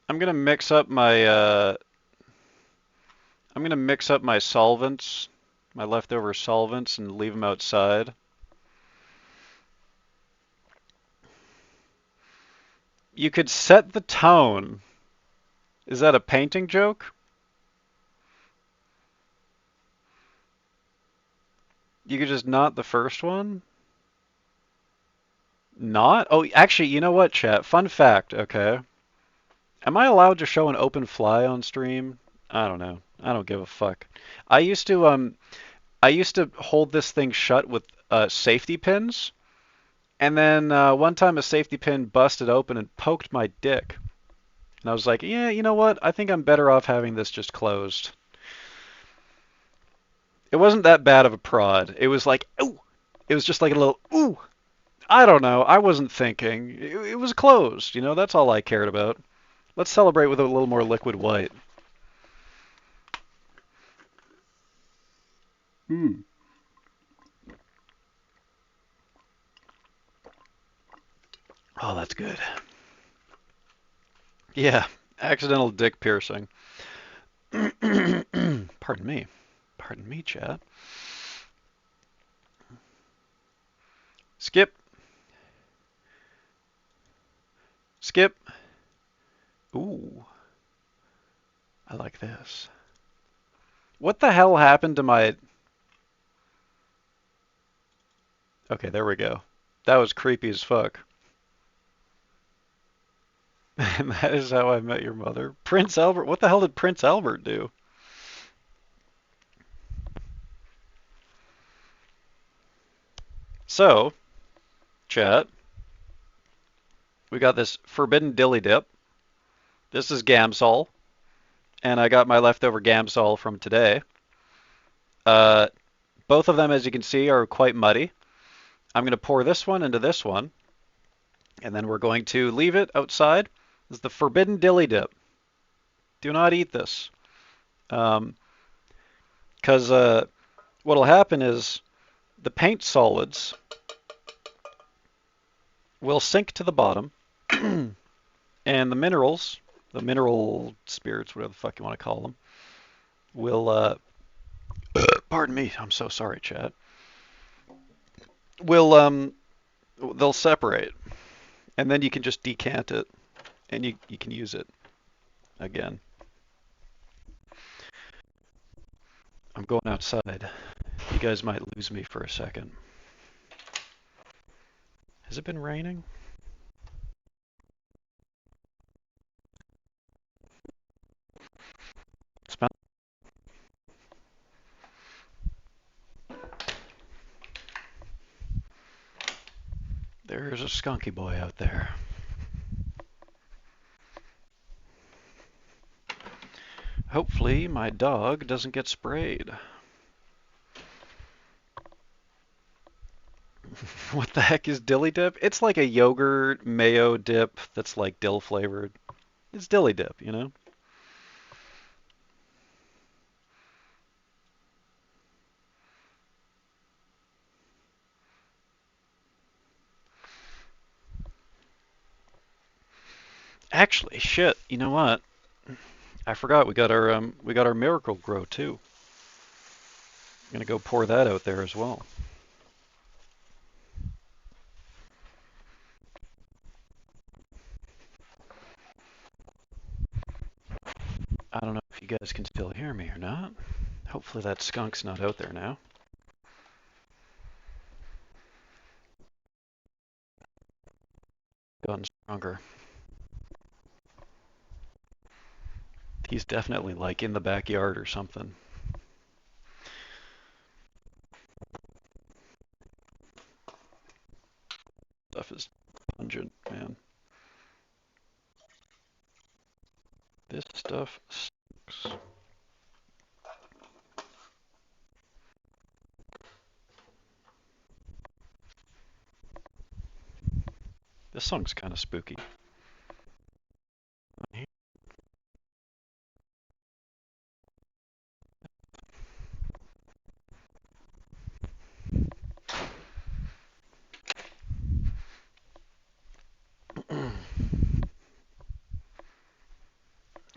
I'm gonna mix up my I'm gonna mix up my solvents, my leftover solvents, and leave them outside. You could set the tone. Is that a painting joke? You could just not the first one? Not? Oh, actually, you know what, chat? Fun fact, okay. Am I allowed to show an open fly on stream? I don't know. I don't give a fuck. I used to I used to hold this thing shut with safety pins, and then one time a safety pin busted open and poked my dick. And I was like, yeah, you know what? I think I'm better off having this just closed. It wasn't that bad of a prod. It was like, ooh. It was just like a little, ooh. I don't know. I wasn't thinking. It was closed. You know, that's all I cared about. Let's celebrate with a little more liquid white. Hmm. Oh, that's good. Yeah, accidental dick piercing. Pardon me. Pardon me, chat. Skip. Skip. Ooh, I like this. What the hell happened to my... Okay, there we go. That was creepy as fuck. And that is how I met your mother. Prince Albert. What the hell did Prince Albert do? So, chat, we got this forbidden dilly dip. This is Gamsol, and I got my leftover Gamsol from today. Uh, both of them, as you can see, are quite muddy. I'm going to pour this one into this one, and then we're going to leave it outside. This is the forbidden dilly dip. Do not eat this. Because what'll happen is the paint solids will sink to the bottom, and the minerals, the mineral spirits, whatever the fuck you want to call them, will, pardon me, I'm so sorry, chat, will, they'll separate, and then you can just decant it, and you can use it again. I'm going outside. You guys might lose me for a second. Has it been raining? Smell. There's a skunky boy out there. Hopefully my dog doesn't get sprayed. What the heck is dilly dip? It's like a yogurt mayo dip that's like dill flavored. It's dilly dip, you know? Actually, shit, you know what? I forgot we got our Miracle Grow too. I'm gonna go pour that out there as well. I don't know if you guys can still hear me or not. Hopefully that skunk's not out there now. gotten stronger. He's definitely like in the backyard or something. Stuff is pungent, man. This stuff sucks. This song's kind of spooky.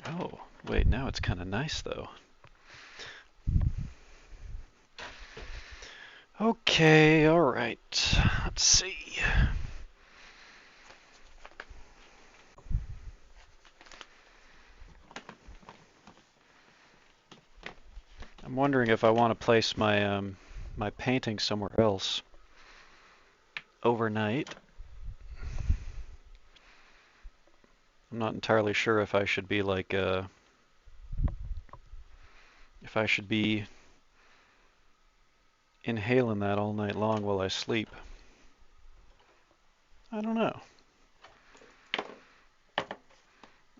Oh, wait, now it's kind of nice though. Okay, alright. Let's see. I'm wondering if I want to place my painting somewhere else overnight. I'm not entirely sure if I should be like if I should be inhaling that all night long while I sleep. I don't know.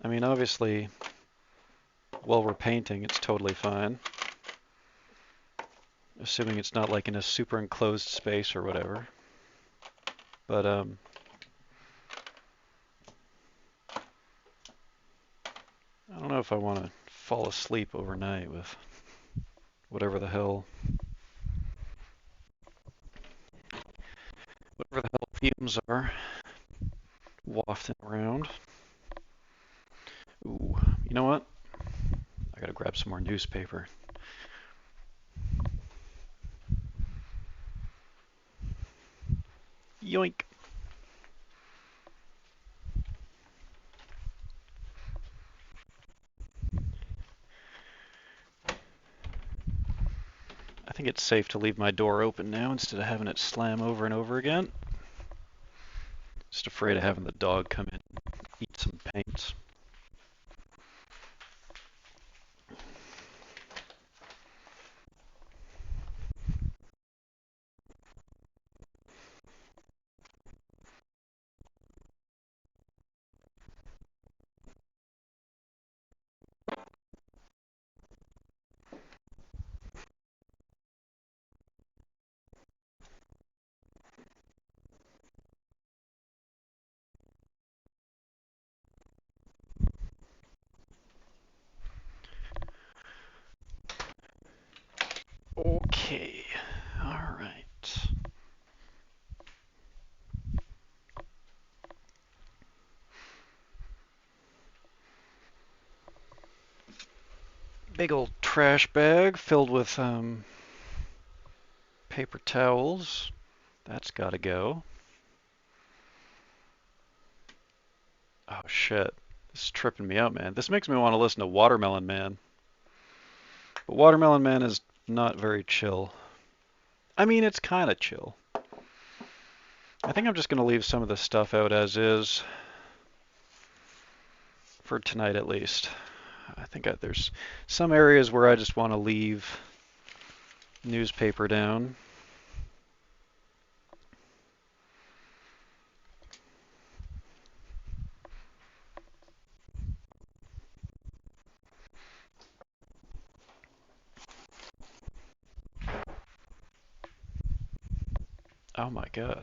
I mean, obviously, while we're painting, it's totally fine. Assuming it's not like in a super enclosed space or whatever. But, I don't know if I want to fall asleep overnight with whatever the hell fumes are wafting around. Ooh, you know what? I gotta grab some more newspaper. Yoink. I think it's safe to leave my door open now instead of having it slam over and over again. Just afraid of having the dog come in and eat some paints. Okay, all right. Big old trash bag filled with paper towels. That's gotta go. Oh shit. This is tripping me out, man. This makes me want to listen to Watermelon Man. But Watermelon Man is not very chill. I mean, it's kind of chill. I think I'm just going to leave some of the stuff out as is for tonight at least. I think there's some areas where I just want to leave newspaper down. Oh my god.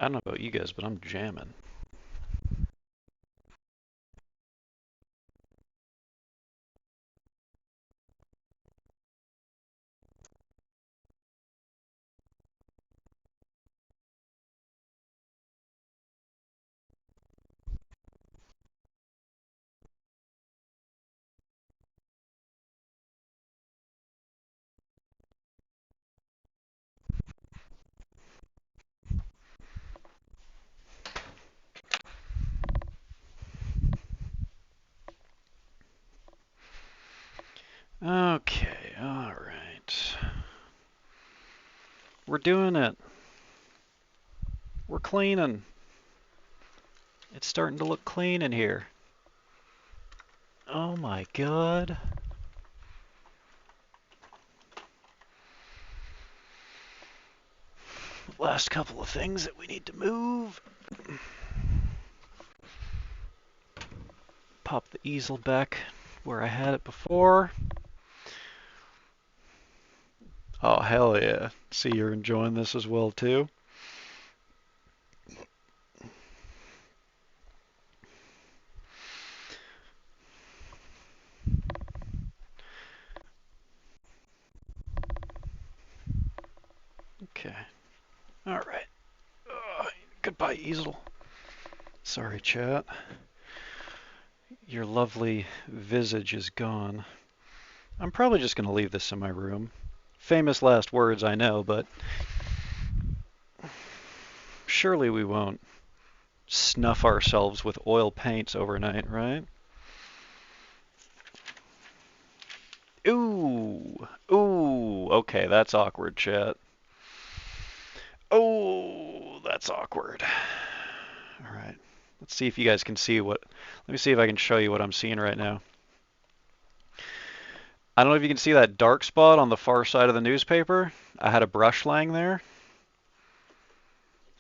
I don't know about you guys, but I'm jamming. Okay, alright. We're doing it. We're cleaning. It's starting to look clean in here. Oh my god. Last couple of things that we need to move. Pop the easel back where I had it before. Oh, hell yeah. See, you're enjoying this as well, too. Okay. All right. Goodbye, easel. Sorry, chat. Your lovely visage is gone. I'm probably just going to leave this in my room. Famous last words, I know, but surely we won't snuff ourselves with oil paints overnight, right? Ooh. Ooh. Okay, that's awkward, chat. Oh, that's awkward. All right. Let's see if you guys can see what... Let me see if I can show you what I'm seeing right now. I don't know if you can see that dark spot on the far side of the newspaper. I had a brush laying there.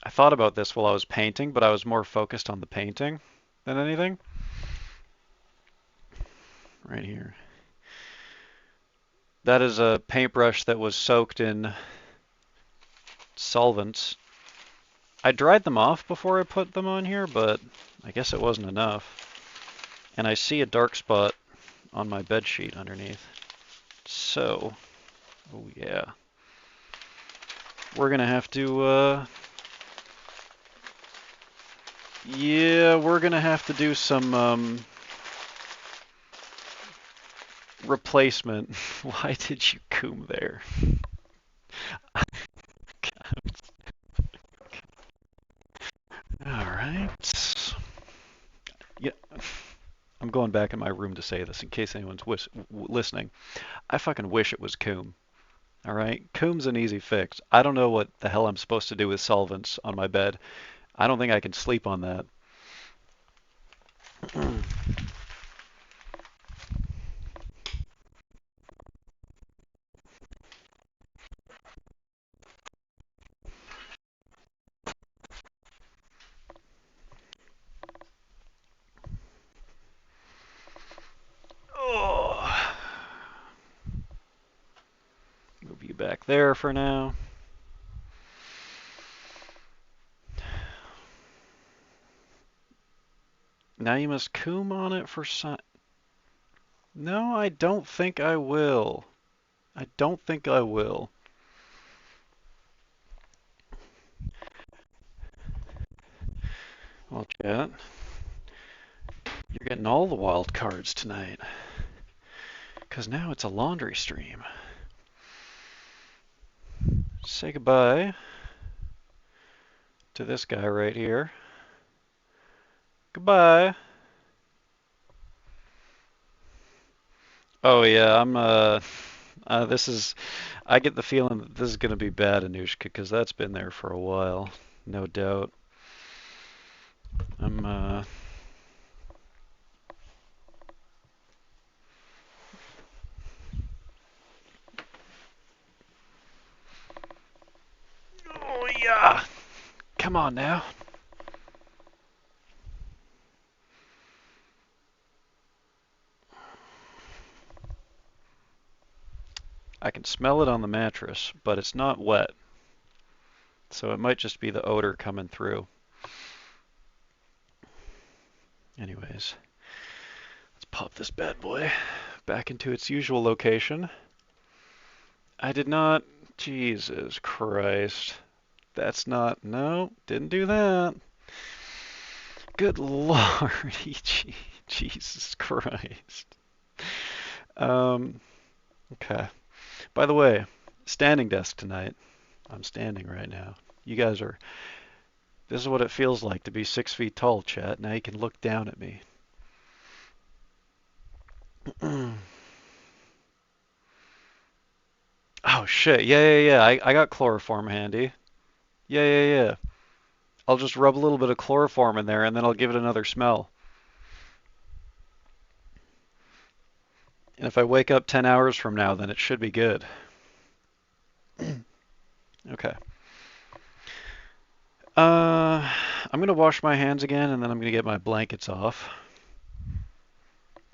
I thought about this while I was painting, but I was more focused on the painting than anything. Right here. That is a paintbrush that was soaked in solvents. I dried them off before I put them on here, but I guess it wasn't enough. And I see a dark spot on my bed sheet underneath. So, oh yeah. We're gonna have to, yeah, we're gonna have to do some, replacement. Why did you comb there? Alright. Yeah, I'm going back in my room to say this in case anyone's listening. I fucking wish it was Coombe. Alright? Coombe's an easy fix. I don't know what the hell I'm supposed to do with solvents on my bed. I don't think I can sleep on that. Oh. Move you back there for now. Now you must comb on it for some... No, I don't think I will. I don't think I will. Well, chat, you're getting all the wild cards tonight. Because now it's a laundry stream. Say goodbye to this guy right here. Goodbye. Oh yeah, this is, I get the feeling that this is going to be bad, Anushka, because that's been there for a while, no doubt. I'm, oh yeah, come on now. I can smell it on the mattress, but it's not wet. So it might just be the odor coming through. Anyways, let's pop this bad boy back into its usual location. I did not... Jesus Christ. That's not... No, didn't do that. Good lordy, Jesus Christ. Okay. By the way, standing desk tonight. I'm standing right now. You guys are... This is what it feels like to be 6 feet tall, chat. Now you can look down at me. Oh shit, yeah. I got chloroform handy. Yeah. I'll just rub a little bit of chloroform in there and then I'll give it another smell. And if I wake up 10 hours from now, then it should be good. Okay. I'm gonna wash my hands again and then I'm gonna get my blankets off.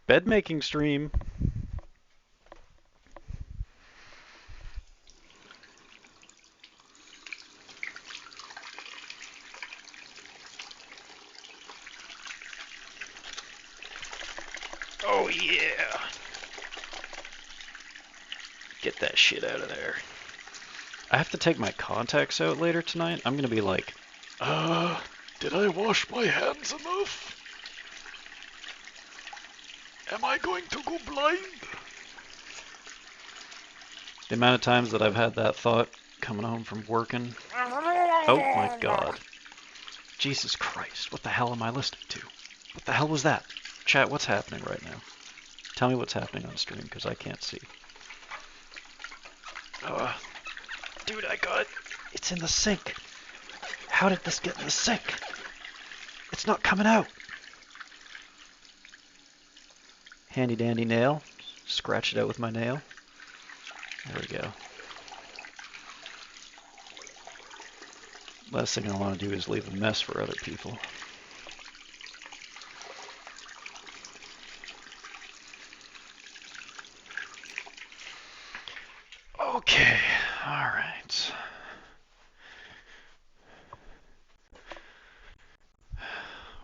Bed making stream. Oh yeah. Get that shit out of there. I have to take my contacts out later tonight. I'm gonna be like, did I wash my hands enough? Am I going to go blind? The amount of times that I've had that thought coming home from working. Oh my god. Jesus Christ, what the hell am I listening to? What the hell was that? Chat, what's happening right now? Tell me what's happening on stream, because I can't see. Dude, I got it. It's in the sink. How did this get in the sink? It's not coming out. Handy dandy nail. Scratch it out with my nail. There we go. Last thing I want to do is leave a mess for other people. Okay, alright.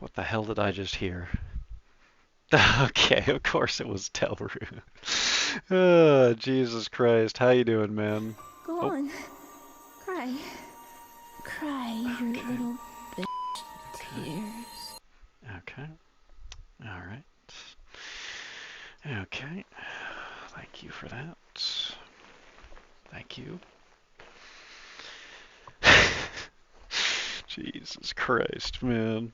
What the hell did I just hear? Okay, of course it was Telru. Oh, Jesus Christ. How you doing, man? Go on. Cry. Cry, you little bitch. Tears. Okay. Alright. Okay. Thank you for that. Thank you. Jesus Christ, man.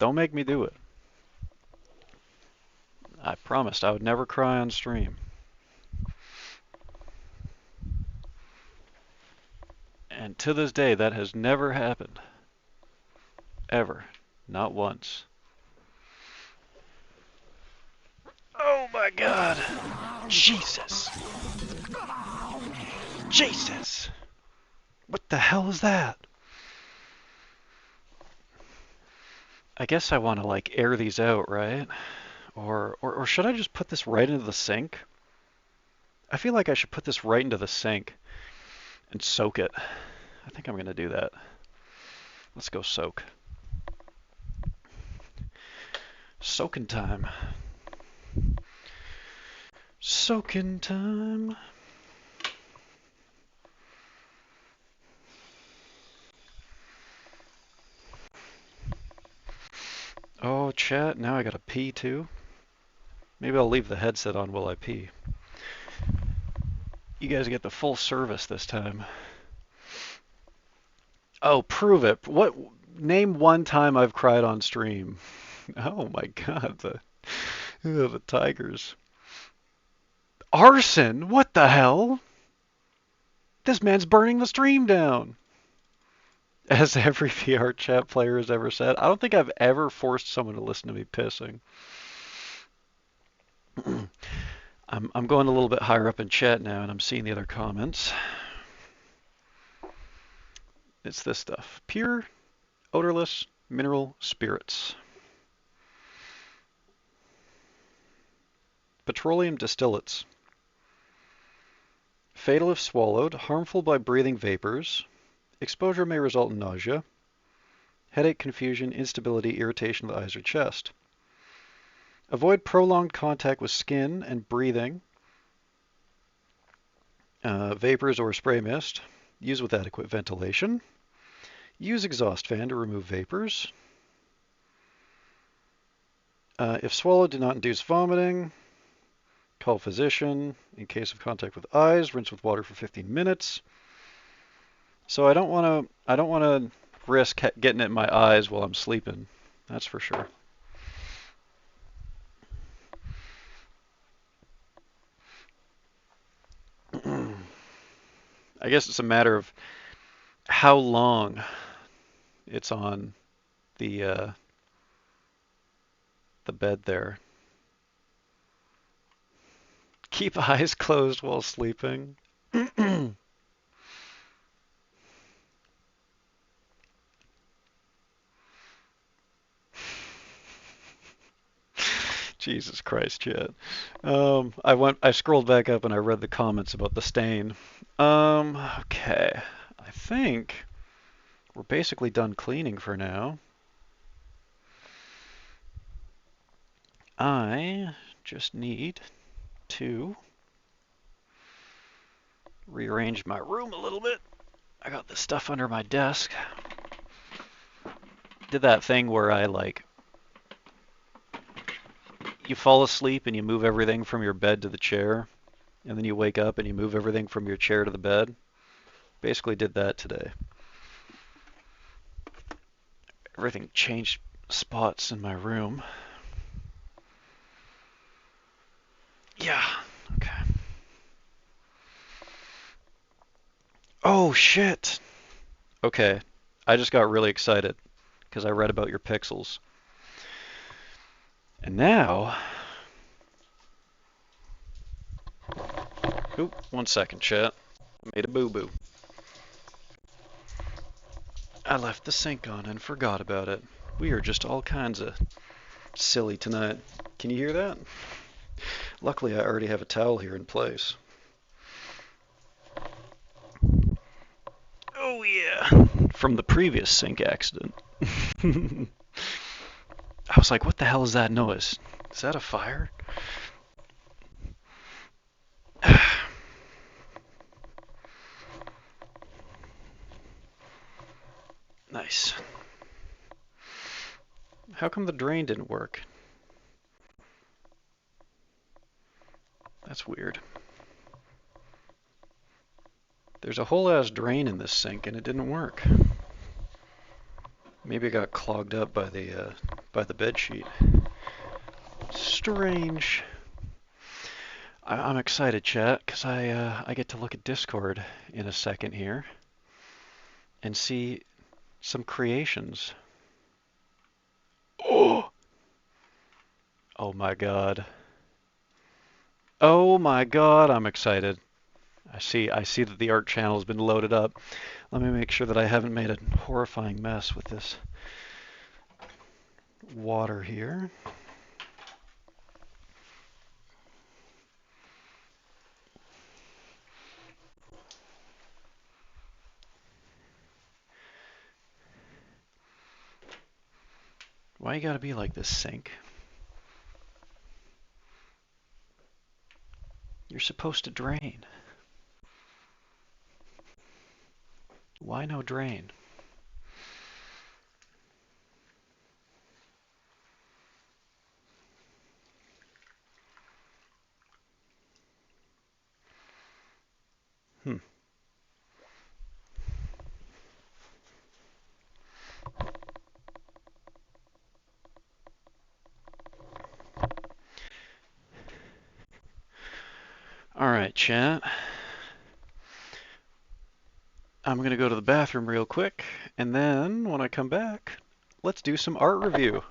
Don't make me do it. I promised I would never cry on stream. And to this day, that has never happened. Ever. Not once. Oh my god. Jesus. Jesus. What the hell is that? I guess I want to like air these out, right? Or should I just put this right into the sink? I feel like I should put this right into the sink and soak it. I think I'm gonna do that. Let's go soak. Soaking time. Soaking time. Oh, chat, now I gotta pee too. Maybe I'll leave the headset on while I pee. You guys get the full service this time. Oh, prove it. What? Name one time I've cried on stream. Oh my god, the tigers. Arson? What the hell? This man's burning the stream down. As every VR chat player has ever said. I don't think I've ever forced someone to listen to me pissing. I'm going a little bit higher up in chat now, and I'm seeing the other comments. It's this stuff. Pure, odorless, mineral spirits. Petroleum distillates. Fatal if swallowed, harmful by breathing vapors. Exposure may result in nausea, headache, confusion, instability, irritation of the eyes or chest. Avoid prolonged contact with skin and breathing, vapors or spray mist. Use with adequate ventilation. Use exhaust fan to remove vapors. If swallowed, do not induce vomiting. Call physician. In case of contact with eyes, rinse with water for 15 minutes. So I don't want to risk getting it in my eyes while I'm sleeping. That's for sure. I guess it's a matter of how long it's on the bed there. Keep eyes closed while sleeping. Jesus Christ, chat. I scrolled back up and I read the comments about the stain. Okay. I think we're basically done cleaning for now. I just need to rearrange my room a little bit. I got this stuff under my desk. Did that thing where you fall asleep and you move everything from your bed to the chair, and then you wake up and you move everything from your chair to the bed. Basically did that today. Everything changed spots in my room. Yeah, okay. Oh shit! Okay, I just got really excited because I read about your pixels. And now, oop, 1 second, chat. I made a boo-boo. I left the sink on and forgot about it. We are just all kinds of silly tonight. Can you hear that? Luckily, I already have a towel here in place. Oh yeah, from the previous sink accident. I was like, what the hell is that noise? Is that a fire? Nice. How come the drain didn't work? That's weird. There's a whole ass drain in this sink and it didn't work. Maybe it got clogged up by the bed sheet. Strange. I'm excited, chat, because I get to look at Discord in a second here and see some creations. Oh! Oh my god. Oh my god, I'm excited. I see that the art channel has been loaded up. Let me make sure that I haven't made a horrifying mess with this water here. Why you gotta be like this, sink? You're supposed to drain. Why no drain? Hmm. Alright, chat. I'm gonna go to the bathroom real quick, and then when I come back, let's do some art review.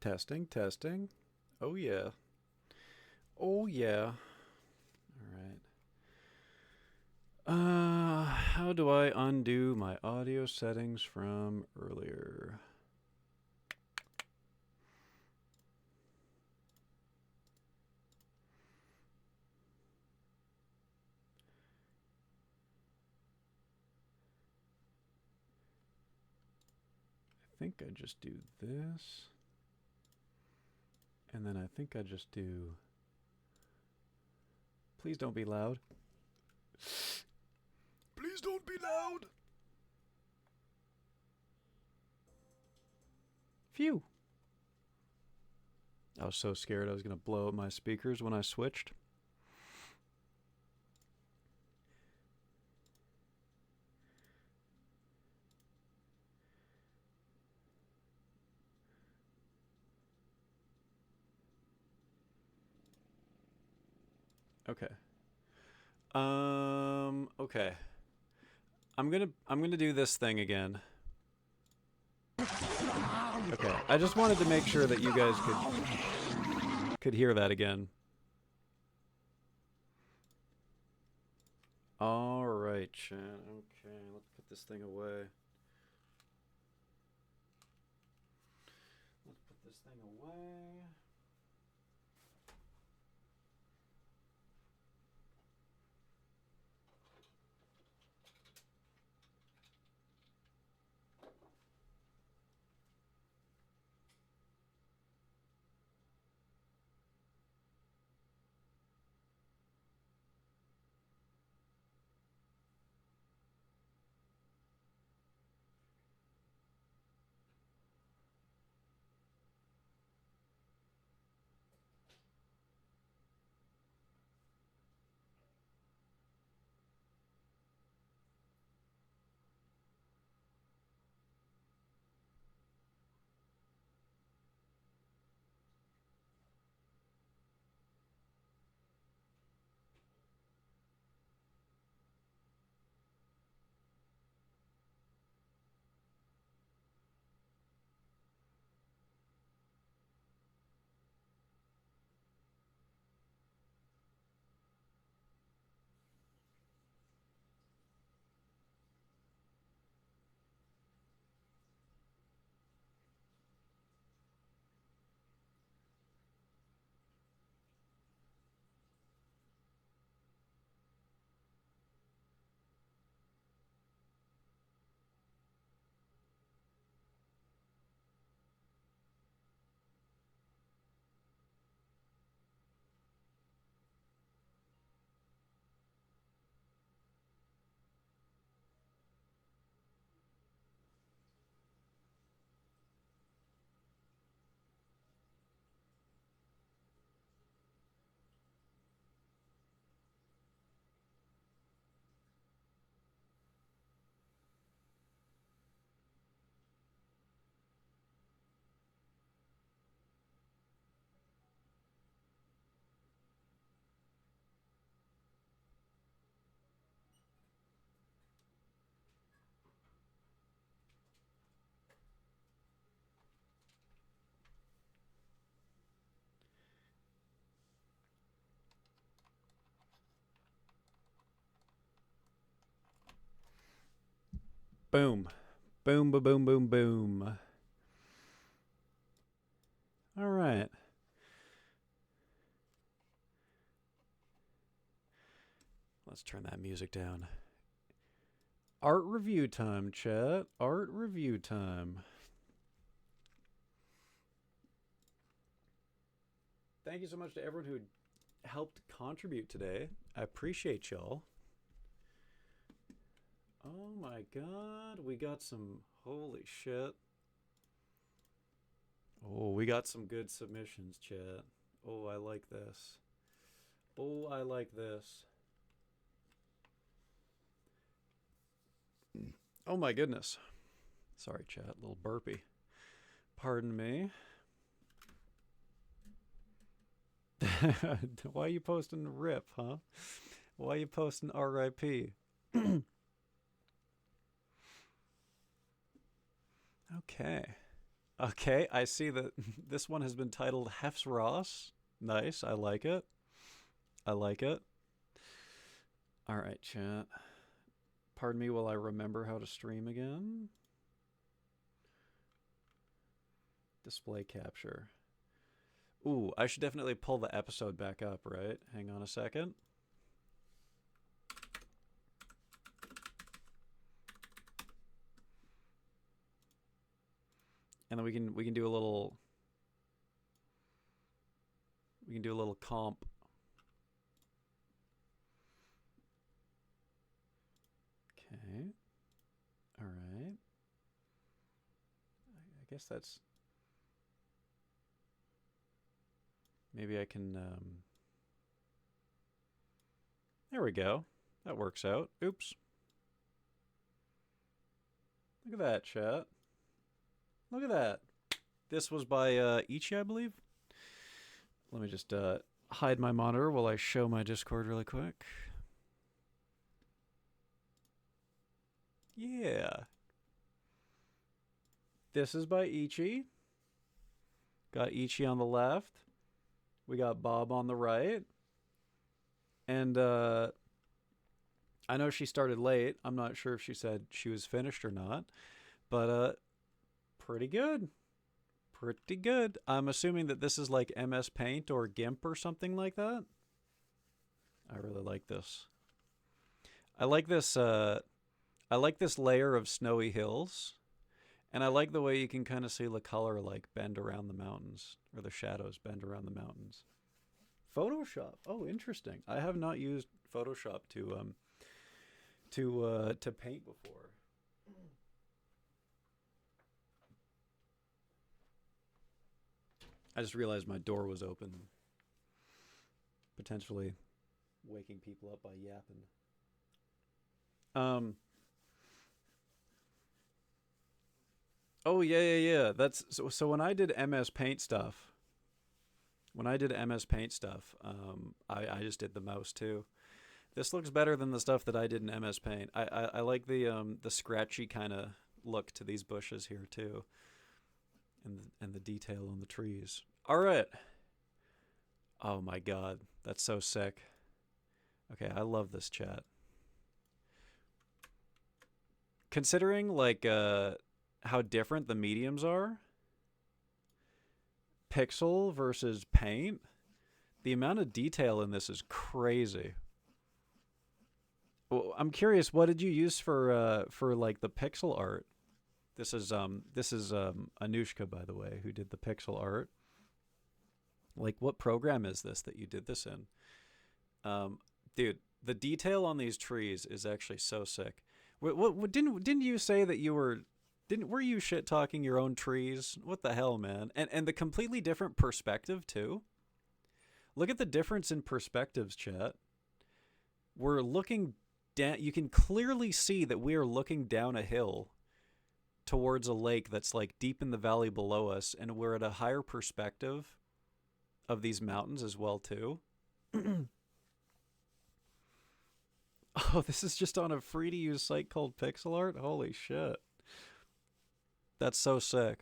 Testing, testing. Oh yeah. Oh yeah. Alright. How do I undo my audio settings from earlier? I think I just do this. And then I think I just do... Please don't be loud. Please don't be loud. Phew. I was so scared I was going to blow up my speakers when I switched. Okay. Okay. I'm gonna do this thing again. Okay. I just wanted to make sure that you guys could hear that again. All right, chat. Okay, let's put this thing away. Let's put this thing away. Boom. Boom, ba boom, boom, boom. All right. Let's turn that music down. Art review time, chat. Art review time. Thank you so much to everyone who helped contribute today. I appreciate y'all. Oh my god, we got some... Holy shit. Oh, we got some good submissions, chat. Oh, I like this. Oh, I like this. Oh my goodness. Sorry, chat. Little burpee. Pardon me. Why are you posting RIP, huh? Why are you posting RIP? Okay. Okay, I see that this one has been titled Hef's Ross. Nice, I like it. I like it. All right, chat. Pardon me while I remember how to stream again. Display capture. Ooh, I should definitely pull the episode back up, right? Hang on a second. And then we can do a little comp. Okay. All right. I guess that's maybe I can there we go. That works out. Oops. Look at that, chat. Look at that. This was by Ichi, I believe. Let me just hide my monitor while I show my Discord really quick. Yeah. This is by Ichi. Got Ichi on the left. We got Bob on the right. And I know she started late. I'm not sure if she said she was finished or not. But pretty good. Pretty good. I'm assuming that this is like MS Paint or GIMP or something like that. I really like this. I like this layer of snowy hills. And I like the way you can kind of see the color like bend around the mountains, or the shadows bend around the mountains. Photoshop. Oh, interesting. I have not used Photoshop to paint before. I just realized my door was open, potentially waking people up by yapping. Oh yeah. That's so when I did MS Paint stuff. I just did the mouse too. This looks better than the stuff that I did in MS Paint. I like the scratchy kind of look to these bushes here too, and the detail on the trees. All right. Oh my god, that's so sick. Okay, I love this chat. Considering like how different the mediums are, pixel versus paint, the amount of detail in this is crazy. Well, I'm curious, what did you use for like the pixel art? This is Anushka, by the way, who did the pixel art. Like, what program is this that you did this in? Dude, the detail on these trees is actually so sick. What didn't you say that you were you shit talking your own trees? What the hell, man? And the completely different perspective too. Look at the difference in perspectives, chat. We're looking down. You can clearly see that we are looking down a hill towards a lake that's like deep in the valley below us, and we're at a higher perspective of these mountains as well too. Oh, this is just on a free to use site called Pixel Art? Holy shit. That's so sick.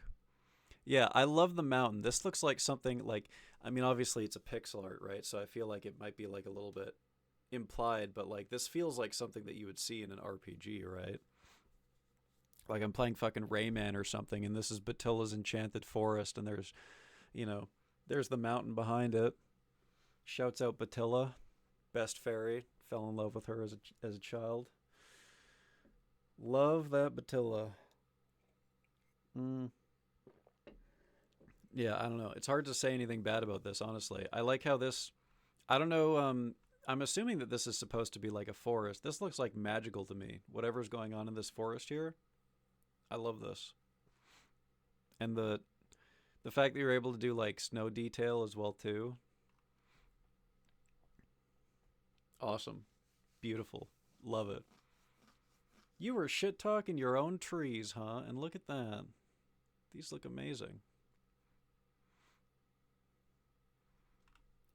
Yeah, I love the mountain. This looks like something like, I mean, obviously it's a pixel art, right? So I feel like it might be like a little bit implied, but like this feels like something that you would see in an RPG, right? Like I'm playing fucking Rayman or something, and this is Batilla's Enchanted Forest, and there's, there's the mountain behind it. Shouts out Batilla, best fairy. Fell in love with her as a child. Love that Batilla. Yeah, I don't know. It's hard to say anything bad about this, honestly. I like how this, I don't know, I'm assuming that this is supposed to be like a forest. This looks like magical to me. Whatever's going on in this forest here, I love this. And the fact that you're able to do like snow detail as well too. Awesome. Beautiful. Love it. You were shit talking your own trees, huh? And look at that. These look amazing.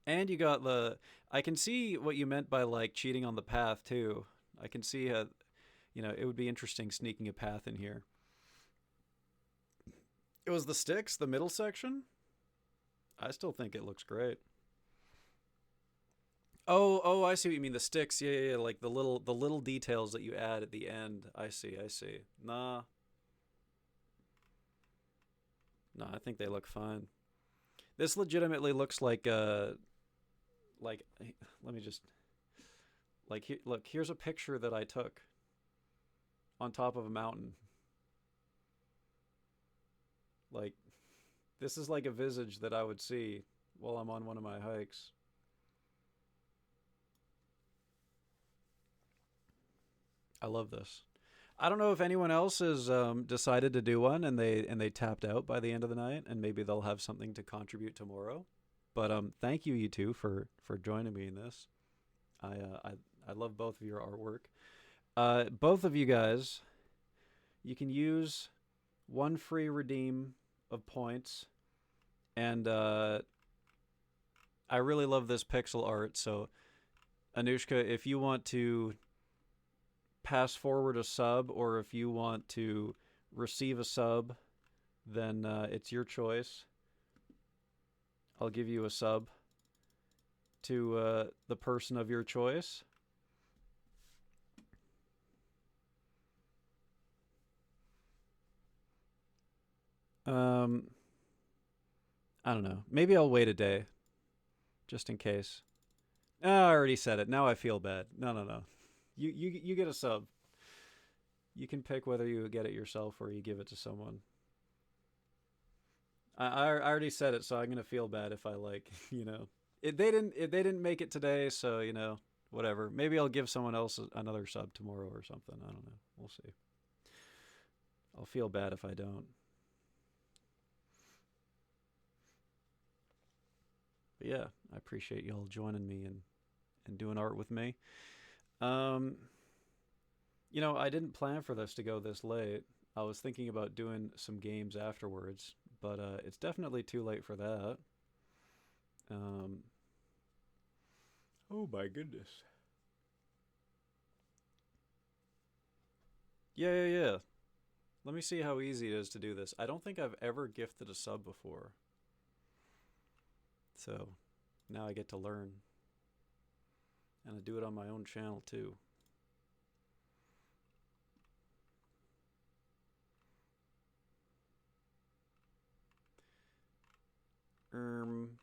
And you got I can see what you meant by like cheating on the path too. I can see how, it would be interesting sneaking a path in here. It was the sticks, the middle section. I still think it looks great. Oh, I see what you mean. The sticks, yeah, like the little details that you add at the end. I see. Nah, I think they look fine. This legitimately looks like let me just look. Here's a picture that I took on top of a mountain. Like, this is like a visage that I would see while I'm on one of my hikes. I love this. I don't know if anyone else has decided to do one and they tapped out by the end of the night, and maybe they'll have something to contribute tomorrow. But thank you two for joining me in this. I love both of your artwork. Both of you guys, you can use one free redeem of points, and I really love this pixel art. So Anushka, if you want to pass forward a sub, or if you want to receive a sub, then it's your choice. I'll give you a sub to the person of your choice. I don't know. Maybe I'll wait a day, just in case. Oh, I already said it. Now I feel bad. No. You get a sub. You can pick whether you get it yourself or you give it to someone. I already said it, so I'm gonna feel bad if I they didn't make it today, so whatever. Maybe I'll give someone else another sub tomorrow or something. I don't know. We'll see. I'll feel bad if I don't. But yeah, I appreciate y'all joining me and doing art with me. I didn't plan for this to go this late. I was thinking about doing some games afterwards, but it's definitely too late for that. Oh my goodness. Yeah. Let me see how easy it is to do this. I don't think I've ever gifted a sub before. So now I get to learn. And I do it on my own channel too. Boom.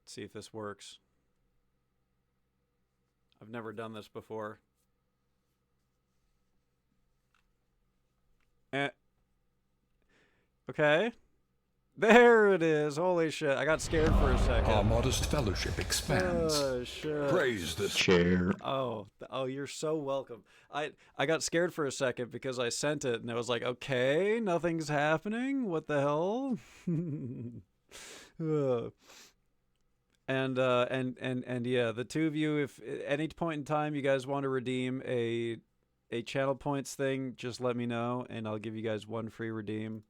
Let's see if this works. I've never done this before. Okay. There it is. Holy shit. I got scared for a second. Our modest fellowship expands. Oh, shit. Praise the Chair. Oh, you're so welcome. I got scared for a second because I sent it and I was like, okay, nothing's happening. What the hell? And yeah, the two of you, if at any point in time you guys want to redeem a channel points thing, just let me know and I'll give you guys one free redeem.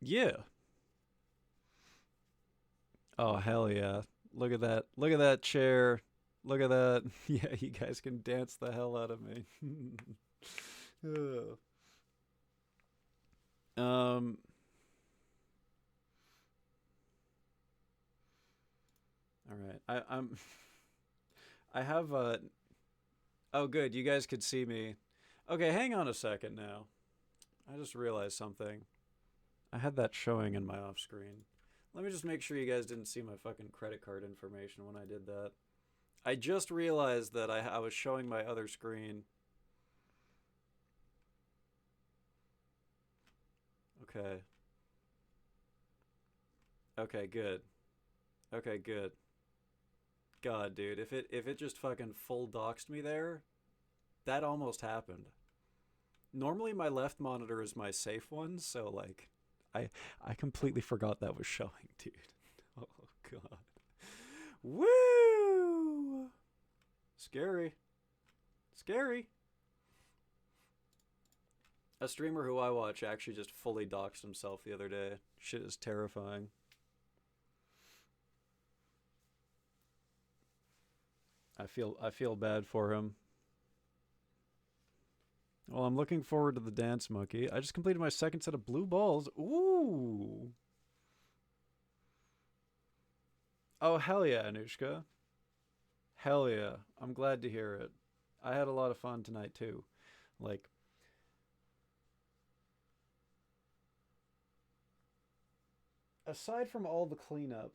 Yeah. Oh, hell yeah. Look at that. Look at that chair. Look at that. Yeah, you guys can dance the hell out of me. All right. I have oh, good. You guys could see me. Okay, hang on a second now. I just realized something. I had that showing in my off screen. Let me just make sure you guys didn't see my fucking credit card information when I did that. I just realized that I was showing my other screen. Okay. Okay, good. Okay, good. God, dude, if it just fucking full doxed me there, that almost happened. Normally my left monitor is my safe one, so like I completely forgot that was showing, dude. Oh god. Woo! Scary. Scary. A streamer who I watch actually just fully doxed himself the other day. Shit is terrifying. I feel bad for him. Well, I'm looking forward to the dance monkey. I just completed my second set of blue balls. Ooh. Oh, hell yeah, Anushka. Hell yeah. I'm glad to hear it. I had a lot of fun tonight too. Like, aside from all the cleanup,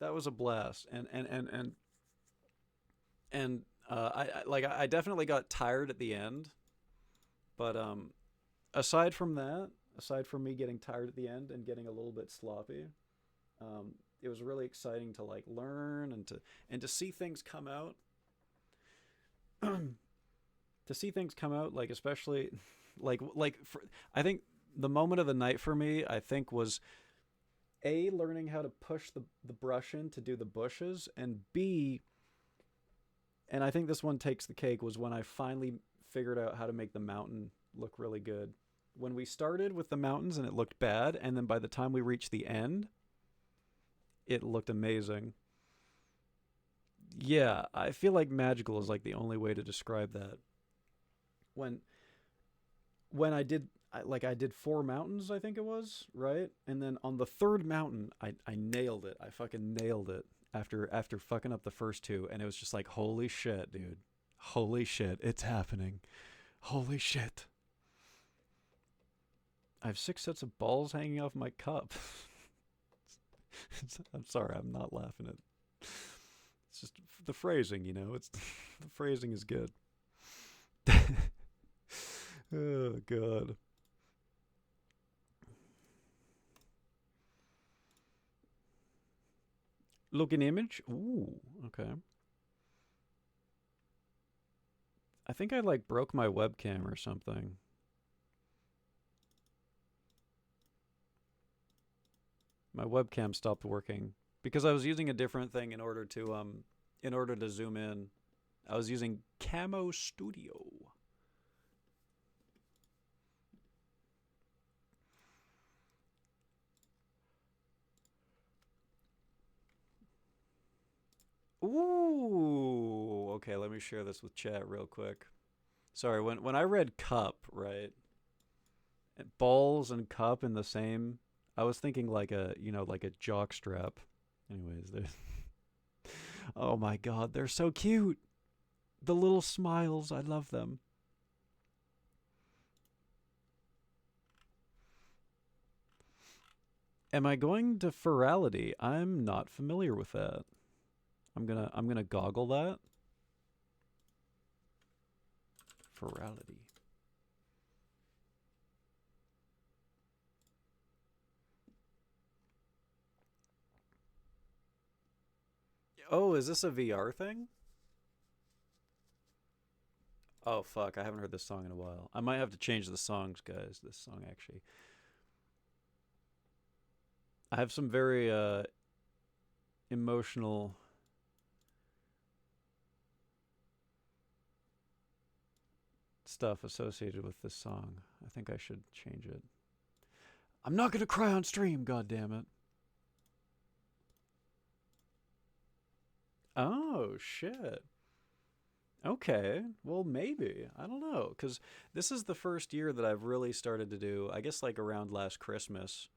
that was a blast. I definitely got tired at the end, but aside from that, aside from me getting tired at the end and getting a little bit sloppy, it was really exciting to like learn and to see things come out. To see things come out, like especially I think the moment of the night for me, I think, was A, learning how to push the brush in to do the bushes, and B, and I think this one takes the cake, was when I finally figured out how to make the mountain look really good. When we started with the mountains and it looked bad, and then by the time we reached the end, it looked amazing. Yeah, I feel like magical is like the only way to describe that. When I did I did 4 mountains, I think it was, right? And then on the third mountain, I nailed it. I fucking nailed it after fucking up the first 2, and it was just like, holy shit, dude. Holy shit, it's happening. Holy shit. I have 6 sets of balls hanging off my cup. I'm sorry, I'm not laughing at. It's just the phrasing, you know. It's the phrasing is good. Oh god. Look an image. Ooh, okay. I think I like broke my webcam or something. My webcam stopped working because I was using a different thing in order to zoom in. I was using Camo Studio. Ooh, okay, let me share this with chat real quick. Sorry, when I read cup, right? Balls and cup in the same, I was thinking like like a jock strap. Anyways, there's oh my god, they're so cute. The little smiles, I love them. Am I going to ferality? I'm not familiar with that. I'm gonna goggle that. Ferality. Oh, is this a VR thing? Oh fuck, I haven't heard this song in a while. I might have to change the songs, guys. This song actually. I have some very emotional stuff associated with this song. I think I should change it. I'm not gonna cry on stream, god damn it. Oh shit. Okay, well maybe. I don't know, cuz this is the first year that I've really started to do, I guess like around last Christmas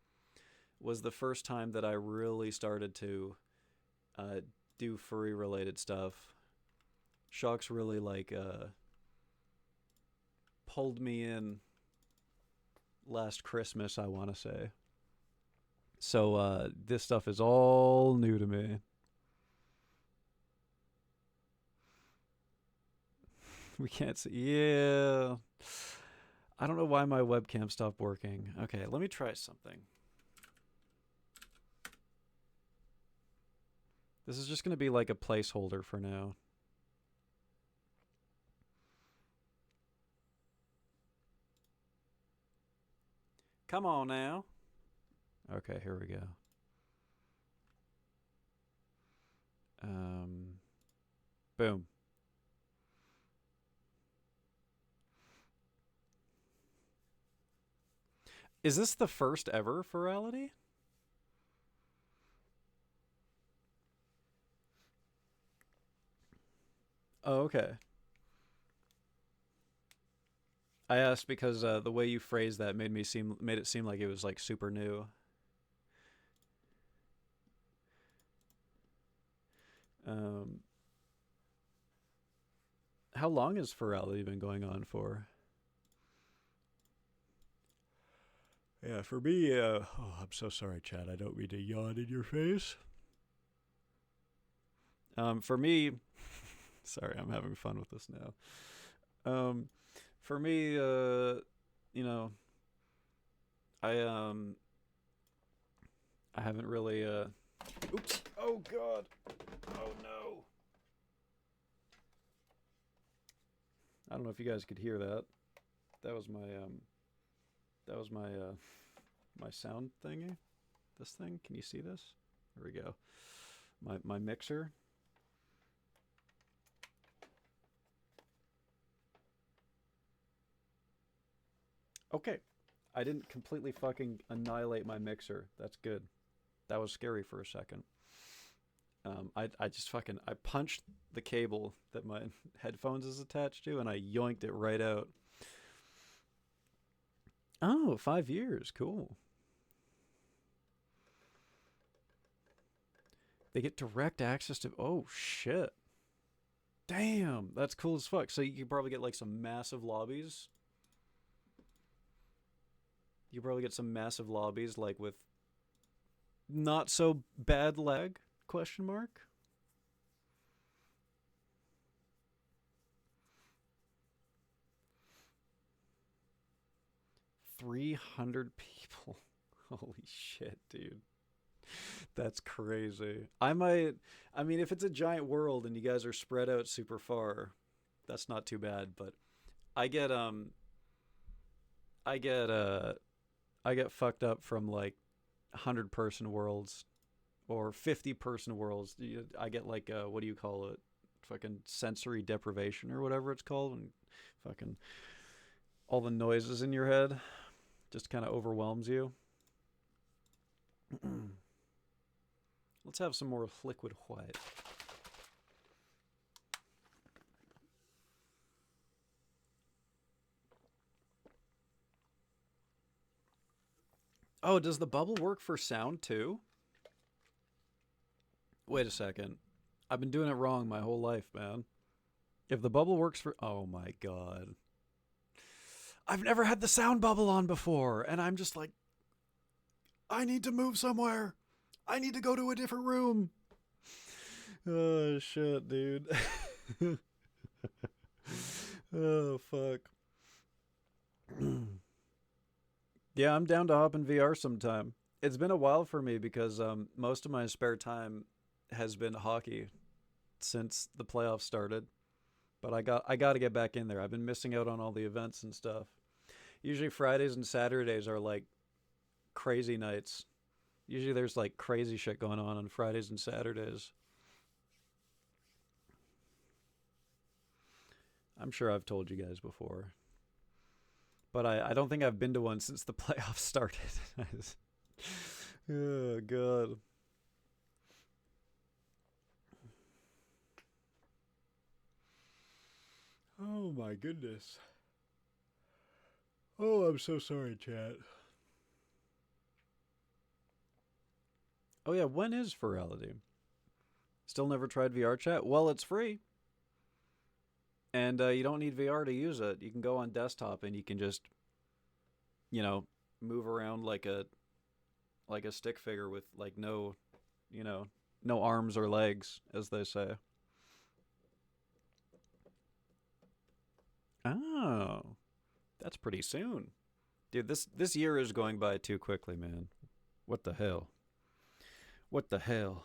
was the first time that I really started to do furry related stuff. Shock's really like pulled me in last Christmas, I want to say. So this stuff is all new to me. We can't see. Yeah. I don't know why my webcam stopped working. Okay, let me try something. This is just going to be like a placeholder for now. Come on now. Okay, here we go. Boom. Is this the first ever Ferality? Oh, okay. I asked because the way you phrased that made it seem like it was like super new. Um, how long has Ferality been going on for? Yeah, for me, oh, I'm so sorry, Chad. I don't mean to yawn in your face. For me, sorry, I'm having fun with this now. For me, you know, I I haven't really oops. Oh god. Oh no. I don't know if you guys could hear that. That was my my sound thingy. This thing. Can you see this? There we go. My mixer. Okay. I didn't completely fucking annihilate my mixer. That's good. That was scary for a second. I just fucking I punched the cable that my headphones is attached to, and I yoinked it right out. Oh, 5 years. Cool. They get direct access to. Oh shit. Damn, that's cool as fuck. So you could probably get like some massive lobbies. You could probably get some massive lobbies like with not so bad lag? Question mark. 300 people. Holy shit, dude. That's crazy. I mean, if it's a giant world and you guys are spread out super far, that's not too bad, but I get I get I get fucked up from like 100-person worlds or 50-person worlds. I get like what do you call it? Fucking sensory deprivation or whatever it's called, and fucking all the noises in your head just kind of overwhelms you. Let's have some more liquid white. Oh, does the bubble work for sound too? Wait a second. I've been doing it wrong my whole life, man. If the bubble works for... Oh my god. I've never had the sound bubble on before, and I'm just like... I need to move somewhere. I need to go to a different room. Oh, shit, dude. Oh, fuck. Yeah, I'm down to hop in VR sometime. It's been a while for me because most of my spare time has been hockey since the playoffs started. But I got to get back in there. I've been missing out on all the events and stuff. Usually Fridays and Saturdays are like crazy nights. Usually there's like crazy shit going on Fridays and Saturdays. I'm sure I've told you guys before. But I don't think I've been to one since the playoffs started. Oh, God. Oh, my goodness. Oh, I'm so sorry, chat. Oh, yeah, when is Ferality? Still never tried VR chat? Well, it's free. And you don't need VR to use it. You can go on desktop and you can just, you know, move around like a stick figure with like no, you know, no arms or legs, as they say. Oh, that's pretty soon. Dude, this year is going by too quickly, man. What the hell? What the hell?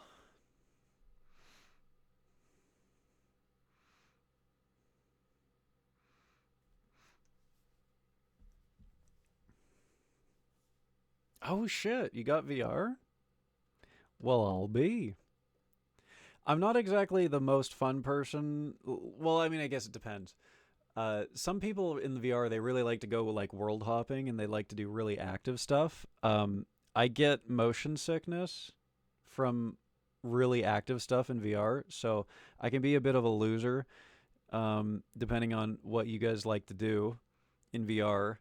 Oh shit, you got VR? Well, I'll be. I'm not exactly the most fun person. Well, I mean, I guess it depends. Some people in the VR, they really like to go like world hopping and they like to do really active stuff. I get motion sickness from really active stuff in VR, so I can be a bit of a loser, depending on what you guys like to do in VR.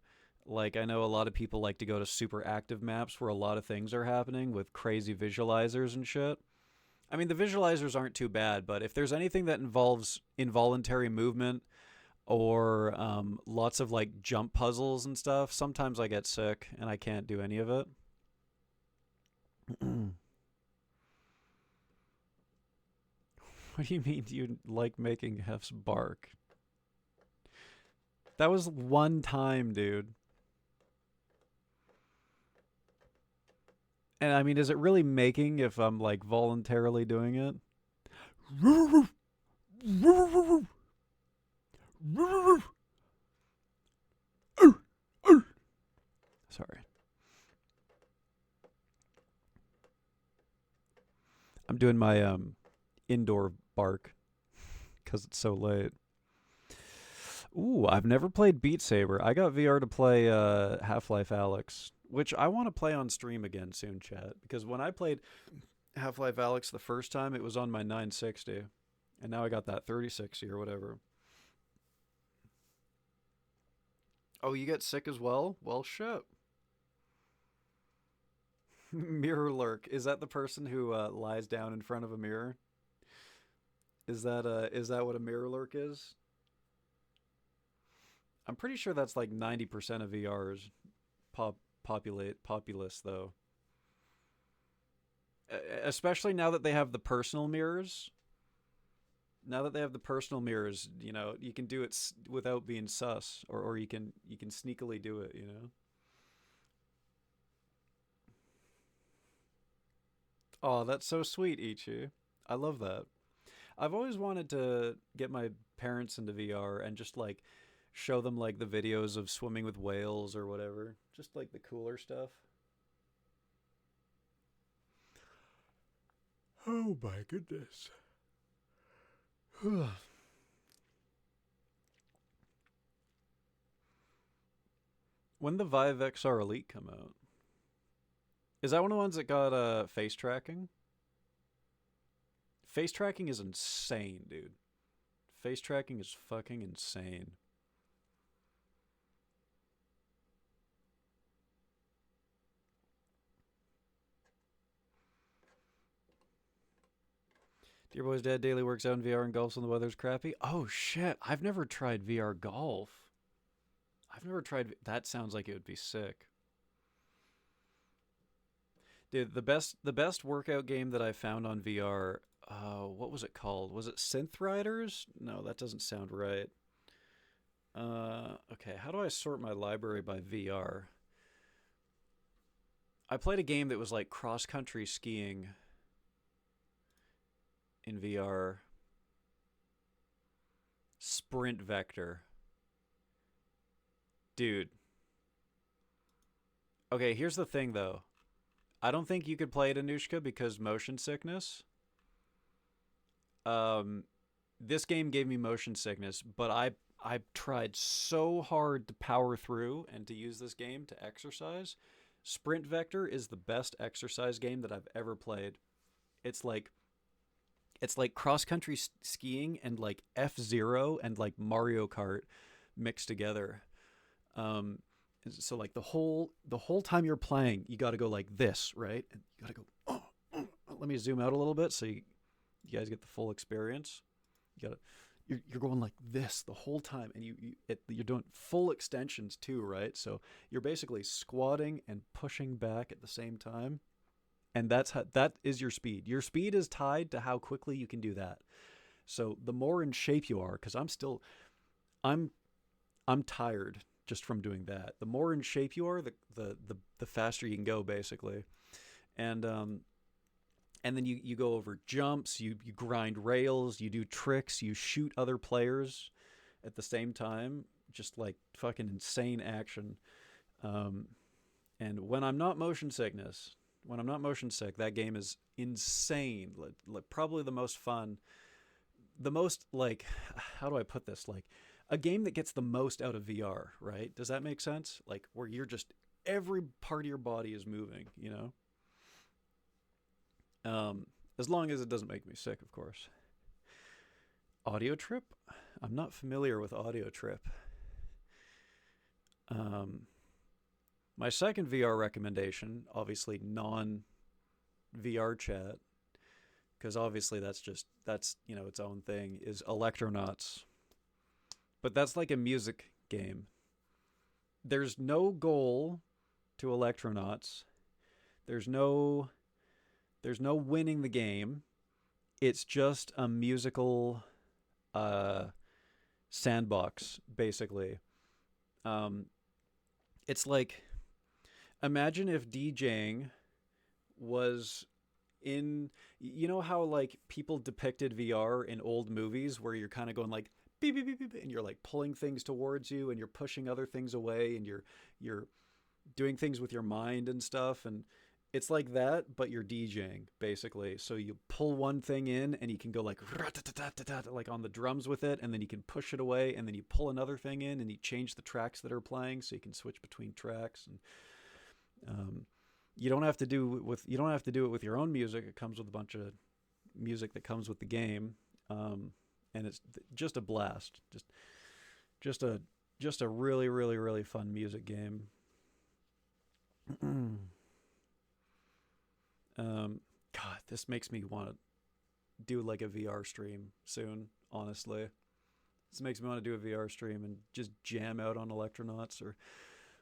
Like, I know a lot of people like to go to super active maps where a lot of things are happening with crazy visualizers and shit. I mean, the visualizers aren't too bad, but if there's anything that involves involuntary movement or lots of like jump puzzles and stuff, sometimes I get sick and I can't do any of it. What do you mean you like making Hef's bark? That was one time, dude. And I mean, is it really making if I'm like voluntarily doing it? Sorry. I'm doing my indoor bark because it's so late. Ooh, I've never played Beat Saber. I got VR to play Half-Life Alyx, which I want to play on stream again soon, chat. Because when I played Half-Life Alyx the first time, it was on my 960. And now I got that 3060 or whatever. Oh, you get sick as well? Well, shit. Mirror lurk. Is that the person who lies down in front of a mirror? Is that what a mirror lurk is? I'm pretty sure that's like 90% of VR's populace though. Especially now that they have the personal mirrors. Now that they have the personal mirrors, you know, you can do it without being sus, or you can sneakily do it, you know. Oh, that's so sweet, Ichi. I love that. I've always wanted to get my parents into VR and just like show them like the videos of swimming with whales or whatever. Just like the cooler stuff. Oh my goodness. When the Vive XR Elite come out? Is that one of the ones that got face tracking? Face tracking is insane, dude. Face tracking is fucking insane. Dear Boy's dad daily works out in VR and golfs when the weather's crappy. Oh shit, I've never tried VR golf. I've never tried. That sounds like it would be sick. Dude, the best workout game that I found on VR, what was it called? Was it Synth Riders? No, that doesn't sound right. Okay, how do I sort my library by VR? I played a game that was like cross-country skiing in VR. Sprint Vector. Dude. Okay, here's the thing though. I don't think you could play it, Anushka, because motion sickness. This game gave me motion sickness, but I tried so hard to power through and to use this game to exercise. Sprint Vector is the best exercise game that I've ever played. It's like cross-country skiing and like F-Zero and like Mario Kart mixed together. So like the whole time you're playing, you got to go like this, right? And you got to go. Let me zoom out a little bit so you guys get the full experience. You're going like this the whole time, and you're doing full extensions too, right? So you're basically squatting and pushing back at the same time, and that is your speed. Your speed is tied to how quickly you can do that. So the more in shape you are, because I'm tired just from doing that. The more in shape you are, the faster you can go, basically. And then you go over jumps, you grind rails, you do tricks, you shoot other players at the same time, just like fucking insane action. And when I'm not motion sick, that game is insane. Like probably the most fun, the most like, how do I put this? Like a game that gets the most out of VR, right? Does that make sense? Like where you're just every part of your body is moving, you know? As long as it doesn't make me sick, of course. Audio Trip? I'm not familiar with Audio Trip. My second VR recommendation, obviously non VR chat, because obviously that's you know its own thing, is Electronauts. But that's like a music game. There's no goal to Electronauts. There's no winning the game. It's just a musical sandbox, basically. It's like, imagine if DJing was in, you know how like people depicted VR in old movies where you're kind of going like beep, beep, beep, beep, and you're like pulling things towards you and you're pushing other things away and you're doing things with your mind and stuff, and it's like that, but you're DJing basically. So you pull one thing in and you can go like like on the drums with it, and then you can push it away, and then you pull another thing in and you change the tracks that are playing, so you can switch between tracks. And you don't have to do it with your own music. It comes with a bunch of music that comes with the game, and it's just a blast. Just a really really really fun music game. God, this makes me want to do like a VR stream soon, honestly. This makes me want to do a VR stream and just jam out on Electronauts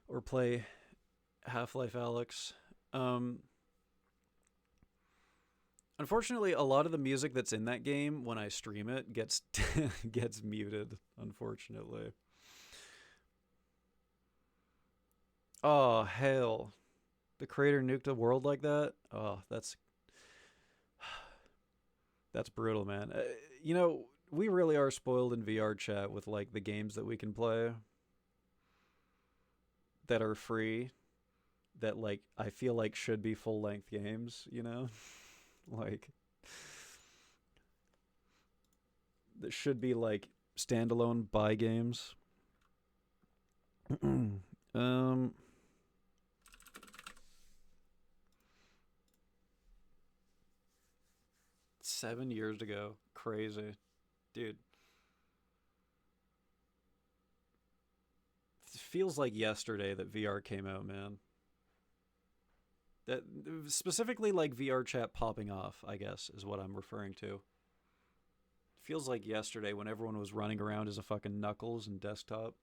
or play Half-Life Alyx. Unfortunately, a lot of the music that's in that game when I stream it gets gets muted, unfortunately. Oh, hell. The creator nuked a world like that? Oh, that's brutal, man. You know, we really are spoiled in VR chat with like the games that we can play that are free, that like I feel like should be full-length games, you know? Like that should be like standalone buy games. 7 years ago. Crazy. Dude. It feels like yesterday that VR came out, man. That specifically like VR chat popping off, I guess, is what I'm referring to. It feels like yesterday when everyone was running around as a fucking Knuckles and desktop.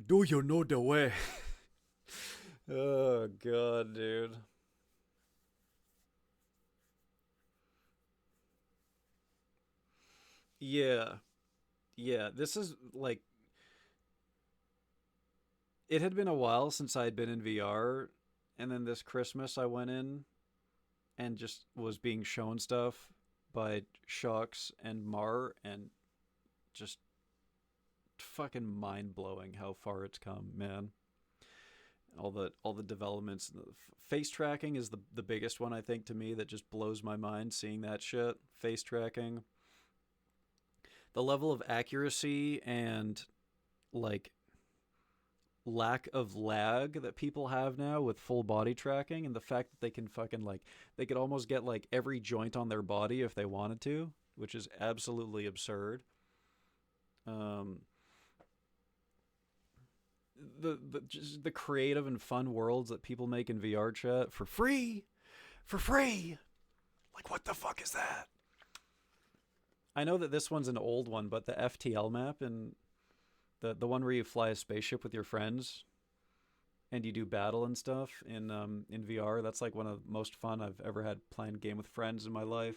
Do you know the way? Oh god, dude. Yeah. Yeah, this is like, it had been a while since I had been in VR, and then this Christmas I went in and just was being shown stuff by Shocks and Mar, and just fucking mind blowing how far it's come, man. All the developments. Face tracking is the biggest one, I think, to me, that just blows my mind seeing that shit. Face tracking. The level of accuracy and like lack of lag that people have now with full body tracking, and the fact that they can fucking like they could almost get like every joint on their body if they wanted to, which is absolutely absurd. Just the creative and fun worlds that people make in VR chat for free. Like, what the fuck is that? I know that this one's an old one, but the FTL map and the one where you fly a spaceship with your friends and you do battle and stuff in VR, that's like one of the most fun I've ever had playing a game with friends in my life.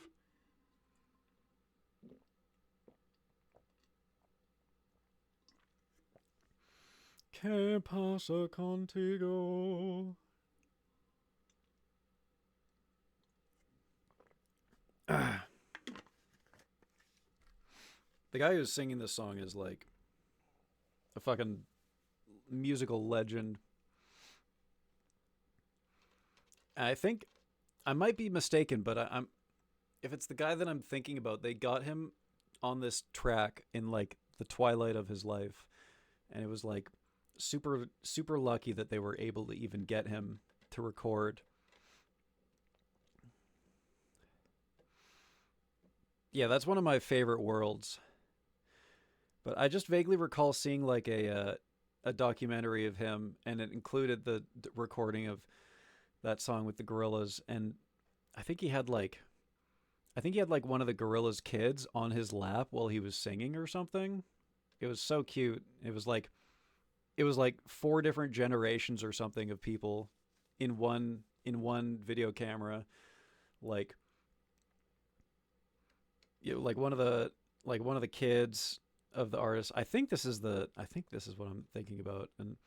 Que pasa contigo? The guy who's singing this song is like a fucking musical legend. I think I might be mistaken, but I'm if it's the guy that I'm thinking about, they got him on this track in like the twilight of his life, and it was like super lucky that they were able to even get him to record. Yeah, that's one of my favorite worlds. But I just vaguely recall seeing like a documentary of him, and it included the recording of that song with the gorillas, and I think he had like one of the gorillas' kids on his lap while he was singing or something. It was so cute. It was like four different generations or something of people in one video camera. Like, you know, like one of the kids of the artist. I think this is what I'm thinking about. And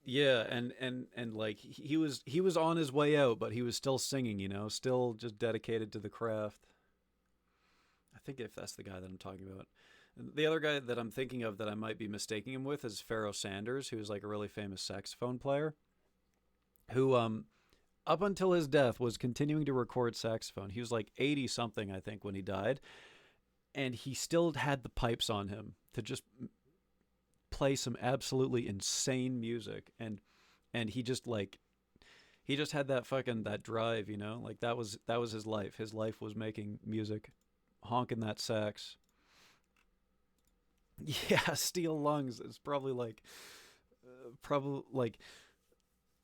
yeah, and like he was on his way out, but he was still singing, you know, still just dedicated to the craft. I think if that's the guy that I'm talking about. The other guy that I'm thinking of that I might be mistaking him with is Pharoah Sanders, who's like a really famous saxophone player, who up until his death was continuing to record saxophone. He was like 80 something, I think, when he died, and he still had the pipes on him to just play some absolutely insane music, and he just had that drive, you know, like that was his life. His life was making music, honking that sax. Yeah, steel lungs is probably like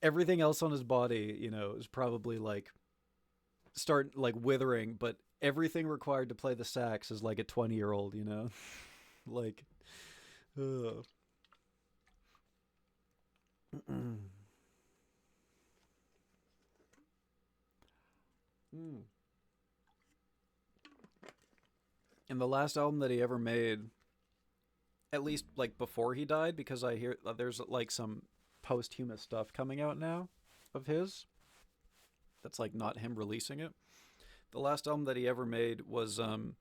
everything else on his body, you know, is probably like start like withering, but everything required to play the sax is like a 20-year-old, you know, like. Uh. And the last album that he ever made, at least like before he died, because I hear there's like some posthumous stuff coming out now of his that's like not him releasing it. The last album that he ever made was and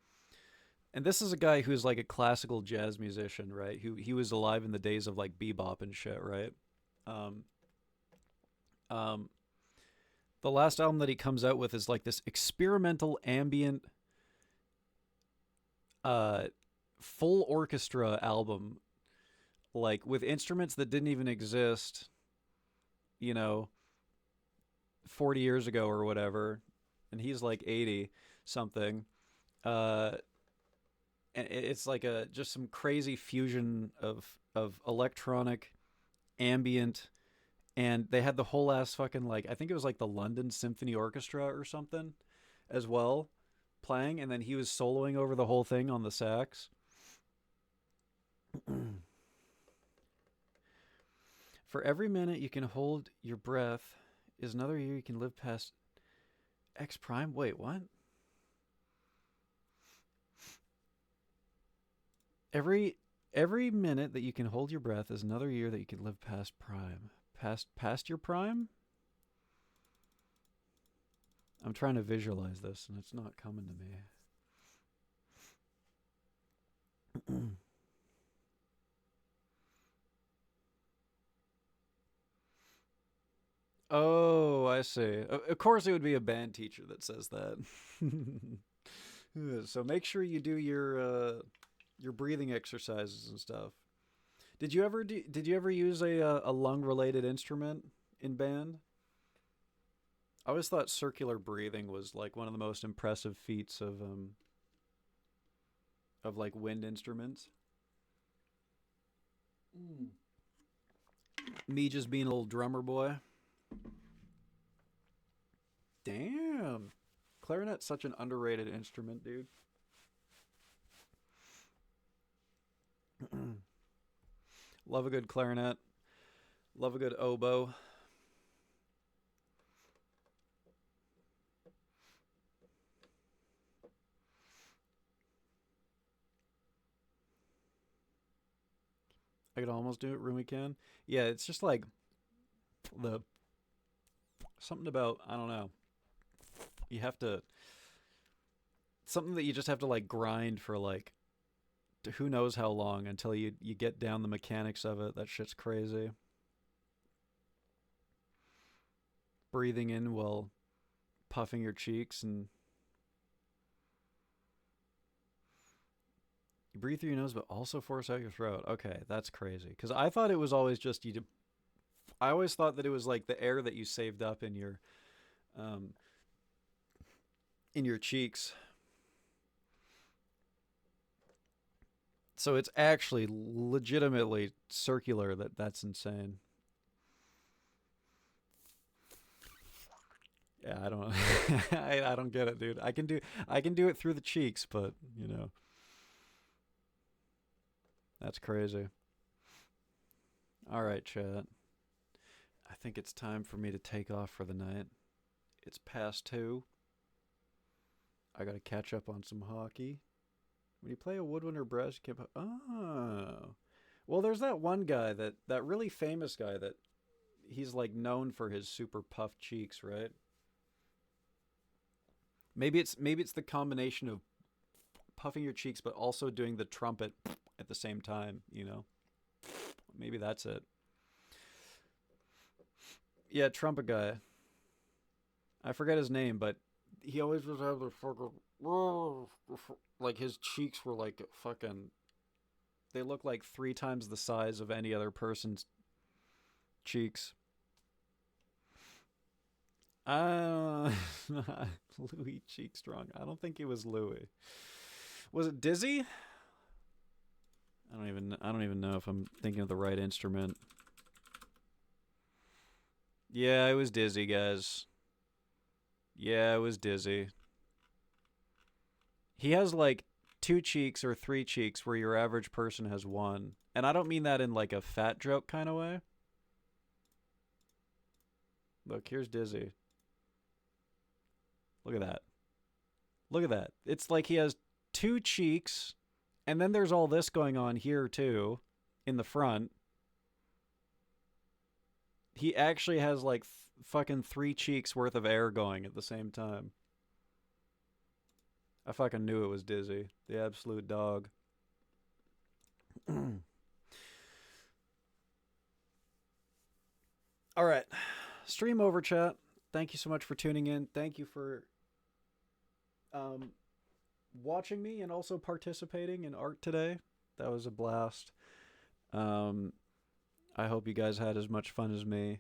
this is a guy who's like a classical jazz musician, right? Who he was alive in the days of like bebop and shit, right? Um um the last album that he comes out with is like this experimental ambient uh full orchestra album, like with instruments that didn't even exist, you know, 40 years ago or whatever, and he's like 80 something. uh and it's like a just some crazy fusion of electronic ambient, and they had the whole ass fucking, like, I think it was like the London Symphony Orchestra or something as well playing, and then he was soloing over the whole thing on the sax. For every minute you can hold your breath is another year you can live past X Prime. Wait, what? Every minute that you can hold your breath is another year that you can live past prime. Past your prime? I'm trying to visualize this and it's not coming to me. Oh, I see. Of course it would be a band teacher that says that. So make sure you do your breathing exercises and stuff. Did you ever use a lung related instrument in band? I always thought circular breathing was like one of the most impressive feats of like wind instruments. Me just being a little drummer boy. Damn. Clarinet's such an underrated instrument, dude. Love a good clarinet. Love a good oboe. I could almost do it. Rumi can. Yeah, it's just like the something about, I don't know. You have to something that you just have to like grind for like who knows how long until you get down the mechanics of it. That shit's crazy. Breathing in while puffing your cheeks and You breathe through your nose, but also force out your throat. Okay, that's crazy. Because I thought it was always just you. I always thought that it was like the air that you saved up um, in your cheeks. So it's actually legitimately circular. That's insane. Yeah, I don't. I don't get it, dude. I can do it through the cheeks, but you know, that's crazy. All right, chat. I think it's time for me to take off for the night. It's past 2. I gotta catch up on some hockey. When you play a woodwind or brass, you can't. Oh, well, there's that one guy that really famous guy that he's like known for his super puffed cheeks, right? Maybe it's the combination of puffing your cheeks but also doing the trumpet at the same time, you know? Maybe that's it. Yeah, trumpet guy. I forget his name, but he always was have the fucking like his cheeks were like fucking they look like 3 times the size of any other person's cheeks. Louis Cheekstrong. I don't think it was Louis. Was it Dizzy? I don't even know if I'm thinking of the right instrument. Yeah, it was Dizzy, guys. Yeah, it was Dizzy. He has like 2 cheeks or 3 cheeks where your average person has 1. And I don't mean that in like a fat joke kind of way. Look, here's Dizzy. Look at that. Look at that. It's like he has 2 cheeks, and then there's all this going on here too, in the front. He actually has like fucking 3 cheeks worth of air going at the same time. I fucking knew it was Dizzy. The absolute dog. Alright. Stream over, chat. Thank you so much for tuning in. Thank you for watching me and also participating in art today. That was a blast. I hope you guys had as much fun as me.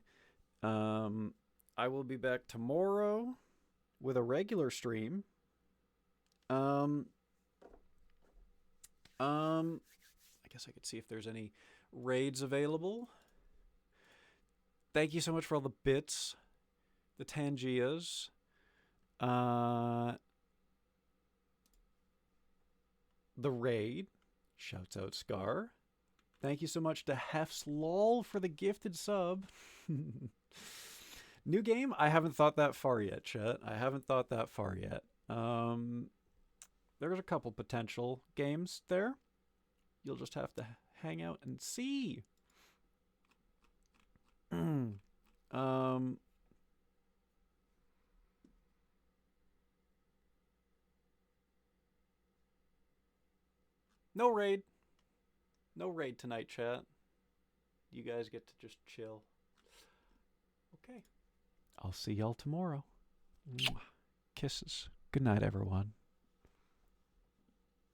I will be back tomorrow with a regular stream. I guess I could see if there's any raids available. Thank you so much for all the bits, the Tangias. The raid. Shouts out Scar. Thank you so much to Hefz LOL for the gifted sub. New game? I haven't thought that far yet, chat. I haven't thought that far yet. There's a couple potential games there. You'll just have to hang out and see. No raid. No raid tonight, chat. You guys get to just chill. Okay. I'll see y'all tomorrow. Kisses. Good night, everyone.